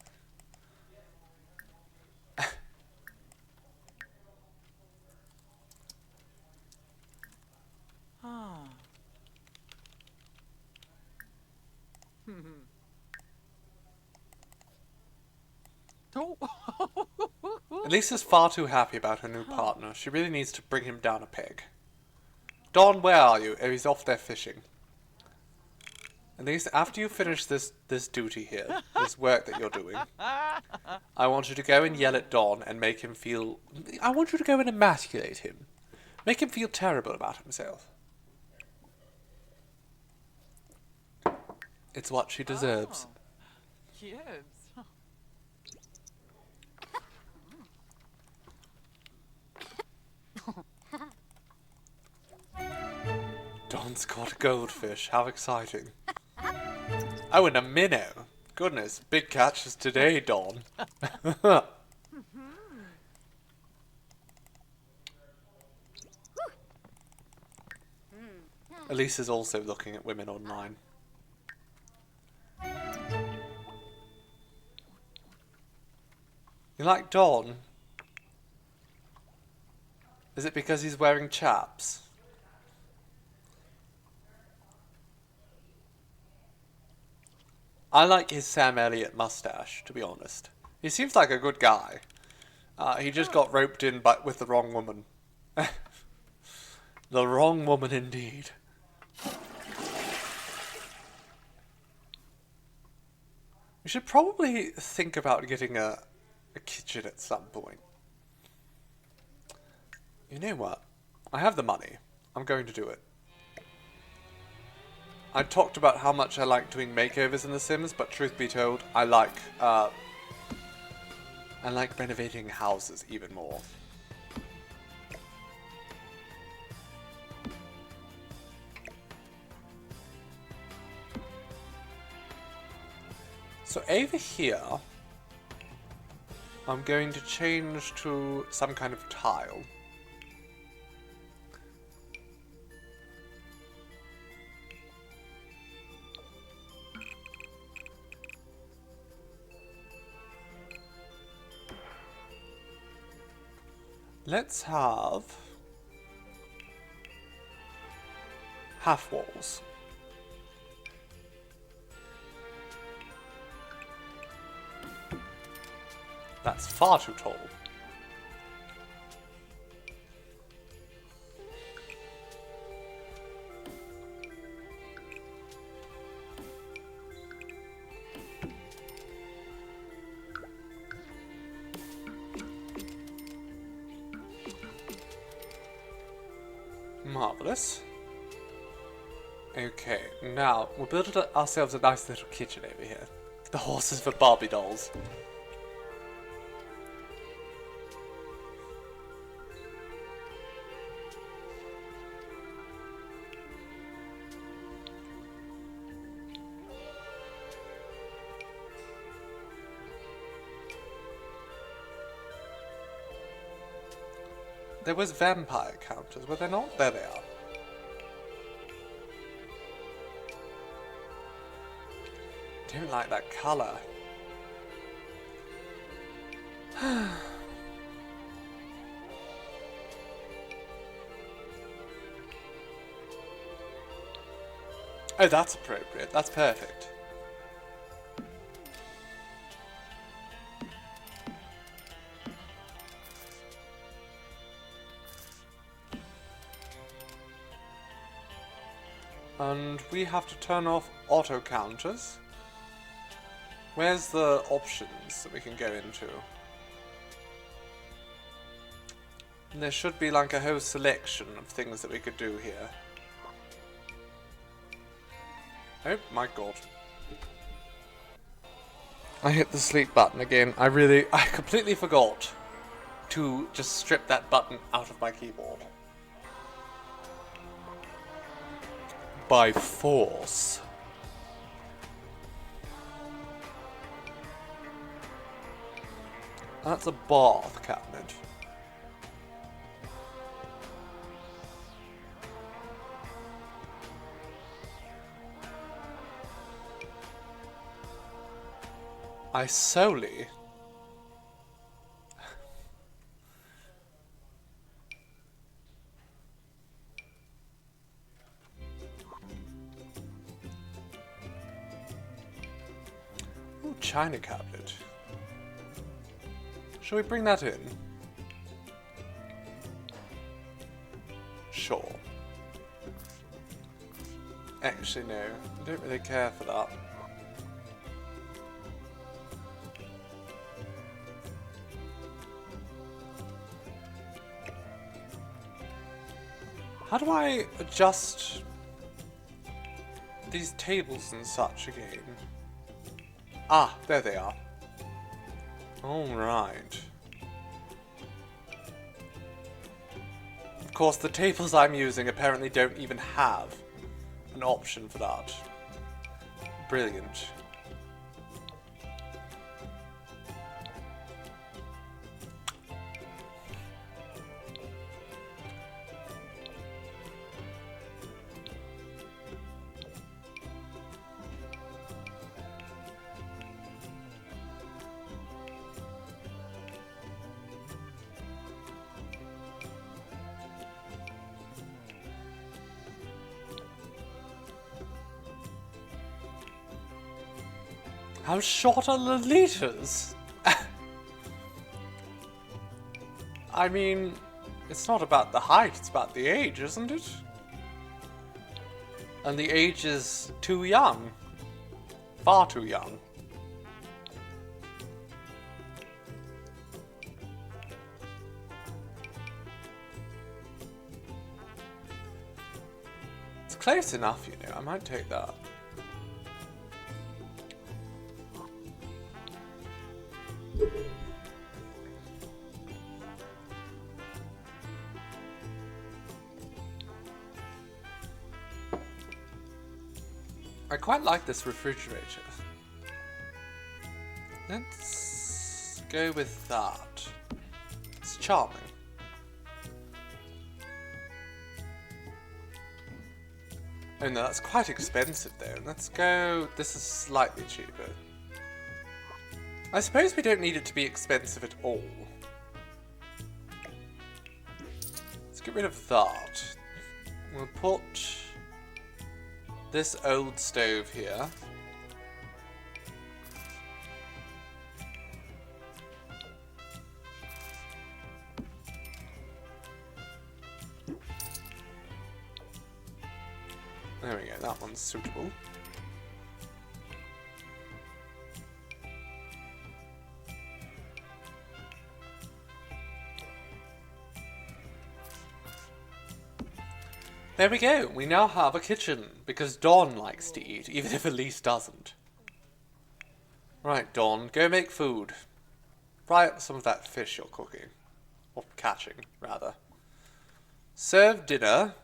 Oh. Elise is far too happy about her new partner. She really needs to bring him down a peg. Don, where are you? Oh, he's off there fishing. Elise, after you finish this duty here, this work that you're doing, I want you to go and yell at Don and make him feel... I want you to go and emasculate him. Make him feel terrible about himself. It's what she deserves. Yes. Don's caught a goldfish. How exciting. Oh, and a minnow. Goodness, big catches today, Don. Elise is also looking at women online. You like Don? Is it because he's wearing chaps? I like his Sam Elliott mustache, to be honest. He seems like a good guy. He just got roped in with the wrong woman. The wrong woman indeed. We should probably think about getting a kitchen at some point. You know what? I have the money. I'm going to do it. I talked about how much I like doing makeovers in The Sims, but truth be told, I like renovating houses even more. So over here, I'm going to change to some kind of tile. Let's have half walls. That's far too tall. Marvelous. Okay, now we'll build ourselves a nice little kitchen over here. The horses for Barbie dolls. There was vampire counters, were there not? There they are. Don't like that colour. Oh, that's appropriate. That's perfect. And we have to turn off auto counters. Where's the options that we can go into? And there should be like a whole selection of things that we could do here. Oh my god. I hit the sleep button again. I completely forgot to just strip that button out of my keyboard. By force. That's a bath cabinet. I solely... Ooh, china cabinet. Shall we bring that in? Sure. Actually, no. I don't really care for that. How do I adjust these tables and such again? Ah, there they are. Alright. Of course, the tables I'm using apparently don't even have an option for that. Brilliant. How short are Lolitas? I mean, it's not about the height, it's about the age, isn't it? And the age is too young. Far too young. It's close enough, you know, I might take that. I quite like this refrigerator. Let's go with that. It's charming. Oh no, that's quite expensive though. Let's go... This is slightly cheaper. I suppose we don't need it to be expensive at all. Let's get rid of that. We'll put this old stove here. There we go, that one's suitable. There we go, we now have a kitchen, because Dawn likes to eat, even if Elise doesn't. Right, Dawn, go make food. Fry up some of that fish you're cooking. Or catching, rather. Serve dinner.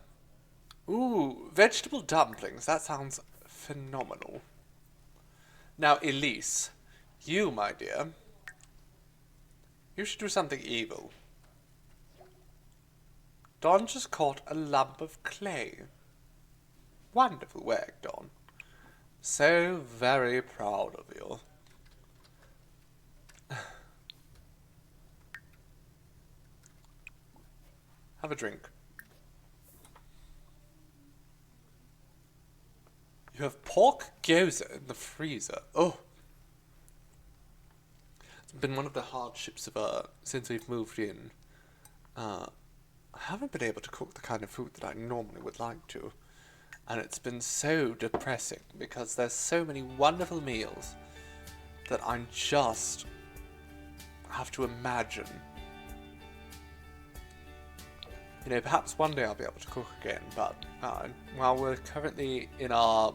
Ooh, vegetable dumplings, that sounds phenomenal. Now, Elise, you, my dear, you should do something evil. Dawn just caught a lump of clay. Wonderful work, Dawn. So very proud of you. Have a drink. You have pork gyoza in the freezer. Oh. It's been one of the hardships of since we've moved in. I haven't been able to cook the kind of food that I normally would like to. And it's been so depressing because there's so many wonderful meals that I just have to imagine. You know, perhaps one day I'll be able to cook again, but while we're currently in our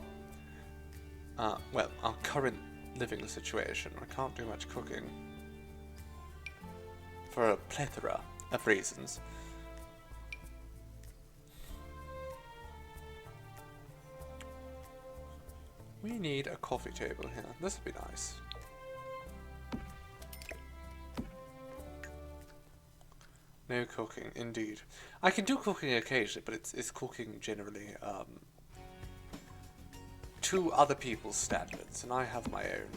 current living situation, I can't do much cooking for a plethora of reasons. We need a coffee table here. This would be nice. No cooking, indeed. I can do cooking occasionally, but it's cooking generally to other people's standards, and I have my own.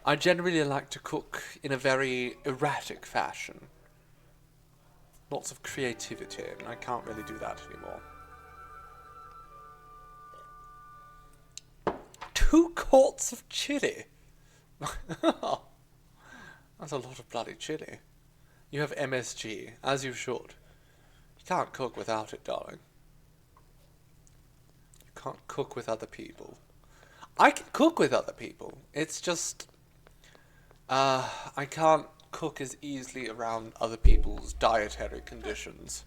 I generally like to cook in a very erratic fashion. Lots of creativity, and I can't really do that anymore. 2 quarts of chili. That's a lot of bloody chili. You have MSG, as you should. You can't cook without it, darling. You can't cook with other people. I can cook with other people. It's just... I can't cook as easily around other people's dietary conditions.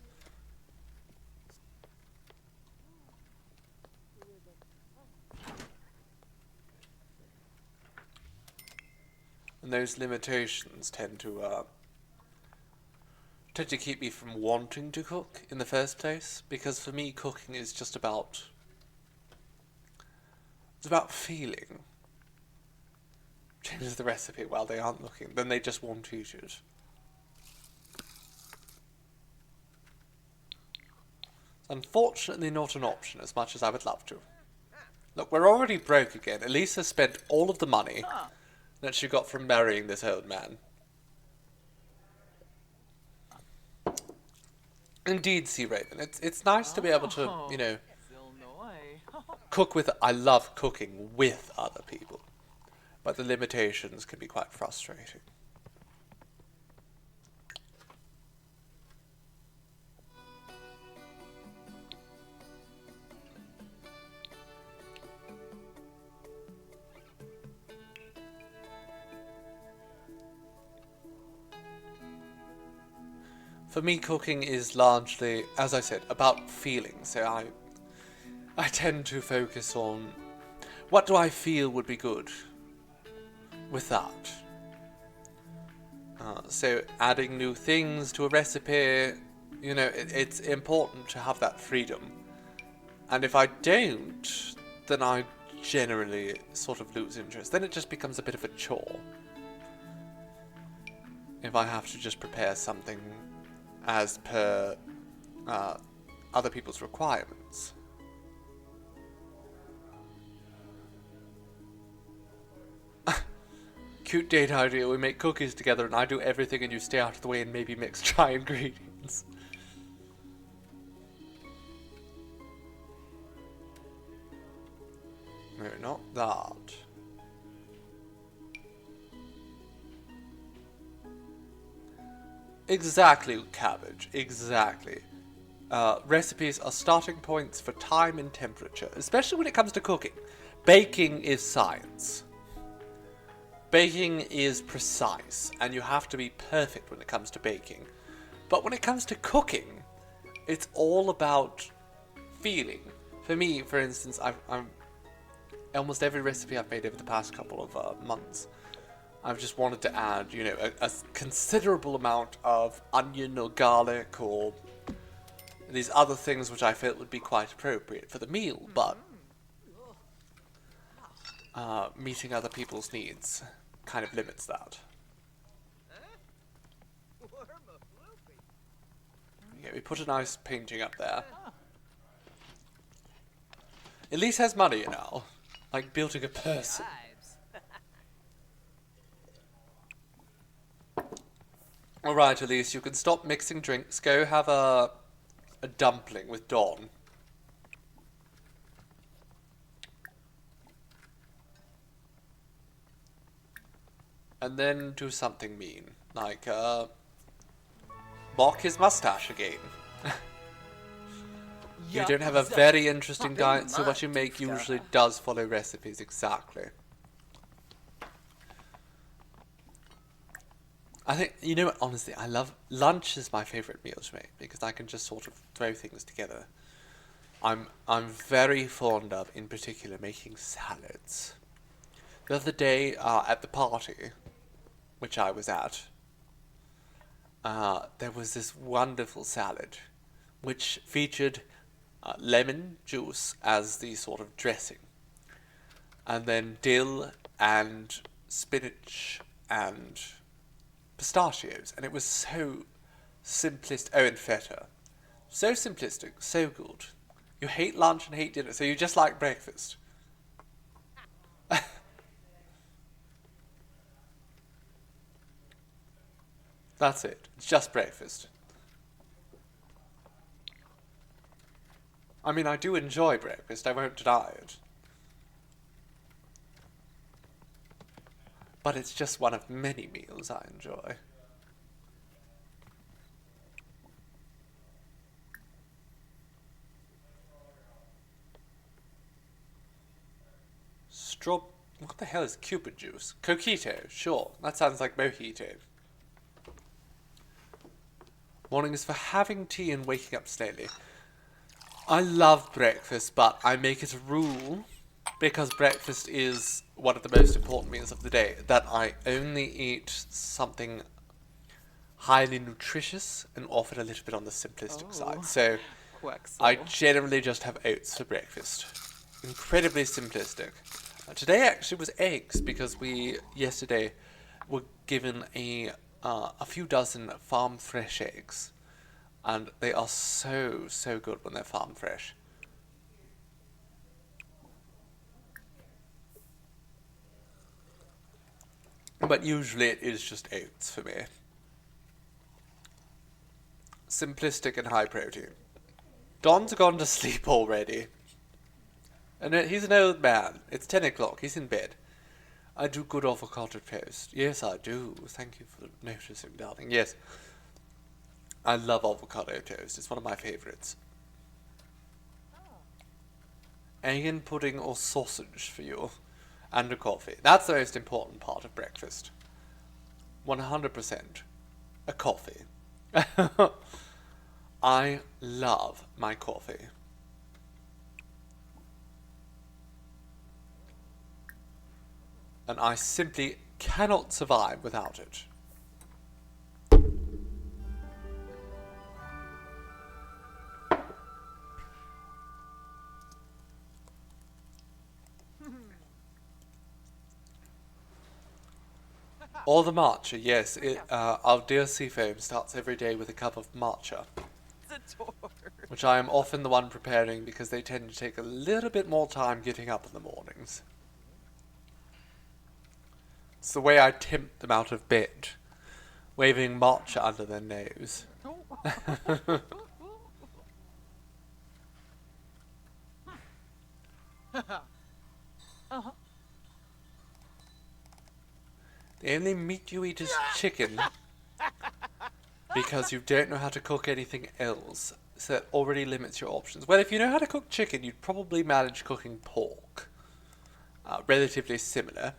And those limitations tend to keep me from wanting to cook in the first place, because for me cooking is just about... It's about feeling. Change the recipe while they aren't looking, then they just won't eat it. Unfortunately not an option as much as I would love to. Look, we're already broke again. Elise has spent all of the money that she got from marrying this old man. Indeed, Sea Raven. It's nice to be able to, you know, cook with... I love cooking with other people. But the limitations can be quite frustrating. For me, cooking is largely, as I said, about feeling. So I tend to focus on what do I feel would be good with that. So adding new things to a recipe, you know, it's important to have that freedom. And if I don't, then I generally sort of lose interest. Then it just becomes a bit of a chore. If I have to just prepare something as per other people's requirements. Cute date idea, we make cookies together and I do everything and you stay out of the way and maybe mix dry ingredients. No, not that. Exactly, cabbage, exactly. Recipes are starting points for time and temperature, especially when it comes to cooking. Baking is science. Baking is precise, and you have to be perfect when it comes to baking. But when it comes to cooking, it's all about feeling. For me, for instance, I'm almost every recipe I've made over the past couple of months, I've just wanted to add, you know, a considerable amount of onion or garlic or these other things which I felt would be quite appropriate for the meal, but meeting other people's needs kind of limits that. Yeah, we put a nice painting up there. Elise has money, you know, like building a person. Alright, Elise, you can stop mixing drinks. Go have a dumpling with Dawn. And then do something mean. Like, mock his mustache again. You don't have a very interesting diet, so what you make usually does follow recipes exactly. I think, you know what, honestly, I love... Lunch is my favourite meal to make, because I can just sort of throw things together. I'm very fond of, in particular, making salads. The other day, at the party, which I was at, there was this wonderful salad, which featured lemon juice as the sort of dressing. And then dill and spinach and pistachios, and it was so simplistic. Oh, and feta. So simplistic, so good. You hate lunch and hate dinner, so you just like breakfast. That's it. It's just breakfast. I mean, I do enjoy breakfast, I won't deny it. but it's just one of many meals I enjoy. What the hell is Cupid juice? Coquito, sure. That sounds like mojito. Morning is for having tea and waking up slowly. I love breakfast, but I make it a rule, because breakfast is one of the most important meals of the day, that I only eat something highly nutritious and often a little bit on the simplistic side. So I generally just have oats for breakfast. Incredibly simplistic. Today actually was eggs, because we yesterday were given a few dozen farm fresh eggs, and they are so good when they're farm fresh. But usually it is just oats for me. Simplistic and high protein. Don's gone to sleep already. And he's an old man. It's 10 o'clock. He's in bed. I do good avocado toast. Yes, I do. Thank you for noticing, darling. Yes. I love avocado toast. It's one of my favorites. Egg and pudding or sausage for you. And a coffee. That's the most important part of breakfast. 100%. A coffee. I love my coffee. And I simply cannot survive without it. Or the matcha, yes. Our dear Seafoam starts every day with a cup of matcha. Which I am often the one preparing, because they tend to take a little bit more time getting up in the mornings. It's the way I tempt them out of bed, waving matcha under their nose. The only meat you eat is chicken, because you don't know how to cook anything else, so that already limits your options. Well, if you know how to cook chicken, you'd probably manage cooking pork. Relatively similar.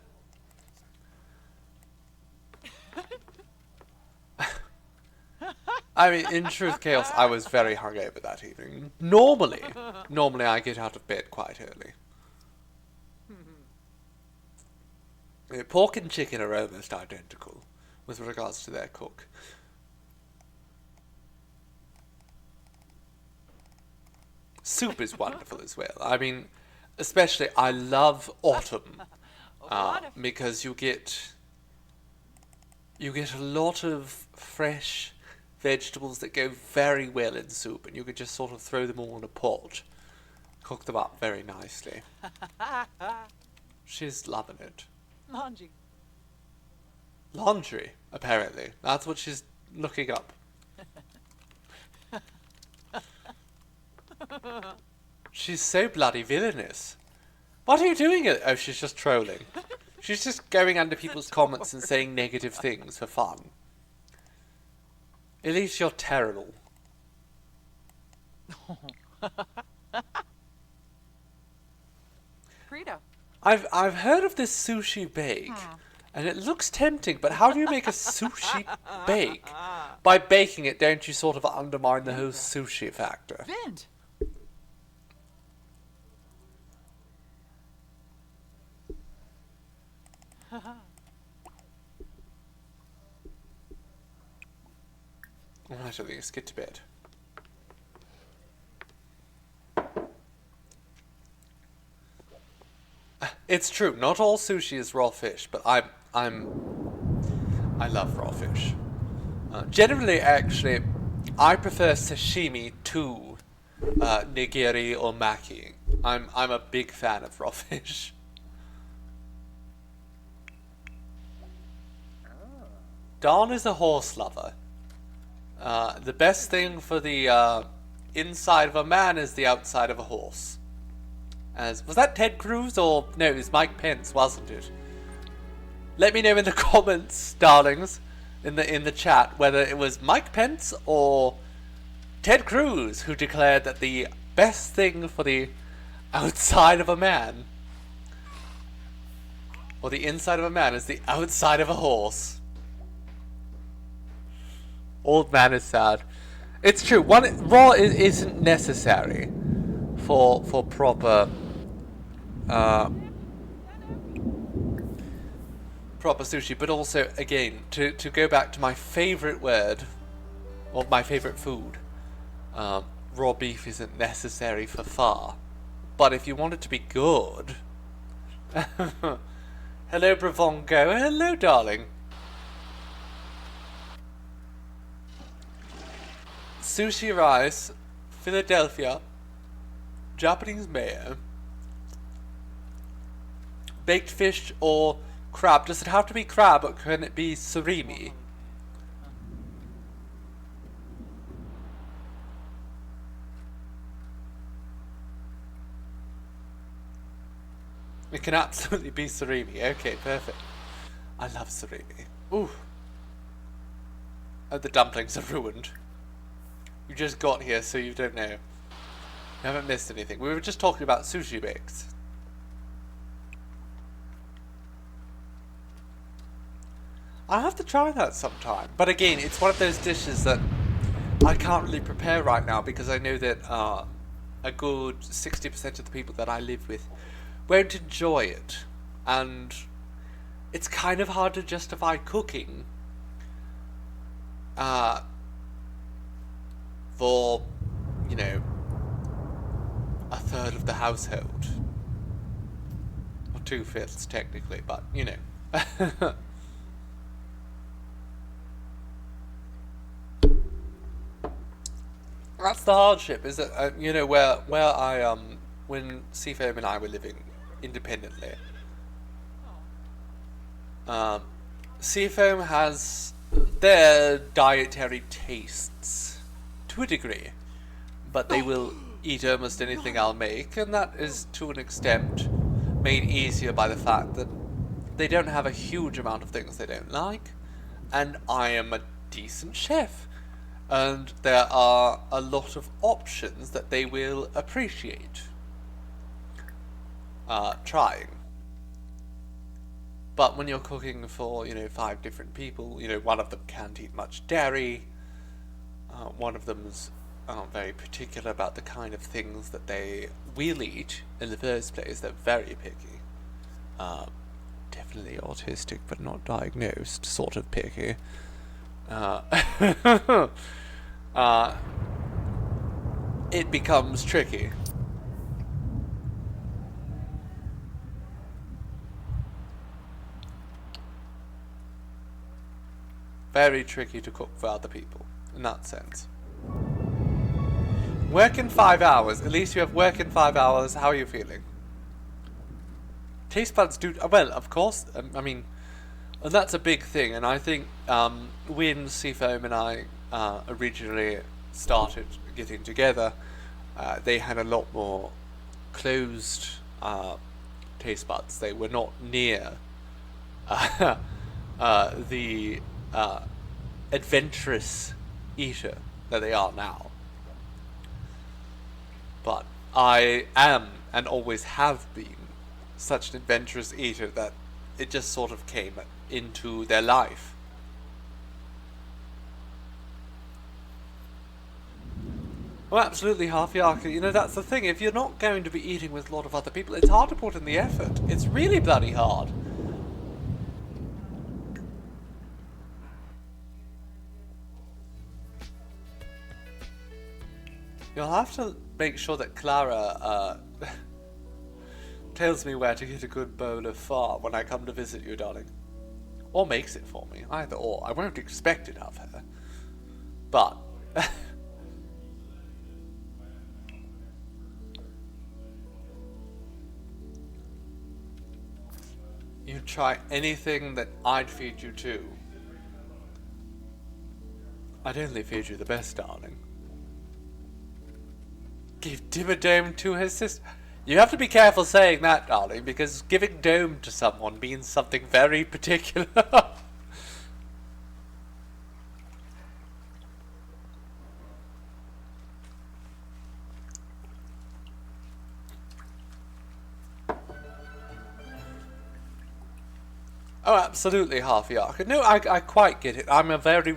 I mean, in truth, Chaos, I was very hungover that evening. Normally I get out of bed quite early. Pork and chicken are almost identical with regards to their cook. Soup is wonderful as well. I mean, especially I love autumn, because you get a lot of fresh vegetables that go very well in soup, and you can just sort of throw them all in a pot, cook them up very nicely. She's loving it. Laundry, apparently. That's what she's looking up. She's so bloody villainous. What are you doing? Oh, she's just trolling. She's just going under people's comments and saying negative things for fun. Elise, you're terrible. Frida. I've heard of this sushi bake, and it looks tempting, but how do you make a sushi bake? By baking it, don't you sort of undermine the whole sushi factor? Vint. Alright, let's get to bed. It's true, not all sushi is raw fish, but I love raw fish. Generally, actually, I prefer sashimi to nigiri or maki. I'm a big fan of raw fish. Dawn is a horse lover. The best thing for the inside of a man is the outside of a horse. Was that Ted Cruz or no? It was Mike Pence, wasn't it? Let me know in the comments, darlings, in the chat, whether it was Mike Pence or Ted Cruz who declared that the best thing for the outside of a man, or the inside of a man, is the outside of a horse. Old man is sad. It's true. Raw isn't necessary for proper proper sushi, but also, again, to go back to my favorite word, or my favorite food, raw beef isn't necessary for pho. But if you want it to be good, hello Bravongo, hello darling. Sushi rice, Philadelphia, Japanese mayo, baked fish or crab. Does it have to be crab, or can it be surimi? It can absolutely be surimi. Okay, perfect. I love surimi. Ooh. Oh, the dumplings are ruined. You just got here, so you don't know. You haven't missed anything. We were just talking about sushi bakes. I'll have to try that sometime. But again, it's one of those dishes that I can't really prepare right now because I know that a good 60% of the people that I live with won't enjoy it. And it's kind of hard to justify cooking for, you know, a third of the household. Or 2/5 technically, but, you know. That's the hardship, is that, you know, where I, when Seafoam and I were living independently, Seafoam has their dietary tastes, to a degree, but they will eat almost anything I'll make, and that is, to an extent, made easier by the fact that they don't have a huge amount of things they don't like, and I am a decent chef. And there are a lot of options that they will appreciate trying. But when you're cooking for, you know, 5 different people, you know, one of them can't eat much dairy, one of them's very particular about the kind of things that they will eat in the first place. They're very picky. Definitely autistic, but not diagnosed, sort of picky. It becomes tricky. Very tricky to cook for other people, in that sense. Work in 5 hours. At least you have work in 5 hours. How are you feeling? Taste buds do... Well, of course. I mean... And that's a big thing, and I think when Seafoam and I originally started getting together, they had a lot more closed taste buds. They were not near the adventurous eater that they are now. But I am, and always have been, such an adventurous eater that it just sort of came into their life. Well, absolutely, Half-Yarka. You know, that's the thing. If you're not going to be eating with a lot of other people, it's hard to put in the effort. It's really bloody hard. You'll have to make sure that Clara tells me where to get a good bowl of pho when I come to visit you, darling. Or makes it for me. Either or. I won't expect it of her. But... you'd try anything that I'd feed you too. I'd only feed you the best, darling. Give Dimmadome to her sister. You have to be careful saying that, darling, because giving dome to someone means something very particular. Oh, absolutely, half yark. No, I quite get it. I'm a very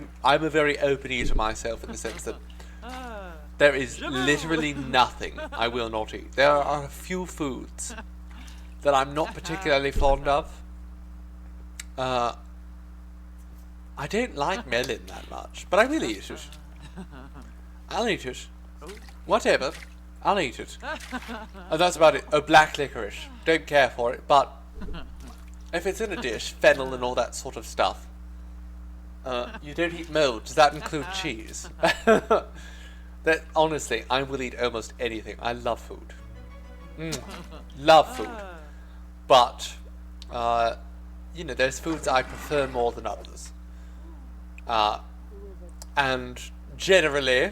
open eater myself in the sense that there is literally nothing I will not eat. There are a few foods that I'm not particularly fond of. I don't like melon that much, but I will eat it. I'll eat it. Whatever. I'll eat it. And that's about it. Oh, black licorice. Don't care for it, but if it's in a dish, fennel and all that sort of stuff. You don't eat mold. Does that include cheese? That honestly, I will eat almost anything. I love food. Love food. But, you know, there's foods I prefer more than others. And generally,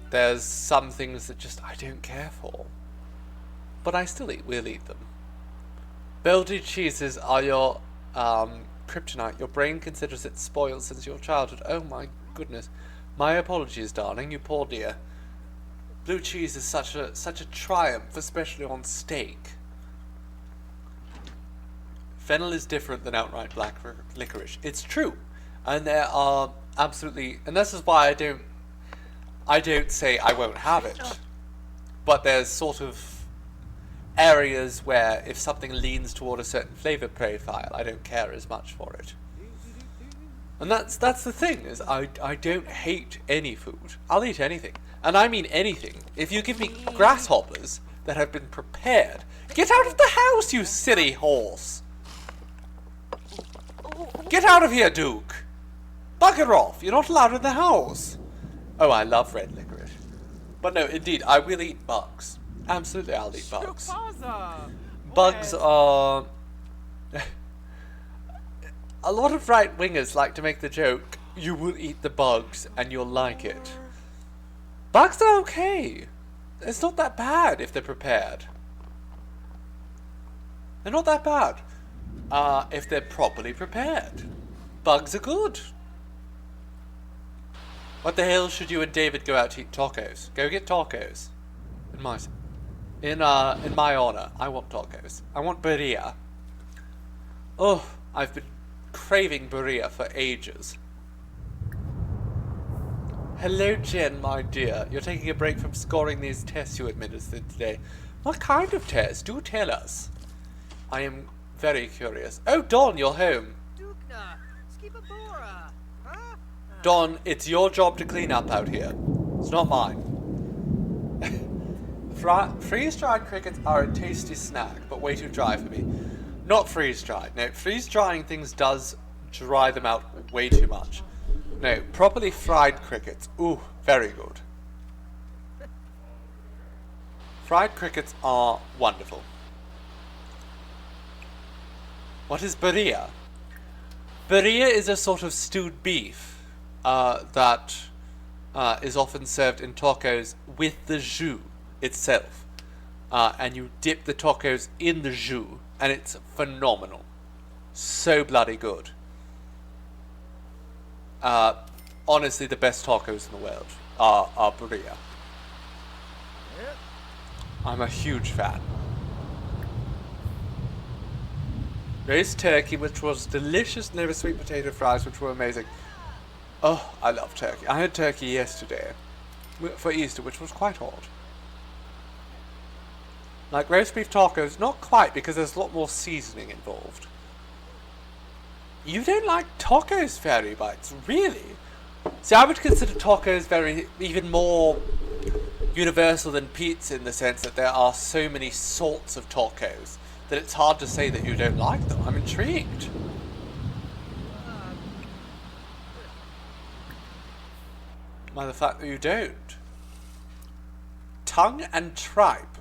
there's some things that just I don't care for. But I still will eat them. Belgian cheeses are your kryptonite. Your brain considers it spoiled since your childhood. Oh my goodness. My apologies, darling, you poor dear. Blue cheese is such a triumph, especially on steak. Fennel is different than outright black licorice. It's true. And there are absolutely, and this is why I don't say I won't have it. But there's sort of areas where if something leans toward a certain flavor profile, I don't care as much for it. And that's the thing, is I don't hate any food. I'll eat anything. And I mean anything. If you give me grasshoppers that have been prepared, get out of the house, you silly horse! Get out of here, Duke! Bugger off! You're not allowed in the house! Oh, I love red licorice. But no, indeed, I will eat bugs. Absolutely, I'll eat bugs. Bugs are... A lot of right-wingers like to make the joke, you will eat the bugs and you'll like it. Bugs are okay. It's not that bad if they're prepared. They're not that bad. If they're properly prepared. Bugs are good. What the hell should you and David go out to eat tacos? Go get tacos. In my honor, I want tacos. I want birria. Oh, I've been craving birria for ages. Hello, Jen, my dear. You're taking a break from scoring these tests you administered today. What kind of tests? Do tell us. I am very curious. Oh, Don, you're home. Dukna, skipabora, huh? Don, it's your job to clean up out here. It's not mine. Freeze-dried crickets are a tasty snack, but way too dry for me. Not freeze-dried. No, freeze-drying things does dry them out way too much. No, properly fried crickets. Ooh, very good. Fried crickets are wonderful. What is birria? Birria is a sort of stewed beef that is often served in tacos with the jus itself. And you dip the tacos in the jus, and it's phenomenal. So bloody good. Honestly, the best tacos in the world are birria. I'm a huge fan. Roast turkey, which was delicious, and there were sweet potato fries, which were amazing. Oh, I love turkey. I had turkey yesterday for Easter, which was quite odd. Like roast beef tacos, not quite, because there's a lot more seasoning involved. You don't like tacos, Fairy Bites? Really? See, I would consider tacos even more universal than pizza, in the sense that there are so many sorts of tacos that it's hard to say that you don't like them. I'm intrigued. By the fact that you don't. Tongue and tripe.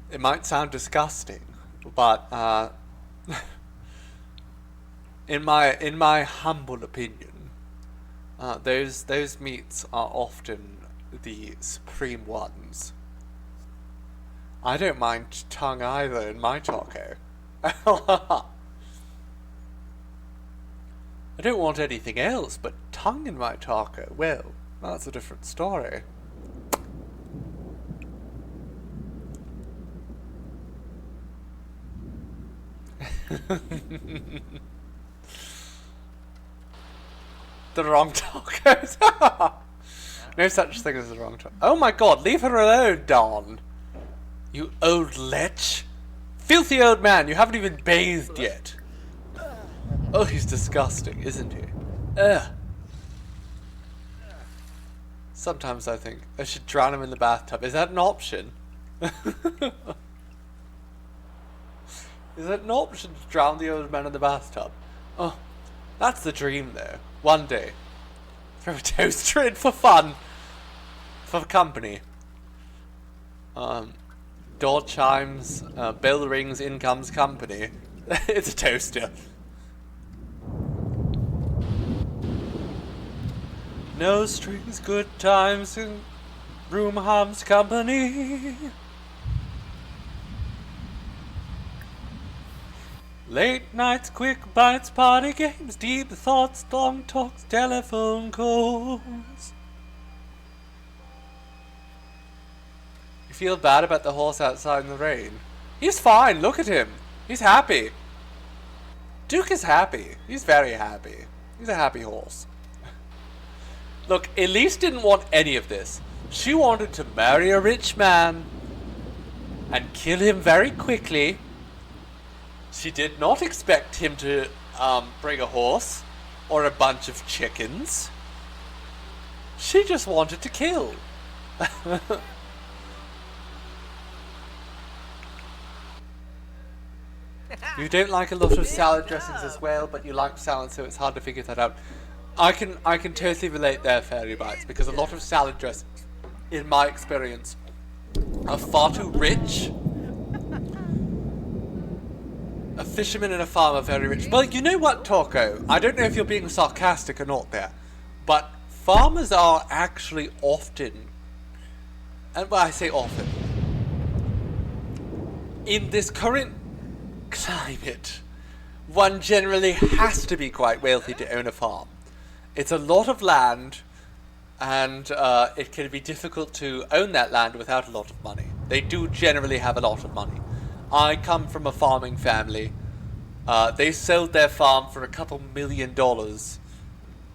It might sound disgusting, but in my humble opinion, Those meats are often the supreme ones. I don't mind tongue either in my taco. I don't want anything else but tongue in my taco. Well, that's a different story. The wrong tacos. No such thing as the wrong taco. Oh my god, leave her alone, Don. You old lech. Filthy old man, you haven't even bathed yet. Oh, he's disgusting, isn't he? Ugh. Sometimes I think I should drown him in the bathtub. Is that an option? Is that an option to drown the old man in the bathtub? Oh, that's the dream though. One day. Throw a toaster in for fun. For company. Door chimes, bell rings, in comes company. It's a toaster. No strings, good times, and room hums company. Late nights, quick bites, party games, deep thoughts, long talks, telephone calls. You feel bad about the horse outside in the rain? He's fine, look at him. He's happy. Duke is happy. He's very happy. He's a happy horse. Look, Elise didn't want any of this. She wanted to marry a rich man and kill him very quickly. She did not expect him to bring a horse or a bunch of chickens. She just wanted to kill. You don't like a lot of salad dressings as well, but you like salad, so it's hard to figure that out. I can totally relate there, Fairy Bites, because a lot of salad dressings, in my experience, are far too rich. A fisherman and a farmer are very rich. Well, you know what, Taco? I don't know if you're being sarcastic or not there, but farmers are actually often, and well, I say often, in this current climate, one generally has to be quite wealthy to own a farm. It's a lot of land, and it can be difficult to own that land without a lot of money. They do generally have a lot of money. I come from a farming family. They sold their farm for a couple $1 million.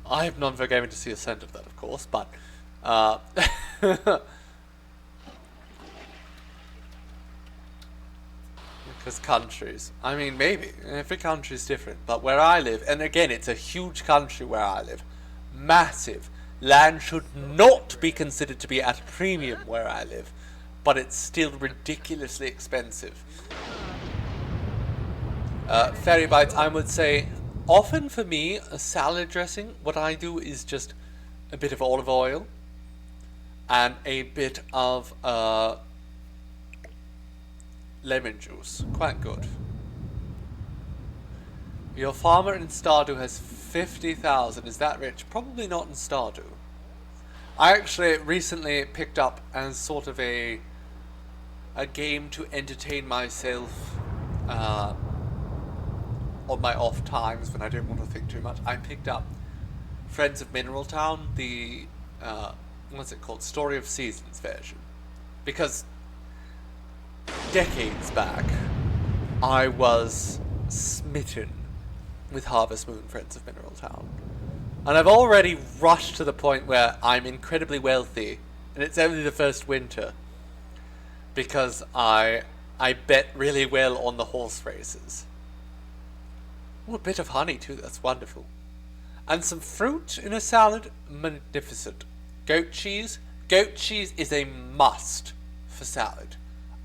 I have none for going to see a cent of that, of course, but because countries. I mean, maybe. Every country is different. But where I live, and again, it's a huge country where I live. Massive. Land should not be considered to be at a premium where I live. But it's still ridiculously expensive. Fairy Bites, I would say, often for me, a salad dressing, what I do is just a bit of olive oil. And a bit of lemon juice. Quite good. Your farmer in Stardew has 50,000. Is that rich? Probably not in Stardew. I actually recently picked up as sort of a game to entertain myself on my off times when I don't want to think too much. I picked up Friends of Mineral Town, the what's it called? Story of Seasons version. Because decades back, I was smitten with Harvest Moon Friends of Mineral Town. And I've already rushed to the point where I'm incredibly wealthy, and it's only the first winter, because I bet really well on the horse races. Oh, a bit of honey too, that's wonderful. And some fruit in a salad, magnificent. Goat cheese. Goat cheese is a must for salad.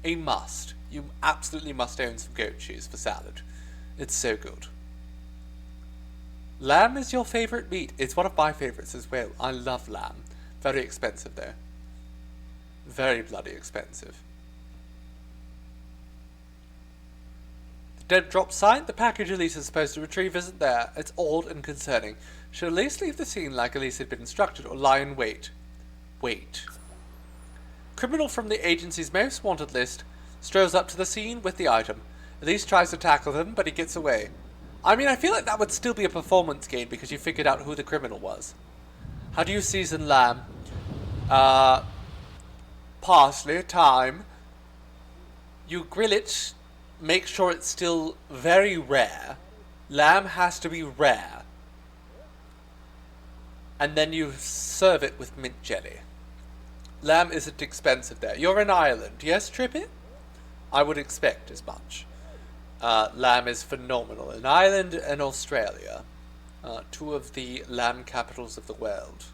A must. You absolutely must own some goat cheese for salad. It's so good. Lamb is your favourite meat. It's one of my favourites as well. I love lamb. Very expensive though. Very bloody expensive. The Dead drop sign? The package Elise is supposed to retrieve isn't there. It's odd and concerning. Should Elise leave the scene like Elise had been instructed, or lie in wait? Wait. Criminal from the agency's most wanted list strolls up to the scene with the item. Elise tries to tackle him, but he gets away. I mean, I feel like that would still be a performance gain because you figured out who the criminal was. How do you season lamb? Parsley, thyme. You grill it, make sure it's still very rare. Lamb has to be rare. And then you serve it with mint jelly. Lamb isn't expensive there. You're in Ireland, yes, Trippy? I would expect as much. Lamb is phenomenal in Ireland and Australia. Two of the lamb capitals of the world.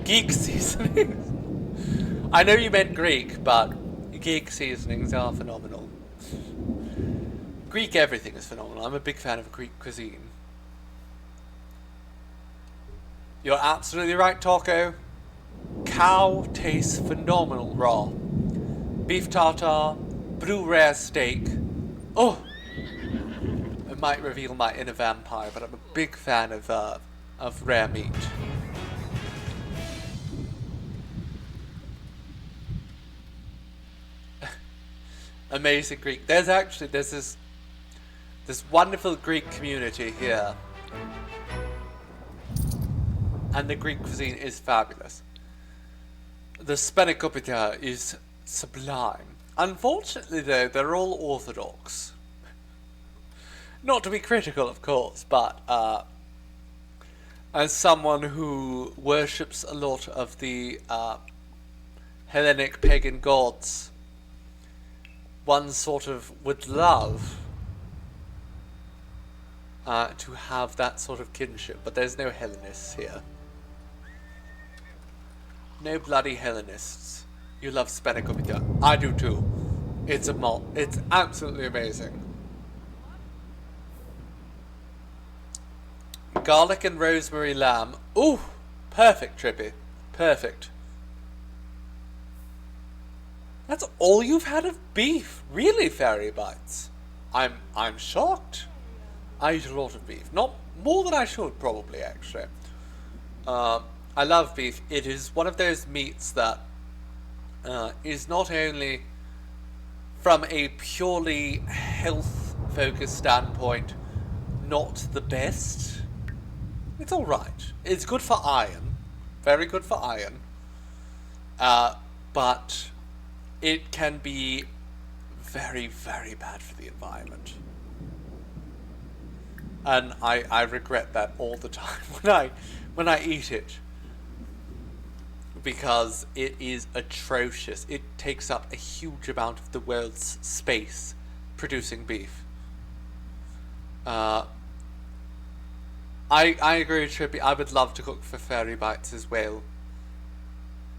Geek seasonings. I know you meant Greek, but geek seasonings are phenomenal. Greek everything is phenomenal. I'm a big fan of Greek cuisine. You're absolutely right, Taco. Cow tastes phenomenal raw. Beef tartare, blue rare steak. Oh! It might reveal my inner vampire, but I'm a big fan of rare meat. Amazing Greek. There's this wonderful Greek community here. And the Greek cuisine is fabulous. The spanakopita is sublime. Unfortunately though, they're all Orthodox. Not to be critical, of course, but as someone who worships a lot of the Hellenic pagan gods, one sort of would love to have that sort of kinship, but there's no Hellenists here. No bloody Hellenists. You love spanakopita. I do too. It's absolutely amazing. Garlic and rosemary lamb. Ooh, perfect, Trippy. Perfect. That's all you've had of beef, really, Fairy Bites. I'm shocked. I eat a lot of beef, not more than I should, probably, actually. I love beef. It is one of those meats that is not only from a purely health-focused standpoint not the best. It's all right. It's good for iron, very good for iron. But it can be very, very bad for the environment. And I regret that all the time when I eat it. Because it is atrocious. It takes up a huge amount of the world's space producing beef. I agree with Trippy. I would love to cook for Fairy Bites as well.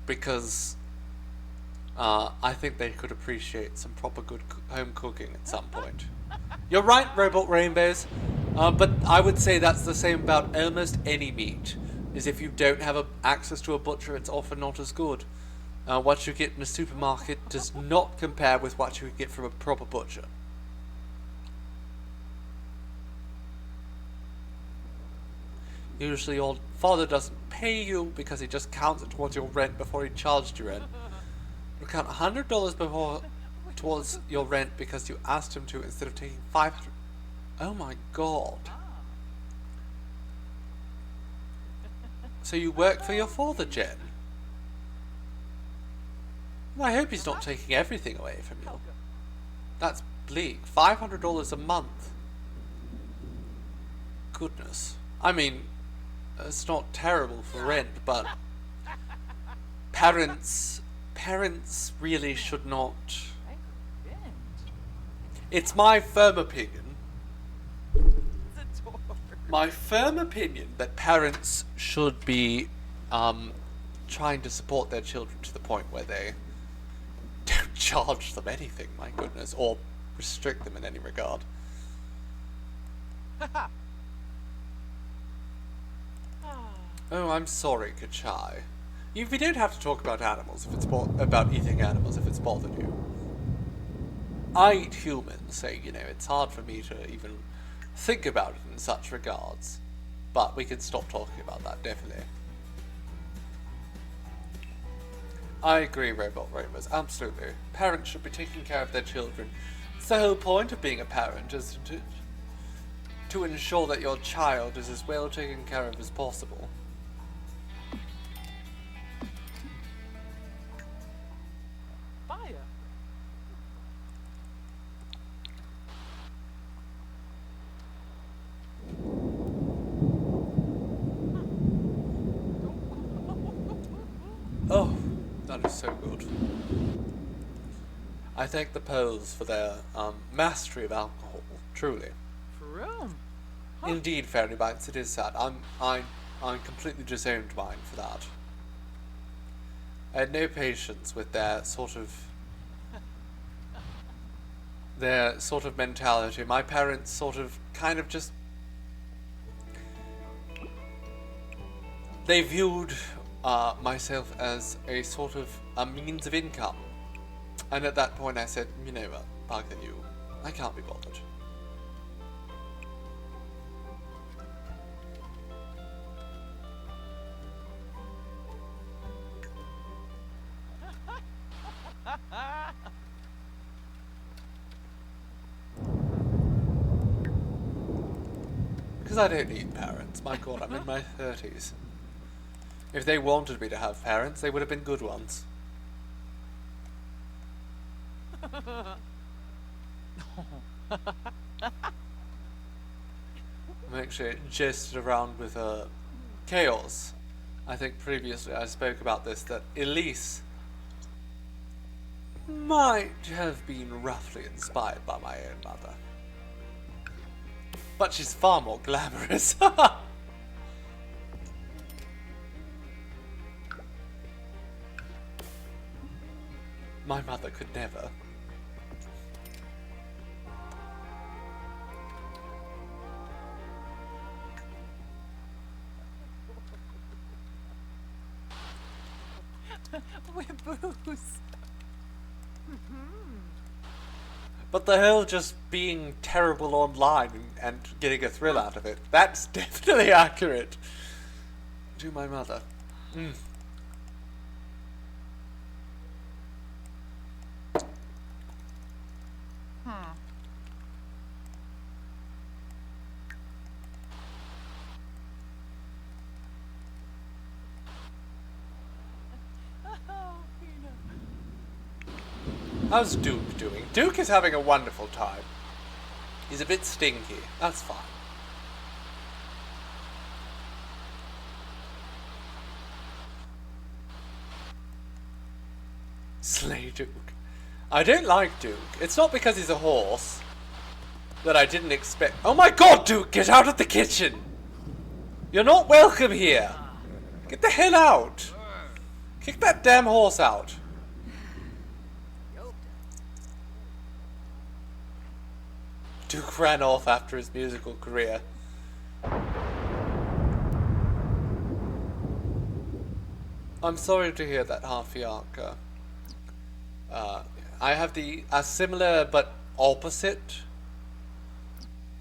Because I think they could appreciate some proper good home cooking at some point. You're right, Robot Rainbows. But I would say that's the same about almost any meat. Is if you don't have access to a butcher, it's often not as good. What you get in a supermarket does not compare with what you get from a proper butcher. Usually your father doesn't pay you because he just counts it towards your rent before he charged you rent. You count $100 towards your rent because you asked him to instead of taking $500. Oh my god. So you work for your father, Jen? Well, I hope he's not taking everything away from you. That's bleak. $500 a month. Goodness. I mean, it's not terrible for rent, but parents really should not. It's my firm opinion. My firm opinion that parents should be trying to support their children to the point where they don't charge them anything, my goodness, or restrict them in any regard. Oh, I'm sorry, Kachai. We don't have to talk about animals if it's about eating animals if it's bothered you. I eat humans, so, you know, it's hard for me to even think about it in such regards. But we can stop talking about that, definitely. I agree, Robot Rovers, absolutely. Parents should be taking care of their children. It's the whole point of being a parent, isn't it? To ensure that your child is as well taken care of as possible. Fire. Oh, that is so good. I thank the Poles for their mastery of alcohol, truly. For real? Indeed, Fairy Bites, it is sad. I completely disowned mine for that. I had no patience with their sort of mentality. My parents sort of kind of just, they viewed myself as a sort of a means of income. And at that point I said, you know what, bugger you. I can't be bothered. Because I don't need parents. My god, I'm in my 30s. If they wanted me to have parents, they would have been good ones. I'm actually jested around with Chaos. I think previously I spoke about this, that Elise might have been roughly inspired by my own mother. But she's far more glamorous. My mother could never. With booze. But the whole just being terrible online and getting a thrill out of it, that's definitely accurate to my mother. Mm. How's Duke doing? Duke is having a wonderful time. He's a bit stinky. That's fine. Slay Duke. I don't like Duke. It's not because he's a horse that I didn't expect. Oh my god, Duke! Get out of the kitchen! You're not welcome here! Get the hell out! Kick that damn horse out! Duke ran off after his musical career. I'm sorry to hear that, Harfiarka. I have a similar but opposite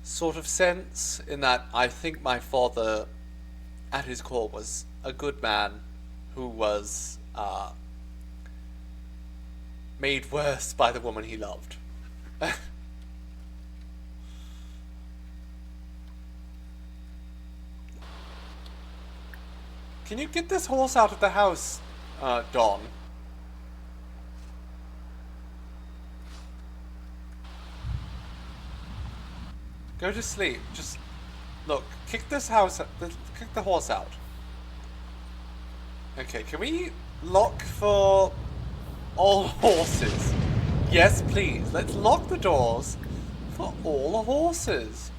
sort of sense, in that I think my father, at his core, was a good man who was made worse by the woman he loved. Can you get this horse out of the house, Dawn? Go to sleep. Just look. Kick this house. Kick the horse out. Okay. Can we lock for all horses? Yes, please. Let's lock the doors for all the horses.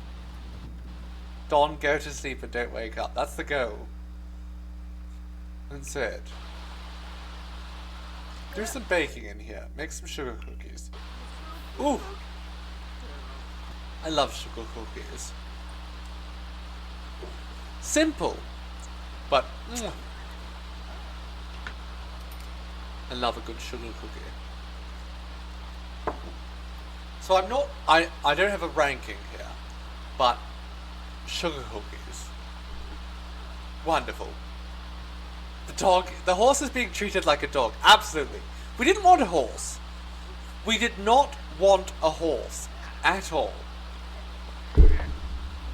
Dawn, go to sleep and don't wake up. That's the goal. That's it. Do some baking in here. Make some sugar cookies. Ooh! I love sugar cookies. Simple, but I love a good sugar cookie. So I'm not, I don't have a ranking here, but sugar cookies. Wonderful. The horse is being treated like a dog. Absolutely. We didn't want a horse. We did not want a horse at all.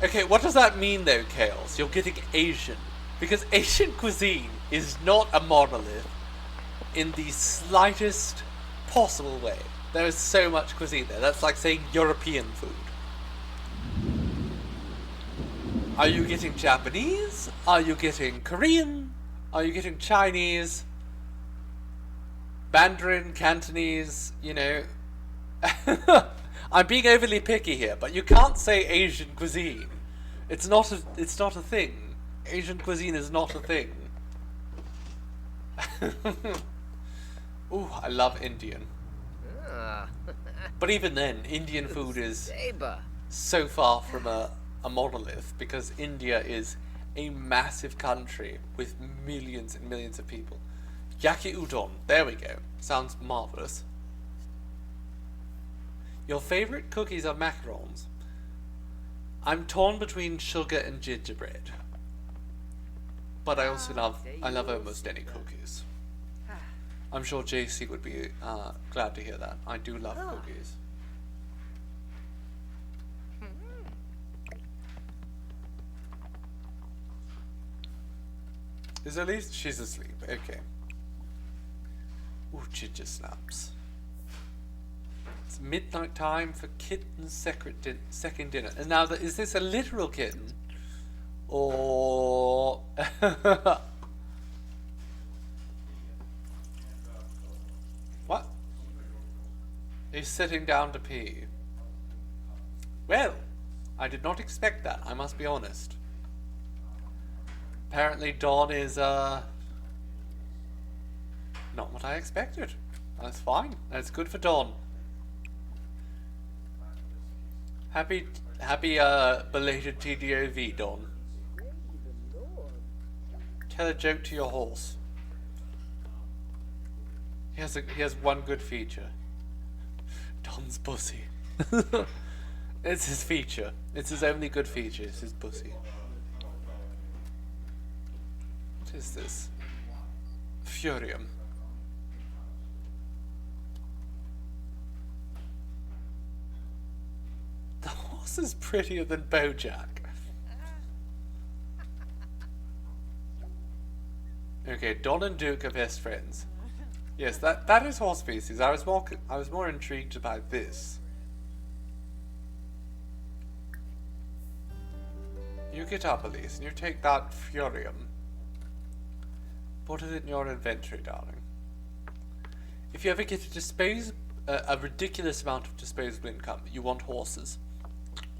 Okay, what does that mean though, Chaos? You're getting Asian. Because Asian cuisine is not a monolith in the slightest possible way. There is so much cuisine there. That's like saying European food. Are you getting Japanese? Are you getting Korean? Are you getting Chinese? Mandarin, Cantonese, you know. I'm being overly picky here, but you can't say Asian cuisine. It's not a thing. Asian cuisine is not a thing. Ooh, I love Indian. But even then, Indian food is so far from a monolith because India is a massive country with millions and millions of people. Yaki udon, there we go. Sounds marvelous. Your favorite cookies are macarons. I'm torn between sugar and gingerbread. But I also love almost any cookies. I'm sure JC would be glad to hear that. I do love cookies. Is Elise? She's asleep. Okay. Ooh, ginger snaps. It's midnight time for kitten's second dinner. And now, is this a literal kitten? Or... What? He's sitting down to pee. Well, I did not expect that, I must be honest. Apparently Dawn is, not what I expected. That's fine. That's good for Dawn. Happy belated TDOV, Dawn. Tell a joke to your horse. He has one good feature. Don's pussy. It's his feature. It's his only good feature. It's his pussy. What is this? Furium. The horse is prettier than Bojack. Okay, Don and Duke are best friends. Yes, that is horse species. I was more intrigued by this. You get up, Elise, and you take that Furium. Put it in your inventory, darling. If you ever get to a ridiculous amount of disposable income, you want horses.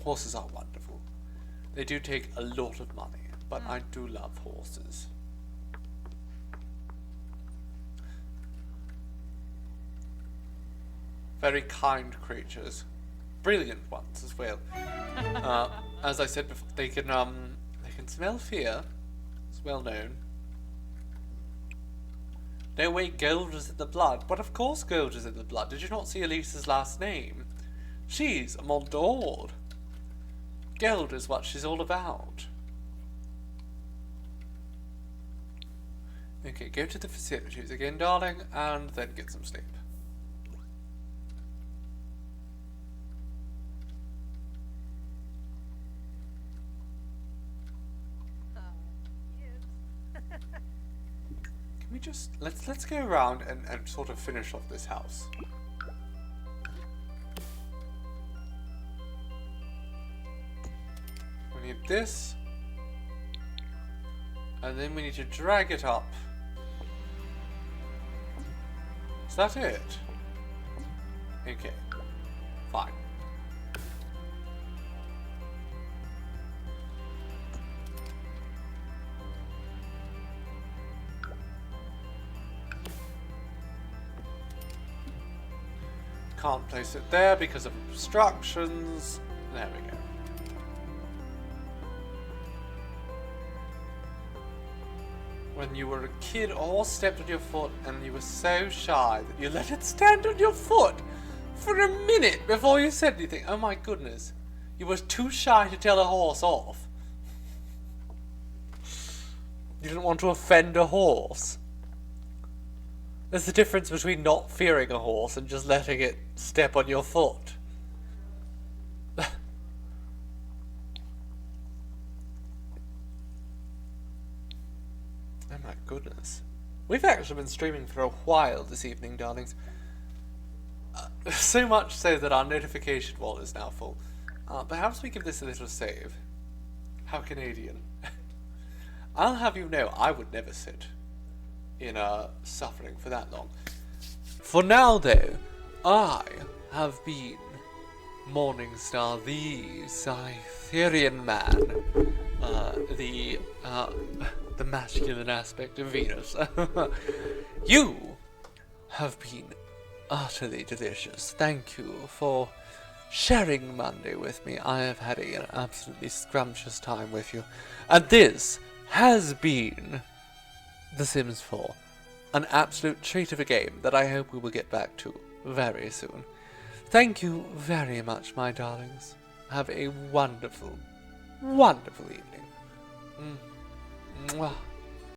Horses are wonderful. They do take a lot of money, but I do love horses. Very kind creatures, brilliant ones as well. As I said before, they can smell fear. It's well known. No way, gold is in the blood. But of course, gold is in the blood. Did you not see Elise's last name? She's a Mondord. Gold is what she's all about. Okay, go to the facilities again, darling, and then get some sleep. We just let's go around and sort of finish off this house. We need this, and then we need to drag it up. Is that it? Okay, fine. Can't place it there because of obstructions. There we go. When you were a kid, a horse stepped on your foot and you were so shy that you let it stand on your foot for a minute before you said anything. Oh my goodness. You were too shy to tell a horse off. You didn't want to offend a horse. There's the difference between not fearing a horse and just letting it step on your foot. Oh my goodness. We've actually been streaming for a while this evening, darlings. So much so that our notification wall is now full. Perhaps we give this a little save. How Canadian. I'll have you know, I would never sit in suffering for that long. For now, though, I have been Morningstar, the Cytherian man, the masculine aspect of Venus. You have been utterly delicious. Thank you for sharing Monday with me. I have had an absolutely scrumptious time with you. And this has been The Sims 4. An absolute treat of a game that I hope we will get back to very soon. Thank you very much, my darlings. Have a wonderful, wonderful evening. Mwah.